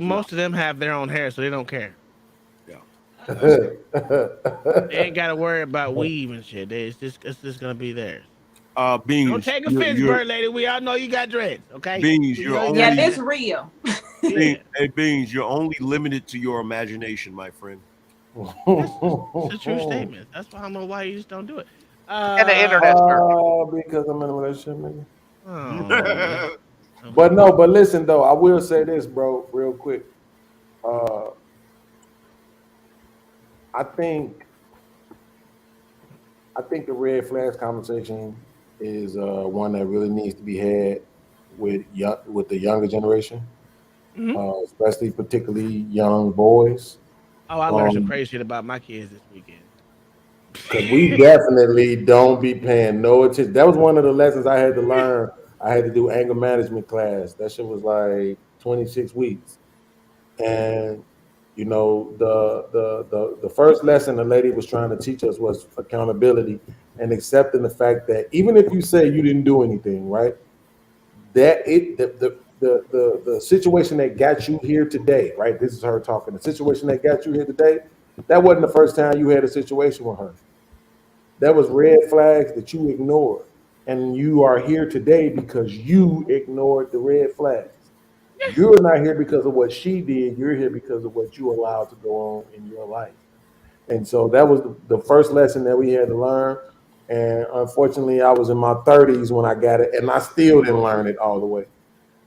[SPEAKER 5] most of them have their own hair, so they don't care.
[SPEAKER 18] Yeah.
[SPEAKER 5] They ain't got to worry about weave and shit. It's just gonna be theirs.
[SPEAKER 18] Beans.
[SPEAKER 5] Don't take offense, bird lady. We all know you got dreads, okay?
[SPEAKER 18] Beans,
[SPEAKER 4] that's real.
[SPEAKER 18] Hey, Beans, you're only limited to your imagination, my friend.
[SPEAKER 5] It's a true statement. That's why I don't know why you just don't do it.
[SPEAKER 20] And the internet.
[SPEAKER 16] Because I'm in a relationship, maybe.
[SPEAKER 5] Oh.
[SPEAKER 16] But listen though, I will say this, bro, real quick. I think the red flags conversation is one that really needs to be had with the younger generation, especially particularly young boys.
[SPEAKER 5] Oh, I learned some crazy shit about my kids this weekend.
[SPEAKER 16] Because we definitely don't be paying no attention. That was one of the lessons I had to learn. I had to do anger management class. That shit was like 26 weeks. And the first lesson the lady was trying to teach us was accountability and accepting the fact that even if you say you didn't do anything, right? That the situation that got you here today, right? This is her talking. The situation that got you here today, that wasn't the first time you had a situation with her. That was red flags that you ignored. And you are here today because you ignored the red flags. You're not here because of what she did. You're here because of what you allowed to go on in your life. And so that was the first lesson that we had to learn. And unfortunately, I was in my 30s when I got it, and I still didn't learn it all the way.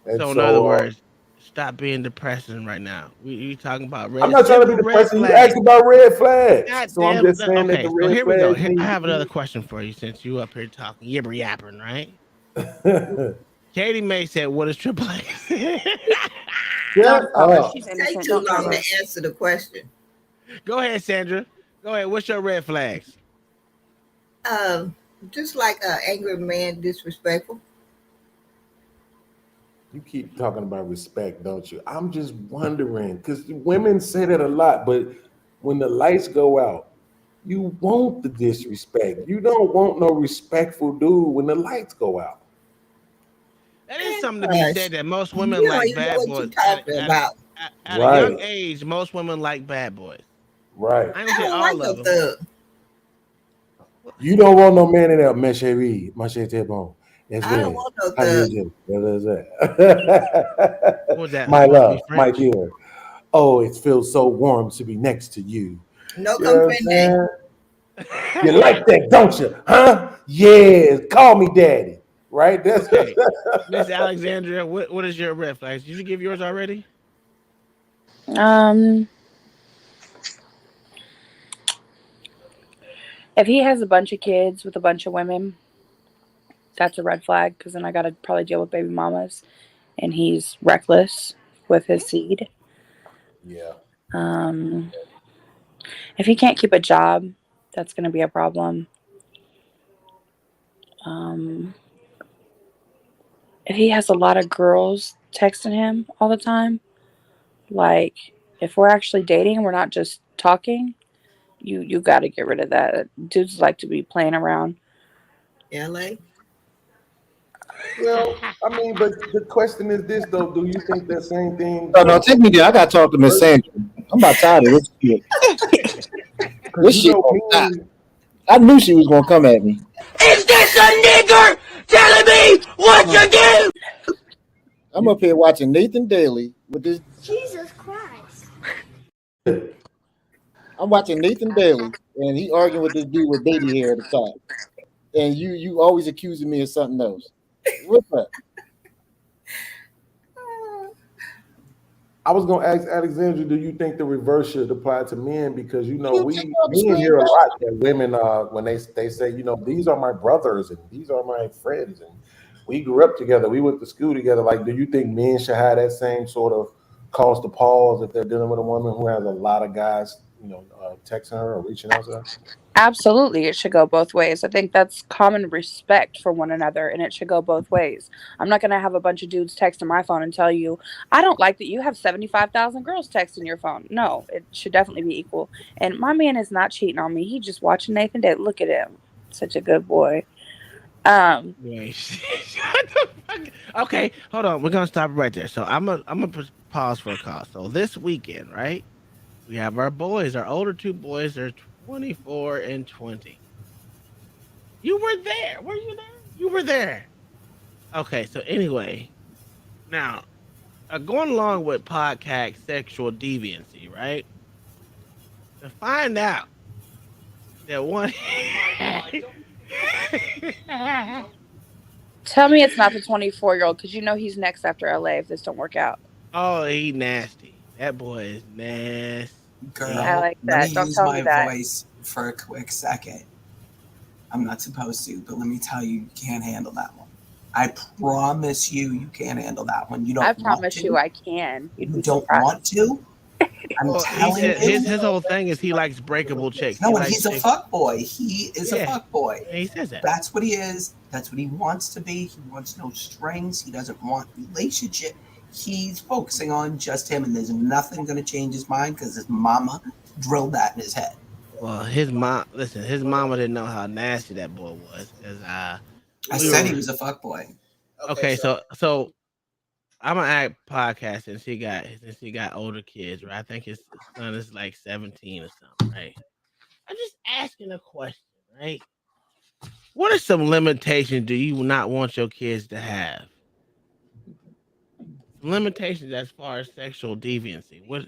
[SPEAKER 16] And
[SPEAKER 5] so in other words, stop being depressing right now. We talking about red.
[SPEAKER 16] I'm not trying to be
[SPEAKER 5] simple red
[SPEAKER 16] depressing. You
[SPEAKER 5] flags.
[SPEAKER 16] asked about red flags,
[SPEAKER 5] God
[SPEAKER 16] so I'm
[SPEAKER 5] damn.
[SPEAKER 16] just saying that
[SPEAKER 5] Okay,
[SPEAKER 16] the
[SPEAKER 5] so
[SPEAKER 16] red
[SPEAKER 5] here we go.
[SPEAKER 16] flags need
[SPEAKER 5] I
[SPEAKER 16] to
[SPEAKER 5] have
[SPEAKER 16] be.
[SPEAKER 5] another question for you since you up here talking yibber yapping, right? Katie May said, "What is triple A?"
[SPEAKER 12] Don't tell her she's
[SPEAKER 4] Take
[SPEAKER 12] innocent.
[SPEAKER 4] too
[SPEAKER 12] Don't tell
[SPEAKER 4] long
[SPEAKER 12] her.
[SPEAKER 4] to answer the question.
[SPEAKER 5] Go ahead, Sandra. Go ahead. What's your red flags?
[SPEAKER 12] Just like an angry man, disrespectful.
[SPEAKER 16] You keep talking about respect, don't you? I'm just wondering because women say that a lot, but when the lights go out, you want the disrespect. You don't want no respectful dude when the lights go out.
[SPEAKER 5] That is something to be said. That most women
[SPEAKER 12] You don't
[SPEAKER 5] like
[SPEAKER 12] even know
[SPEAKER 5] bad
[SPEAKER 12] what
[SPEAKER 5] boys.
[SPEAKER 12] you're talking about.
[SPEAKER 5] At a young
[SPEAKER 16] Right.
[SPEAKER 5] age, most women like bad boys.
[SPEAKER 16] Right.
[SPEAKER 5] I ain't
[SPEAKER 12] I
[SPEAKER 5] gonna say
[SPEAKER 12] don't like
[SPEAKER 5] all
[SPEAKER 12] no
[SPEAKER 5] of them.
[SPEAKER 12] thug.
[SPEAKER 16] You don't want no man in there, my chérie, my chérie, bon. That's
[SPEAKER 12] I don't
[SPEAKER 16] right.
[SPEAKER 12] want no
[SPEAKER 16] How do
[SPEAKER 12] thug.
[SPEAKER 16] you do? What is that?
[SPEAKER 5] What was that?
[SPEAKER 16] My
[SPEAKER 5] Supposed to be
[SPEAKER 16] love, my
[SPEAKER 5] French?
[SPEAKER 16] dear. Oh, it feels so warm to be next to you.
[SPEAKER 12] No
[SPEAKER 16] You know what I'm
[SPEAKER 12] comprende.
[SPEAKER 16] saying? You like that, don't you? Huh? Yeah, call me daddy. Right? That's
[SPEAKER 5] Okay, Miss Alexandria, what is your red flags? Did you give yours already?
[SPEAKER 21] If he has a bunch of kids with a bunch of women, that's a red flag because then I got to probably deal with baby mamas, and he's reckless with his seed.
[SPEAKER 16] Yeah.
[SPEAKER 21] If he can't keep a job, that's going to be a problem. If he has a lot of girls texting him all the time, like if we're actually dating, we're not just talking. You got to get rid of that. Dudes like to be playing around.
[SPEAKER 12] LA.
[SPEAKER 16] Well, I mean, but the question is this though: do you think that same thing?
[SPEAKER 6] No, take me there. I got to talk to Miss Sandra. I'm about tired of this shit. This shit gonna stop. I knew she was gonna come at me.
[SPEAKER 2] Is this a nigger telling me what to do?
[SPEAKER 6] I'm up here watching Nathan Daly with this.
[SPEAKER 2] Jesus Christ.
[SPEAKER 6] I'm watching Nathan Daly, and he arguing with this dude with baby hair at the top. And you always accusing me of something else. What's that?
[SPEAKER 16] I was gonna ask Alexandra, do you think the reverse should apply to men? Because we
[SPEAKER 6] screen,
[SPEAKER 16] hear a
[SPEAKER 6] bro.
[SPEAKER 16] lot that women when they say, these are my brothers and these are my friends and we grew up together, we went to school together. Like, do you think men should have that same sort of cause to pause if they're dealing with a woman who has a lot of guys, texting her or reaching out to her?
[SPEAKER 21] Absolutely, it should go both ways. I think that's common respect for one another, and it should go both ways. I'm not going to have a bunch of dudes texting my phone and tell you, I don't like that you have 75,000 girls texting your phone. No, it should definitely be equal. And my man is not cheating on me. He just watching Nathan Day. Look at him. Such a good boy.
[SPEAKER 5] Wait, shut the fuck. Okay, hold on. We're gonna stop right there. So I'm gonna pause for a call. So this weekend, right? We have our boys. Our older two boys are 24 and 20. You were there. Were you there? You were there. Okay. So anyway, now going along with podcast sexual deviancy, right? To find out that one.
[SPEAKER 21] Tell me it's not the 24-year-old because you know he's next after LA if this don't work out.
[SPEAKER 5] Oh, he nasty. That boy is nasty.
[SPEAKER 22] Girl,
[SPEAKER 21] I like
[SPEAKER 22] let
[SPEAKER 21] that.
[SPEAKER 22] me
[SPEAKER 21] Don't
[SPEAKER 22] use
[SPEAKER 21] tell
[SPEAKER 22] my
[SPEAKER 21] me that.
[SPEAKER 22] voice for a quick second. I'm not supposed to, but let me tell you, you can't handle that one. I promise you can't handle that one. You don't
[SPEAKER 21] I
[SPEAKER 22] want
[SPEAKER 21] promise
[SPEAKER 22] to.
[SPEAKER 21] you I can. You'd
[SPEAKER 22] You
[SPEAKER 21] be
[SPEAKER 22] don't
[SPEAKER 21] surprised.
[SPEAKER 22] want to. I'm
[SPEAKER 5] Well,
[SPEAKER 22] telling you.
[SPEAKER 5] his whole thing is he likes breakable chicks.
[SPEAKER 22] No,
[SPEAKER 5] He
[SPEAKER 22] and
[SPEAKER 5] likes
[SPEAKER 22] he's a
[SPEAKER 5] chicks.
[SPEAKER 22] fuck boy. He is a fuck boy.
[SPEAKER 5] He says that.
[SPEAKER 22] That's what he is. That's what he wants to be. He wants no strings. He doesn't want relationship. He's focusing on just him, and there's nothing going to change his mind because his mama drilled that in his head.
[SPEAKER 5] Well, his mama didn't know how nasty that boy was because
[SPEAKER 22] I said he was a fuck boy.
[SPEAKER 5] Okay, so I'm gonna act podcast since he got older kids, right? I think his son is like 17 or something, right? I'm just asking a question, right? What are some limitations do you not want your kids to have? Limitations as far as sexual deviancy. What?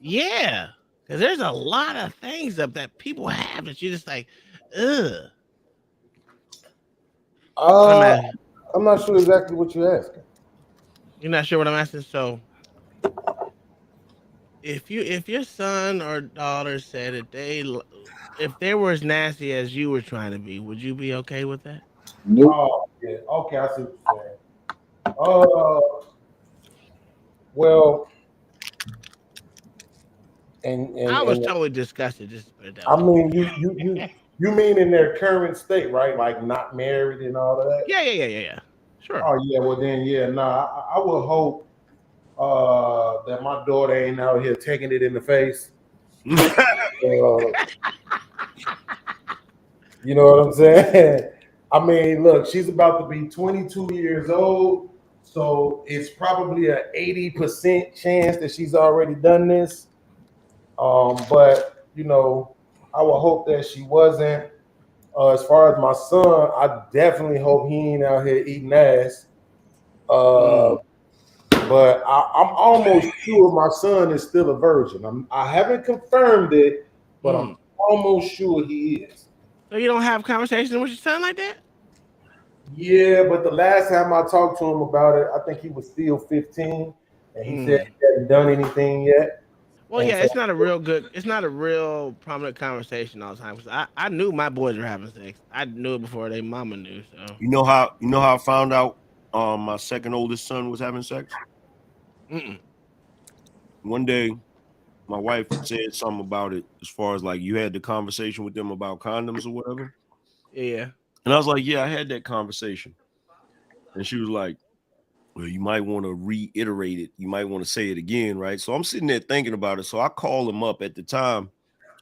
[SPEAKER 5] Yeah, because there's a lot of things that people have that you're just like, ugh.
[SPEAKER 16] I'm not sure exactly what you're asking.
[SPEAKER 5] You're not sure what I'm asking? So if your son or daughter said that if they were as nasty as you were trying to be, would you be okay with that?
[SPEAKER 6] Nope.
[SPEAKER 3] Oh, yeah. Okay, I see what you're saying. Well,
[SPEAKER 5] I was
[SPEAKER 3] and
[SPEAKER 5] totally disgusted. Just to put it that
[SPEAKER 3] I
[SPEAKER 5] way.
[SPEAKER 3] mean, you mean in their current state, right? Like not married and all of that.
[SPEAKER 5] Yeah. Sure.
[SPEAKER 3] Oh yeah. Well then, yeah. Nah, I would hope that my daughter ain't out here taking it in the face. You know what I'm saying? I mean, look, she's about to be 22 years old, so it's probably an 80% chance that she's already done this. But you know, I would hope that she wasn't. As far as my son, I definitely hope he ain't out here eating ass. But I'm almost sure my son is still a virgin. I haven't confirmed it, but I'm almost sure he is.
[SPEAKER 5] So you don't have conversations with your son like that?
[SPEAKER 3] Yeah, but the last time I talked to him about it, I think he was still 15, and he said he hadn't done anything yet.
[SPEAKER 5] Well,
[SPEAKER 3] And
[SPEAKER 5] yeah,
[SPEAKER 3] so-
[SPEAKER 5] it's not a real prominent conversation all the time. Because I knew my boys were having sex. I knew it before their mama knew. So
[SPEAKER 18] You know how I found out my second oldest son was having sex? One day, my wife said something about it as far as like you had the conversation with them about condoms or whatever.
[SPEAKER 5] Yeah.
[SPEAKER 18] And I was like, yeah, I had that conversation. And she was like, well, you might want to reiterate it. You might want to say it again, right? So I'm sitting there thinking about it. So I called him up at the time.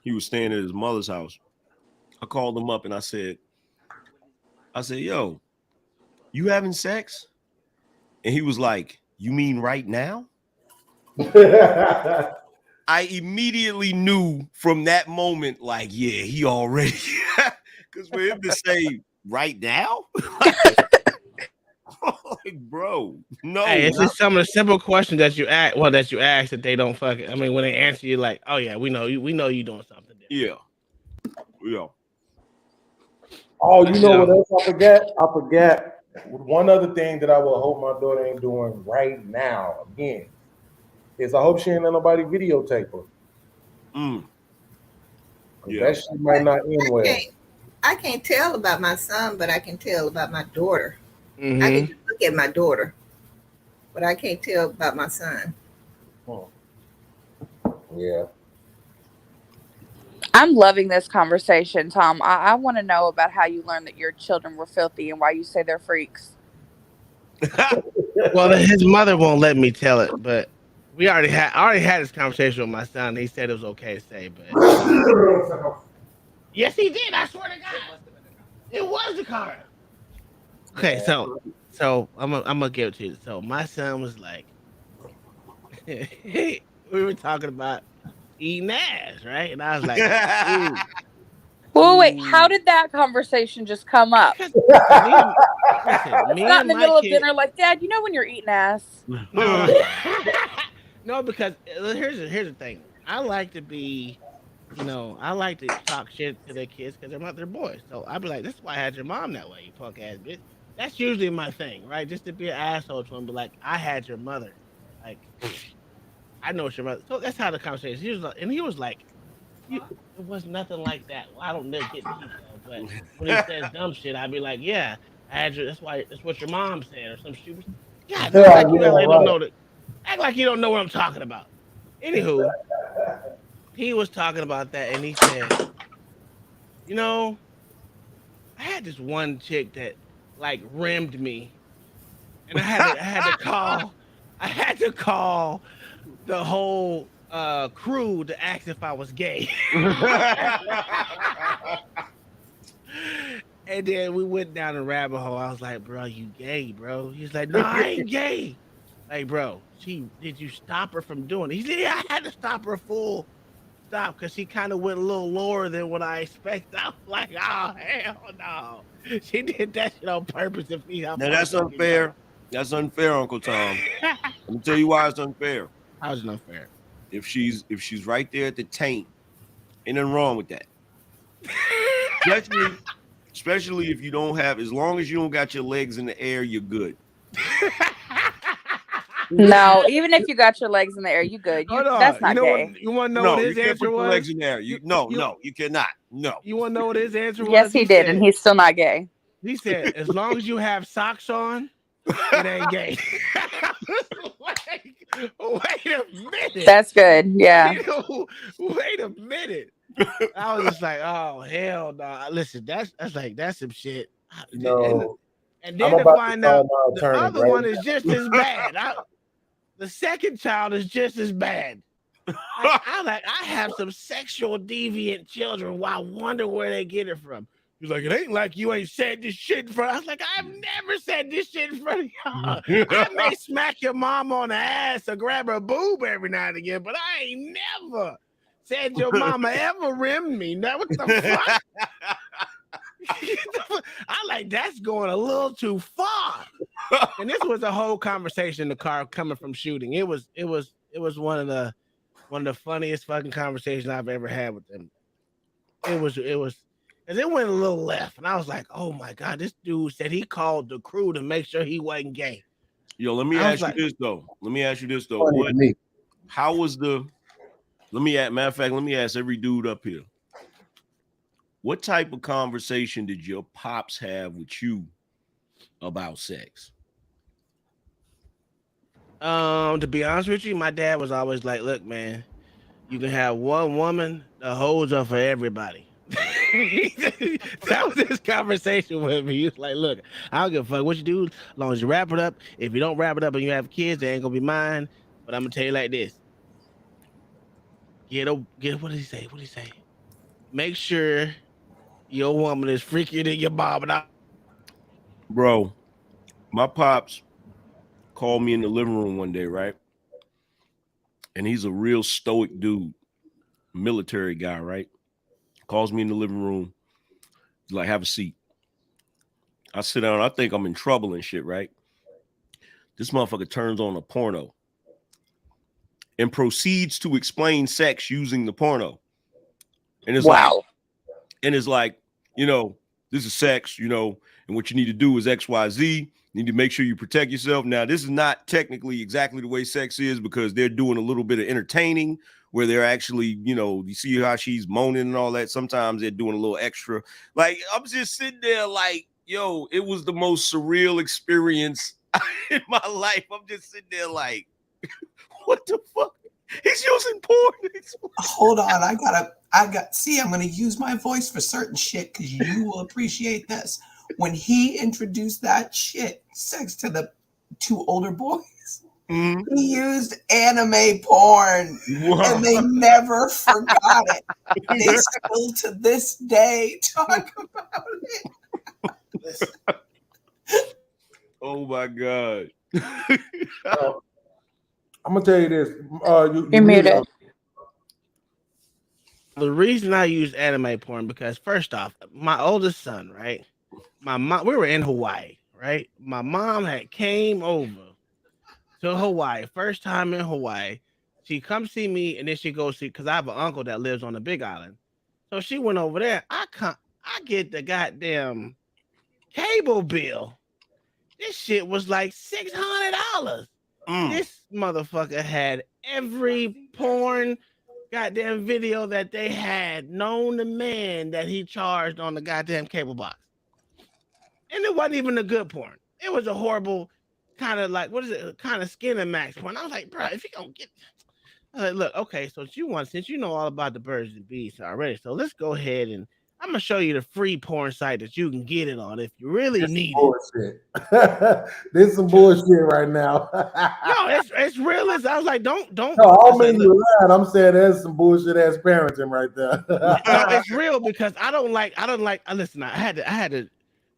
[SPEAKER 18] He was staying at his mother's house. I called him up and I said, yo, you having sex? And he was like, you mean right now? I immediately knew from that moment, like, yeah, he already, because for him to say right now, like, bro, no.
[SPEAKER 5] Hey, it's just some of the simple questions that you ask. Well, that you ask that they don't fucking. I mean, when they answer you, like, oh yeah, we know you. We know you doing something.
[SPEAKER 18] Yeah.
[SPEAKER 3] Oh, you know what else I forgot? I forgot one other thing that I will hope my daughter ain't doing right now again is I hope she ain't let nobody videotape her. That shit might not end well.
[SPEAKER 12] I can't tell about my son, but I can tell about my daughter. I
[SPEAKER 5] Mm-hmm.
[SPEAKER 12] can just look at my daughter, but I can't tell about my son.
[SPEAKER 3] Yeah.
[SPEAKER 21] I'm loving this conversation, Tom. I want to know about how you learned that your children were filthy and why you say they're freaks.
[SPEAKER 5] Well, his mother won't let me tell it, but I already had this conversation with my son. He said it was okay to say, but yes, he did. I swear to God, it was the car. Okay, so I'm gonna give it to you. So my son was like, we were talking about eating ass, right? And I was like, ooh.
[SPEAKER 21] Well, wait, how did that conversation just come up?
[SPEAKER 5] Listen,
[SPEAKER 21] It's
[SPEAKER 5] me
[SPEAKER 21] not in
[SPEAKER 5] and
[SPEAKER 21] the
[SPEAKER 5] my
[SPEAKER 21] middle of
[SPEAKER 5] kid.
[SPEAKER 21] dinner, like, Dad, you know when you're eating ass.
[SPEAKER 5] No, because here's the thing. I like to be, I like to talk shit to their kids because they're not their boys. So I'd be like, this is why I had your mom that way, you punk ass bitch. That's usually my thing, right? Just to be an asshole to him, but like, I had your mother. Like, I know it's your mother. So that's how the conversation. He was like, it was nothing like that. Well, I don't get detail, but when he says dumb shit, I'd be like, yeah, I had you. That's what your mom said or some stupid. Yeah, act like you don't know that. Act like you don't know what I'm talking about. Anywho, he was talking about that, and he said, I had this one chick that like rimmed me, and I had to call the whole crew to ask if I was gay. And then we went down the rabbit hole. I was like, bro, you gay, bro? He's like, no, I ain't gay. Like, bro, did you stop her from doing it? He said, yeah, I had to stop her full stop because she kind of went a little lower than what I expected. I was like, oh, hell no. She did that shit on purpose to feed her.
[SPEAKER 18] Now that's unfair. That's unfair, Uncle Tom. Let me tell you why it's unfair.
[SPEAKER 5] How's it unfair?
[SPEAKER 18] If she's right there at the taint, ain't nothing wrong with that. Especially if you don't have, as long as you don't got your legs in the air, you're good.
[SPEAKER 21] No, even if you got your legs in the air, you good.
[SPEAKER 5] Hold
[SPEAKER 21] That's
[SPEAKER 5] on.
[SPEAKER 21] not gay.
[SPEAKER 5] What? You want to know
[SPEAKER 18] No,
[SPEAKER 5] what
[SPEAKER 18] you
[SPEAKER 5] his
[SPEAKER 18] can't
[SPEAKER 5] answer
[SPEAKER 18] put your
[SPEAKER 5] was?
[SPEAKER 18] legs in there. No, you cannot. No.
[SPEAKER 5] You want to know what his answer
[SPEAKER 21] Yes,
[SPEAKER 5] was?
[SPEAKER 21] he did, and he's still not gay.
[SPEAKER 5] He said, as long as you have socks on, it ain't gay. Wait a minute.
[SPEAKER 21] That's good. Yeah.
[SPEAKER 5] Wait a minute. I was just like, oh hell no. Listen, that's some shit.
[SPEAKER 3] No.
[SPEAKER 5] And
[SPEAKER 3] I'm
[SPEAKER 5] then to
[SPEAKER 3] about to
[SPEAKER 5] find
[SPEAKER 3] call
[SPEAKER 5] out
[SPEAKER 3] my
[SPEAKER 5] the
[SPEAKER 3] attorney
[SPEAKER 5] other
[SPEAKER 3] right
[SPEAKER 5] one
[SPEAKER 3] now.
[SPEAKER 5] is just as bad. The second child is just as bad. I have some sexual deviant children. Well, I wonder where they get it from. He's like, it ain't like you ain't said this shit in front. I was like, I've never said this shit in front of y'all. I may smack your mom on the ass or grab her boob every now and again, but I ain't never said your mama ever rimmed me. Now, what the fuck? I like that's going a little too far. And this was a whole conversation in the car coming from shooting. It was one of the funniest fucking conversations I've ever had with them. It was and it went a little left, and I was like, oh my god, this dude said he called the crew to make sure he wasn't gay.
[SPEAKER 18] Yo, let me ask you this though. How was the? Matter of fact, let me ask every dude up here. What type of conversation did your pops have with you about sex?
[SPEAKER 5] To be honest with you, my dad was always like, look, man, you can have one woman, the hoes are for everybody. That was his conversation with me. He was like, look, I don't give a fuck what you do, as long as you wrap it up. If you don't wrap it up and you have kids, they ain't gonna be mine. But I'm gonna tell you like this. Get what did he say? What did he say? Make sure your woman is freakier than your mom. And
[SPEAKER 18] Bro, my pops called me in the living room one day, right? And he's a real stoic dude, military guy, right? Calls me in the living room, like, have a seat. I sit down, I think I'm in trouble and shit, right? This motherfucker turns on a porno and proceeds to explain sex using the porno. And it's like, you know, this is sex, you know, and what you need to do is X, Y, Z. You need to make sure you protect yourself. Now, this is not technically exactly the way sex is because they're doing a little bit of entertaining where they're actually, you know, you see how she's moaning and all that. Sometimes they're doing a little extra. Like, I'm just sitting there like, yo, it was the most surreal experience in my life. I'm just sitting there like, what the fuck? He's using porn.
[SPEAKER 22] Hold on, I'm gonna use my voice for certain shit because you will appreciate this. When he introduced that shit, sex to the two older boys, he used anime porn, and they never forgot it. They still to this day talk about it.
[SPEAKER 18] Oh my god.
[SPEAKER 3] I'm gonna tell you this.
[SPEAKER 21] You're muted.
[SPEAKER 5] The reason I use anime porn because first off, my oldest son, right? My mom, we were in Hawaii, right? My mom had came over to Hawaii, first time in Hawaii. She come see me, and then she goes see because I have an uncle that lives on the Big Island. So she went over there. I get the goddamn cable bill. This shit was like $600. This motherfucker had every porn goddamn video that they had known to man that he charged on the goddamn cable box. And it wasn't even a good porn. It was a horrible kind of like, what is it? Kind of skin and max porn. I was like, bro, if you don't get, I was like, look, okay, so since you know all about the birds and bees already, so let's go ahead and I'm gonna show you the free porn site that you can get it on if you really need
[SPEAKER 3] it. This is some bullshit right now.
[SPEAKER 5] No, it's real. I was like, don't.
[SPEAKER 3] No, I don't mean you lying. I'm saying there's some bullshit ass parenting right there.
[SPEAKER 5] No, it's real because I don't like. Listen, I had to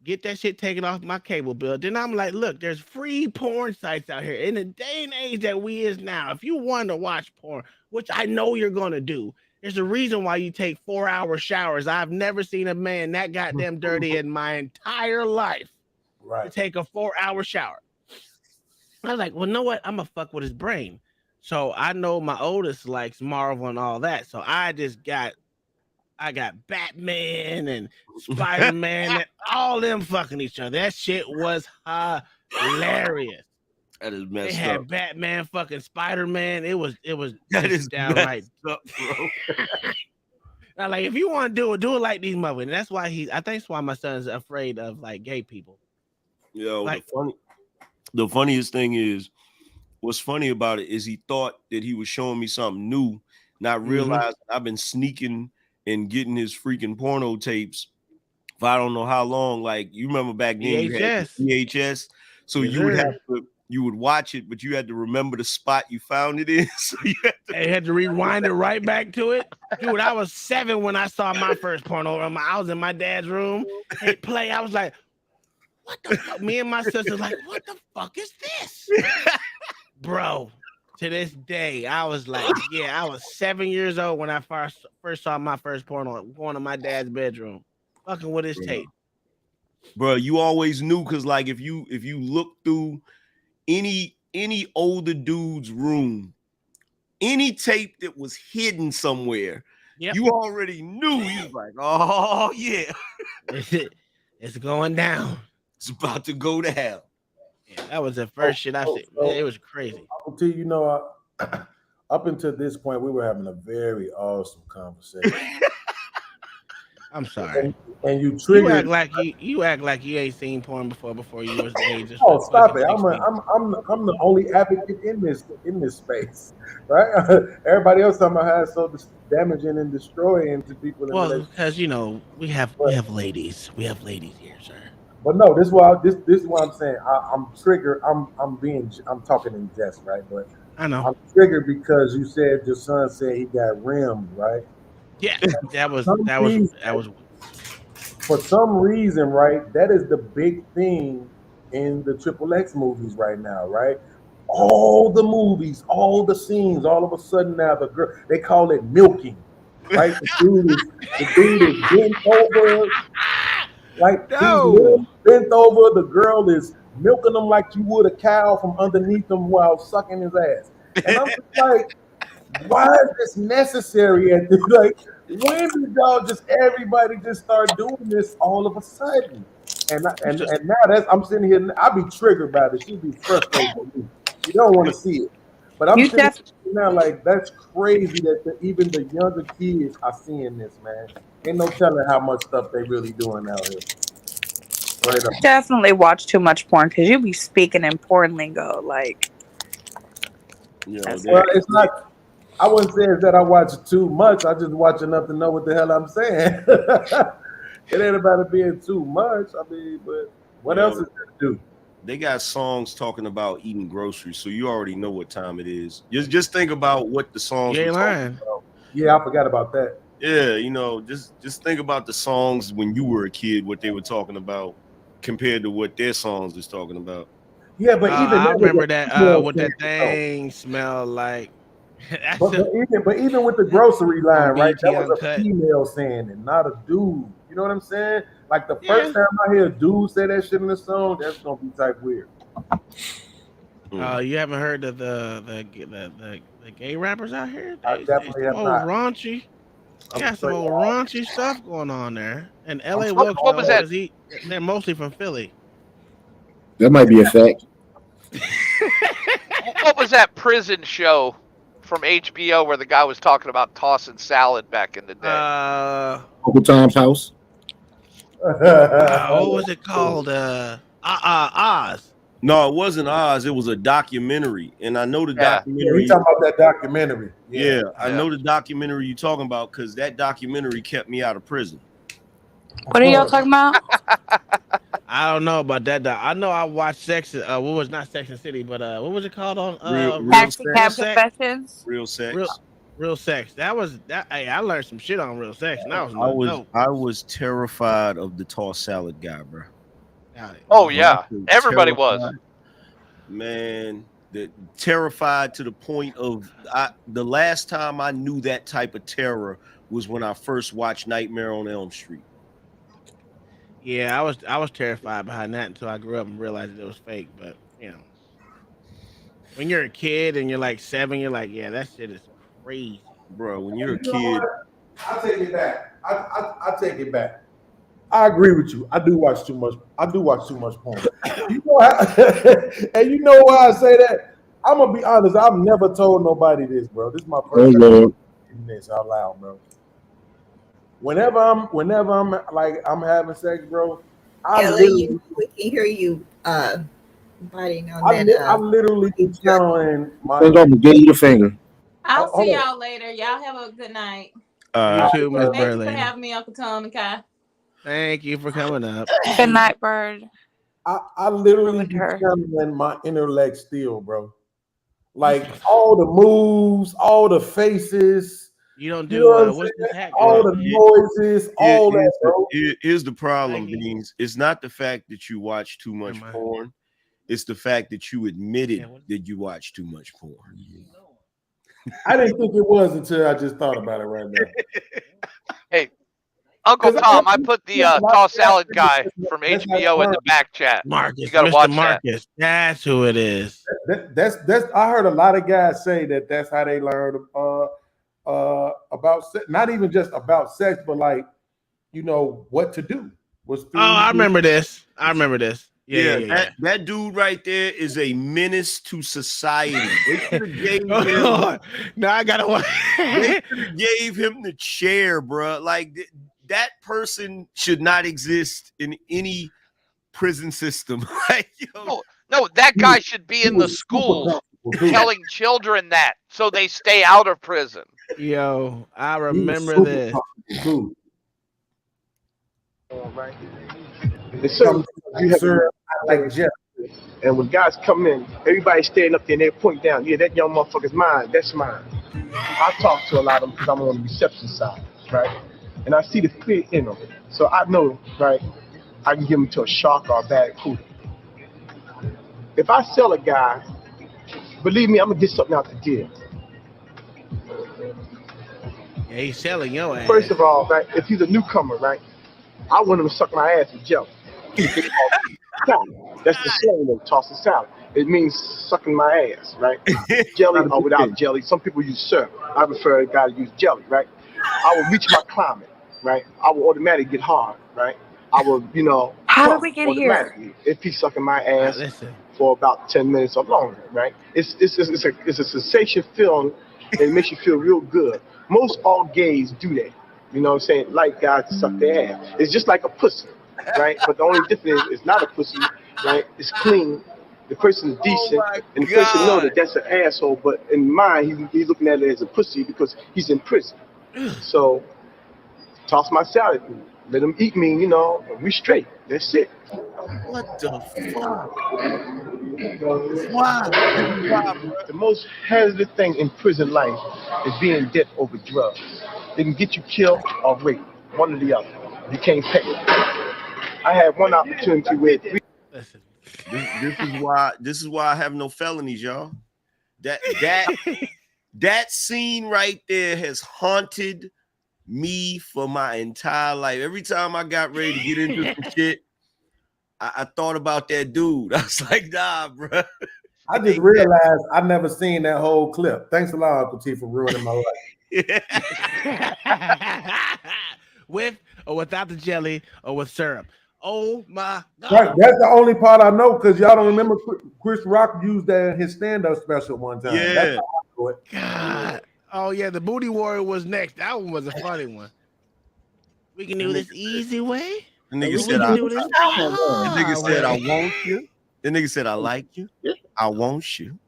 [SPEAKER 5] get that shit taken off my cable bill. Then I'm like, look, there's free porn sites out here in the day and age that we is now. If you want to watch porn, which I know you're gonna do. There's a reason why you take 4-hour showers. I've never seen a man that goddamn dirty in my entire life.
[SPEAKER 3] Right.
[SPEAKER 5] To take a 4-hour shower. I was like, well, know what? I'm gonna fuck with his brain. So I know my oldest likes Marvel and all that. So I got Batman and Spider-Man and all them fucking each other. That shit was hilarious.
[SPEAKER 18] That is
[SPEAKER 5] They
[SPEAKER 18] messed
[SPEAKER 5] had
[SPEAKER 18] up.
[SPEAKER 5] Batman, fucking Spider-Man. It was
[SPEAKER 18] That
[SPEAKER 5] just
[SPEAKER 18] is
[SPEAKER 5] downright.
[SPEAKER 18] messed up, bro.
[SPEAKER 5] Now, like, if you want to do it like these motherfuckers. And that's why I think that's why my son's afraid of like gay people.
[SPEAKER 18] Yo,
[SPEAKER 5] Like,
[SPEAKER 18] the funniest thing is, what's funny about it is he thought that he was showing me something new, not realizing I've been sneaking and getting his freaking porno tapes for I don't know how long. Like, you remember back then you had
[SPEAKER 5] VHS.
[SPEAKER 18] VHS, so
[SPEAKER 5] Yes,
[SPEAKER 18] you would have
[SPEAKER 5] sir.
[SPEAKER 18] you would watch it, but you had to remember the spot you found it in. So you
[SPEAKER 5] had to rewind it right back to it. Dude, I was 7 when I saw my first porno. I was in my dad's room. Hit play. I was like, what the fuck? Me and my sister like, what the fuck is this? Bro, to this day, I was like, yeah, I was 7 years old when I first saw my first porno going to my dad's bedroom, fucking with his tape.
[SPEAKER 18] Bro, you always knew, because like if you look through any older dude's room, any tape that was hidden somewhere, you already knew. He was like, oh yeah,
[SPEAKER 5] it's going down.
[SPEAKER 18] It's about to go down.
[SPEAKER 5] Yeah, that was the first shit I said. It was crazy.
[SPEAKER 3] Until up until this point, we were having a very awesome conversation.
[SPEAKER 5] I'm sorry.
[SPEAKER 3] And you triggered.
[SPEAKER 5] You act like you ain't seen porn before you was age.
[SPEAKER 3] Oh, stop it! I'm the only advocate in this space, right? Everybody else talking about how it's so damaging and destroying to people.
[SPEAKER 5] Well, because we have ladies. We have ladies here, sir.
[SPEAKER 3] But no, this is why I'm saying I'm triggered. I'm talking in jest, right? But
[SPEAKER 5] I know
[SPEAKER 3] I'm triggered because you said your son said he got rimmed, right?
[SPEAKER 5] Yeah, that was.
[SPEAKER 3] For some reason, right? That is the big thing in the XXX movies right now, right? All the movies, all the scenes, all of a sudden now the girl, they call it milking, right? The dude is bent over, like he's bent over. The girl is milking him like you would a cow from underneath him while sucking his ass. And I'm just like, why is this necessary? And like, when did y'all everybody just start doing this all of a sudden? And now I'm sitting here, I be triggered by this. She'd be frustrated with me. You don't want to see it. But I'm sitting now like, that's crazy that even the younger kids are seeing this, man. Ain't no telling how much stuff they really doing out here.
[SPEAKER 21] Definitely watch too much porn because you be speaking in porn lingo. Like,
[SPEAKER 3] well, it's not. I wouldn't say it's that I watch too much. I just watch enough to know what the hell I'm saying. It ain't about it being too much. I mean, but what else is there to do?
[SPEAKER 18] They got songs talking about eating groceries, so you already know what time it is. Just think about what the songs were talking about.
[SPEAKER 3] Yeah, I forgot about that.
[SPEAKER 18] Yeah, just think about the songs when you were a kid, what they were talking about compared to what their songs is talking about.
[SPEAKER 3] Yeah, but even
[SPEAKER 5] I remember that what that thing smelled like.
[SPEAKER 3] But even with the grocery line, right? That was
[SPEAKER 5] Uncut.
[SPEAKER 3] a female saying it, not a dude. You know what I'm saying? Like the first time I hear a dude say that shit in the song, that's gonna be type weird.
[SPEAKER 5] You haven't heard of the gay rappers out here?
[SPEAKER 3] I definitely have not.
[SPEAKER 5] Raunchy. They got some old raunchy stuff going on there. And LA
[SPEAKER 20] what was that?
[SPEAKER 5] They're mostly from Philly.
[SPEAKER 6] That might be a fact.
[SPEAKER 20] What was that prison show from HBO where the guy was talking about tossing salad back in the day?
[SPEAKER 6] Uncle Tom's House.
[SPEAKER 5] What was it called? Oz.
[SPEAKER 18] No, it wasn't Oz. It was a documentary, and I know the documentary.
[SPEAKER 3] You talking about that documentary?
[SPEAKER 18] Yeah, I know the documentary you're talking about because that documentary kept me out of prison.
[SPEAKER 21] What are y'all talking about?
[SPEAKER 5] I don't know about that. I know I watched Sex. What was not Sex and City, but what was it called on?
[SPEAKER 21] Taxi Cab Confessions.
[SPEAKER 18] Real Sex.
[SPEAKER 5] Real Sex. That was that. Hey, I learned some shit on Real Sex. And that was
[SPEAKER 18] I was terrified of the tossed salad guy, bro.
[SPEAKER 20] Oh yeah, everybody was.
[SPEAKER 18] Man, terrified to the point of the last time I knew that type of terror was when I first watched Nightmare on Elm Street.
[SPEAKER 5] Yeah, I was terrified behind that until I grew up and realized it was fake. But when you're a kid and you're like 7, you're like, yeah, that shit is crazy,
[SPEAKER 18] bro. When you're a kid,
[SPEAKER 3] I take it back. I take it back. I agree with you. I do watch too much. I do watch too much porn. You know how, and you know why I say that? I'm gonna be honest. I've never told nobody this, bro. This is my first time saying this out loud, bro. Whenever I'm like I'm having sex, bro, I literally
[SPEAKER 12] we can hear you biting on
[SPEAKER 3] I
[SPEAKER 12] that.
[SPEAKER 3] literally be telling my.
[SPEAKER 6] I'm gonna give you the finger.
[SPEAKER 4] I'll
[SPEAKER 3] Hold
[SPEAKER 4] see
[SPEAKER 3] on.
[SPEAKER 4] y'all later. Y'all have a good night.
[SPEAKER 5] You too, Miss
[SPEAKER 4] Thank you for
[SPEAKER 5] Berlin.
[SPEAKER 4] having me, Uncle Tom and Kai.
[SPEAKER 5] Thank you for coming up.
[SPEAKER 21] Good night, Bird.
[SPEAKER 3] I literally be telling my intellect still, bro. Like all the moves, all the faces.
[SPEAKER 5] You don't
[SPEAKER 3] You
[SPEAKER 5] do
[SPEAKER 3] know what I'm
[SPEAKER 5] what's this
[SPEAKER 3] saying?
[SPEAKER 5] hat
[SPEAKER 3] All
[SPEAKER 5] girl?
[SPEAKER 3] the noises, all that, bro.
[SPEAKER 18] Here's the problem, Beans. It's not the fact that you watch too much porn. It's the fact that you admitted that you watch too much porn.
[SPEAKER 3] I didn't think it was until I just thought about it right now.
[SPEAKER 20] Hey, Uncle Tom, I put the toss salad guy from
[SPEAKER 3] that's
[SPEAKER 20] HBO in the back chat.
[SPEAKER 5] Marcus,
[SPEAKER 20] You gotta
[SPEAKER 5] Mr.
[SPEAKER 20] watch
[SPEAKER 5] Marcus. That's who it is.
[SPEAKER 3] That's. I heard a lot of guys say that that's how they learned about sex. Not even just about sex, but like what to do.
[SPEAKER 5] I remember this. Yeah.
[SPEAKER 18] That dude right there is a menace to society. They should have gave him.
[SPEAKER 5] Now I gotta watch.
[SPEAKER 18] They should have gave him the chair, bro. Like that person should not exist in any prison system. Like,
[SPEAKER 20] No, that guy should be in the schools telling children that so they stay out of prison.
[SPEAKER 5] Yo, I remember this.
[SPEAKER 7] Right. And so you have like Jeff. And when guys come in, everybody's standing up there and they point down. Yeah, that young motherfucker's mine. That's mine. I talk to a lot of them because I'm on the reception side, right? And I see the fear in them. So I know, right, I can give them to a shark or a barracuda. If I sell a guy, believe me, I'm going to get something out the deal.
[SPEAKER 5] Yeah, he's selling your ass.
[SPEAKER 7] First of all, right, if he's a newcomer, right, I want him to suck my ass with jelly. That's the saying of toss the salad. It means sucking my ass, right? Jelly or without jelly. Some people use syrup. I prefer a guy to use jelly, right? I will reach my climate, right? I will automatically get hard, right? I will,
[SPEAKER 21] How did we get here?
[SPEAKER 7] If he's sucking my ass for about 10 minutes or longer, right? It's a sensation feeling, and it makes you feel real good. Most all gays do that. You know what I'm saying? Like guys to suck their ass. It's just like a pussy, right? But the only difference is it's not a pussy, right? It's clean. The person is decent, and the person know that that's an asshole. But in mind, he's looking at it as a pussy because he's in prison. So, toss my salad, let him eat me. We straight. That's it.
[SPEAKER 18] What the fuck?
[SPEAKER 7] Why? The most hazardous thing in prison life is being debt over drugs. They can get you killed or raped, one or the other. You can't pay. I had one opportunity where
[SPEAKER 18] This is why I have no felonies, y'all. That scene right there has haunted me for my entire life. Every time I got ready to get into some shit, I thought about that dude. I was like, nah, bro.
[SPEAKER 3] I just realized I never seen that whole clip. Thanks a lot, Uncle T, for ruining my life.
[SPEAKER 5] With or without the jelly or with syrup. Oh my God.
[SPEAKER 3] Right, that's the only part I know because y'all don't remember Chris Rock used that in his stand-up special one time.
[SPEAKER 5] Yeah.
[SPEAKER 3] That's how I know it.
[SPEAKER 5] God. Oh yeah, the Booty Warrior was next. That one was a funny one. We can do this easy way.
[SPEAKER 18] The nigga
[SPEAKER 5] We
[SPEAKER 18] said,
[SPEAKER 5] can do this the
[SPEAKER 18] nigga said, I
[SPEAKER 5] hard way.
[SPEAKER 18] want you. The nigga said, I like you. I want you.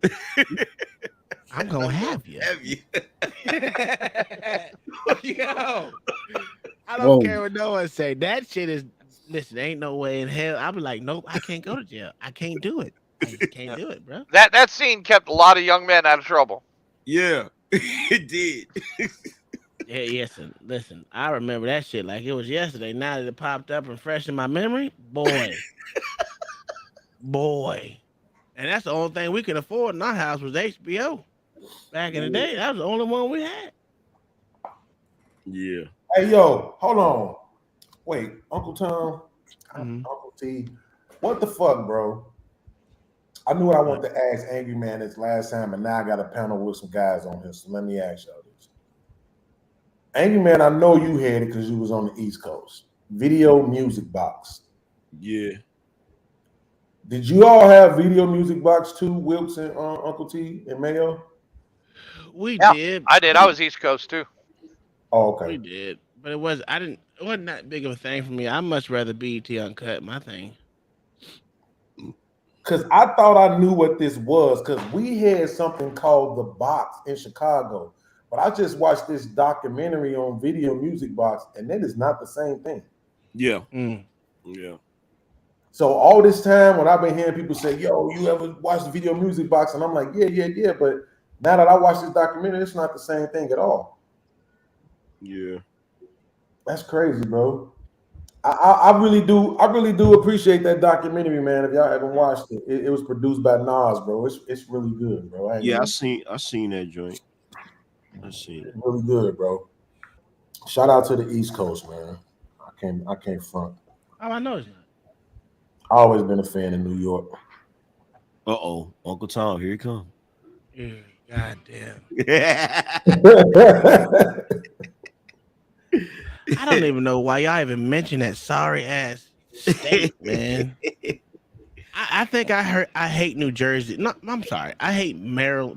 [SPEAKER 5] I'm gonna have you. Yo, I don't care what no one say. That shit is. Listen, ain't no way in hell. I'll be like, nope, I can't go to jail. I can't do it. I just can't do it, bro.
[SPEAKER 20] That scene kept a lot of young men out of trouble.
[SPEAKER 18] Yeah, it did.
[SPEAKER 5] Yeah, listen. I remember that shit like it was yesterday. Now that it popped up and fresh in my memory, boy. And that's the only thing we could afford in our house was HBO. Back in the day, that was the only one we had.
[SPEAKER 18] Yeah.
[SPEAKER 3] Hey, yo, hold on. Wait, Uncle Tom, Uncle T, what the fuck, bro? I knew what I wanted to ask Angry Man this last time, and now I got a panel with some guys on here, so let me ask y'all this. Angry Man, I know you had it because you was on the East Coast. Video Music Box.
[SPEAKER 18] Yeah.
[SPEAKER 3] Did you all have Video Music Box too, Wilkes and Uncle T and Mayo?
[SPEAKER 5] We did.
[SPEAKER 20] I did. I was East Coast too.
[SPEAKER 3] Oh, okay.
[SPEAKER 5] We did, but it wasn't that big of a thing for me. I much rather BET Uncut my thing.
[SPEAKER 3] Because I thought I knew what this was, because we had something called The Box in Chicago. But I just watched this documentary on Video Music Box, and that is not the same thing.
[SPEAKER 18] Yeah.
[SPEAKER 5] Mm.
[SPEAKER 18] Yeah.
[SPEAKER 3] So all this time when I've been hearing people say, yo, you ever watch the Video Music Box? And I'm like, yeah. But now that I watch this documentary, it's not the same thing at all.
[SPEAKER 18] Yeah.
[SPEAKER 3] That's crazy, bro. I really do appreciate that documentary, man. If y'all haven't watched it, it was produced by Nas, bro. It's really good, bro.
[SPEAKER 18] I seen that joint. I seen it.
[SPEAKER 3] Really good, bro. Shout out to the East Coast, man. I can't front.
[SPEAKER 5] Oh, I know it's not.
[SPEAKER 3] I always been a fan of New York.
[SPEAKER 18] Uh-oh, Uncle Tom, here he comes.
[SPEAKER 5] God damn. I don't even know why y'all even mention that sorry ass state, man. I think I hate New Jersey. No, I'm sorry. I hate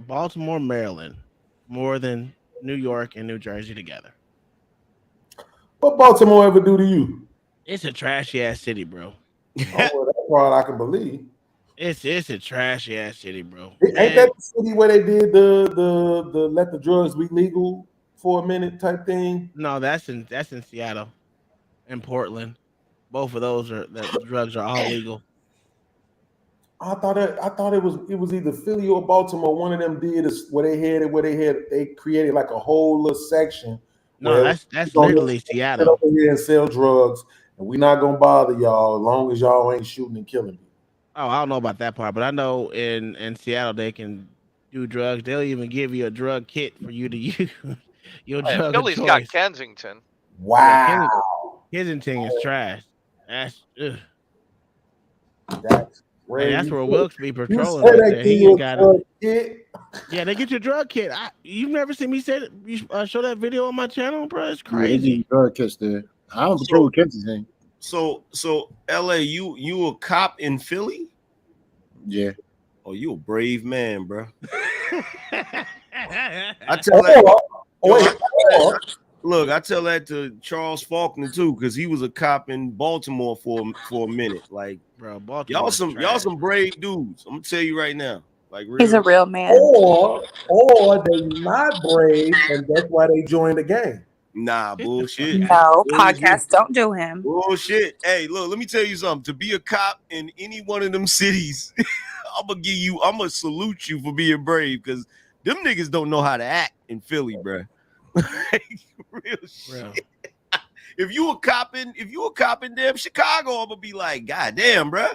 [SPEAKER 5] Baltimore, Maryland more than New York and New Jersey together.
[SPEAKER 3] What Baltimore ever do to you?
[SPEAKER 5] It's a trashy ass city, bro.
[SPEAKER 3] Oh, well, that's what I can believe.
[SPEAKER 5] It's a trashy ass city, bro.
[SPEAKER 3] Ain't that the city where they did the let the drugs be legal for a minute type thing?
[SPEAKER 5] No, that's in Seattle and Portland. Both of those the drugs are all legal.
[SPEAKER 3] I thought it was either Philly or Baltimore. One of them did where they created like a whole little section.
[SPEAKER 5] No, that's literally Seattle.
[SPEAKER 3] Over here and sell drugs, and we're not gonna bother y'all as long as y'all ain't shooting and killing people.
[SPEAKER 5] Oh, I don't know about that part, but I know in Seattle they can do drugs. They'll even give you a drug kit for you to use. Your drug
[SPEAKER 20] Philly's
[SPEAKER 5] of
[SPEAKER 20] got
[SPEAKER 5] choice.
[SPEAKER 20] Kensington.
[SPEAKER 3] Wow.
[SPEAKER 5] Kensington is trash. That's
[SPEAKER 3] that's
[SPEAKER 5] and that's where Wilkes be patrolling.
[SPEAKER 3] You
[SPEAKER 5] Right there. He ain't got it.
[SPEAKER 3] Kit?
[SPEAKER 5] Yeah, they get your drug kit. You've never seen me say you show that video on my channel, bro. It's
[SPEAKER 6] Yeah, they
[SPEAKER 5] crazy.
[SPEAKER 6] do drug kits there. I don't patrol Kensington.
[SPEAKER 18] So LA, you a cop in Philly?
[SPEAKER 6] Yeah.
[SPEAKER 18] Oh, you a brave man, bro. I tell that. Look, I tell that to Charles Faulkner too, because he was a cop in Baltimore for a minute. Like,
[SPEAKER 5] bro, Baltimore.
[SPEAKER 18] Y'all some brave dudes. I'm gonna tell you right now. Like,
[SPEAKER 21] He's a real man.
[SPEAKER 3] Or they not brave, and that's why they joined the gang.
[SPEAKER 18] Nah, bullshit.
[SPEAKER 21] No,
[SPEAKER 18] Bullshit.
[SPEAKER 21] podcasts don't do him.
[SPEAKER 18] Bullshit. Hey, look, let me tell you something. To be a cop in any one of them cities, I'm gonna salute you for being brave, because them niggas don't know how to act in Philly, bro. Real shit. If you a cop in damn Chicago, I'm gonna be like, God damn, bro.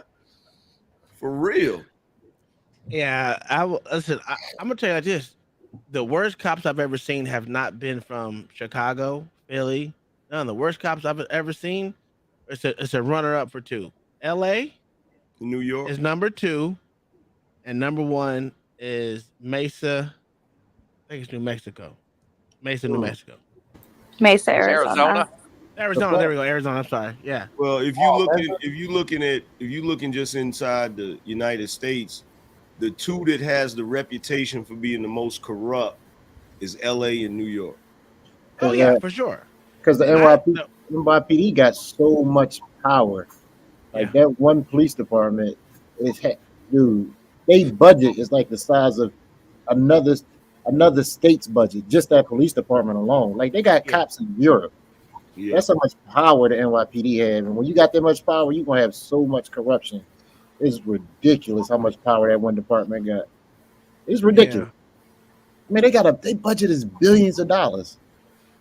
[SPEAKER 18] For real.
[SPEAKER 5] Yeah, listen. I'm gonna tell you like this: the worst cops I've ever seen have not been from Chicago, Philly. None of the worst cops I've ever seen. It's a runner up for two. L.A.
[SPEAKER 18] New York
[SPEAKER 5] is number 2, and number 1 is Mesa. I think it's New Mexico. Mesa, New Mexico.
[SPEAKER 21] Mesa, Arizona.
[SPEAKER 5] Arizona. There we go. Arizona. I'm sorry. Yeah.
[SPEAKER 18] Well, if you looking just inside the United States, the two that has the reputation for being the most corrupt is LA and New York.
[SPEAKER 5] Oh yeah, for sure.
[SPEAKER 6] Because the NYPD got so much power. Like that one police department dude, they budget is like the size of another state's budget, just that police department alone. Like they got cops in Europe. Yeah. That's how much power the NYPD have. And when you got that much power, you're gonna have so much corruption. It's ridiculous how much power that one department got. It's ridiculous. I mean, they budget is billions of dollars.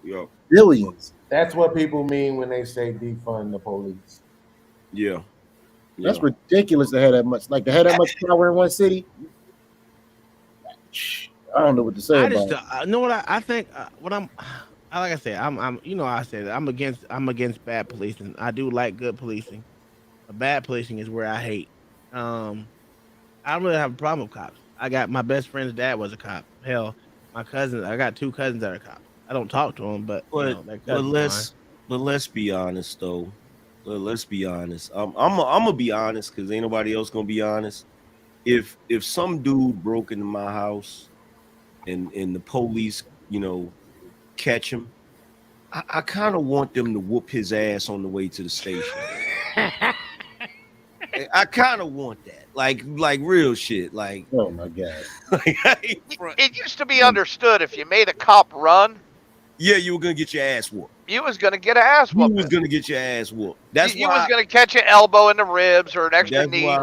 [SPEAKER 18] Yeah.
[SPEAKER 6] Billions.
[SPEAKER 3] That's what people mean when they say defund the police.
[SPEAKER 18] Yeah.
[SPEAKER 6] That's ridiculous to have that much. Like to have that much power in one city. I don't know what to say about it.
[SPEAKER 5] Know what I think? Like I said, I'm against bad policing. I do like good policing. Bad policing is where I hate. I don't really have a problem with cops. I got my best friend's dad was a cop. Hell, I got 2 cousins that are cops. I don't talk to them, but let's be honest though.
[SPEAKER 18] Well, let's be honest. I'm gonna be honest because ain't nobody else gonna be honest. If some dude broke into my house and the police, catch him, I kind of want them to whoop his ass on the way to the station. I kind of want that, like real shit. Like,
[SPEAKER 6] oh my god,
[SPEAKER 20] it used to be understood if you made a cop run,
[SPEAKER 18] yeah, you were gonna get your ass whooped.
[SPEAKER 20] you was gonna get an ass
[SPEAKER 18] You
[SPEAKER 20] whooping.
[SPEAKER 18] was gonna get your ass whooped. That's
[SPEAKER 20] you
[SPEAKER 18] why
[SPEAKER 20] was gonna catch an elbow in the ribs or an extra knee.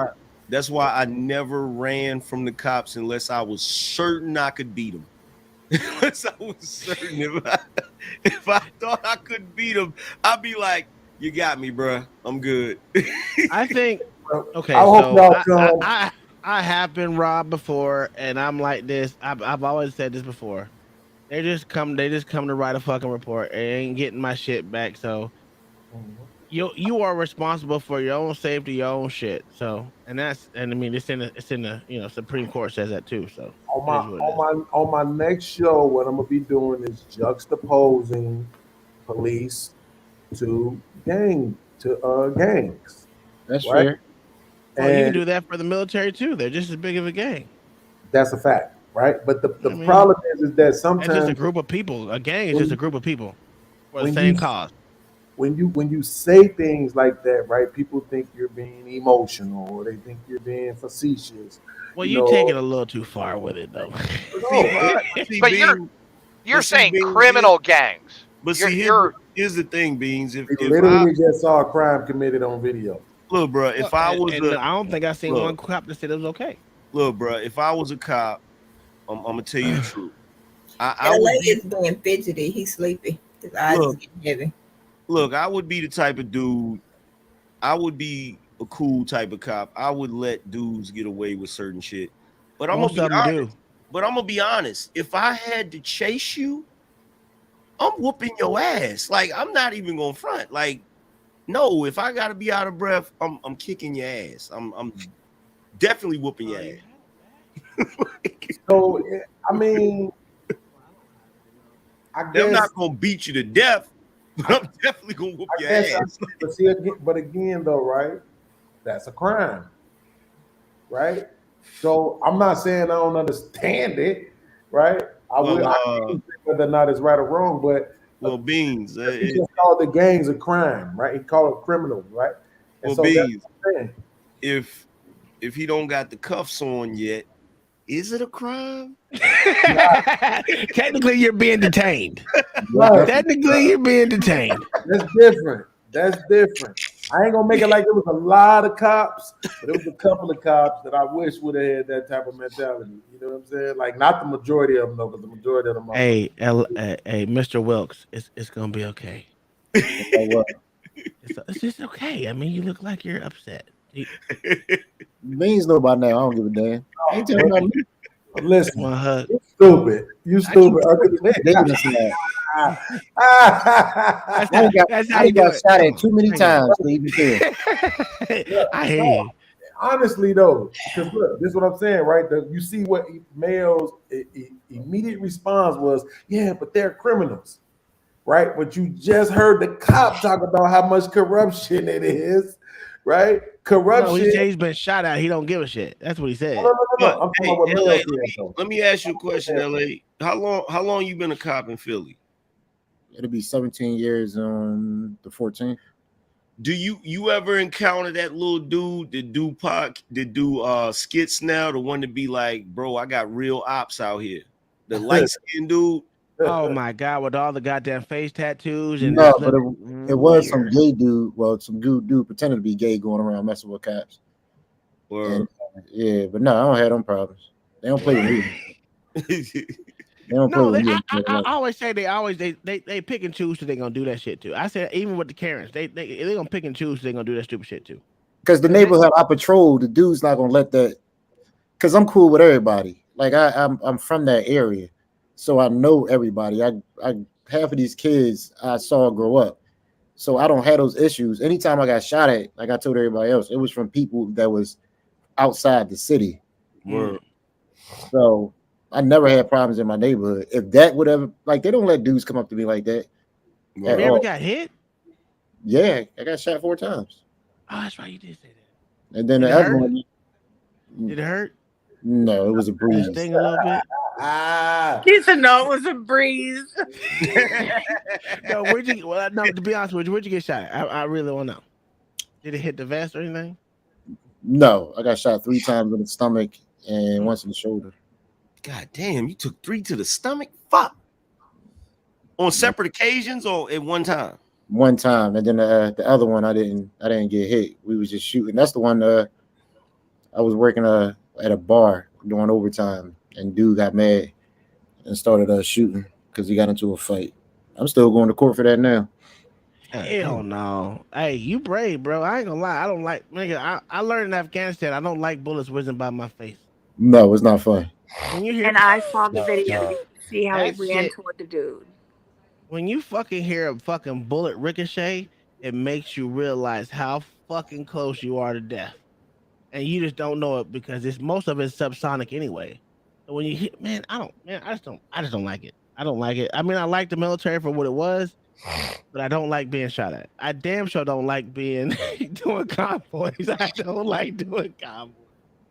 [SPEAKER 18] That's why I never ran from the cops unless I was certain I could beat them. Unless I was certain if I thought I could beat them, I'd be like, "You got me, bro. I'm good."
[SPEAKER 5] I think. Okay,
[SPEAKER 3] I hope y'all come.
[SPEAKER 5] I have been robbed before, and I'm like this. I've always said this before. They just come to write a fucking report. They ain't getting my shit back. So you are responsible for your own safety, your own shit. So I mean it's in the Supreme Court says that too. So
[SPEAKER 3] On my next show, what I'm gonna be doing is juxtaposing police to gangs.
[SPEAKER 6] That's
[SPEAKER 3] right?
[SPEAKER 6] fair.
[SPEAKER 5] Well, you can
[SPEAKER 3] And
[SPEAKER 5] do that for the military too. They're just as big of a gang.
[SPEAKER 3] that's a fact, right? But the problem is that sometimes
[SPEAKER 5] it's just a group of people. A gang is just a group of people for the
[SPEAKER 3] when
[SPEAKER 5] same
[SPEAKER 3] you-
[SPEAKER 5] cause.
[SPEAKER 3] when you say things like that, right? People think you're being emotional, or they think you're being facetious.
[SPEAKER 5] Well, you take it a little too far with it, though.
[SPEAKER 20] But you're saying criminal gangs.
[SPEAKER 18] But see, here's the thing, Beans. If
[SPEAKER 3] They
[SPEAKER 18] I
[SPEAKER 3] literally just saw a crime committed on video.
[SPEAKER 18] look, bro, if I was
[SPEAKER 5] I don't think I seen one cop that said it was okay.
[SPEAKER 18] Look, bro, if I was a cop, I'm gonna tell you the truth. I
[SPEAKER 12] LA
[SPEAKER 18] would
[SPEAKER 12] is being fidgety. He's sleepy. His eyes is getting heavy.
[SPEAKER 18] look. I would be the type of dude. I would be a cool type of cop. I would let dudes get away with certain shit. But I'm
[SPEAKER 5] Most
[SPEAKER 18] gonna
[SPEAKER 5] of
[SPEAKER 18] be
[SPEAKER 5] them
[SPEAKER 18] honest.
[SPEAKER 5] do.
[SPEAKER 18] But I'm gonna be honest. If I had to chase you, I'm whooping your ass. Like, I'm not even gonna front. Like, no, if I gotta be out of breath, I'm kicking your ass. I'm definitely whooping your ass.
[SPEAKER 3] So I mean, I guess
[SPEAKER 18] I'm not gonna beat you to death, but I'm definitely gonna whoop your ass.
[SPEAKER 3] But again, though, right? That's a crime, right? So I'm not saying I don't understand it, right? I can't say whether or not it's right or wrong, but
[SPEAKER 18] Beans,
[SPEAKER 3] he just called the gangs a crime, right? He called it criminal, right? And so
[SPEAKER 18] Beans,
[SPEAKER 3] that's what I'm saying.
[SPEAKER 18] if he don't got the cuffs on yet, is it a crime?
[SPEAKER 5] Technically, you're being detained.
[SPEAKER 3] Right.
[SPEAKER 5] Technically, you're being detained.
[SPEAKER 3] That's different. That's different. I ain't gonna make it like it was a lot of cops, but it was a couple of cops that I wish would have had that type of mentality. You know what I'm saying? Like, not the majority of them, though, because the majority of them are.
[SPEAKER 5] Hey, Mr. Wilkes, it's gonna be okay. It's just okay. I mean, you look like you're upset.
[SPEAKER 6] Beans know by now. I don't give a damn. Ain't talking about me.
[SPEAKER 3] Listen,
[SPEAKER 5] you
[SPEAKER 3] stupid. You stupid.
[SPEAKER 6] I got shot at too many times to even care.
[SPEAKER 5] I hear you.
[SPEAKER 3] Honestly, though, because look, this is what I'm saying, right? You see what Mel's immediate response was, yeah, but they're criminals, right? But you just heard the cop talk about how much corruption it is, right? Corruption.
[SPEAKER 5] No, he said he's been shot at. He don't give a shit. That's what he said.
[SPEAKER 3] No. I'm talking about what
[SPEAKER 18] LA,
[SPEAKER 3] Mel said,
[SPEAKER 18] let me ask you a question, LA. How long you been a cop in Philly?
[SPEAKER 6] It'll be 17 years on the 14th.
[SPEAKER 18] Do you ever encounter that little dude that do skits now? The one to be like, bro, I got real ops out here. The light skinned dude.
[SPEAKER 5] Oh my god, with all the goddamn face tattoos and
[SPEAKER 6] No, but it was some gay dude. Well, some dude pretending to be gay going around messing with cops. And, yeah, but no, I don't have them problems. They don't play with me. They don't play with me.
[SPEAKER 5] I always say they pick and choose who they gonna do that shit to. I said even with the Karens, they gonna pick and choose who they gonna do that stupid shit to.
[SPEAKER 6] Because the neighborhood I patrol, the dude's not gonna let that. Because I'm cool with everybody. Like I'm from that area, so I know everybody. I half of these kids I saw grow up, so I don't have those issues. Anytime I got shot at, like I told everybody else, it was from people that was outside the city. So I never had problems in my neighborhood. If that would ever, like, they don't let dudes come up to me like that.
[SPEAKER 5] You ever got hit?
[SPEAKER 6] Yeah, I got shot 4 times.
[SPEAKER 5] Oh, that's right. You did say that.
[SPEAKER 6] And then
[SPEAKER 5] Did
[SPEAKER 6] the
[SPEAKER 5] it
[SPEAKER 6] other
[SPEAKER 5] hurt?
[SPEAKER 6] one,
[SPEAKER 5] Did it hurt?
[SPEAKER 6] no, it was a
[SPEAKER 5] Did it
[SPEAKER 6] breeze.
[SPEAKER 5] sting a little bit?
[SPEAKER 21] He said no, it was a breeze.
[SPEAKER 5] No, where'd you? Well, no. To be honest with you, where'd you get shot? I really want to know. Did it hit the vest or anything?
[SPEAKER 6] No, I got shot 3 times in the stomach and once in the shoulder.
[SPEAKER 18] God damn, you took 3 to the stomach? Fuck. On separate occasions or at one time?
[SPEAKER 6] One time, and then the other one I didn't get hit. We was just shooting. That's the one I was working at a bar doing overtime, and dude got mad and started shooting because he got into a fight. I'm still going to court for that now.
[SPEAKER 5] Hell no. Hey, you brave, bro. I ain't gonna lie. I don't like, nigga. I learned in Afghanistan. I don't like bullets whizzing by my face.
[SPEAKER 6] No, it's not fun.
[SPEAKER 5] When you hear,
[SPEAKER 21] And I saw the video. You can see how he
[SPEAKER 5] that
[SPEAKER 21] ran
[SPEAKER 5] shit-
[SPEAKER 21] toward the dude.
[SPEAKER 5] when you fucking hear a fucking bullet ricochet, it makes you realize how fucking close you are to death, and you just don't know it because most of it's subsonic anyway. So when you hit, I just don't like it. I don't like it. I mean, I like the military for what it was, but I don't like being shot at. I damn sure don't like being doing convoys. I don't like doing convoys.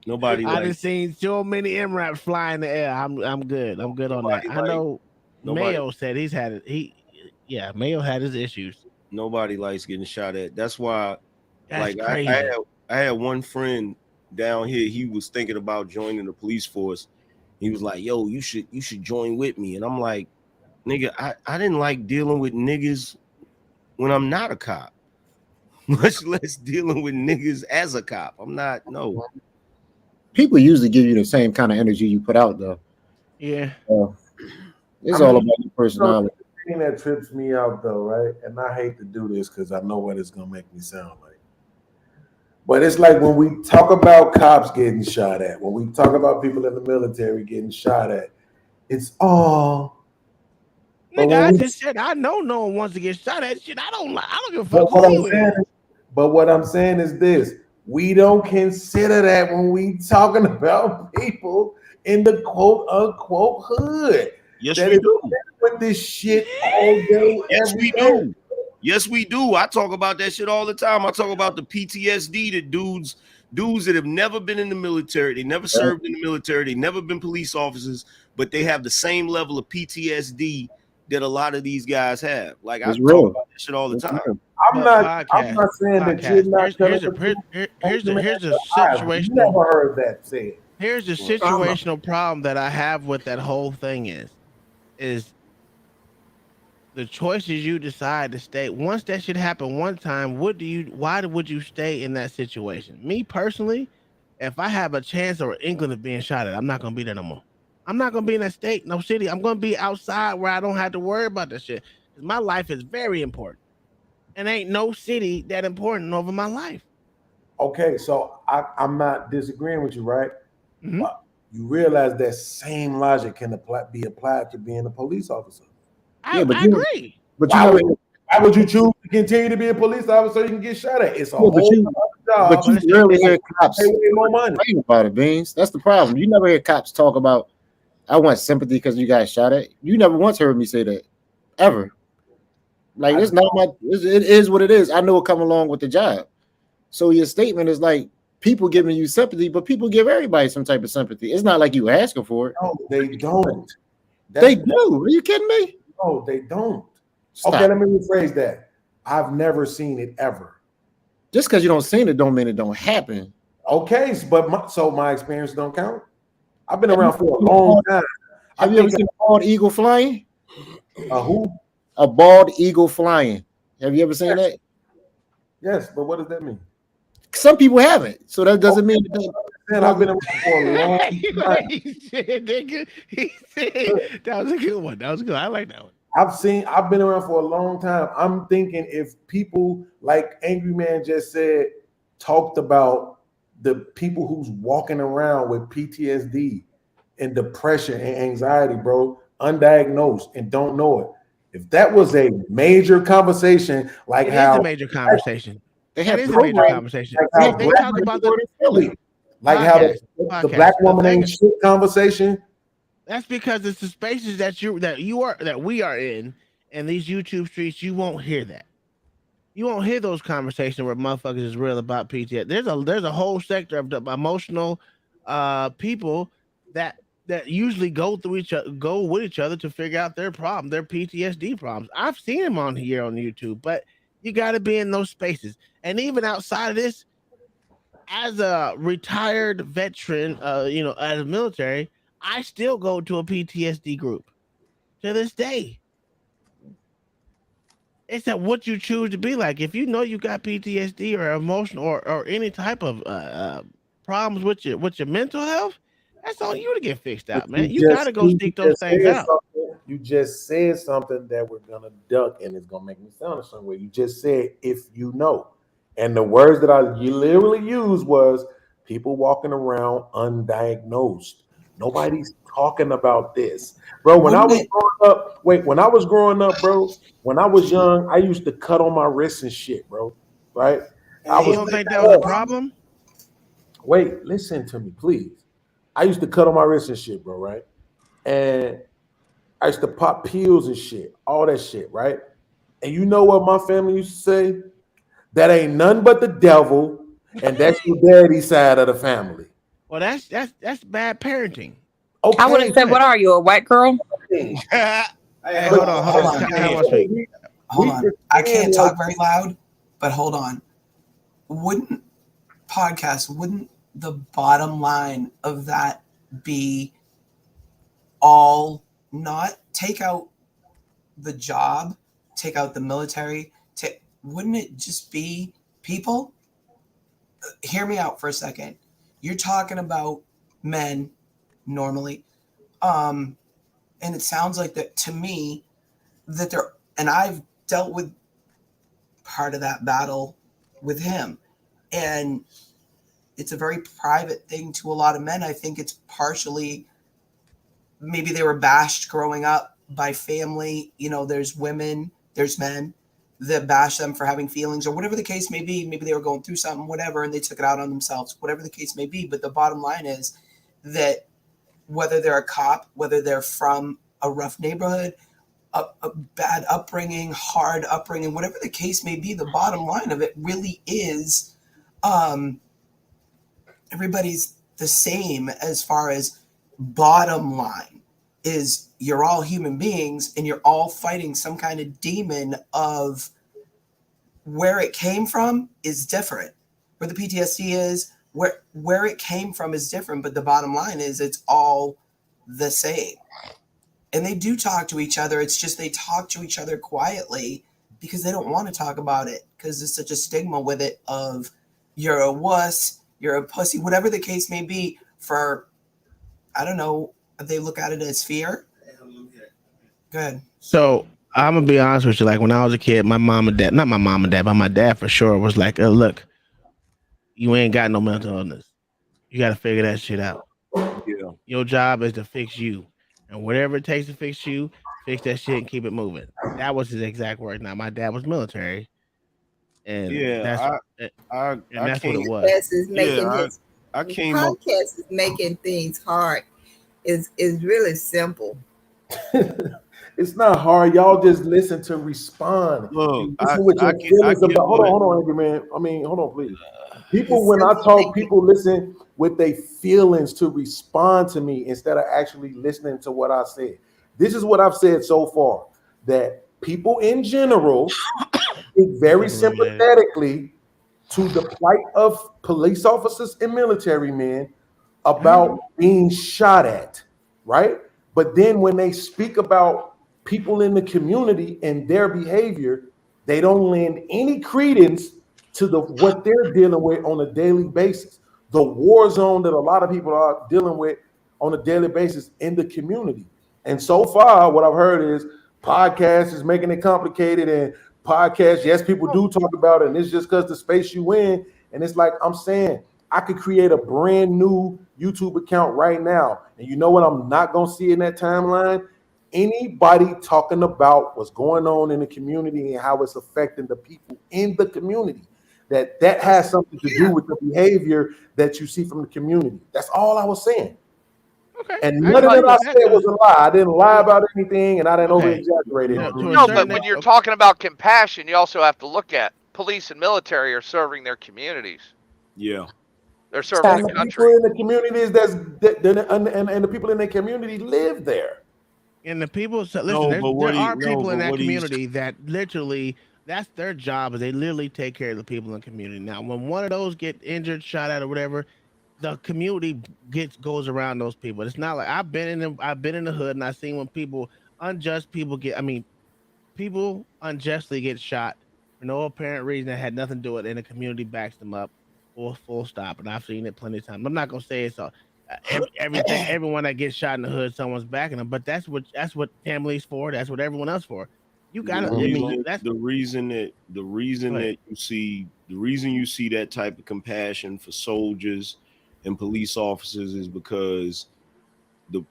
[SPEAKER 18] Nobody.
[SPEAKER 5] I just seen so many MRAPs fly in the air. I'm good. I'm good on that. I know Mayo said he's had it. Mayo had his issues.
[SPEAKER 18] Nobody likes getting shot at. That's why,
[SPEAKER 5] That's
[SPEAKER 18] like,
[SPEAKER 5] crazy.
[SPEAKER 18] I had one friend down here. He was thinking about joining the police force. He was like, "Yo, you should join with me." And I'm like, "Nigga, I didn't like dealing with niggas when I'm not a cop, much less dealing with niggas as a cop. I'm not. No."
[SPEAKER 6] People usually give you the same kind of energy you put out, though.
[SPEAKER 5] Yeah.
[SPEAKER 6] It's all about your personality.
[SPEAKER 3] The thing that trips me out, though, right? And I hate to do this because I know what it's gonna make me sound like. But it's like when we talk about cops getting shot at, when we talk about people in the military getting shot at, it's all.
[SPEAKER 5] Nigga, I just said I know no one wants to get shot at. Shit, I don't give a fuck who you is.
[SPEAKER 3] But what I'm saying is this: we don't consider that when we talking about people in the quote unquote hood.
[SPEAKER 18] Yes,
[SPEAKER 3] that
[SPEAKER 18] we
[SPEAKER 3] is
[SPEAKER 18] do.
[SPEAKER 3] With this shit all day.
[SPEAKER 18] Yes, we do. Yes, we do. I talk about that shit all the time. I talk about the PTSD that dudes that have never been in the military, they never served in the military, they never been police officers, but they have the same level of PTSD that a lot of these guys have. Like I talk about that shit all the time.
[SPEAKER 3] I'm not saying that you're not.
[SPEAKER 5] Here's the
[SPEAKER 3] I've
[SPEAKER 5] situational.
[SPEAKER 3] never heard that said.
[SPEAKER 5] Here's the situational problem that I have with that whole thing is the choices you decide to stay. Once that should happen one time, why would you stay in that situation? Me personally, if I have a chance or inkling of being shot at, I'm not gonna be there no more. I'm not gonna be in that state, no city. I'm gonna be outside where I don't have to worry about that shit. Because my life is very important. And ain't no city that important over my life.
[SPEAKER 3] Okay, so I'm not disagreeing with you, right?
[SPEAKER 5] Mm-hmm.
[SPEAKER 3] But you realize that same logic can be applied to being a police officer.
[SPEAKER 5] I agree.
[SPEAKER 3] But why would you choose to continue to be a police officer so you can get shot at? It's a whole job.
[SPEAKER 6] But you rarely hear cops
[SPEAKER 3] pay way more money
[SPEAKER 6] about it, Beans. That's the problem. You never hear cops talk about, I want sympathy because you got shot at. You never once heard me say that, ever. Like, it's not my, it is what it is. I know it come along with the job. So your statement is like, people giving you sympathy, but people give everybody some type of sympathy. It's not like you asking for it.
[SPEAKER 3] No, they don't.
[SPEAKER 6] They do. Are you kidding me?
[SPEAKER 3] No, they don't.
[SPEAKER 6] Stop.
[SPEAKER 3] Okay, let me rephrase that. I've never seen it ever.
[SPEAKER 6] Just because you don't see it, don't mean it don't happen.
[SPEAKER 3] Okay, but my experience don't count. I've been around for a long time.
[SPEAKER 6] Have you ever seen a bald eagle flying?
[SPEAKER 3] Who?
[SPEAKER 6] A bald eagle flying. Have you ever seen that?
[SPEAKER 3] Yes, but what does that mean?
[SPEAKER 6] Some people haven't, so that doesn't mean
[SPEAKER 3] that. I've been around for a long time.
[SPEAKER 5] He said that was a good one. That was good. I like that one.
[SPEAKER 3] I've been around for a long time. I'm thinking if people, like Angry Man just said, talked about the people who's walking around with PTSD and depression and anxiety, bro, undiagnosed and don't know it. If that was a major conversation, like
[SPEAKER 5] It
[SPEAKER 3] how
[SPEAKER 5] is a major conversation.
[SPEAKER 6] They
[SPEAKER 5] That
[SPEAKER 6] have
[SPEAKER 5] is a major conversation.
[SPEAKER 3] Like
[SPEAKER 5] They talk about the
[SPEAKER 3] how the
[SPEAKER 5] podcast.
[SPEAKER 3] black woman
[SPEAKER 5] The thing
[SPEAKER 3] ain't shit conversation.
[SPEAKER 5] That's because it's the spaces that we are in, and these YouTube streets, you won't hear that. you won't hear those conversations where motherfuckers is real about PTSD. There's a whole sector of the emotional people that usually go with each other to figure out their problem, their PTSD problems. I've seen them on here on YouTube, but you got to be in those spaces. And even outside of this, as a retired veteran, as a military, I still go to a PTSD group to this day. It's that what you choose to be like. If you know you got PTSD or emotional or any type of problems with your mental health, that's on you to get fixed out, man. You got to go seek those things out.
[SPEAKER 3] You just said something that we're gonna duck, and it's gonna make me sound a certain way. You just said if you know, and the words that you literally used was people walking around undiagnosed. Nobody's talking about this, bro. When I was growing up, bro, when I was young, I used to cut on my wrists and shit, bro. Right?
[SPEAKER 5] You don't think that was a problem?
[SPEAKER 3] Wait, listen to me, please. I used to cut on my wrists and shit, bro. Right? And I used to pop pills and shit, all that shit, right? And you know what my family used to say? That ain't none but the devil, and that's your daddy's side of the family.
[SPEAKER 5] Well, that's bad parenting.
[SPEAKER 3] Okay.
[SPEAKER 21] I would have said, "What are you, a white girl?"
[SPEAKER 5] Hey, hold on.
[SPEAKER 22] Hold on. I can't talk very loud, but hold on. Wouldn't the bottom line of that be all not take out the job, take out the military? Wouldn't it just be people? Hear me out for a second. You're talking about men normally. And it sounds like that to me that they're, and I've dealt with part of that battle with him. And it's a very private thing to a lot of men. I think it's partially, maybe they were bashed growing up by family. You know, there's women, there's men that bash them for having feelings or whatever the case may be. Maybe they were going through something, whatever, and they took it out on themselves, whatever the case may be. But the bottom line is that whether they're a cop, whether they're from a rough neighborhood, a bad upbringing, hard upbringing, whatever the case may be, the bottom line of it really is everybody's the same as far as bottom line is you're all human beings and you're all fighting some kind of demon of where it came from is different. Where the PTSD is, where it came from is different, but the bottom line is it's all the same. And they do talk to each other. It's just they talk to each other quietly because they don't want to talk about it because there's such a stigma with it of you're a wuss, you're a pussy, whatever the case may be. For, I don't know, they look at it as fear. Good.
[SPEAKER 5] So I'm gonna be honest with you. Like when I was a kid, my mom and dad, not my mom and dad, but my dad for sure was like, look, you ain't got no mental illness. You got to figure that shit out.
[SPEAKER 18] Yeah.
[SPEAKER 5] Your job is to fix you. And whatever it takes to fix you, fix that shit and keep it moving. That was his exact word. Now, my dad was military. And that's what it was.
[SPEAKER 18] I came up.
[SPEAKER 12] Podcast is making things hard. Is really simple.
[SPEAKER 3] It's not hard. Y'all just listen to respond.
[SPEAKER 18] Look,
[SPEAKER 3] hold on, Angry Man. Hold on, please. People, when I talk, people listen with their feelings to respond to me instead of actually listening to what I said. This is what I've said so far, that people in general speak very sympathetically to the plight of police officers and military men about being shot at, right? But then when they speak about people in the community and their behavior, they don't lend any credence to what they're dealing with on a daily basis. The war zone that a lot of people are dealing with on a daily basis in the community. And so far, what I've heard is podcasts is making it complicated, and podcasts, yes, people do talk about it, and it's just because the space you in. And it's like I'm saying, I could create a brand new YouTube account right now. And you know what I'm not going to see in that timeline? Anybody talking about what's going on in the community and how it's affecting the people in the community. That has something to do with the behavior that you see from the community. That's all I was saying. Okay. And none of that I said was a lie. I didn't lie about anything, and I didn't over-exaggerate it.
[SPEAKER 20] No, but when you're talking about compassion, you also have to look at police and military are serving their communities.
[SPEAKER 18] Yeah.
[SPEAKER 20] They're serving
[SPEAKER 3] And
[SPEAKER 20] the
[SPEAKER 3] the people
[SPEAKER 20] country.
[SPEAKER 3] in the communities and the people in the community live there.
[SPEAKER 5] And the people, so listen,
[SPEAKER 18] No, but
[SPEAKER 5] there
[SPEAKER 18] what he
[SPEAKER 5] are
[SPEAKER 18] no,
[SPEAKER 5] people in
[SPEAKER 18] but
[SPEAKER 5] that
[SPEAKER 18] what he's
[SPEAKER 5] community that literally, that's their job, is they literally take care of the people in the community. Now, when one of those get injured, shot at, or whatever, the community goes around those people. It's not like I've been in the hood and I've seen when unjust people people unjustly get shot for no apparent reason that had nothing to do with it, and the community backs them up. Full stop. And I've seen it plenty of times. I'm not gonna say it's everyone that gets shot in the hood, someone's backing them, but that's what families for. That's what everyone else for. You gotta.
[SPEAKER 18] the reason that you see that type of compassion for soldiers and police officers is because the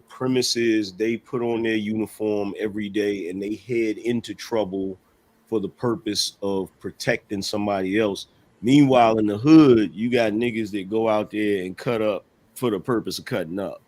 [SPEAKER 18] premise is they put on their uniform every day and they head into trouble for the purpose of protecting somebody else. Meanwhile, in the hood, you got niggas that go out there and cut up for the purpose of cutting up.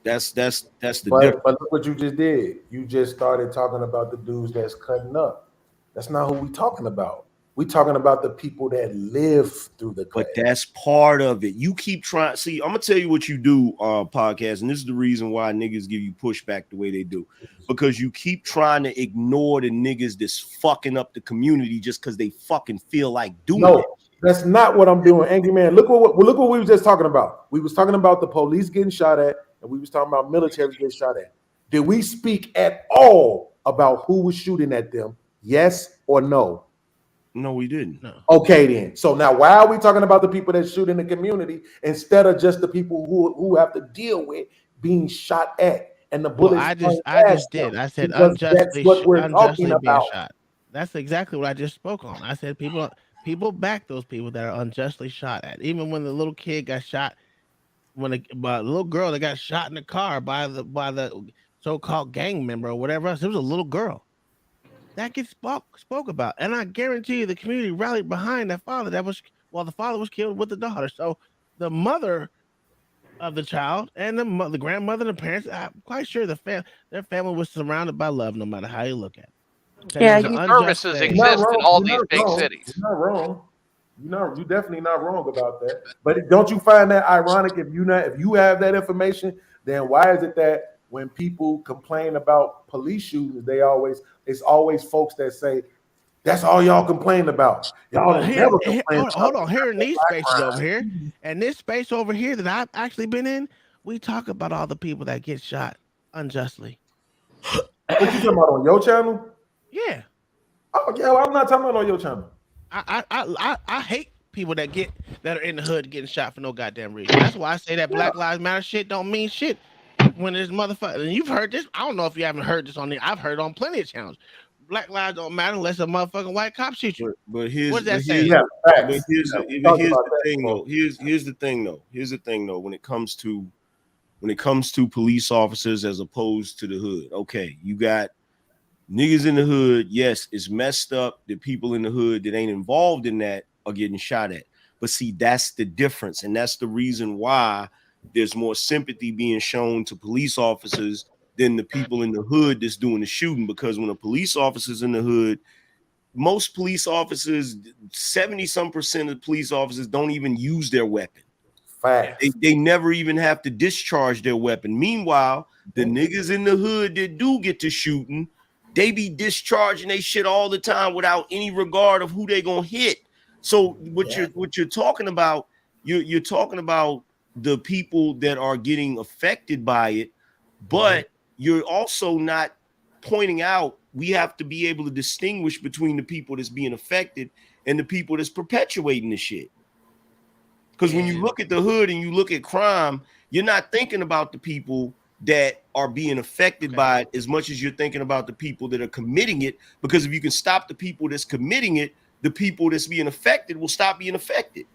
[SPEAKER 18] That's the difference.
[SPEAKER 3] But look what you just did. You just started talking about the dudes that's cutting up. That's not who we talking about. We talking about the people that live through the
[SPEAKER 18] But that's part of it. You keep trying. See, I'm gonna tell you what you do on podcast, and this is the reason why niggas give you pushback the way they do, because you keep trying to ignore the niggas that's fucking up the community just because they fucking feel like doing it.
[SPEAKER 3] That's not what I'm doing, Angry Man. Look what we were just talking about. We was talking about the police getting shot at, and we was talking about military getting shot at. Did we speak at all about who was shooting at them? Yes or no?
[SPEAKER 18] No, we didn't.
[SPEAKER 5] No.
[SPEAKER 3] Okay, then. So now, why are we talking about the people that shoot in the community instead of just the people who have to deal with being shot at and the bullets?
[SPEAKER 5] Well, I just did. I said unjustly, unjustly being shot. That's exactly what I just spoke on. I said people back those people that are unjustly shot at. Even when the little kid got shot, when the little girl that got shot in the car by the so-called gang member or whatever else, it was a little girl. That gets spoke about, and I guarantee you, the community rallied behind that father. The father was killed with the daughter. So the mother of the child and the grandmother, and the parents, I'm quite sure their family was surrounded by love, no matter how you look at it.
[SPEAKER 20] Yeah, services exist in all these big cities.
[SPEAKER 3] You're not wrong. You're definitely not wrong about that. But don't you find that ironic if you have that information, then why is it that when people complain about police shootings, it's always folks that say that's all y'all complain about. Y'all never complain.
[SPEAKER 5] Hold on, here in these spaces over here, and this space over here that I've actually been in, we talk about all the people that get shot unjustly.
[SPEAKER 3] What you talking about on your channel?
[SPEAKER 5] Yeah.
[SPEAKER 3] Oh yeah, well, I'm not talking about on your channel.
[SPEAKER 5] I hate people that are in the hood getting shot for no goddamn reason. That's why I say that Black Lives Matter shit don't mean shit. When there's motherfucker, and you've heard this. I don't know if you haven't heard this on there. I've heard it on plenty of channels. Black lives don't matter unless a motherfucking white cop shoots you.
[SPEAKER 18] But here's
[SPEAKER 5] what's that
[SPEAKER 18] saying?
[SPEAKER 5] saying?
[SPEAKER 18] Here's the thing though. When it comes to police officers as opposed to the hood, okay, you got niggas in the hood. Yes, it's messed up that people in the hood that ain't involved in that are getting shot at. But see, that's the difference, and that's the reason why there's more sympathy being shown to police officers than the people in the hood that's doing the shooting. Because when a police officer's in the hood, most police officers, 70% of police officers don't even use their weapon.
[SPEAKER 3] Fact.
[SPEAKER 18] They never even have to discharge their weapon. Meanwhile, the niggas in the hood that do get to shooting, they be discharging they shit all the time without any regard of who they gonna hit. So what you're talking about, you're talking about the people that are getting affected by it, but you're also not pointing out we have to be able to distinguish between the people that's being affected and the people that's perpetuating the shit. Because when you look at the hood and you look at crime, you're not thinking about the people that are being affected by it as much as you're thinking about the people that are committing it. Because if you can stop the people that's committing it, the people that's being affected will stop being affected.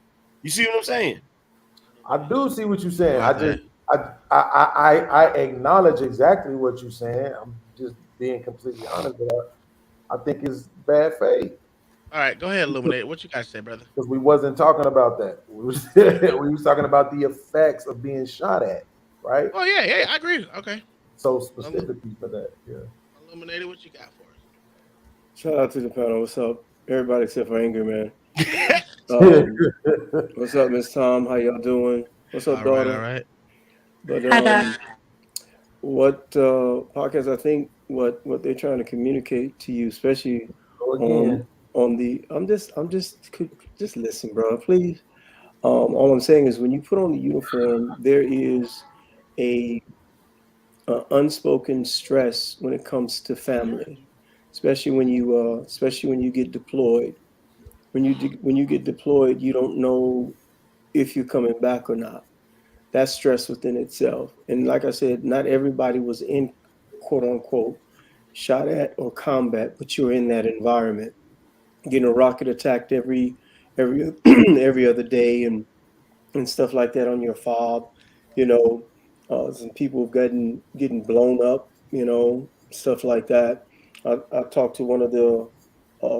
[SPEAKER 18] You see what I'm saying?
[SPEAKER 3] I do see what you're saying. I acknowledge exactly what you're saying. I'm just being completely honest with that. I think it's bad faith.
[SPEAKER 5] All right, go ahead, Illuminate. What you guys say, brother?
[SPEAKER 3] Because we wasn't talking about that. We was talking about the effects of being shot at, right?
[SPEAKER 5] Oh yeah, I agree. Okay.
[SPEAKER 3] So specifically for that, yeah.
[SPEAKER 5] Illuminated, what you got for us?
[SPEAKER 8] Shout out to the panel. What's up? Everybody except for Anger Man. What's up, Miss Tom? How y'all doing? What's up,
[SPEAKER 5] All
[SPEAKER 8] daughter?
[SPEAKER 5] right.
[SPEAKER 8] But
[SPEAKER 4] Hi, Doc.
[SPEAKER 8] what podcast? I think what they're trying to communicate to you, especially
[SPEAKER 3] Go
[SPEAKER 8] on
[SPEAKER 3] again.
[SPEAKER 8] the. Just listen, bro, please. All I'm saying is when you put on the uniform, there is a unspoken stress when it comes to family, especially when you get deployed. When you get deployed, you don't know if you're coming back or not. That's stress within itself. And like I said, not everybody was in quote unquote shot at or combat, but you're in that environment. Getting a rocket attacked every every other day and stuff like that on your fob. You know, some people have gotten getting blown up. You know, stuff like that. I talked to one of the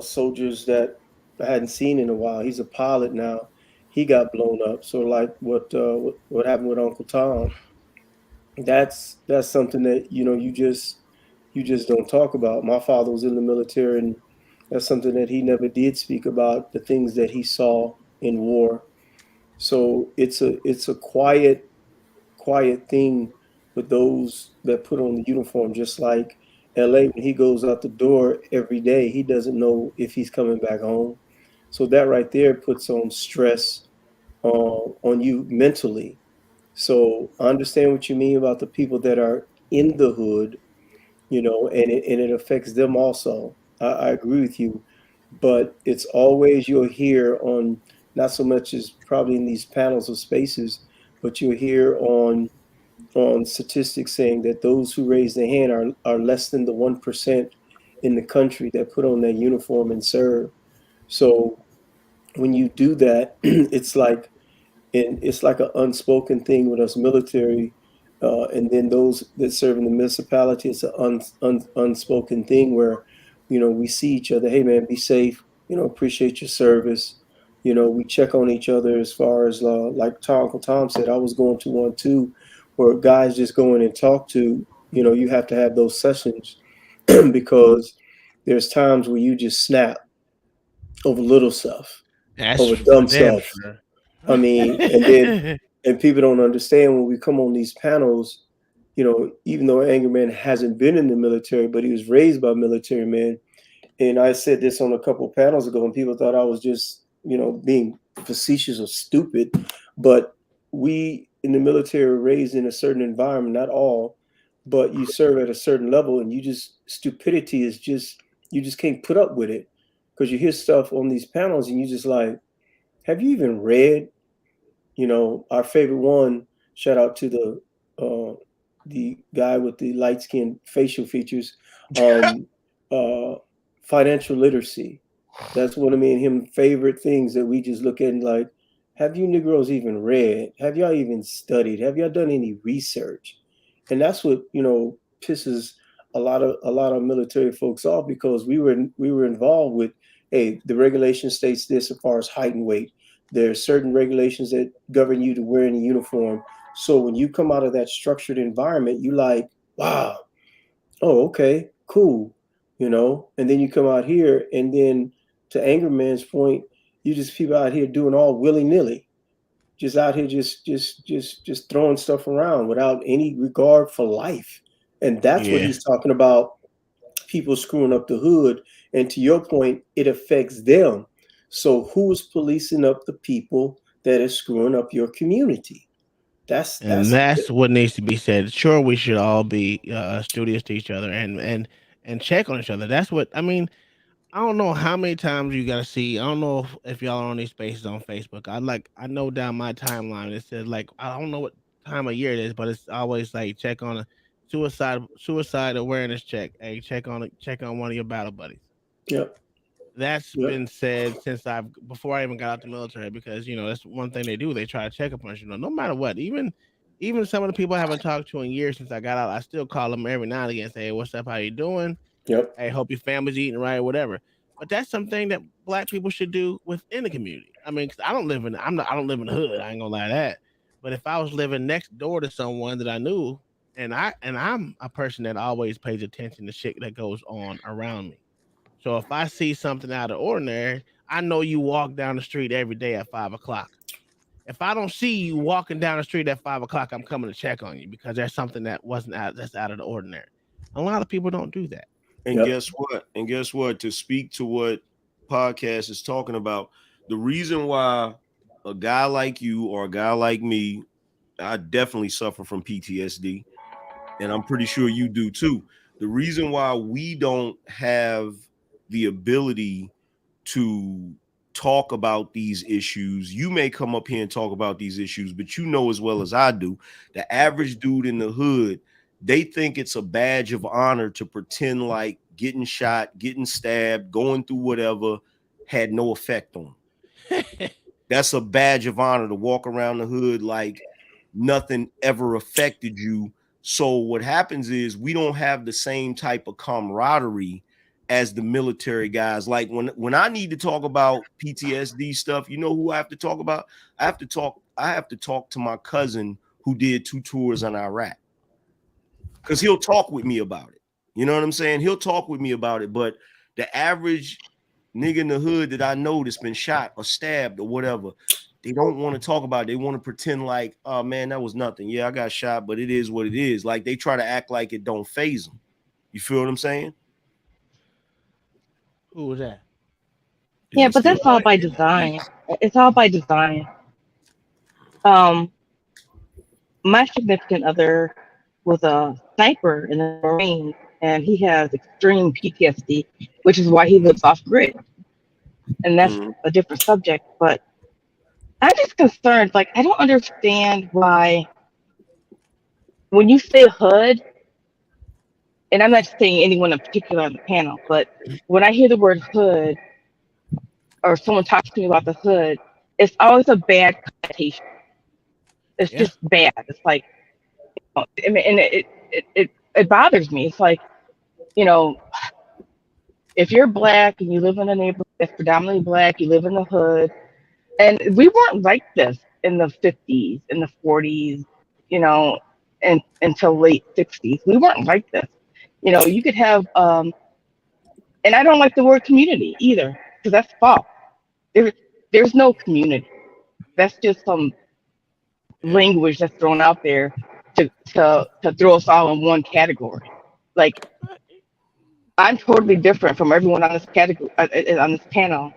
[SPEAKER 8] soldiers that I hadn't seen in a while. He's a pilot now. He got blown up. So like what happened with Uncle Tom? That's something that you just don't talk about. My father was in the military, and that's something that he never did speak about. The things that he saw in war. So it's a quiet thing with those that put on the uniform. Just like LA, when he goes out the door every day, he doesn't know if he's coming back home. So that right there puts on stress on you mentally. So I understand what you mean about the people that are in the hood, and it affects them also. I agree with you, but it's always you'll hear on not so much as probably in these panels or spaces, but you'll hear on statistics saying that those who raise their hand are less than the 1% in the country that put on their uniform and serve. So when you do that, it's like an unspoken thing with us military, and then those that serve in the municipality. It's an unspoken thing where we see each other. Hey man, be safe. Appreciate your service. We check on each other as far as like Uncle Tom said. I was going to one too, where guys just go in and talk to. You have to have those sessions because there's times where you just snap over little stuff,
[SPEAKER 5] That's
[SPEAKER 8] over
[SPEAKER 5] for
[SPEAKER 8] dumb
[SPEAKER 5] damn
[SPEAKER 8] stuff.
[SPEAKER 5] sure.
[SPEAKER 8] I mean, and people don't understand when we come on these panels, even though Anger Man hasn't been in the military, but he was raised by military men. And I said this on a couple of panels ago, and people thought I was just, being facetious or stupid. But we in the military are raised in a certain environment, not all, but you serve at a certain level, and stupidity is just, you just can't put up with it because you hear stuff on these panels, and you just like, have you even read? Our favorite one, shout out to the guy with the light skinned facial features, uh, financial literacy. That's one of me and him favorite things that we just look at and like, have you Negroes even read? Have y'all even studied? Have y'all done any research? And that's what, pisses a lot of military folks off because we were involved with, hey, the regulation states this as far as height and weight. There are certain regulations that govern you to wearing a uniform. So when you come out of that structured environment, you like, wow, oh, okay, cool, and then you come out here, and then to Anger Man's point, you just people out here doing all willy-nilly, just out here just throwing stuff around without any regard for life. And that's what
[SPEAKER 5] Yeah.
[SPEAKER 8] he's talking about, people screwing up the hood. And to your point, it affects them. So who's policing up the people that are screwing up your community?
[SPEAKER 5] And
[SPEAKER 8] That's
[SPEAKER 5] that's what needs to be said. Sure, we should all be studious to each other and check on each other. That's what I mean. I don't know how many times you gotta see. I don't know if y'all are on these spaces on Facebook. I know down my timeline it says like I don't know what time of year it is, but it's always like check on a suicide awareness check. Hey, check on one of your battle buddies.
[SPEAKER 8] Yep.
[SPEAKER 5] That's
[SPEAKER 8] Yep.
[SPEAKER 5] been said since before I even got out the military because that's one thing they do. They try to check up on us, no matter what. Even some of the people I haven't talked to in years since I got out, I still call them every now and again and say, hey, what's up? How you doing?
[SPEAKER 8] Yep.
[SPEAKER 5] Hey, hope your family's eating right, whatever. But that's something that black people should do within the community. I mean, 'cause I don't live in the hood. I ain't gonna lie to that. But if I was living next door to someone that I knew, and I'm a person that always pays attention to shit that goes on around me. So if I see something out of ordinary, I know you walk down the street every day at 5 o'clock. If I don't see you walking down the street at 5 o'clock, I'm coming to check on you because there's something that's out of the ordinary. A lot of people don't do that.
[SPEAKER 18] And guess what? And guess what? To speak to what podcast is talking about, the reason why a guy like you or a guy like me, I definitely suffer from PTSD, and I'm pretty sure you do too. The reason why we don't have the ability to talk about these issues, you may come up here and talk about these issues, but you know as well as I do, the average dude in the hood, they think it's a badge of honor to pretend like getting shot, getting stabbed, going through whatever had no effect on them. That's a badge of honor to walk around the hood like nothing ever affected you. So what happens is we don't have the same type of camaraderie as the military guys. Like when I need to talk about PTSD stuff, you know who I have to talk about? I have to talk to my cousin who did 2 tours in Iraq. Because he'll talk with me about it. You know what I'm saying? He'll talk with me about it. But the average nigga in the hood that I know that's been shot or stabbed or whatever, they don't want to talk about it. They want to pretend like, oh man, that was nothing. Yeah, I got shot, but it is what it is. Like they try to act like it don't phase them. You feel what I'm saying?
[SPEAKER 5] Who was that?
[SPEAKER 10] Yeah, but that's all by design. It's all by design. My significant other was a sniper in the Marines, and he has extreme PTSD, which is why he lives off grid. And that's a different subject. But I'm just concerned. Like, I don't understand why, when you say hood, and I'm not saying anyone in particular on the panel, but when I hear the word hood, or someone talks to me about the hood, it's always a bad connotation. It's just bad. It's like, I mean, and it bothers me. It's like, you know, if you're black and you live in a neighborhood that's predominantly black, you live in the hood, and we weren't like this in the 50s, in the 40s, you know, and until late 60s. We weren't like this. You know, you could have, and I don't like the word community either, because that's false. There's no community. That's just some language that's thrown out there to throw us all in one category. Like, I'm totally different from everyone on this category, on this panel.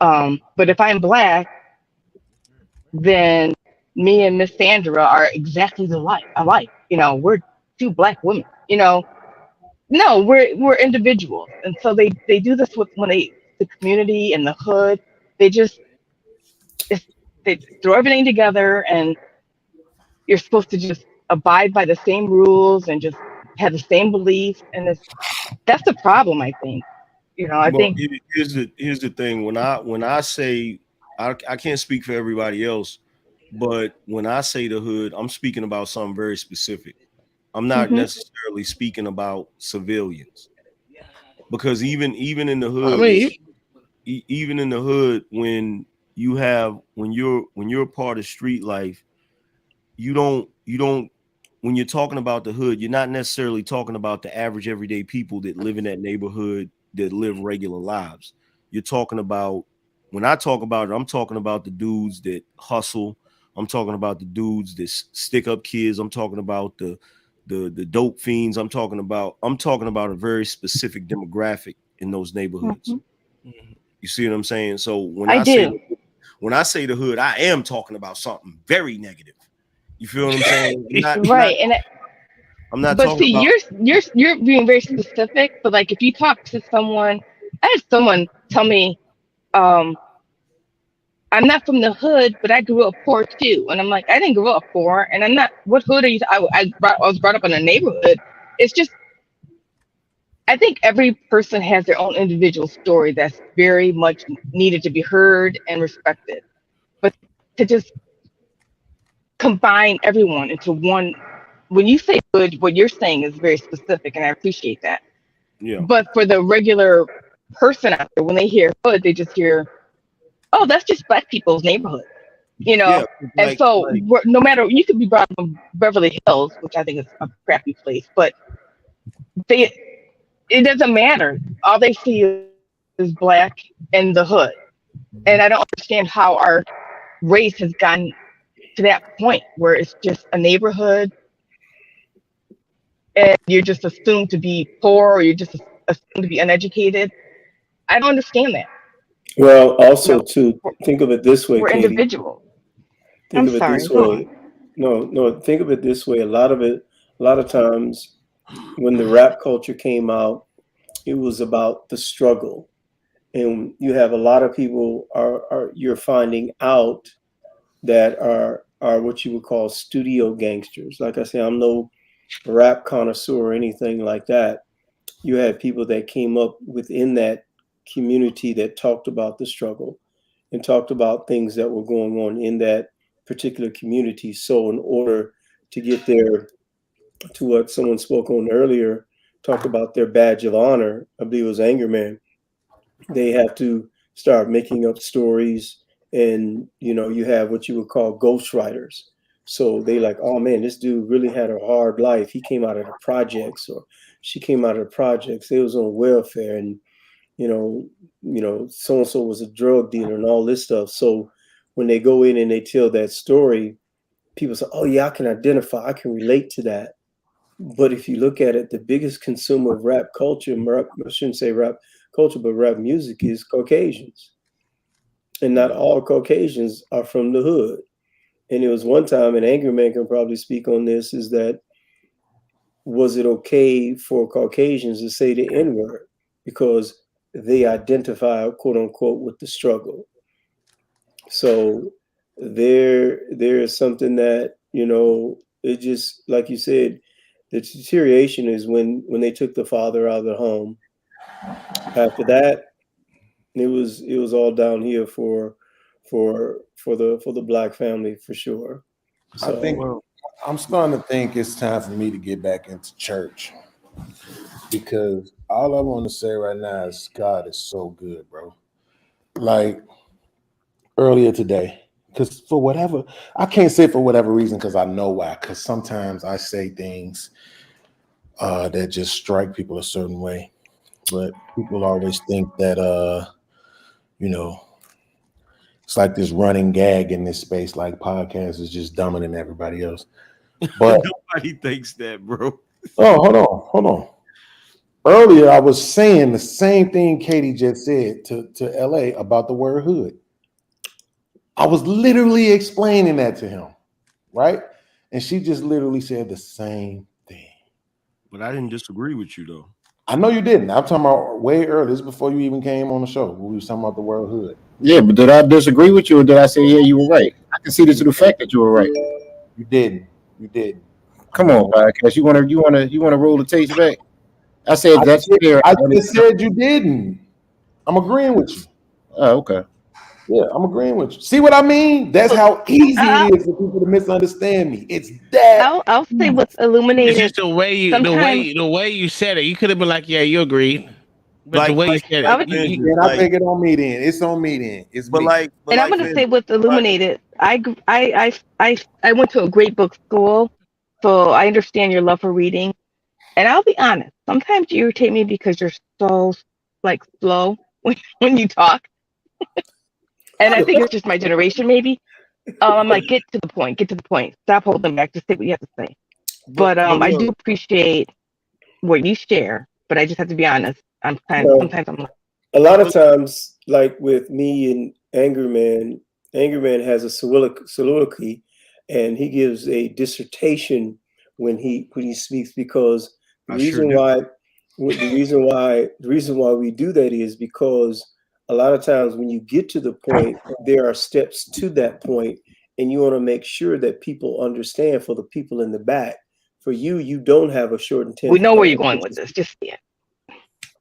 [SPEAKER 10] But if I'm black, then me and Miss Sandra are exactly alike. You know, we're 2 black women. You know, no, we're individuals, and so they do this with the community and the hood. They throw everything together, and you're supposed to just abide by the same rules and just have the same beliefs, and that's the problem, I think. You know, I think
[SPEAKER 18] here's the thing. When I say, I can't speak for everybody else, but when I say the hood, I'm speaking about something very specific. I'm not necessarily speaking about civilians, because even in the hood, even in the hood, when you're a part of street life, you don't when you're talking about the hood, you're not necessarily talking about the average everyday people that live in that neighborhood that live regular lives. You're talking about, when I talk about it, I'm talking about the dudes that hustle. I'm talking about the dudes that stick up kids. I'm talking about the dope fiends. I'm talking about a very specific demographic in those neighborhoods. You see what I'm saying? So when I say the hood, I am talking about something very negative. You feel what I'm saying? I'm not.
[SPEAKER 10] But see, you're being very specific. But like, if you talk to someone, I had someone tell me, I'm not from the hood, but I grew up poor too. And I'm like, I didn't grow up poor, and I'm not. What hood are you? I was brought up in a neighborhood. It's just, I think every person has their own individual story that's very much needed to be heard and respected. But to just combine everyone into one, when you say hood, what you're saying is very specific, and I appreciate that.
[SPEAKER 18] Yeah.
[SPEAKER 10] But for the regular person out there, when they hear hood, they just hear, oh, that's just black people's neighborhood, you know.
[SPEAKER 18] Yeah,
[SPEAKER 10] and so no matter, you could be brought up from Beverly Hills, which I think is a crappy place, but it doesn't matter. All they see is black and the hood. And I don't understand how our race has gotten to that point where it's just a neighborhood and you're just assumed to be poor or you're just assumed to be uneducated. I don't understand that.
[SPEAKER 8] Well, also to think of it this way,
[SPEAKER 10] We're
[SPEAKER 8] Katie.
[SPEAKER 10] individuals.
[SPEAKER 8] Think
[SPEAKER 10] I'm
[SPEAKER 8] of it
[SPEAKER 10] sorry,
[SPEAKER 8] this
[SPEAKER 10] go
[SPEAKER 8] way. No, think of it this way. A lot of times when the rap culture came out, it was about the struggle. And you have a lot of people you're finding out that are what you would call studio gangsters. Like I say, I'm no rap connoisseur or anything like that. You had people that came up within that community that talked about the struggle and talked about things that were going on in that particular community. So in order to get there, to what someone spoke on earlier, talked about their badge of honor, I believe it was Anger Man, they have to start making up stories. And you have what you would call ghostwriters. So they like, oh man, this dude really had a hard life. He came out of the projects, or she came out of the projects. They was on welfare, and so and so was a drug dealer and all this stuff. So when they go in and they tell that story, people say, oh yeah, I can identify, I can relate to that. But if you look at it, the biggest consumer of rap culture, I shouldn't say rap culture, but rap music, is Caucasians. And not all Caucasians are from the hood. And it was one time, and Angry Man can probably speak on this, is that, was it okay for Caucasians to say the N-word because they identify, quote unquote, with the struggle? So there is something that, it just, like you said, the deterioration is when they took the father out of the home. After that, it was all down here for the black family, for sure. So
[SPEAKER 3] I think I'm starting to think it's time for me to get back into church, because all I want to say right now is God is so good, bro. Like earlier today, because for whatever, I can't say for whatever reason, because I know why. Because sometimes I say things that just strike people a certain way, but people always think that it's like this running gag in this space, like podcasts is just dumber than everybody else. But
[SPEAKER 18] nobody thinks that, bro.
[SPEAKER 3] oh, hold on. Earlier, I was saying the same thing Katie just said to LA about the word hood. I was literally explaining that to him, right? And she just literally said the same thing.
[SPEAKER 18] But I didn't disagree with you, though.
[SPEAKER 3] I know you didn't. I'm talking about way earlier. This is before you even came on the show. We was talking about the word hood.
[SPEAKER 6] Yeah, but did I disagree with you, or did I say, yeah, you were right? I can see this to the fact that you were right.
[SPEAKER 3] You didn't. You didn't.
[SPEAKER 6] Come on, podcast. You wanna roll the tapes back? I said that's fair.
[SPEAKER 3] I just said you didn't. I'm agreeing with you.
[SPEAKER 6] Oh, okay.
[SPEAKER 3] Yeah, I'm agreeing with you. See what I mean? That's how easy it is for people to misunderstand me. It's that.
[SPEAKER 10] I'll say what's illuminated.
[SPEAKER 5] It's just the way you said it. You could have been like, "Yeah, you agreed," but the way you said it,
[SPEAKER 3] I take it on me. Then it's on me. Then it's me.
[SPEAKER 10] And I'm going to say what's illuminated. I went to a great book school, so I understand your love for reading. And I'll be honest, sometimes you irritate me because you're so slow when you talk. And I think it's just my generation, maybe. I'm like, get to the point. Stop holding back. Just say what you have to say. But I do appreciate what you share, but I just have to be honest. Sometimes I'm like,
[SPEAKER 8] a lot of times, like with me and Anger Man has a soliloquy, and he gives a dissertation when he speaks, because the reason why we do that is because a lot of times when you get to the point, there are steps to that point, and you want to make sure that people understand. For the people in the back, for you don't have a short and
[SPEAKER 10] we know where you're going with this. Just yeah.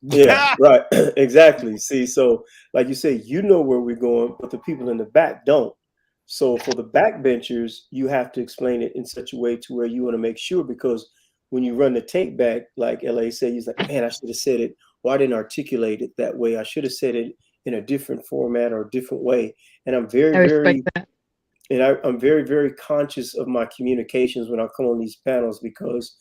[SPEAKER 8] Yeah, right. Exactly. See, so like you say, you know where we're going, but the people in the back don't. So for the backbenchers, you have to explain it in such a way to where you want to make sure, because when you run the tape back, like LA said, he's like, man, I should have said it, or I didn't articulate it that way. I should have said it in a different format or a different way. And I'm very, very conscious of my communications when I come on these panels, because,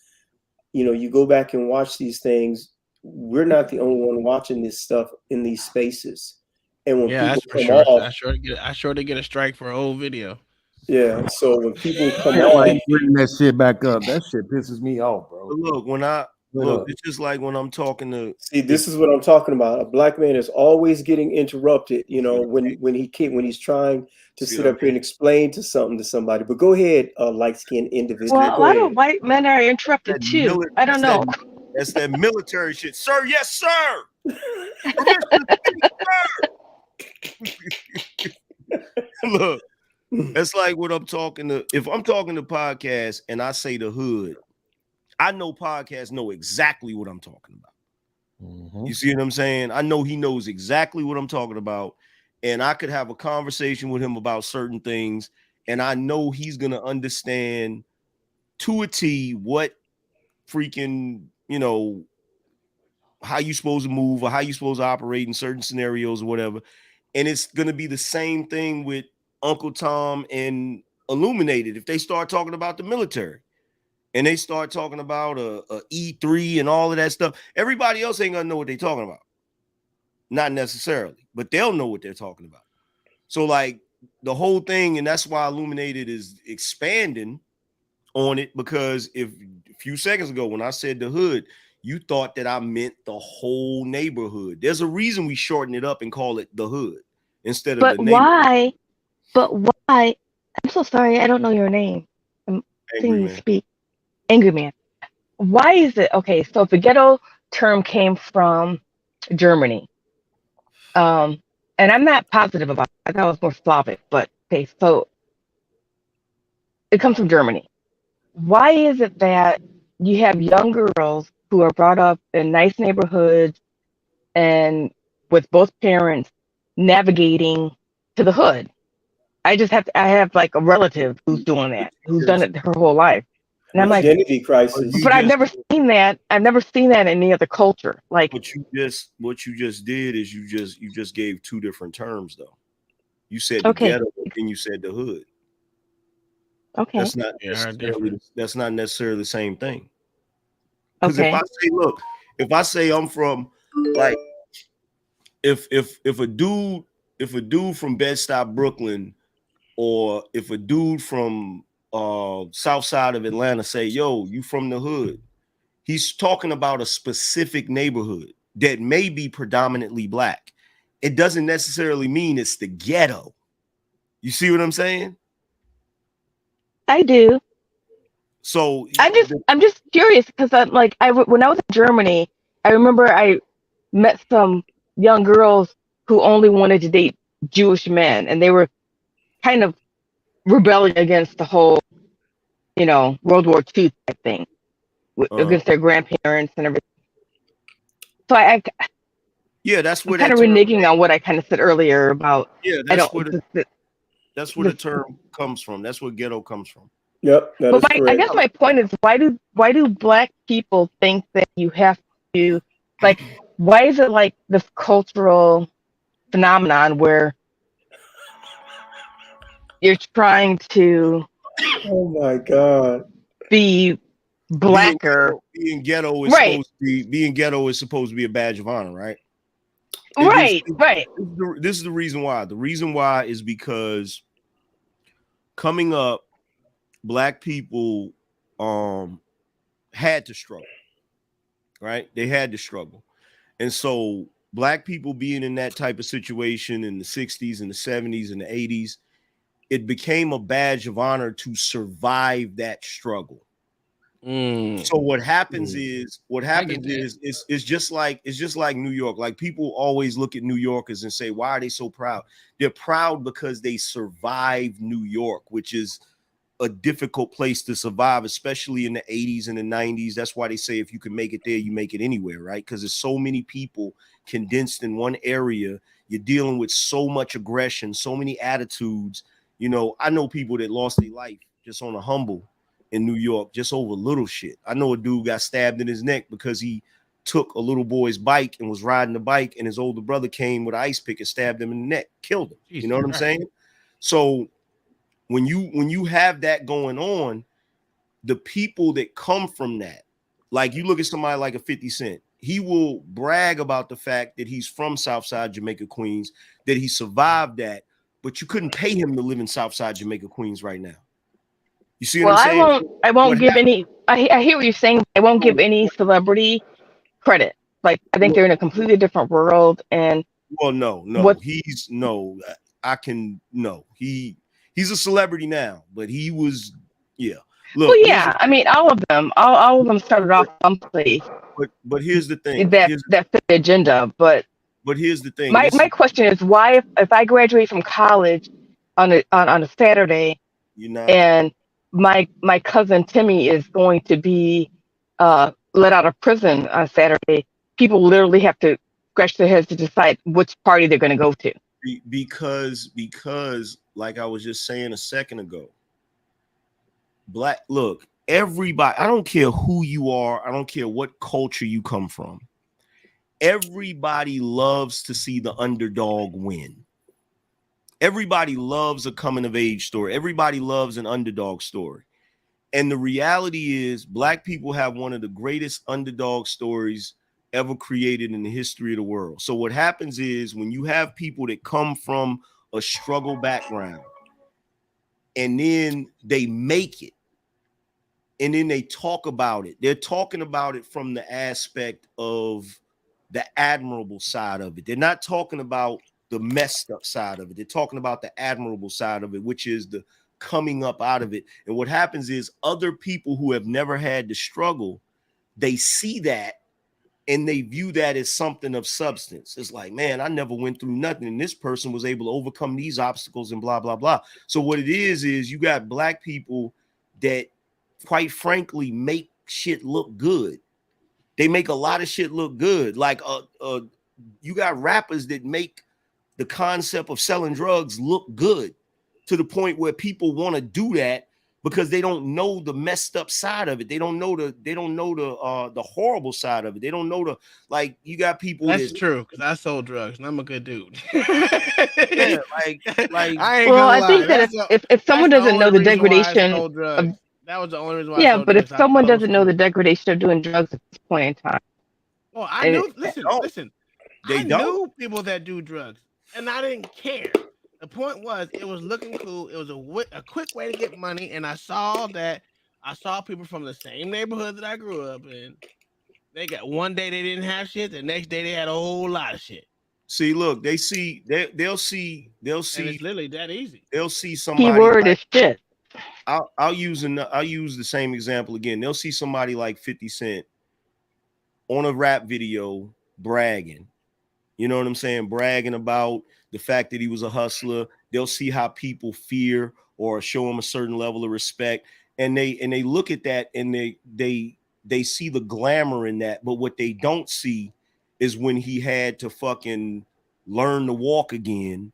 [SPEAKER 8] you go back and watch these things. we're not the only one watching this stuff in these spaces. And when
[SPEAKER 5] Yeah,
[SPEAKER 8] people
[SPEAKER 5] that's for
[SPEAKER 8] come
[SPEAKER 5] sure.
[SPEAKER 8] off,
[SPEAKER 5] I sure to get a strike for an old video.
[SPEAKER 8] yeah. So when people come
[SPEAKER 3] Why
[SPEAKER 8] off,
[SPEAKER 3] you bring that shit back up? That shit pisses me off, bro.
[SPEAKER 18] But look, when I
[SPEAKER 3] What
[SPEAKER 18] look,
[SPEAKER 3] up?
[SPEAKER 18] it's just like when I'm talking to.
[SPEAKER 8] see, this is what I'm talking about. A black man is always getting interrupted, you know, when he's trying to
[SPEAKER 18] See
[SPEAKER 8] sit
[SPEAKER 18] what I
[SPEAKER 8] up here and explain to something to somebody. But go ahead, light-skinned individual.
[SPEAKER 10] Well, a
[SPEAKER 8] Go
[SPEAKER 10] lot
[SPEAKER 8] ahead.
[SPEAKER 10] of white men are interrupted
[SPEAKER 18] That
[SPEAKER 10] too. I don't know.
[SPEAKER 18] That's that military shit, sir. Yes, sir. Permission to speak, sir. Look, it's like what I'm talking to. If I'm talking to podcasts and I say the hood, I know podcasts know exactly what I'm talking about. You see what I'm saying? I know he knows exactly what I'm talking about, and I could have a conversation with him about certain things, and I know he's gonna understand to a T what freaking, you know, how you supposed to move or how you supposed to operate in certain scenarios or whatever. And it's gonna be the same thing with Uncle Tom and Illuminated if they start talking about the military. And they start talking about a E3 and all of that stuff. Everybody else ain't gonna know what they're talking about. Not necessarily, but they'll know what they're talking about. So, like the whole thing, and that's why Illuminated is expanding on it, because if a few seconds ago when I said the hood, you thought that I meant the whole neighborhood. There's a reason we shorten it up and call it the hood instead of
[SPEAKER 10] But
[SPEAKER 18] the neighborhood.
[SPEAKER 10] why? But why? I'm so sorry. I don't know your name. I'm
[SPEAKER 18] Angry
[SPEAKER 10] seeing you
[SPEAKER 18] man.
[SPEAKER 10] speak. Angry man. Why is it okay? So the ghetto term came from Germany. And I'm not positive about it. I thought it was more Slavic, but okay, so it comes from Germany. Why is it that you have young girls who are brought up in nice neighborhoods and with both parents navigating to the hood? I have like a relative who's doing that, who's done it her whole life. And I'm like,
[SPEAKER 8] Identity crisis.
[SPEAKER 10] but I've never seen that. I've never seen that in any other culture. Like,
[SPEAKER 18] What you just did is you just gave two different terms though. You said the
[SPEAKER 10] okay,
[SPEAKER 18] ghetto and you said the hood.
[SPEAKER 10] okay,
[SPEAKER 18] That's not necessarily the same thing. Because
[SPEAKER 10] okay.
[SPEAKER 18] if I say I'm from, like, if a dude from Bed-Stuy, Brooklyn, or if a dude from south side of Atlanta say, yo, you from the hood, he's talking about a specific neighborhood that may be predominantly black. It doesn't necessarily mean it's the ghetto. You see what I'm saying?
[SPEAKER 10] I do.
[SPEAKER 18] So
[SPEAKER 10] I'm just curious because when I was in Germany, I remember I met some young girls who only wanted to date Jewish men, and they were kind of rebelling against the whole, World War II type thing against their grandparents and everything. So
[SPEAKER 18] that's where
[SPEAKER 10] I'm kind
[SPEAKER 18] that
[SPEAKER 10] of
[SPEAKER 18] term.
[SPEAKER 10] reneging on what I kind of said earlier about.
[SPEAKER 18] That's where the term comes from. That's where ghetto comes from.
[SPEAKER 8] Yep,
[SPEAKER 10] I guess my point is, why do black people think that you have to, like, why is it like this cultural phenomenon where you're trying to
[SPEAKER 8] oh my god,
[SPEAKER 10] be blacker?
[SPEAKER 18] Being ghetto is
[SPEAKER 10] right.
[SPEAKER 18] supposed to be a badge of honor, right?
[SPEAKER 10] Right.
[SPEAKER 18] This is the reason why. The reason why is because coming up, black people had to struggle, right? They had to struggle. And so black people being in that type of situation in the 60s and the 70s and the 80s, it became a badge of honor to survive that struggle. So what happens is it's just like New York. Like, people always look at New Yorkers and say, why are they so proud? They're proud because they survived New York, which is a difficult place to survive, especially in the 80s and the 90s. That's why they say if you can make it there, you make it anywhere, right? Because there's so many people condensed in one area. You're dealing with so much aggression, so many attitudes. I know people that lost their life just on a humble in New York, just over little shit. I know a dude got stabbed in his neck because he took a little boy's bike and was riding the bike, and his older brother came with an ice pick and stabbed him in the neck, killed him. You know what I'm saying? So when you have that going on, the people that come from that, like, you look at somebody like a 50 Cent, he will brag about the fact that he's from Southside Jamaica, Queens, that he survived that, but you couldn't pay him to live in Southside Jamaica, Queens right now. You see what
[SPEAKER 10] Well,
[SPEAKER 18] I'm saying?
[SPEAKER 10] I won't
[SPEAKER 18] What
[SPEAKER 10] give
[SPEAKER 18] happened?
[SPEAKER 10] any. I hear what you're saying. I won't give any celebrity credit. Like I think they're in a completely different world. And
[SPEAKER 18] Well, no,
[SPEAKER 10] what?
[SPEAKER 18] he's no. I can no. He's a celebrity now, but he was yeah.
[SPEAKER 10] Well,
[SPEAKER 18] Look, here's the
[SPEAKER 10] yeah. I mean, all of them. All of them started off someplace
[SPEAKER 18] but here's the thing.
[SPEAKER 10] that fit the agenda. But
[SPEAKER 18] Here's the thing.
[SPEAKER 10] my question is, why if I graduate from college on a Saturday,
[SPEAKER 18] You're not.
[SPEAKER 10] and my cousin Timmy is going to be let out of prison on Saturday, people literally have to scratch their heads to decide which party they're going to go to.
[SPEAKER 18] Because like I was just saying a second ago, look, everybody, I don't care who you are, I don't care what culture you come from. Everybody loves to see the underdog win. Everybody loves a coming of age story. Everybody loves an underdog story. And the reality is, Black people have one of the greatest underdog stories ever created in the history of the world. So what happens is when you have people that come from a struggle background and then they make it and then they talk about it, they're talking about it from the aspect of the admirable side of it. They're not talking about the messed up side of it. They're talking about the admirable side of it, which is the coming up out of it. And what happens is other people who have never had the struggle, they see that and they view that as something of substance. It's like, man, I never went through nothing, and this person was able to overcome these obstacles and blah, blah, blah. So what it is you got Black people that, quite frankly, make shit look good. They make a lot of shit look good. Like you got rappers that make the concept of selling drugs look good to the point where people want to do that because they don't know the messed up side of it. They don't know the horrible side of it. They don't know like you got people.
[SPEAKER 5] That's true, because I sold drugs and I'm a good dude.
[SPEAKER 18] Yeah, like
[SPEAKER 5] I ain't
[SPEAKER 10] Well,
[SPEAKER 5] gonna
[SPEAKER 10] I
[SPEAKER 5] lie.
[SPEAKER 10] think that if someone doesn't know the degradation of,
[SPEAKER 5] That was the only reason why I
[SPEAKER 10] yeah,
[SPEAKER 5] sold
[SPEAKER 10] but if
[SPEAKER 5] drugs.
[SPEAKER 10] someone doesn't know the degradation of doing drugs at this point in time,
[SPEAKER 5] well, I
[SPEAKER 10] and
[SPEAKER 5] knew. Listen. I knew people that do drugs, and I didn't care. The point was, it was looking cool. It was a quick way to get money, and I saw people from the same neighborhood that I grew up in. They got one day they didn't have shit, the next day they had a whole lot of shit.
[SPEAKER 18] See, look, they'll see. And it's
[SPEAKER 5] literally that easy.
[SPEAKER 18] They'll see somebody.
[SPEAKER 10] Keyword is shit.
[SPEAKER 18] I'll use the same example again. They'll see somebody like 50 Cent on a rap video bragging. You know what I'm saying? Bragging about the fact that he was a hustler. They'll see how people fear or show him a certain level of respect, and they look at that and they see the glamour in that. But what they don't see is when he had to fucking learn to walk again,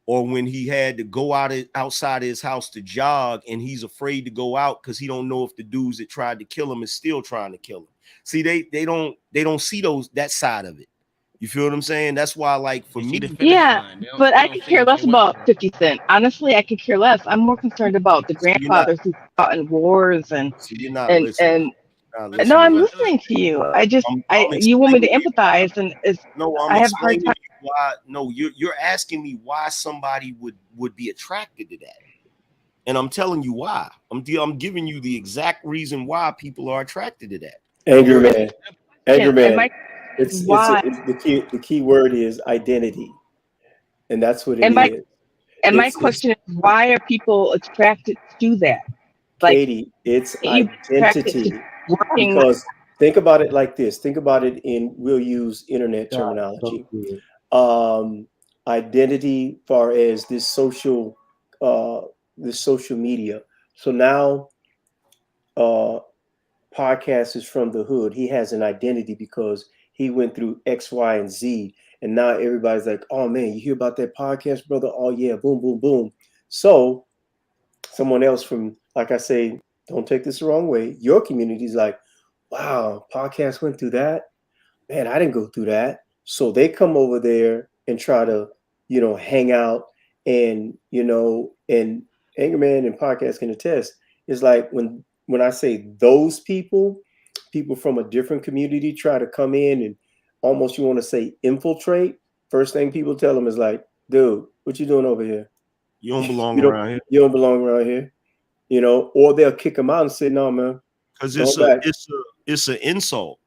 [SPEAKER 18] or when he had to go outside his house to jog, and he's afraid to go out because he don't know if the dudes that tried to kill him is still trying to kill him. See, they don't see that side of it. You feel what I'm saying? That's why, like, for me,
[SPEAKER 10] yeah, but I could care less about 50 Cent. Honestly, I could care less. I'm more concerned about the grandfathers who fought in wars and
[SPEAKER 18] you're not listening.
[SPEAKER 10] No, I'm listening to you. You want me to empathize, and I have a hard time.
[SPEAKER 18] Why? No, you're asking me why somebody would be attracted to that, and I'm telling you why. I'm giving you the exact reason why people are attracted to that.
[SPEAKER 8] Anger man. It's
[SPEAKER 10] why?
[SPEAKER 8] The key word is identity, and that's what it is.
[SPEAKER 10] And my question is, why are people attracted to that? Like,
[SPEAKER 8] Katie, it's identity. Because think about it like this. Think about it we'll use internet terminology. Identity far as this social media. So now podcast is from the hood. He has an identity because he went through X, Y, and Z. And now everybody's like, oh man, you hear about that podcast, brother? Oh yeah, boom, boom, boom. So someone else from, like I say, don't take this the wrong way, your community is like, wow, podcast went through that. Man, I didn't go through that. So they come over there and try to, hang out, and, and Angerman and podcast can attest. It's like when I say those people, people from a different community try to come in and almost, you want to say, infiltrate, first thing people tell them is like, dude, what you doing over here?
[SPEAKER 18] You don't belong around here.
[SPEAKER 8] You don't belong around here. You know, or they'll kick them out and say, no, man.
[SPEAKER 18] Because it's an insult.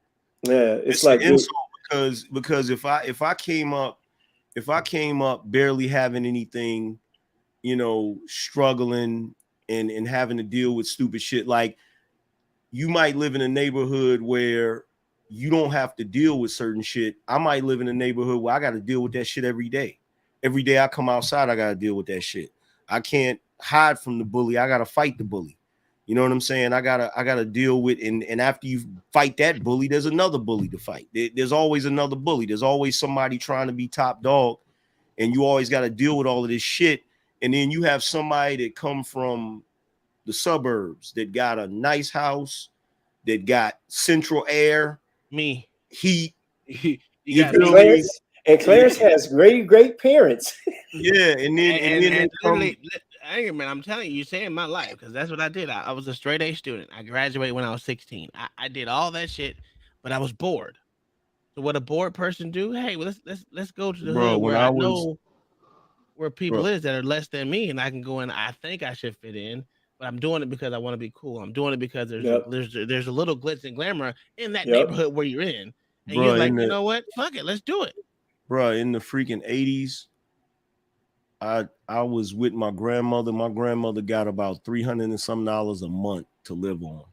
[SPEAKER 8] Yeah, it's like
[SPEAKER 18] an insult because if I came up barely having anything, you know, struggling and having to deal with stupid shit, like you might live in a neighborhood where you don't have to deal with certain shit. I might live in a neighborhood where I got to deal with that shit every day. Every day I come outside, I got to deal with that shit. I can't hide from the bully. I got to fight the bully. You know what I'm saying? I gotta deal with, and after you fight that bully, there's another bully to fight. There's always another bully. There's always somebody trying to be top dog, and you always got to deal with all of this shit. And then you have somebody that come from the suburbs that got a nice house, that got central air, heat.
[SPEAKER 8] And Clarence has great parents.
[SPEAKER 18] Yeah, and then
[SPEAKER 5] man, I'm telling you, you're saying my life, because that's what I did. I was a straight A student. I graduated when I was 16. I did all that shit, but I was bored. So what a bored person do? Hey, well, let's go to the hood where I know where people is that are less than me, and I can go in. I think I should fit in, but I'm doing it because I want to be cool. I'm doing it because there's a little glitz and glamour in that neighborhood where you're in, and you're like, you know what? Fuck it, let's do it.
[SPEAKER 18] Bro, in the freaking 80s, I was with my grandmother. My grandmother got about $300 and some a month to live on.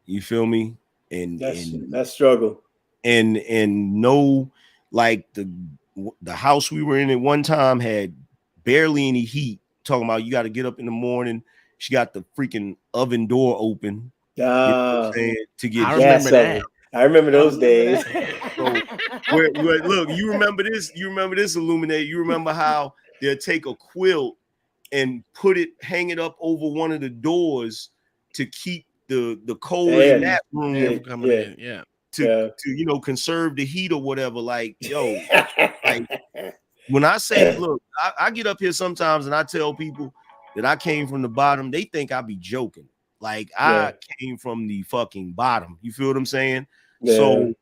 [SPEAKER 18] You feel me? And
[SPEAKER 8] that struggle.
[SPEAKER 18] And no, like the house we were in at one time had barely any heat. Talking about you got to get up in the morning. She got the freaking oven door open. You know what I'm saying? To get
[SPEAKER 8] I remember that. I remember those days.
[SPEAKER 18] So, look, you remember this? You remember this, Illuminate? You remember how they'll take a quilt and hang it up over one of the doors to keep the cold in that room
[SPEAKER 5] coming in,
[SPEAKER 18] to you know, conserve the heat or whatever. Like, yo, like when I say, look, I get up here sometimes and I tell people that I came from the bottom, they think I be joking. Like I came from the fucking bottom. You feel what I'm saying?
[SPEAKER 8] Yeah.
[SPEAKER 18] So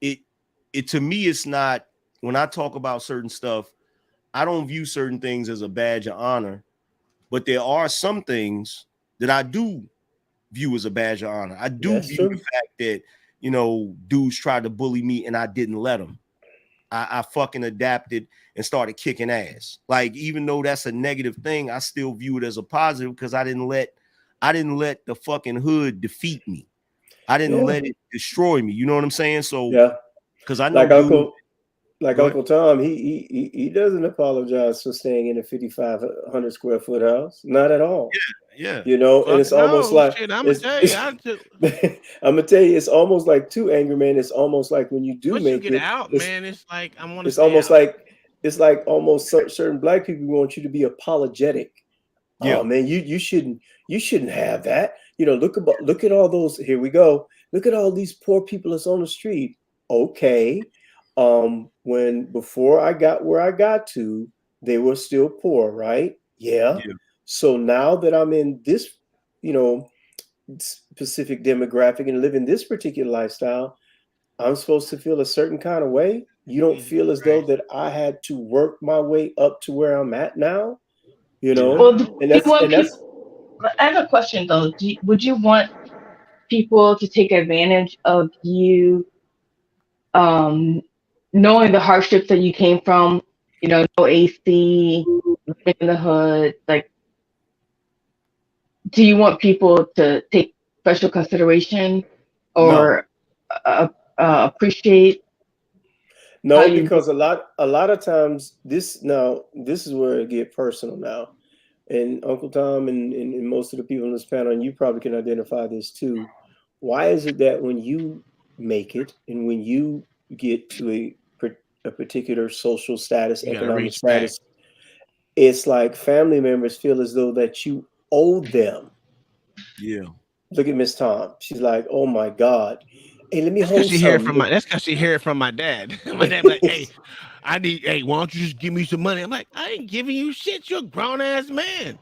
[SPEAKER 18] it to me, it's not, when I talk about certain stuff, I don't view certain things as a badge of honor, but there are some things that I do view as a badge of honor. I do view the fact that, you know, dudes tried to bully me and I didn't let them. I fucking adapted and started kicking ass. Like, even though that's a negative thing, I still view it as a positive because I didn't let the fucking hood defeat me. I didn't let it destroy me. You know what I'm saying? So because I know
[SPEAKER 8] Uncle Tom, he doesn't apologize for staying in a 5,500 square foot house. Not at all.
[SPEAKER 18] Yeah.
[SPEAKER 8] You know, and it's almost like
[SPEAKER 5] shit, I'm
[SPEAKER 8] gonna tell you, it's almost like too, Angry Man. It's almost like when you do
[SPEAKER 5] once
[SPEAKER 8] make
[SPEAKER 5] you get out, man, it's like I want to.
[SPEAKER 8] It's almost like almost certain black people want you to be apologetic.
[SPEAKER 18] Yeah,
[SPEAKER 8] oh man, you shouldn't have that. You know, look at all those. Here we go. Look at all these poor people that's on the street. Okay, before I got where I got to, they were still poor, right? Yeah. So now that I'm in this, you know, specific demographic and living this particular lifestyle, I'm supposed to feel a certain kind of way. You don't feel as though that I had to work my way up to where I'm at now, you know?
[SPEAKER 10] Well, I have a question though. Would you want people to take advantage of you, knowing the hardships that you came from? You know, no AC, living in the hood. Like, do you want people to take special consideration or appreciate?
[SPEAKER 8] No, because a lot of times this is where it get personal now. And Uncle Tom and most of the people on this panel, and you probably can identify this too. Why is it that when you make it and when you get to a particular social status, economic status, it's like family members feel as though that you owe them?
[SPEAKER 18] Yeah.
[SPEAKER 8] Look at Miss Tom. She's like, oh my God. Hey, let me hold
[SPEAKER 5] That's because she heard it from my dad. My dad like, hey, why don't you just give me some money? I'm like, I ain't giving you shit. You're a grown ass man.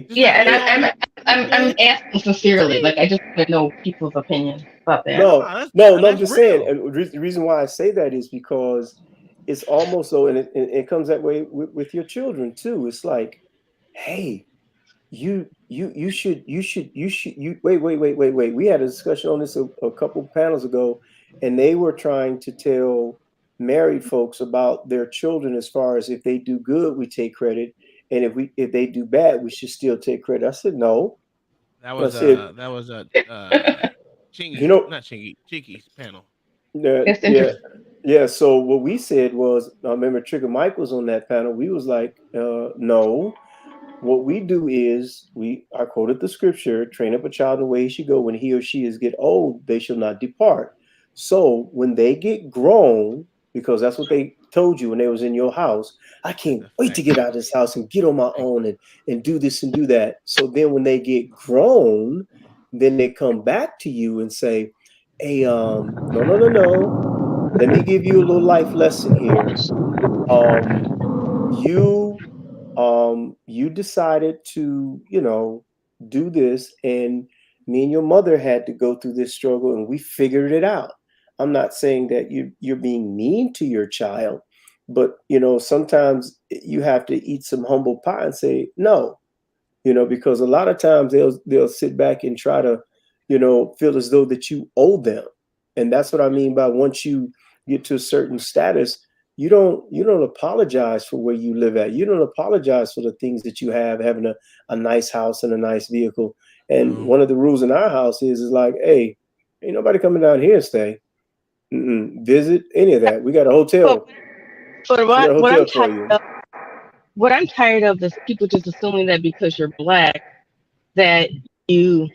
[SPEAKER 10] Yeah, and I'm asking sincerely. Like I just want to know people's opinions about that.
[SPEAKER 8] No, I'm just saying. And the reason why I say that is because it's almost so, and it comes that way with your children too. It's like, hey, you should wait. We had a discussion on this a couple panels ago, and they were trying to tell married folks about their children as far as if they do good, we take credit, and if they do bad, we should still take credit. I said no.
[SPEAKER 5] That was Chingy, not Chingy, Cheeky's panel.
[SPEAKER 8] Yeah. So what we said was, I remember Trigger Mike was on that panel. We was like, no. What we do is I quoted the scripture: "Train up a child in the way he should go. When he or she is get old, they shall not depart." So when they get grown, because that's what they told you when they was in your house, I can't wait to get out of this house and get on my own and do this and do that. So then when they get grown, then they come back to you and say, hey, no. Let me give you a little life lesson here. You decided to, do this, and me and your mother had to go through this struggle, and we figured it out. I'm not saying that you're being mean to your child, but sometimes you have to eat some humble pie and say no, because a lot of times they'll sit back and try to, feel as though that you owe them. And that's what I mean by once you get to a certain status, you don't apologize for where you live at. You don't apologize for the things that you have, having a nice house and a nice vehicle. And one of the rules in our house is like, hey, ain't nobody coming down here and stay. Visit any of that. We got a hotel.
[SPEAKER 10] But what I'm tired of is people just assuming that because you're black that you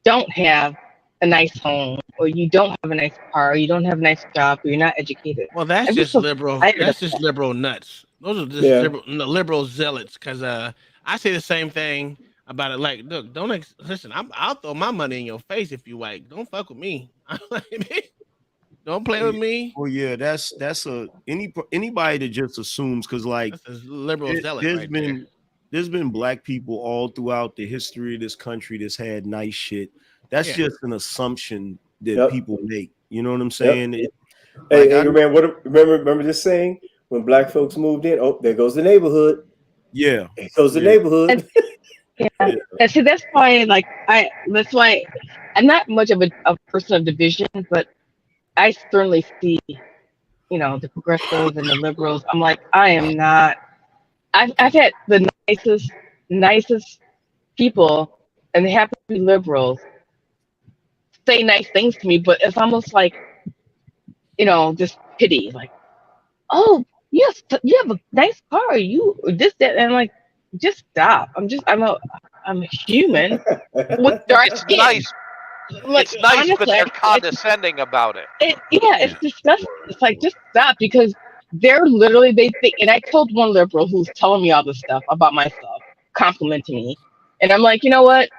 [SPEAKER 10] don't have a nice home, or you don't have a nice car, or you don't have a nice job, or you're not educated.
[SPEAKER 5] Well, that's just liberal. That's just liberal nuts. Those are just liberal zealots. Because I say the same thing about it. Like, look, listen. I'll throw my money in your face if you like. Don't fuck with me. Don't play with me.
[SPEAKER 18] Well, yeah, that's anybody that just assumes, because like
[SPEAKER 5] liberal zealot.
[SPEAKER 18] There's been black people all throughout the history of this country that's had nice shit. That's just an assumption that people make. You know what I'm saying?
[SPEAKER 8] Hey, man, remember this saying? When black folks moved in, oh, there goes the neighborhood.
[SPEAKER 18] Yeah.
[SPEAKER 8] There goes the neighborhood.
[SPEAKER 10] And see, that's why I'm not much of a person of division, but I certainly see, the progressives and the liberals. I'm like, I am not. I've had the nicest people, and they happen to be liberals, say nice things to me, but it's almost like, just pity. Like, oh yes, you have a nice car. You this that, and I'm like, just stop. I'm a human with dark skin.
[SPEAKER 20] Nice.
[SPEAKER 10] Like,
[SPEAKER 20] it's nice,
[SPEAKER 10] honestly,
[SPEAKER 20] but they're condescending about it.
[SPEAKER 10] It's disgusting. It's like, just stop, because they're literally, they think, and I told one liberal who's telling me all this stuff about my stuff, complimenting me, and I'm like, you know what?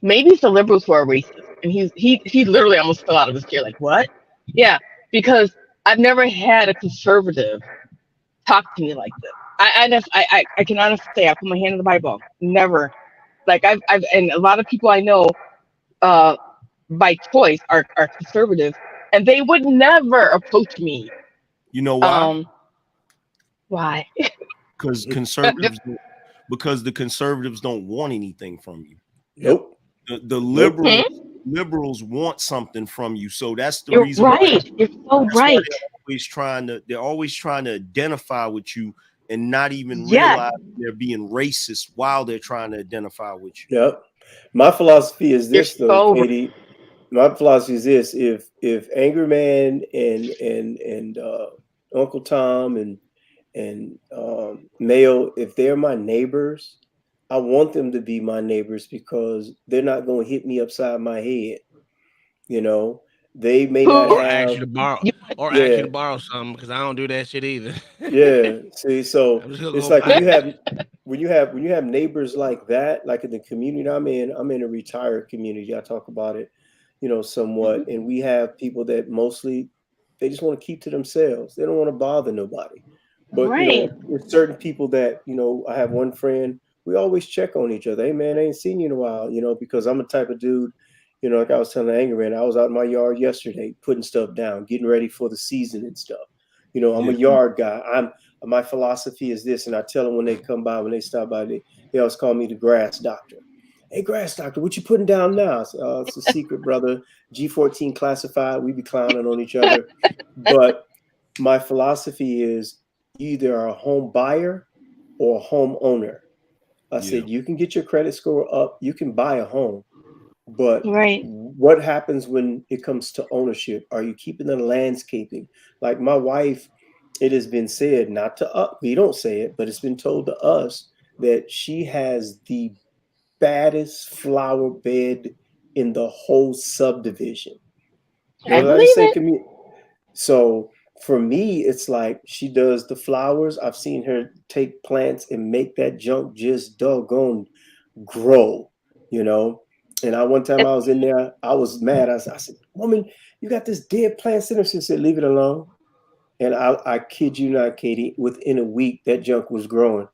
[SPEAKER 10] Maybe it's the liberals who are racist. And he literally almost fell out of his chair. Like, what? Yeah, because I've never had a conservative talk to me like this. I can honestly say I put my hand in the Bible. Never. Like I've and a lot of people I know by choice are conservative, and they would never approach me.
[SPEAKER 18] You know why?
[SPEAKER 10] Why?
[SPEAKER 18] Because the conservatives don't want anything from you.
[SPEAKER 8] Nope.
[SPEAKER 18] The liberals want something from you, so that's the
[SPEAKER 10] You're
[SPEAKER 18] reason.
[SPEAKER 10] Right. You're so right.
[SPEAKER 18] They're always trying to identify with you and not even realize they're being racist while they're trying to identify with you.
[SPEAKER 8] Yep. My philosophy is this, though, Katie. My philosophy is this: if Angry Man and Uncle Tom and Mayo, if they're my neighbors, I want them to be my neighbors because they're not going to hit me upside my head. They may not have,
[SPEAKER 5] ask you to borrow something, because I don't do that shit either.
[SPEAKER 8] Yeah. See, so it's like when you have neighbors like that, like in the community I'm in a retired community. I talk about it, somewhat, and we have people that mostly they just want to keep to themselves. They don't want to bother nobody. But
[SPEAKER 10] Right.
[SPEAKER 8] with certain people that I have one friend. We always check on each other. Hey man, I ain't seen you in a while. Because I'm the type of dude. Like I was telling Anger Man, I was out in my yard yesterday putting stuff down, getting ready for the season and stuff. I'm a yard guy. My philosophy is this, and I tell them when they come by, when they stop by, they always call me the grass doctor. Hey, grass doctor, what you putting down now? It's a secret, brother. G14 classified. We be clowning on each other. But my philosophy is you either are a home buyer or a home owner. I said, you can get your credit score up. You can buy a home. But what happens when it comes to ownership? Are you keeping the landscaping? Like my wife, it has been said, not to us, we don't say it, but it's been told to us that she has the baddest flower bed in the whole subdivision.
[SPEAKER 10] I
[SPEAKER 8] What did I
[SPEAKER 10] believe
[SPEAKER 8] just say?
[SPEAKER 10] it.
[SPEAKER 8] So for me, it's like she does the flowers. I've seen her take plants and make that junk just doggone grow, And one time I was in there, I was mad. I said, woman, you got this dead plant in there. She said, leave it alone. And I kid you not, Katie, within a week, that junk was growing.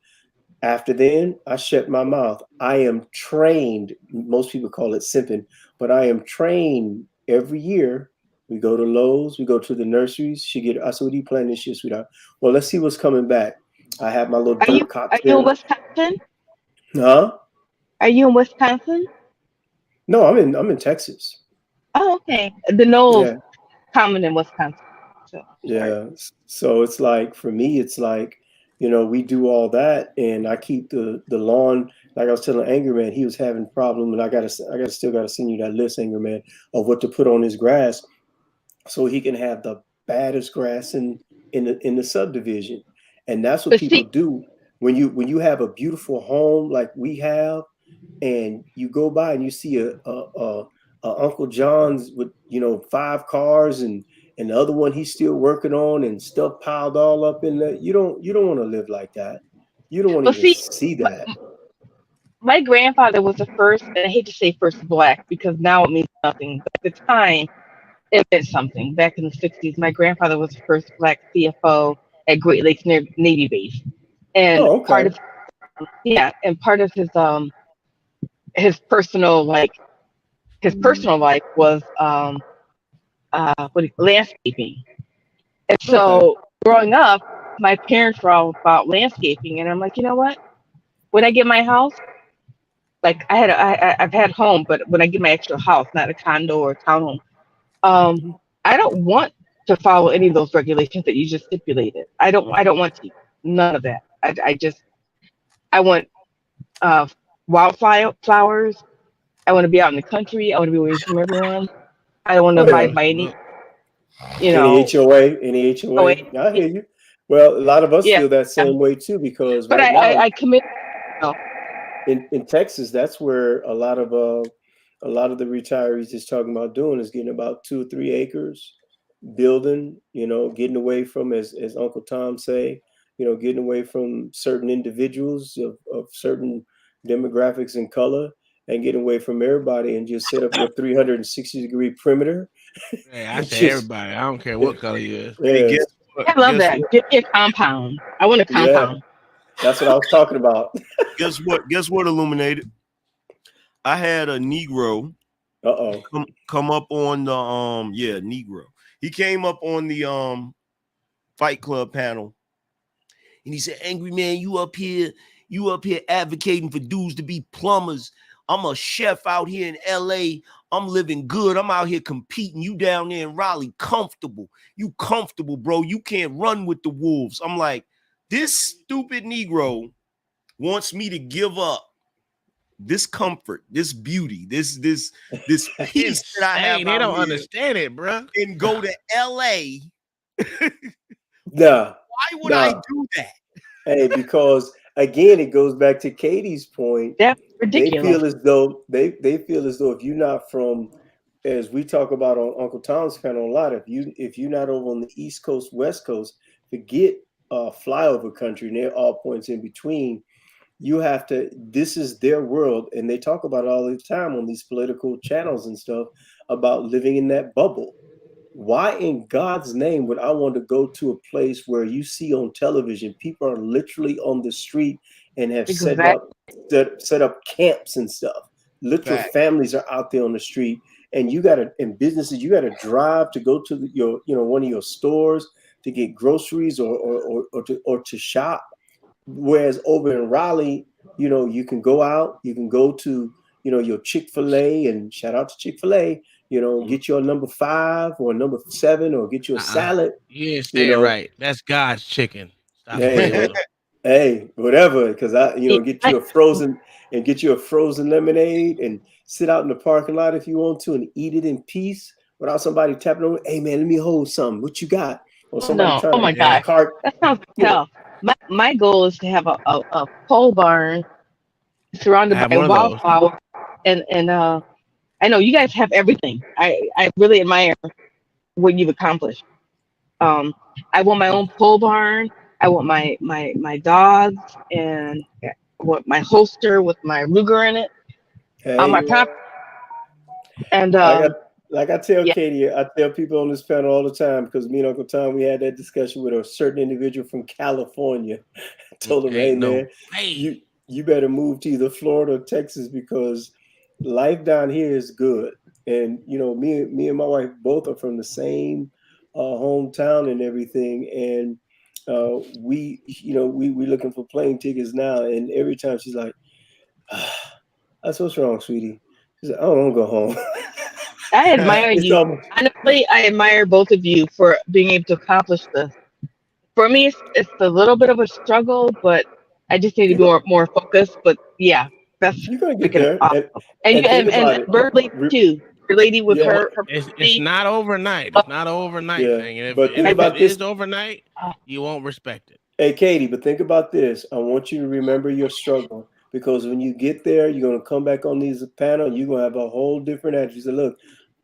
[SPEAKER 8] After then, I shut my mouth. I am trained. Most people call it simping, but I am trained every year. We go to Lowe's, we go to the nurseries. I said, what are you planting this year, sweetheart? Well, let's see what's coming back. I have my little dirt
[SPEAKER 10] Are you in
[SPEAKER 8] cocktail.
[SPEAKER 10] Wisconsin?
[SPEAKER 8] Huh?
[SPEAKER 10] Are you in Wisconsin?
[SPEAKER 8] No, I'm in Texas.
[SPEAKER 10] Oh, okay. The Knolls
[SPEAKER 8] Yeah.
[SPEAKER 10] common in Wisconsin. So
[SPEAKER 8] Yeah. So it's like for me, it's like, we do all that and I keep the lawn, like I was telling Anger Man, he was having a problem and I still gotta send you that list, Anger Man, of what to put on his grass so he can have the baddest grass in the subdivision. And that's what people do when you have a beautiful home like we have, and you go by and you see a Uncle John's with 5 cars and the other one he's still working on and stuff piled all up in there. You don't want to live like that. You don't want to
[SPEAKER 10] well,
[SPEAKER 8] even
[SPEAKER 10] see,
[SPEAKER 8] see that.
[SPEAKER 10] my grandfather was the first, and I hate to say first black because now it means nothing. But at the time, it meant something. Back in the '60s, my grandfather was the first black CFO at Great Lakes Navy Base, and
[SPEAKER 8] Oh, okay.
[SPEAKER 10] part of his personal life was landscaping. And so growing up, my parents were all about landscaping, and I'm like, you know what? When I get my house, like I've had home, but when I get my actual house, not a condo or a townhome, I don't want to follow any of those regulations that you just stipulated. I don't want to. None of that. I want wildflowers. I want to be out in the country. I want to be away from everyone. I don't want to
[SPEAKER 8] Oh yeah.
[SPEAKER 10] abide by any,
[SPEAKER 8] Any HOA, any HOA. I hear you. Well, a lot of us feel that same way too, because
[SPEAKER 10] But
[SPEAKER 8] right now
[SPEAKER 10] I commit.
[SPEAKER 8] in Texas, that's where a lot of the retirees is talking about doing is getting about 2 or 3 acres, building, getting away from, as Uncle Tom say, getting away from certain individuals of certain demographics and color, and getting away from everybody and just set up your 360-degree perimeter.
[SPEAKER 5] Hey, I say everybody. I don't care what color you is.
[SPEAKER 18] Hey, guess
[SPEAKER 10] I
[SPEAKER 18] what?
[SPEAKER 10] love
[SPEAKER 18] Guess
[SPEAKER 10] that.
[SPEAKER 18] what?
[SPEAKER 10] Give me a compound. I want a compound.
[SPEAKER 8] That's what I was talking about.
[SPEAKER 18] Guess what? Guess what, Illuminated? I had a Negro come up on the Negro. He came up on the Fight Club panel and he said, Angry Man, you up here advocating for dudes to be plumbers. I'm a chef out here in LA. I'm living good. I'm out here competing. You down there in Raleigh, comfortable. You comfortable, bro. You can't run with the wolves. I'm like, this stupid Negro wants me to give up this comfort, this beauty, this peace that I have.
[SPEAKER 5] They don't understand it, bro.
[SPEAKER 18] And go to LA.
[SPEAKER 8] Nah.
[SPEAKER 18] Why would I do that?
[SPEAKER 8] Hey, because again, it goes back to Katie's point.
[SPEAKER 10] That's ridiculous.
[SPEAKER 8] They feel as though if you're not from, as we talk about on Uncle Tom's panel a lot, if you're not over on the East Coast, West Coast, forget flyover country, and they're all points in between. You have to, this is their world, and they talk about it all the time on these political channels and stuff about living in that bubble. why in God's name would I want to go to a place where you see on television people are literally on the street and have set up camps and stuff? Literal
[SPEAKER 18] Fact.
[SPEAKER 8] families are out there on the street, and you got to, in businesses, you got to drive to go to your, one of your stores to get groceries or to shop. Whereas over in Raleigh, you can go out, you can go to, your Chick-fil-A, and shout out to Chick-fil-A, get your number 5 or number 7 or get you a salad.
[SPEAKER 5] You didn't say it right. That's God's chicken. Stop
[SPEAKER 8] Hey, hey, whatever, because get you a frozen lemonade and sit out in the parking lot if you want to and eat it in peace without somebody tapping on. Hey man, let me hold some. What you got? Or somebody trying
[SPEAKER 10] Oh my God, that sounds tough. My goal is to have a pole barn surrounded by wildflowers, and I know you guys have everything. I really admire what you've accomplished. I want my own pole barn. I want my dogs, and I want my holster with my Ruger in it on my property. And
[SPEAKER 8] like I tell Katie, I tell people on this panel all the time, because me and Uncle Tom, we had that discussion with a certain individual from California. I told him, hey man, you better move to either Florida or Texas, because life down here is good. And me and my wife both are from the same hometown and everything. And we looking for plane tickets now. And every time she's like, that's what's wrong, sweetie. She said, I don't want to go home.
[SPEAKER 10] I admire you. Honestly, I admire both of you for being able to accomplish this. For me, it's a little bit of a struggle, but I just need to be more focused. But yeah, that's
[SPEAKER 8] you're gonna get there.
[SPEAKER 10] Awesome. And Bird Lady too. Your lady with her.
[SPEAKER 5] It's not overnight. It's not an overnight thing. And if it is overnight, you won't respect it.
[SPEAKER 8] Hey, Katie, but think about this. I want you to remember your struggle, because when you get there, you're gonna come back on these panel and you're gonna have a whole different attitude. So look,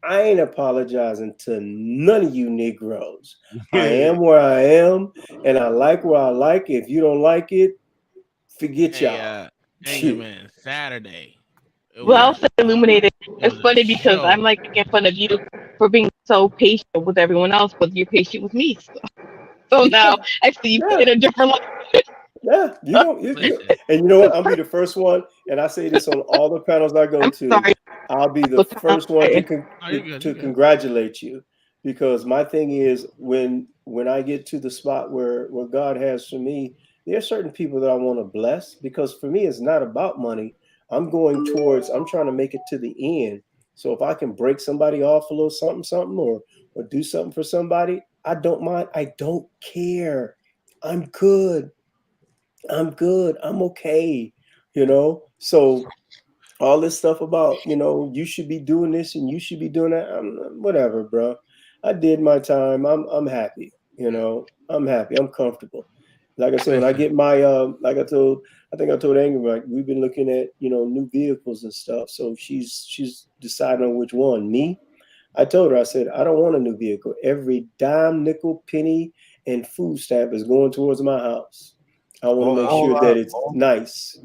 [SPEAKER 8] I ain't apologizing to none of you Negroes. I am where I am, and I like where I like. If you don't like it, forget y'all.
[SPEAKER 5] Anger Man, Saturday.
[SPEAKER 10] Well, Illuminated. It's funny because I'm like making fun of you for being so patient with everyone else, but you're patient with me. So now I see you in a different light.
[SPEAKER 8] Yeah, you don't. And you know what? I'll be the first one, and I say this on all the panels I go to. I'll be the first one to congratulate you, because my thing is when I get to the spot where God has for me, there are certain people that I want to bless, because for me it's not about money. I'm trying to make it to the end. So if I can break somebody off a little something, or do something for somebody, I don't mind. I don't care. I'm good. I'm okay. So all this stuff about, you should be doing this and you should be doing that. Whatever, bro. I did my time. I'm happy. I'm happy. I'm comfortable. Like I said, when I get my, I think I told Angry, like, we've been looking at, new vehicles and stuff. So she's deciding on which one. Me, I told her, I said, I don't want a new vehicle. Every dime, nickel, penny, and food stamp is going towards my house. I want to make sure that it's nice.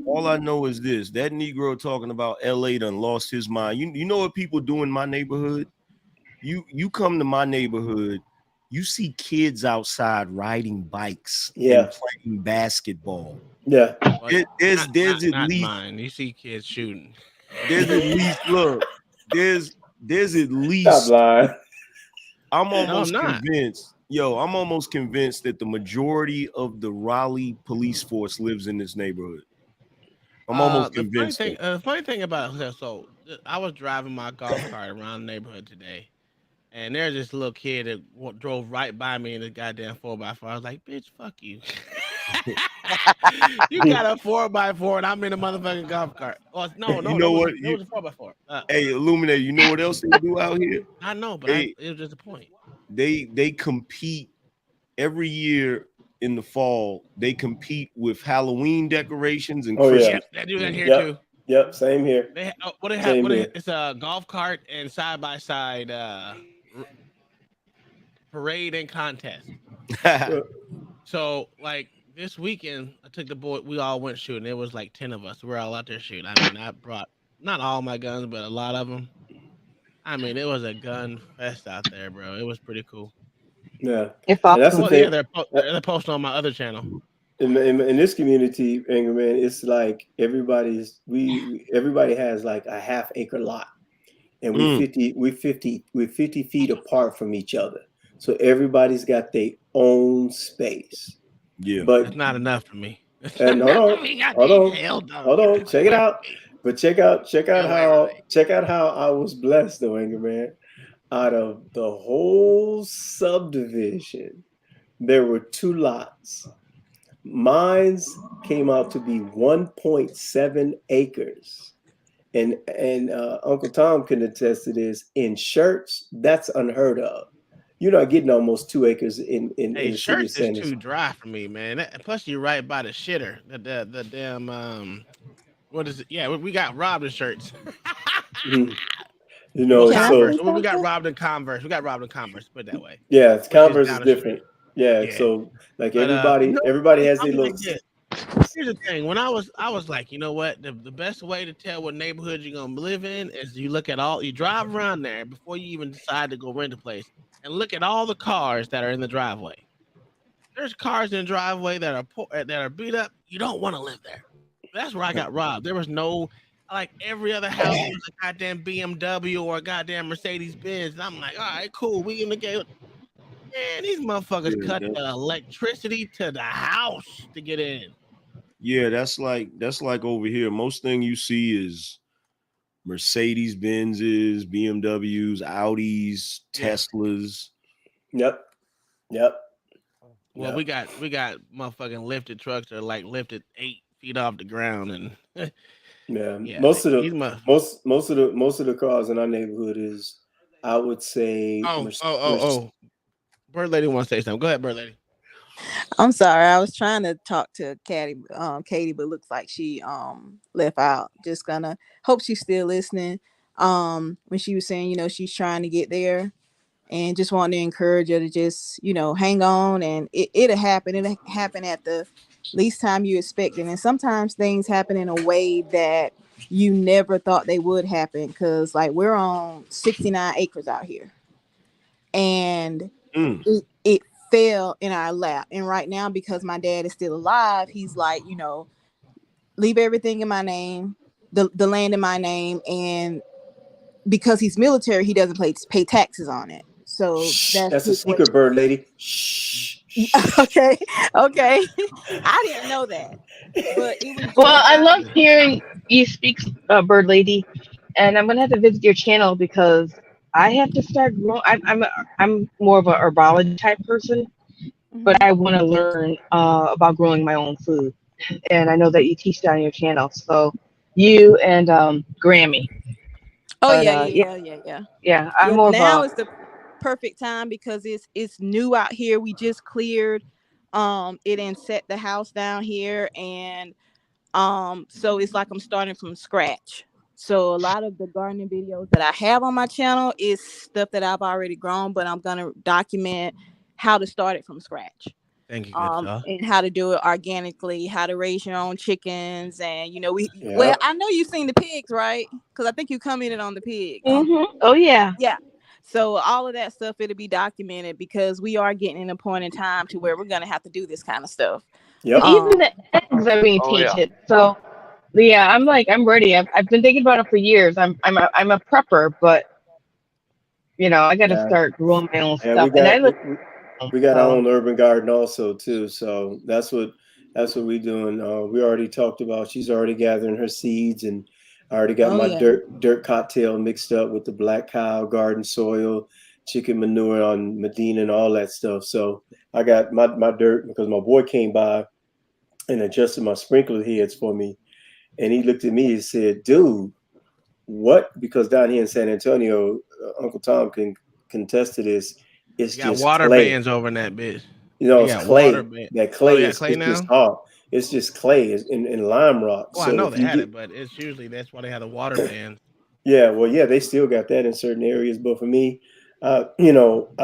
[SPEAKER 18] All I know is this: that Negro talking about LA done lost his mind. You know what people do in my neighborhood? You come to my neighborhood, you see kids outside riding bikes and playing basketball.
[SPEAKER 8] Yeah.
[SPEAKER 18] There's at least
[SPEAKER 5] mine. You see kids shooting.
[SPEAKER 18] There's at least there's at least
[SPEAKER 8] stop lying.
[SPEAKER 18] I'm almost convinced. I'm almost convinced that the majority of the Raleigh police force lives in this neighborhood. I'm almost convinced.
[SPEAKER 5] The funny thing about it, so I was driving my golf cart around the neighborhood today, and there's this little kid that drove right by me in the goddamn 4x4. I was like, bitch, fuck you. You got a 4x4 and I'm in a motherfucking golf cart. Oh, no,
[SPEAKER 18] you know what?
[SPEAKER 5] It was a 4x4.
[SPEAKER 18] Hey, Illuminate, you know what else they do out here?
[SPEAKER 5] I know, but it was just a point.
[SPEAKER 18] They compete every year in the fall. They compete with Halloween decorations and Christmas.
[SPEAKER 5] They do that here too.
[SPEAKER 8] Yep, same here.
[SPEAKER 5] It's a golf cart and side-by-side parade and contest. So, like, this weekend, I took the boy. We all went shooting. It was like 10 of us. We're all out there shooting. I mean, I brought not all my guns, but a lot of them. I mean, it was a gun fest out there, bro. It was pretty cool.
[SPEAKER 8] Yeah,
[SPEAKER 10] It's
[SPEAKER 8] and that's the
[SPEAKER 5] Well,
[SPEAKER 8] thing.
[SPEAKER 5] yeah, they're posting on my other channel.
[SPEAKER 8] In this community, Anger Man, it's like everybody has like a half-acre lot, and we 50 feet apart from each other. So everybody's got their own space.
[SPEAKER 18] Yeah,
[SPEAKER 8] but
[SPEAKER 5] That's not enough for me.
[SPEAKER 8] and hold on, check it out. But check out how I was blessed though, Anger Man. Out of the whole subdivision, there were 2 lots. Mine's came out to be 1.7 acres. And Uncle Tom can attest to this. In Shirts, that's unheard of. You're not getting almost 2 acres in
[SPEAKER 5] Hey,
[SPEAKER 8] the city
[SPEAKER 5] Shirts is
[SPEAKER 8] centers.
[SPEAKER 5] too dry for me, man. Plus, you're right by the shitter. The damn what is it? Yeah, we got robbed in Shirts.
[SPEAKER 8] You
[SPEAKER 5] Well,
[SPEAKER 8] know,
[SPEAKER 10] Can I
[SPEAKER 8] so
[SPEAKER 5] Converse.
[SPEAKER 10] say
[SPEAKER 5] Well, we got
[SPEAKER 10] something?
[SPEAKER 5] robbed in Converse. We got robbed in Converse. Put it that way.
[SPEAKER 8] yeah,
[SPEAKER 5] Which is
[SPEAKER 8] Converse is
[SPEAKER 5] down the street.
[SPEAKER 8] different. Yeah,
[SPEAKER 5] Yeah.
[SPEAKER 8] so like
[SPEAKER 5] But
[SPEAKER 8] everybody has their
[SPEAKER 5] I'm
[SPEAKER 8] little.
[SPEAKER 5] like this. Here's the thing. When I was like, you know what? The best way to tell what neighborhood you're gonna live in is you drive around there before you even decide to go rent a place, and look at all the cars that are in the driveway. There's cars in the driveway that are beat up. You don't want to live there. That's where I got robbed. There was no, like, every other house was a goddamn BMW or a goddamn Mercedes Benz. And I'm like, all right, cool. We in the game. Man, these motherfuckers
[SPEAKER 18] Yeah,
[SPEAKER 5] cut the electricity to the house to get in.
[SPEAKER 18] yeah, that's like over here. Most thing you see is Mercedes Benzes, BMWs, Audis, Teslas.
[SPEAKER 8] Yep.
[SPEAKER 5] Well, we got motherfucking lifted trucks that are like lifted 8 feet off the ground, and
[SPEAKER 8] yeah, most of the cars in our neighborhood is, I would say.
[SPEAKER 5] Bird Lady wants to say something. Go ahead, Bird Lady.
[SPEAKER 4] I'm sorry. I was trying to talk to Katie, but looks like she left out. Just gonna hope she's still listening. When she was saying, she's trying to get there, and just want to encourage her to just, hang on, and it'll happen. It'll happen at the least time you expect it. And sometimes things happen in a way that you never thought they would happen. Cause like we're on 69 acres out here, and it fell in our lap. And right now, because my dad is still alive, he's like, leave everything in my name, the land in my name. And because he's military, he doesn't pay taxes on it. So
[SPEAKER 8] that's a secret, Bird Lady.
[SPEAKER 4] Okay. I didn't know that. But it was
[SPEAKER 10] Well, I love hearing you speak, Bird Lady, and I'm gonna have to visit your channel because I have to start growing. I'm more of a herbology type person, but I want to learn about growing my own food, and I know that you teach that on your channel. So you and Grammy.
[SPEAKER 4] Oh,
[SPEAKER 10] But,
[SPEAKER 4] yeah.
[SPEAKER 10] Yeah, I'm more
[SPEAKER 4] now
[SPEAKER 10] of
[SPEAKER 4] is the perfect time because it's new out here. We just cleared it and set the house down here, and so it's like I'm starting from scratch. So a lot of the gardening videos that I have on my channel is stuff that I've already grown, but I'm gonna document how to start it from scratch.
[SPEAKER 5] Thank you, good y'all.
[SPEAKER 4] And how to do it organically, how to raise your own chickens, and well, I know you've seen the pigs, right? Because I think you commented on the pigs.
[SPEAKER 10] Oh yeah.
[SPEAKER 4] So all of that stuff, it'll be documented because we are getting in a point in time to where we're gonna have to do this kind of stuff.
[SPEAKER 10] Even the eggs are being tainted. So yeah, I'm ready. I've been thinking about it for years. I'm a prepper, but I got to start growing my own stuff.
[SPEAKER 8] We got our own urban garden also too. So that's what we're doing. We already talked about. She's already gathering her seeds, and I already got my dirt cocktail mixed up with the black cow garden soil, chicken manure on Medina, and all that stuff. So I got my dirt because my boy came by and adjusted my sprinkler heads for me, and he looked at me and said, "Dude, what?" Because down here in San Antonio, Uncle Tom can contest to this. It's
[SPEAKER 5] You got
[SPEAKER 8] just
[SPEAKER 5] water
[SPEAKER 8] clay.
[SPEAKER 5] bands over in that bitch.
[SPEAKER 8] It's clay. That clay is
[SPEAKER 5] clay now?
[SPEAKER 8] just hard. It's just clay in lime rock.
[SPEAKER 5] Well,
[SPEAKER 8] so
[SPEAKER 5] I know
[SPEAKER 8] if
[SPEAKER 5] they
[SPEAKER 8] you
[SPEAKER 5] had
[SPEAKER 8] get,
[SPEAKER 5] it, but it's usually that's why they had the water band.
[SPEAKER 8] Yeah, well, yeah, they still got that in certain areas. But for me, I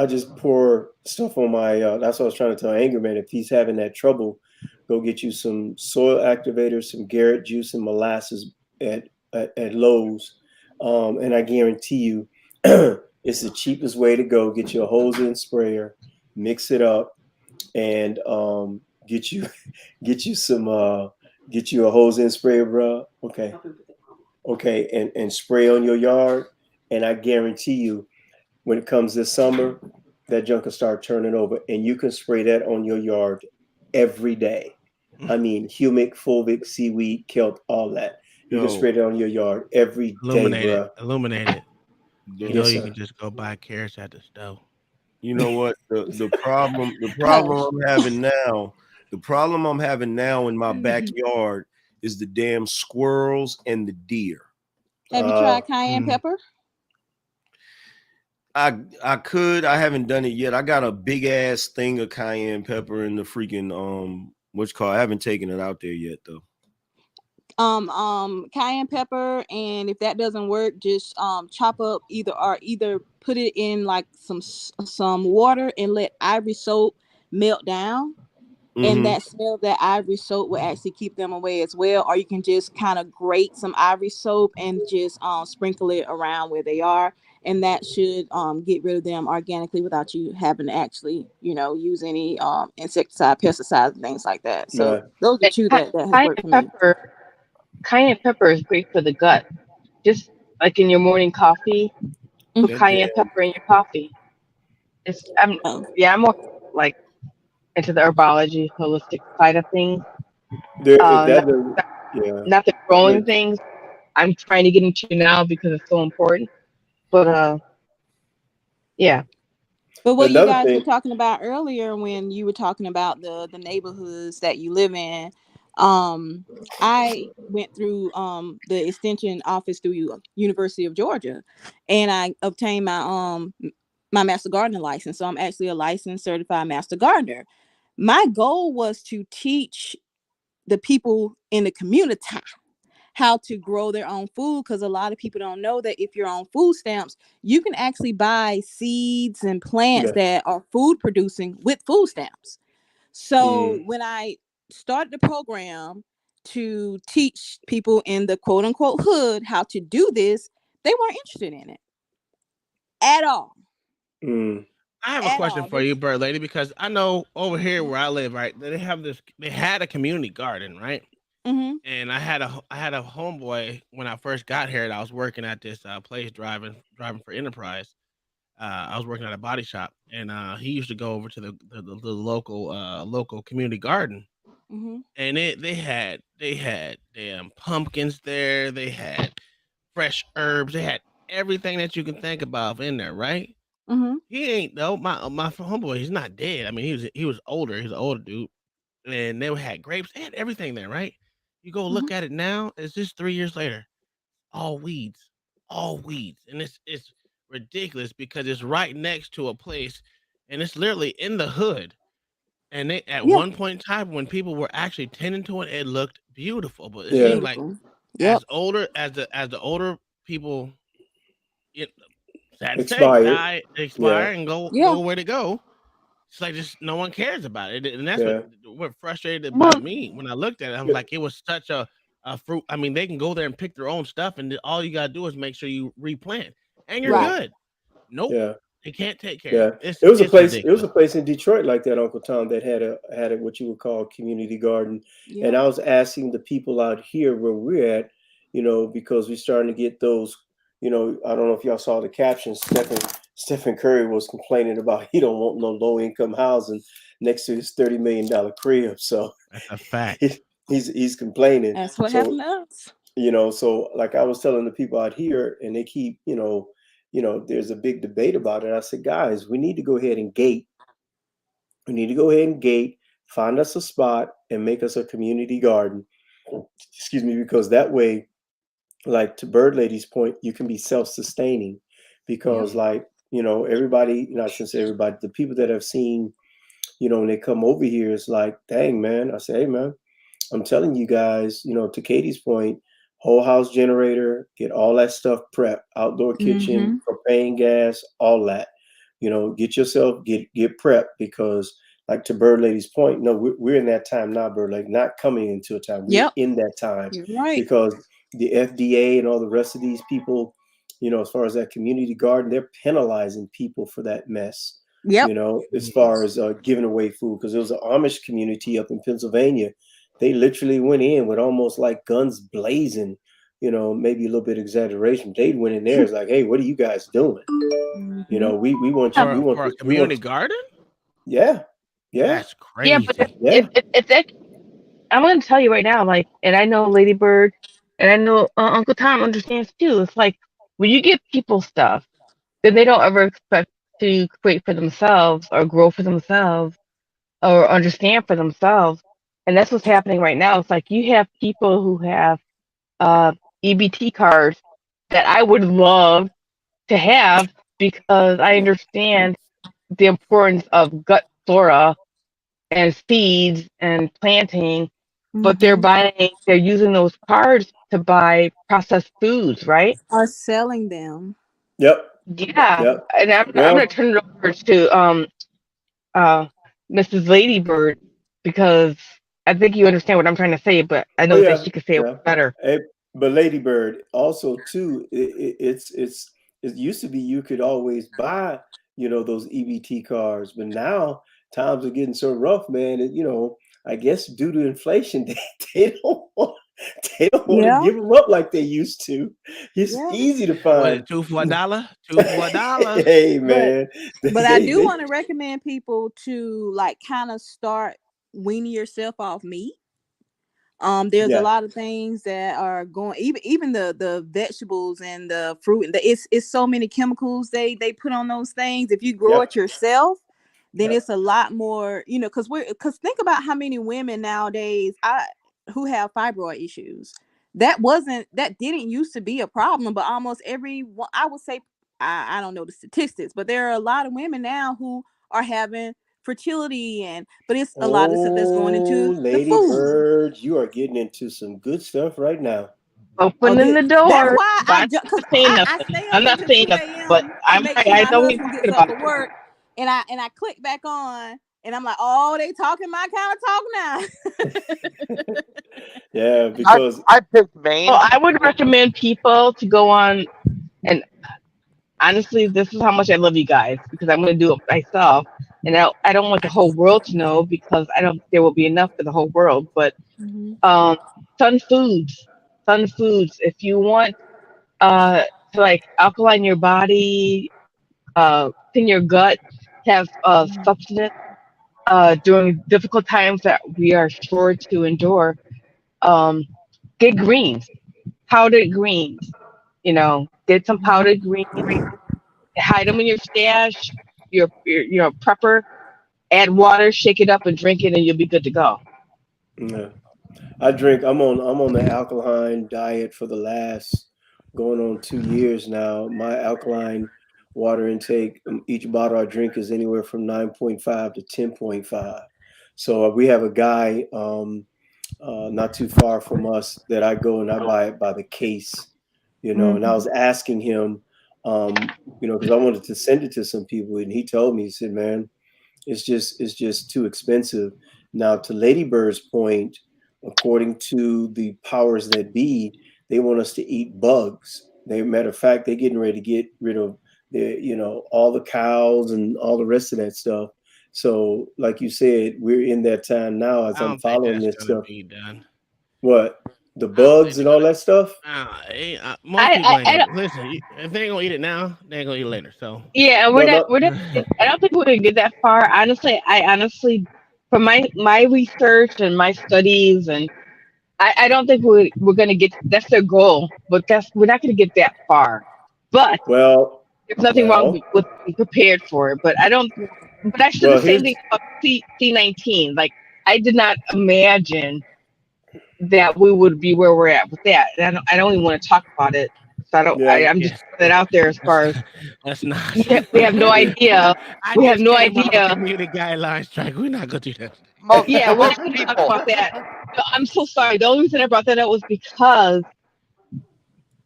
[SPEAKER 8] just pour stuff on my. That's what I was trying to tell Angerman. If he's having that trouble, go get you some soil activators, some Garrett juice, and molasses at Lowe's, and I guarantee you, It's the cheapest way to go. Get you a hose and sprayer, mix it up, and get you some get you a hose and sprayer, bro. Okay, and spray on your yard. And I guarantee you, when it comes this summer, that junk will start turning over, and you can spray that on your yard every day. I mean, humic, fulvic, seaweed, kelp, all that. You can spray that on your yard every day, bro.
[SPEAKER 5] Illuminate it. You know,
[SPEAKER 8] Yes,
[SPEAKER 5] you
[SPEAKER 8] sir.
[SPEAKER 5] can just go buy carrots at the store.
[SPEAKER 18] You know what? The problem I'm having now in my backyard is the damn squirrels and the deer.
[SPEAKER 4] Have you tried cayenne pepper?
[SPEAKER 18] I haven't done it yet. I got a big ass thing of cayenne pepper in the freaking what's called. I haven't taken it out there yet though.
[SPEAKER 4] Cayenne pepper, and if that doesn't work, just chop up either put it in like some water and let ivory soap melt down. And that smell of that ivory soap will actually keep them away as well. Or you can just kind of grate some ivory soap and just sprinkle it around where they are. And that should get rid of them organically without you having to actually, use any insecticide, pesticides, and things like that. So those are two that has worked for me.
[SPEAKER 10] Cayenne pepper is great for the gut. Just like in your morning coffee, put cayenne pepper in your coffee. I'm more like into the herbology, holistic side of things. Not the growing things. I'm trying to get into now because it's so important. But yeah.
[SPEAKER 4] But what you guys were talking about earlier when you were talking about the neighborhoods that you live in, I went through the extension office through University of Georgia, and I obtained my master gardener license. So I'm actually a licensed certified master gardener. My goal was to teach the people in the community how to grow their own food, because a lot of people don't know that if you're on food stamps, you can actually buy seeds and plants that are food producing with food stamps. So when I started the program to teach people in the quote unquote hood how to do this, they weren't interested in it at all.
[SPEAKER 5] I have a question for you, Bird Lady, because I know over here where I live, right, they had a community garden, right? And I had a homeboy when I first got here. And I was working at this place driving for Enterprise. I was working at a body shop, and he used to go over to the local community garden, and they had damn pumpkins there. They had fresh herbs. They had everything that you can think about in there, right? He ain't though. My homeboy, he's not dead. I mean, he was older. He's an older dude, and they had grapes. They had everything there, right? You go look at it now. It's just 3 years later. All weeds, and it's ridiculous because it's right next to a place, and it's literally in the hood. And they, at one point in time, when people were actually tending to it, it looked beautiful. But it seemed like as the older people, sad to say, die, expire, and go where to go. It's like just no one cares about it, and that's what frustrated about me when I looked at it. I was like, it was such a fruit. I mean, they can go there and pick their own stuff, and all you gotta do is make sure you replant, and you're good. Nope, they can't take care.
[SPEAKER 8] Yeah,
[SPEAKER 5] It's
[SPEAKER 8] it was a place.
[SPEAKER 5] ridiculous.
[SPEAKER 8] It was a place in Detroit like that, Uncle Tom, that had a what you would call community garden. And I was asking the people out here where we're at, because we're starting to get those. I don't know if y'all saw the caption. Stephen Curry was complaining about he don't want no low income housing next to his $30 million crib. So
[SPEAKER 5] that's a fact.
[SPEAKER 8] He's complaining.
[SPEAKER 4] That's what happened to us.
[SPEAKER 8] So like I was telling the people out here, and they keep, there's a big debate about it. I said, guys, we need to go ahead and gate. We need to go ahead and gate, find us a spot, and make us a community garden. Excuse me, because that way, like to Bird Lady's point, you can be self-sustaining. Because everybody, not since everybody, the people that have seen, when they come over here, it's like, dang, man. I say, hey, man, I'm telling you guys, to Katie's point, whole house generator, get all that stuff prepped, outdoor kitchen, propane gas, all that. Get yourself, get prepped, because like to Bird Lady's point, no, we're in that time now, Bird Lady, not coming into a time. We're in that time.
[SPEAKER 4] You're right.
[SPEAKER 8] Because the FDA and all the rest of these people, as far as that community garden, they're penalizing people for that mess.
[SPEAKER 4] Yep.
[SPEAKER 8] As far as giving away food, because there was an Amish community up in Pennsylvania. They literally went in with almost like guns blazing, maybe a little bit exaggeration. They went in there, it's like, hey, what are you guys doing? We want you.
[SPEAKER 5] For a community garden.
[SPEAKER 8] Yeah.
[SPEAKER 5] That's crazy.
[SPEAKER 10] Yeah, but if that, I'm going to tell you right now, like, and I know Lady Bird, and I know Uncle Tom understands too. It's like when you give people stuff, then they don't ever expect to create for themselves or grow for themselves or understand for themselves. And that's what's happening right now. It's like you have people who have EBT cards that I would love to have because I understand the importance of gut flora and seeds and planting, but they're using those cards to buy processed foods, right?
[SPEAKER 4] Are selling them.
[SPEAKER 8] Yep.
[SPEAKER 10] Yeah. And I'm gonna turn it over to Mrs. Ladybird because I think you understand what I'm trying to say, but I know that she could say it better.
[SPEAKER 8] But Lady Bird, also too, it used to be you could always buy, those EBT cards, but now times are getting so rough, man. I guess due to inflation, they don't want to give them up like they used to. It's easy to find.
[SPEAKER 5] What, 2 for $1? 2 for $1?
[SPEAKER 8] Hey, man.
[SPEAKER 4] But I do want to recommend people to like kind of start weaning yourself off meat. There's a lot of things that are going, even the vegetables and the fruit, and it's so many chemicals they put on those things. If you grow it yourself, then it's a lot more, because think about how many women nowadays who have fibroid issues. That didn't used to be a problem, but almost everyone, I would say, I don't know the statistics, but there are a lot of women now who are having fertility, but it's a lot of stuff that's going into
[SPEAKER 8] Lady
[SPEAKER 4] the food.
[SPEAKER 8] Bird, you are getting into some good stuff right now.
[SPEAKER 10] Opening the door.
[SPEAKER 4] That's why I
[SPEAKER 10] I'm not saying nothing, but I know we're talking about it.
[SPEAKER 4] Work, and I click back on, and I'm like, oh, they talking my kind of talk now.
[SPEAKER 8] Yeah, because
[SPEAKER 20] I picked Maine.
[SPEAKER 10] Well, I would recommend people to go on, and honestly, this is how much I love you guys because I'm going to do it myself, and I don't want the whole world to know because I don't think there will be enough for the whole world. But Sun Foods, if you want to like alkaline your body, clean your gut, have substance during difficult times that we are sure to endure. Get greens, powdered greens. Get some powdered greens, hide them in your stash, your prepper. Add water, shake it up, and drink it, and you'll be good to go.
[SPEAKER 8] Yeah, I'm on the alkaline diet for the last going on 2 years now. My alkaline water intake, each bottle I drink is anywhere from 9.5 to 10.5. So we have a guy not too far from us that I go and I buy it by the case, and I was asking him, because I wanted to send it to some people, and he told me, he said, man, it's just too expensive. Now, to Lady Bird's point, according to the powers that be, they want us to eat bugs. Matter of fact, they're getting ready to get rid of all the cows and all the rest of that stuff. So, like you said, we're in that time now as I'm following this stuff. What? The bugs and all that stuff?
[SPEAKER 5] Most people ain't gonna, listen, if they ain't gonna eat it now, they ain't gonna eat it later. So
[SPEAKER 10] yeah, we're not. I don't think we're gonna get that far. Honestly, from my research and my studies, and I don't think we're gonna get. That's their goal, but we're not gonna get that far. But there's nothing wrong with being prepared for it. But I don't. But I said the same thing about C19. Like I did not imagine that we would be where we're at with that. And I don't even want to talk about it. So I'm just putting it out there as far as
[SPEAKER 5] that's not.
[SPEAKER 10] We have no idea. We have no idea.
[SPEAKER 5] Community guidelines strike. We're not gonna do that.
[SPEAKER 10] Yeah, we're not gonna talk about that. No, I'm so sorry. The only reason I brought that up was because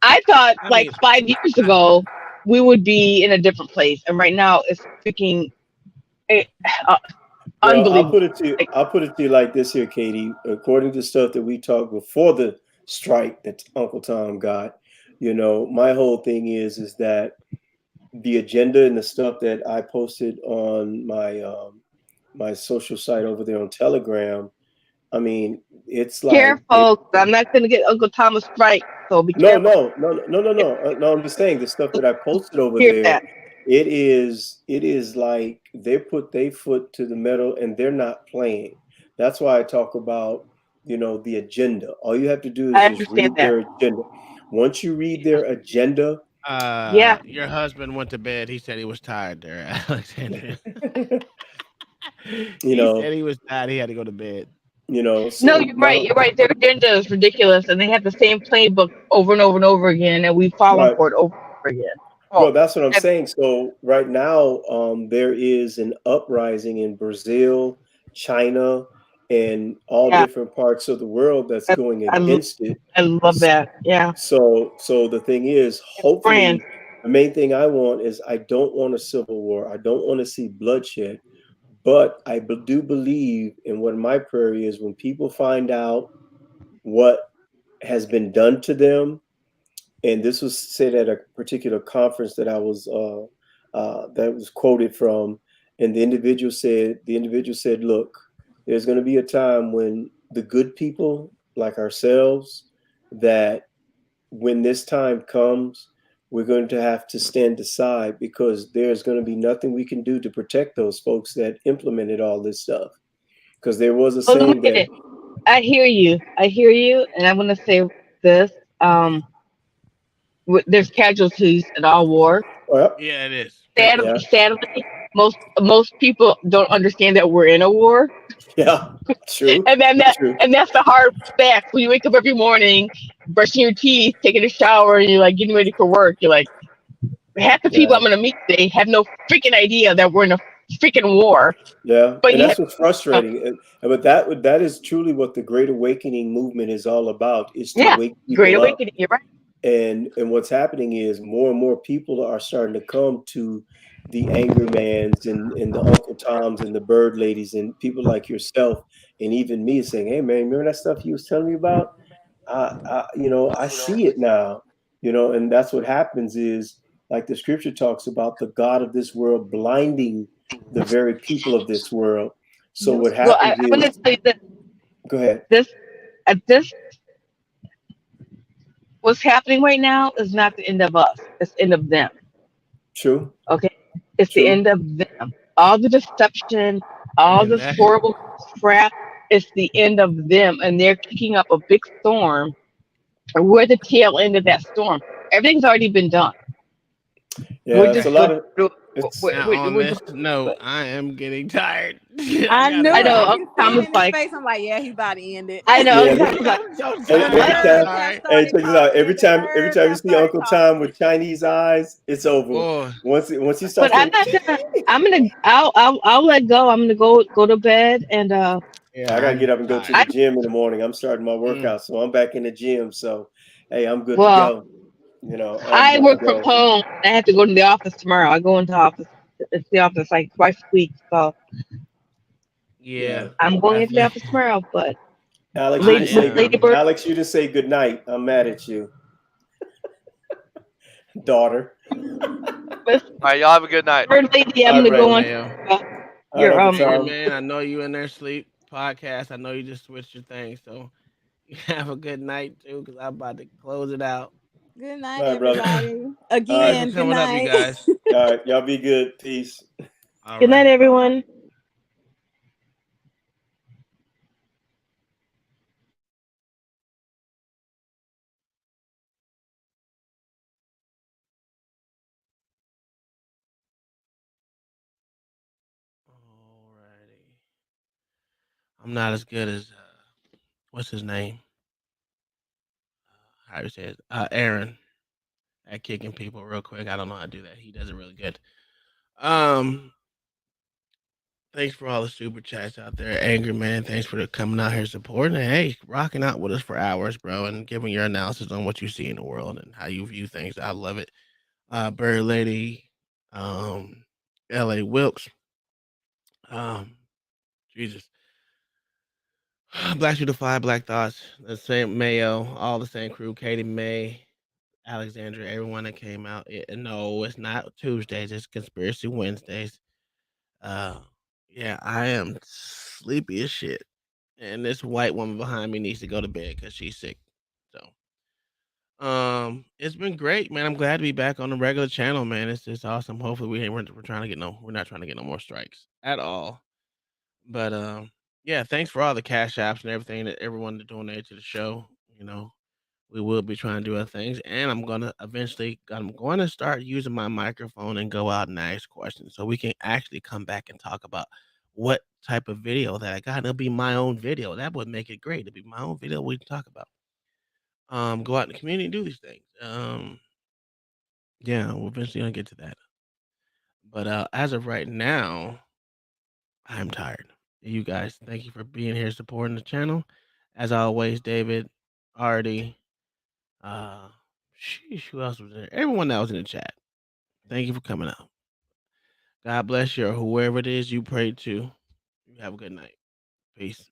[SPEAKER 10] I thought like 5 years ago we would be in a different place, and right now it's freaking unbelievable.
[SPEAKER 8] I'll put it to you like this here, Katie. According to stuff that we talked before the strike that Uncle Tom got, You know, my whole thing is that the agenda and the stuff that I posted on my social site over there on Telegram. I mean, it's like
[SPEAKER 10] Careful, I'm not gonna get Uncle Thomas right, so be
[SPEAKER 8] no,
[SPEAKER 10] careful.
[SPEAKER 8] no. I'm just saying the stuff that I posted over
[SPEAKER 10] Hear
[SPEAKER 8] there.
[SPEAKER 10] that?
[SPEAKER 8] It is like they put their foot to the metal and they're not playing. That's why I talk about the agenda. All you have to do is
[SPEAKER 10] I
[SPEAKER 8] just read
[SPEAKER 10] understand that.
[SPEAKER 8] their agenda. Once you read their agenda,
[SPEAKER 10] Yeah.
[SPEAKER 5] Your husband went to bed. He said he was tired there, Alexander. He said he was tired. He had to go to bed.
[SPEAKER 10] No,
[SPEAKER 8] So
[SPEAKER 10] you're right. You're right. Their agenda is ridiculous, and they have the same playbook over and over and over again, and we've fallen
[SPEAKER 8] right.
[SPEAKER 10] for it over and over again.
[SPEAKER 8] Well, that's what I'm saying. So right now, there is an uprising in Brazil, China, and all
[SPEAKER 10] Yeah,
[SPEAKER 8] different parts of the world that's going
[SPEAKER 10] I,
[SPEAKER 8] against it.
[SPEAKER 10] I love that. Yeah.
[SPEAKER 8] So the thing is,
[SPEAKER 10] Friends.
[SPEAKER 8] hopefully, the main thing I want is I don't want a civil war. I don't want to see bloodshed, but I do believe in what my prayer is when people find out what has been done to them. And this was said at a particular conference that that was quoted from, and the individual said, "Look, there's going to be a time when the good people like ourselves, that when this time comes, we're going to have to stand aside because there's going to be nothing we can do to protect those folks that implemented all this stuff." Because there was a
[SPEAKER 10] Oh, look
[SPEAKER 8] saying
[SPEAKER 10] at
[SPEAKER 8] that,
[SPEAKER 10] it. I hear you. I hear you, and I'm gonna say this. There's casualties in all war.
[SPEAKER 8] well,
[SPEAKER 5] Yeah, it is.
[SPEAKER 10] Sadly,
[SPEAKER 8] yeah,
[SPEAKER 10] sadly, most people don't understand that we're in a war,
[SPEAKER 8] yeah, true,
[SPEAKER 10] and then that
[SPEAKER 8] true,
[SPEAKER 10] and that's the hard fact. When you wake up every morning, brushing your teeth, taking a shower, and you're like getting ready for work, you're like, half the people
[SPEAKER 8] yeah.
[SPEAKER 10] I'm gonna meet today have no freaking idea that we're in a freaking war.
[SPEAKER 8] Yeah,
[SPEAKER 10] But
[SPEAKER 8] and
[SPEAKER 10] yet,
[SPEAKER 8] that's what's frustrating. But that is truly what the Great Awakening movement is all about: is to
[SPEAKER 10] yeah,
[SPEAKER 8] wake
[SPEAKER 10] Great
[SPEAKER 8] people up.
[SPEAKER 10] Awakening. You're right.
[SPEAKER 8] And what's happening is more and more people are starting to come to the Anger Mans and the Uncle Toms and the Bird Ladies and people like yourself and even me saying, "Hey, man, remember that stuff you was telling me about? I see it now." And that's what happens is, like the scripture talks about, the God of this world blinding the very people of this world. So
[SPEAKER 4] Yep.
[SPEAKER 8] what
[SPEAKER 10] Well,
[SPEAKER 8] happens
[SPEAKER 10] I'm gonna
[SPEAKER 8] is,
[SPEAKER 10] say that
[SPEAKER 8] go ahead.
[SPEAKER 10] this at this what's happening right now is not the end of us. It's the end of them.
[SPEAKER 8] True,
[SPEAKER 10] Okay, it's the
[SPEAKER 8] true.
[SPEAKER 10] end of them. All the deception, all
[SPEAKER 5] And
[SPEAKER 10] this
[SPEAKER 5] that
[SPEAKER 10] horrible crap. It's the end of them, and they're kicking up a big storm. And we're the tail end of that storm. Everything's already been done. We're
[SPEAKER 8] Yeah, it's a
[SPEAKER 10] just
[SPEAKER 8] lot
[SPEAKER 10] going
[SPEAKER 8] of
[SPEAKER 10] through.
[SPEAKER 8] it's
[SPEAKER 5] now
[SPEAKER 10] We're,
[SPEAKER 5] on
[SPEAKER 10] we're
[SPEAKER 5] this
[SPEAKER 10] going through
[SPEAKER 5] note,
[SPEAKER 10] it.
[SPEAKER 5] I am getting tired. I
[SPEAKER 4] I
[SPEAKER 5] gotta
[SPEAKER 4] knew
[SPEAKER 10] I
[SPEAKER 4] it.
[SPEAKER 10] know.
[SPEAKER 4] I
[SPEAKER 5] go.
[SPEAKER 4] can
[SPEAKER 10] Uncle
[SPEAKER 4] see
[SPEAKER 10] Tom
[SPEAKER 4] it
[SPEAKER 10] was
[SPEAKER 4] in his
[SPEAKER 10] like,
[SPEAKER 4] face. I'm like, yeah, he about to end it.
[SPEAKER 10] I know.
[SPEAKER 8] yeah.
[SPEAKER 10] Uncle Tom was like,
[SPEAKER 5] I'm so
[SPEAKER 8] Every
[SPEAKER 5] tired.
[SPEAKER 4] I
[SPEAKER 5] I'm
[SPEAKER 8] time,
[SPEAKER 4] already have
[SPEAKER 5] sorry.
[SPEAKER 8] hey,
[SPEAKER 4] started
[SPEAKER 8] check this out.
[SPEAKER 4] talking,
[SPEAKER 8] Every
[SPEAKER 4] and the
[SPEAKER 8] time, every
[SPEAKER 4] nerves
[SPEAKER 8] time
[SPEAKER 4] I
[SPEAKER 8] you see
[SPEAKER 4] started
[SPEAKER 8] Uncle Tom
[SPEAKER 4] talking.
[SPEAKER 8] with Chinese eyes, it's over.
[SPEAKER 5] Boy,
[SPEAKER 8] Once he starts
[SPEAKER 10] but I'm
[SPEAKER 8] saying,
[SPEAKER 10] not gonna. I'm gonna. I'll let go. I'm gonna go to bed, and
[SPEAKER 5] yeah,
[SPEAKER 8] I gotta get
[SPEAKER 5] I'm
[SPEAKER 8] up and go to
[SPEAKER 5] tired.
[SPEAKER 8] the
[SPEAKER 10] I
[SPEAKER 8] gym in the morning. I'm starting my
[SPEAKER 5] Mm.
[SPEAKER 8] workout, so I'm back in the gym. So, hey, I'm good to
[SPEAKER 10] well,
[SPEAKER 8] go. I'm
[SPEAKER 10] I
[SPEAKER 8] good to
[SPEAKER 10] work from
[SPEAKER 8] go.
[SPEAKER 10] home. I have to go to the office tomorrow. I go into office. It's the office like twice a week, so
[SPEAKER 5] Yeah,
[SPEAKER 8] Yeah,
[SPEAKER 10] I'm going
[SPEAKER 5] I
[SPEAKER 10] into the
[SPEAKER 5] think
[SPEAKER 10] office tomorrow. But
[SPEAKER 8] Alex, you
[SPEAKER 5] I
[SPEAKER 8] just say good.
[SPEAKER 10] Lady
[SPEAKER 5] am.
[SPEAKER 10] Bird,
[SPEAKER 8] Alex, you just say good night. I'm mad at you, daughter.
[SPEAKER 20] All right, y'all have a good night.
[SPEAKER 10] Bird Lady, I'm
[SPEAKER 8] All
[SPEAKER 10] gonna
[SPEAKER 8] right,
[SPEAKER 10] go
[SPEAKER 5] Hey,
[SPEAKER 8] Raymond.
[SPEAKER 10] into
[SPEAKER 5] Mayo.
[SPEAKER 10] uh,
[SPEAKER 8] All right,
[SPEAKER 10] your
[SPEAKER 8] Uncle
[SPEAKER 5] Angry
[SPEAKER 8] Tom.
[SPEAKER 5] man, I know you in there sleep podcast. I know you just switched your thing, so you have a good night too, because I'm about to close it out.
[SPEAKER 4] Good night,
[SPEAKER 8] All right, brother.
[SPEAKER 4] everybody.
[SPEAKER 8] All
[SPEAKER 5] Thanks
[SPEAKER 8] right,
[SPEAKER 5] for
[SPEAKER 4] Again, good
[SPEAKER 5] coming up, you
[SPEAKER 4] night.
[SPEAKER 5] guys.
[SPEAKER 8] all right. Y'all be good. Peace.
[SPEAKER 5] All
[SPEAKER 10] Good night,
[SPEAKER 5] right.
[SPEAKER 10] everyone.
[SPEAKER 5] Alrighty. I'm not as good as what's his name? How you say it? Aaron at kicking people real quick. I don't know how to do that. He does it really good. Um, Thanks for all the super chats out there, Angry Man. Thanks for coming out here supporting and hey, rocking out with us for hours, bro, and giving your analysis on what you see in the world and how you view things. I love it. Bird Lady, um, L.A. Wilkes, um, Jesus, Black Shooter Five, Black Thoughts, the same Mayo, all the same crew, Katie May, Alexandra, everyone that came out. No, it's not Tuesdays. It's Conspiracy Wednesdays. Yeah, I am sleepy as shit, and this white woman behind me needs to go to bed because she's sick. So, it's been great, man. I'm glad to be back on the regular channel, man. It's awesome. Hopefully, we're trying to get we're not trying to get no more strikes at all. But yeah, thanks for all the cash apps and everything that everyone that donated to the show. You know, we will be trying to do other things, and I'm going to start using my microphone and go out and ask questions so we can actually come back and talk about what type of video that I got. It'll be my own video. That would make it great. It'll be my own video we can talk about. Go out in the community and do these things. Yeah, we're eventually gonna get to that. But as of right now, I'm tired. You guys, thank you for being here supporting the channel. As always, David, Artie, sheesh, who else was there? Everyone that was in the chat. Thank you for coming out. God bless you, or whoever it is you prayed to. You have a good night. Peace.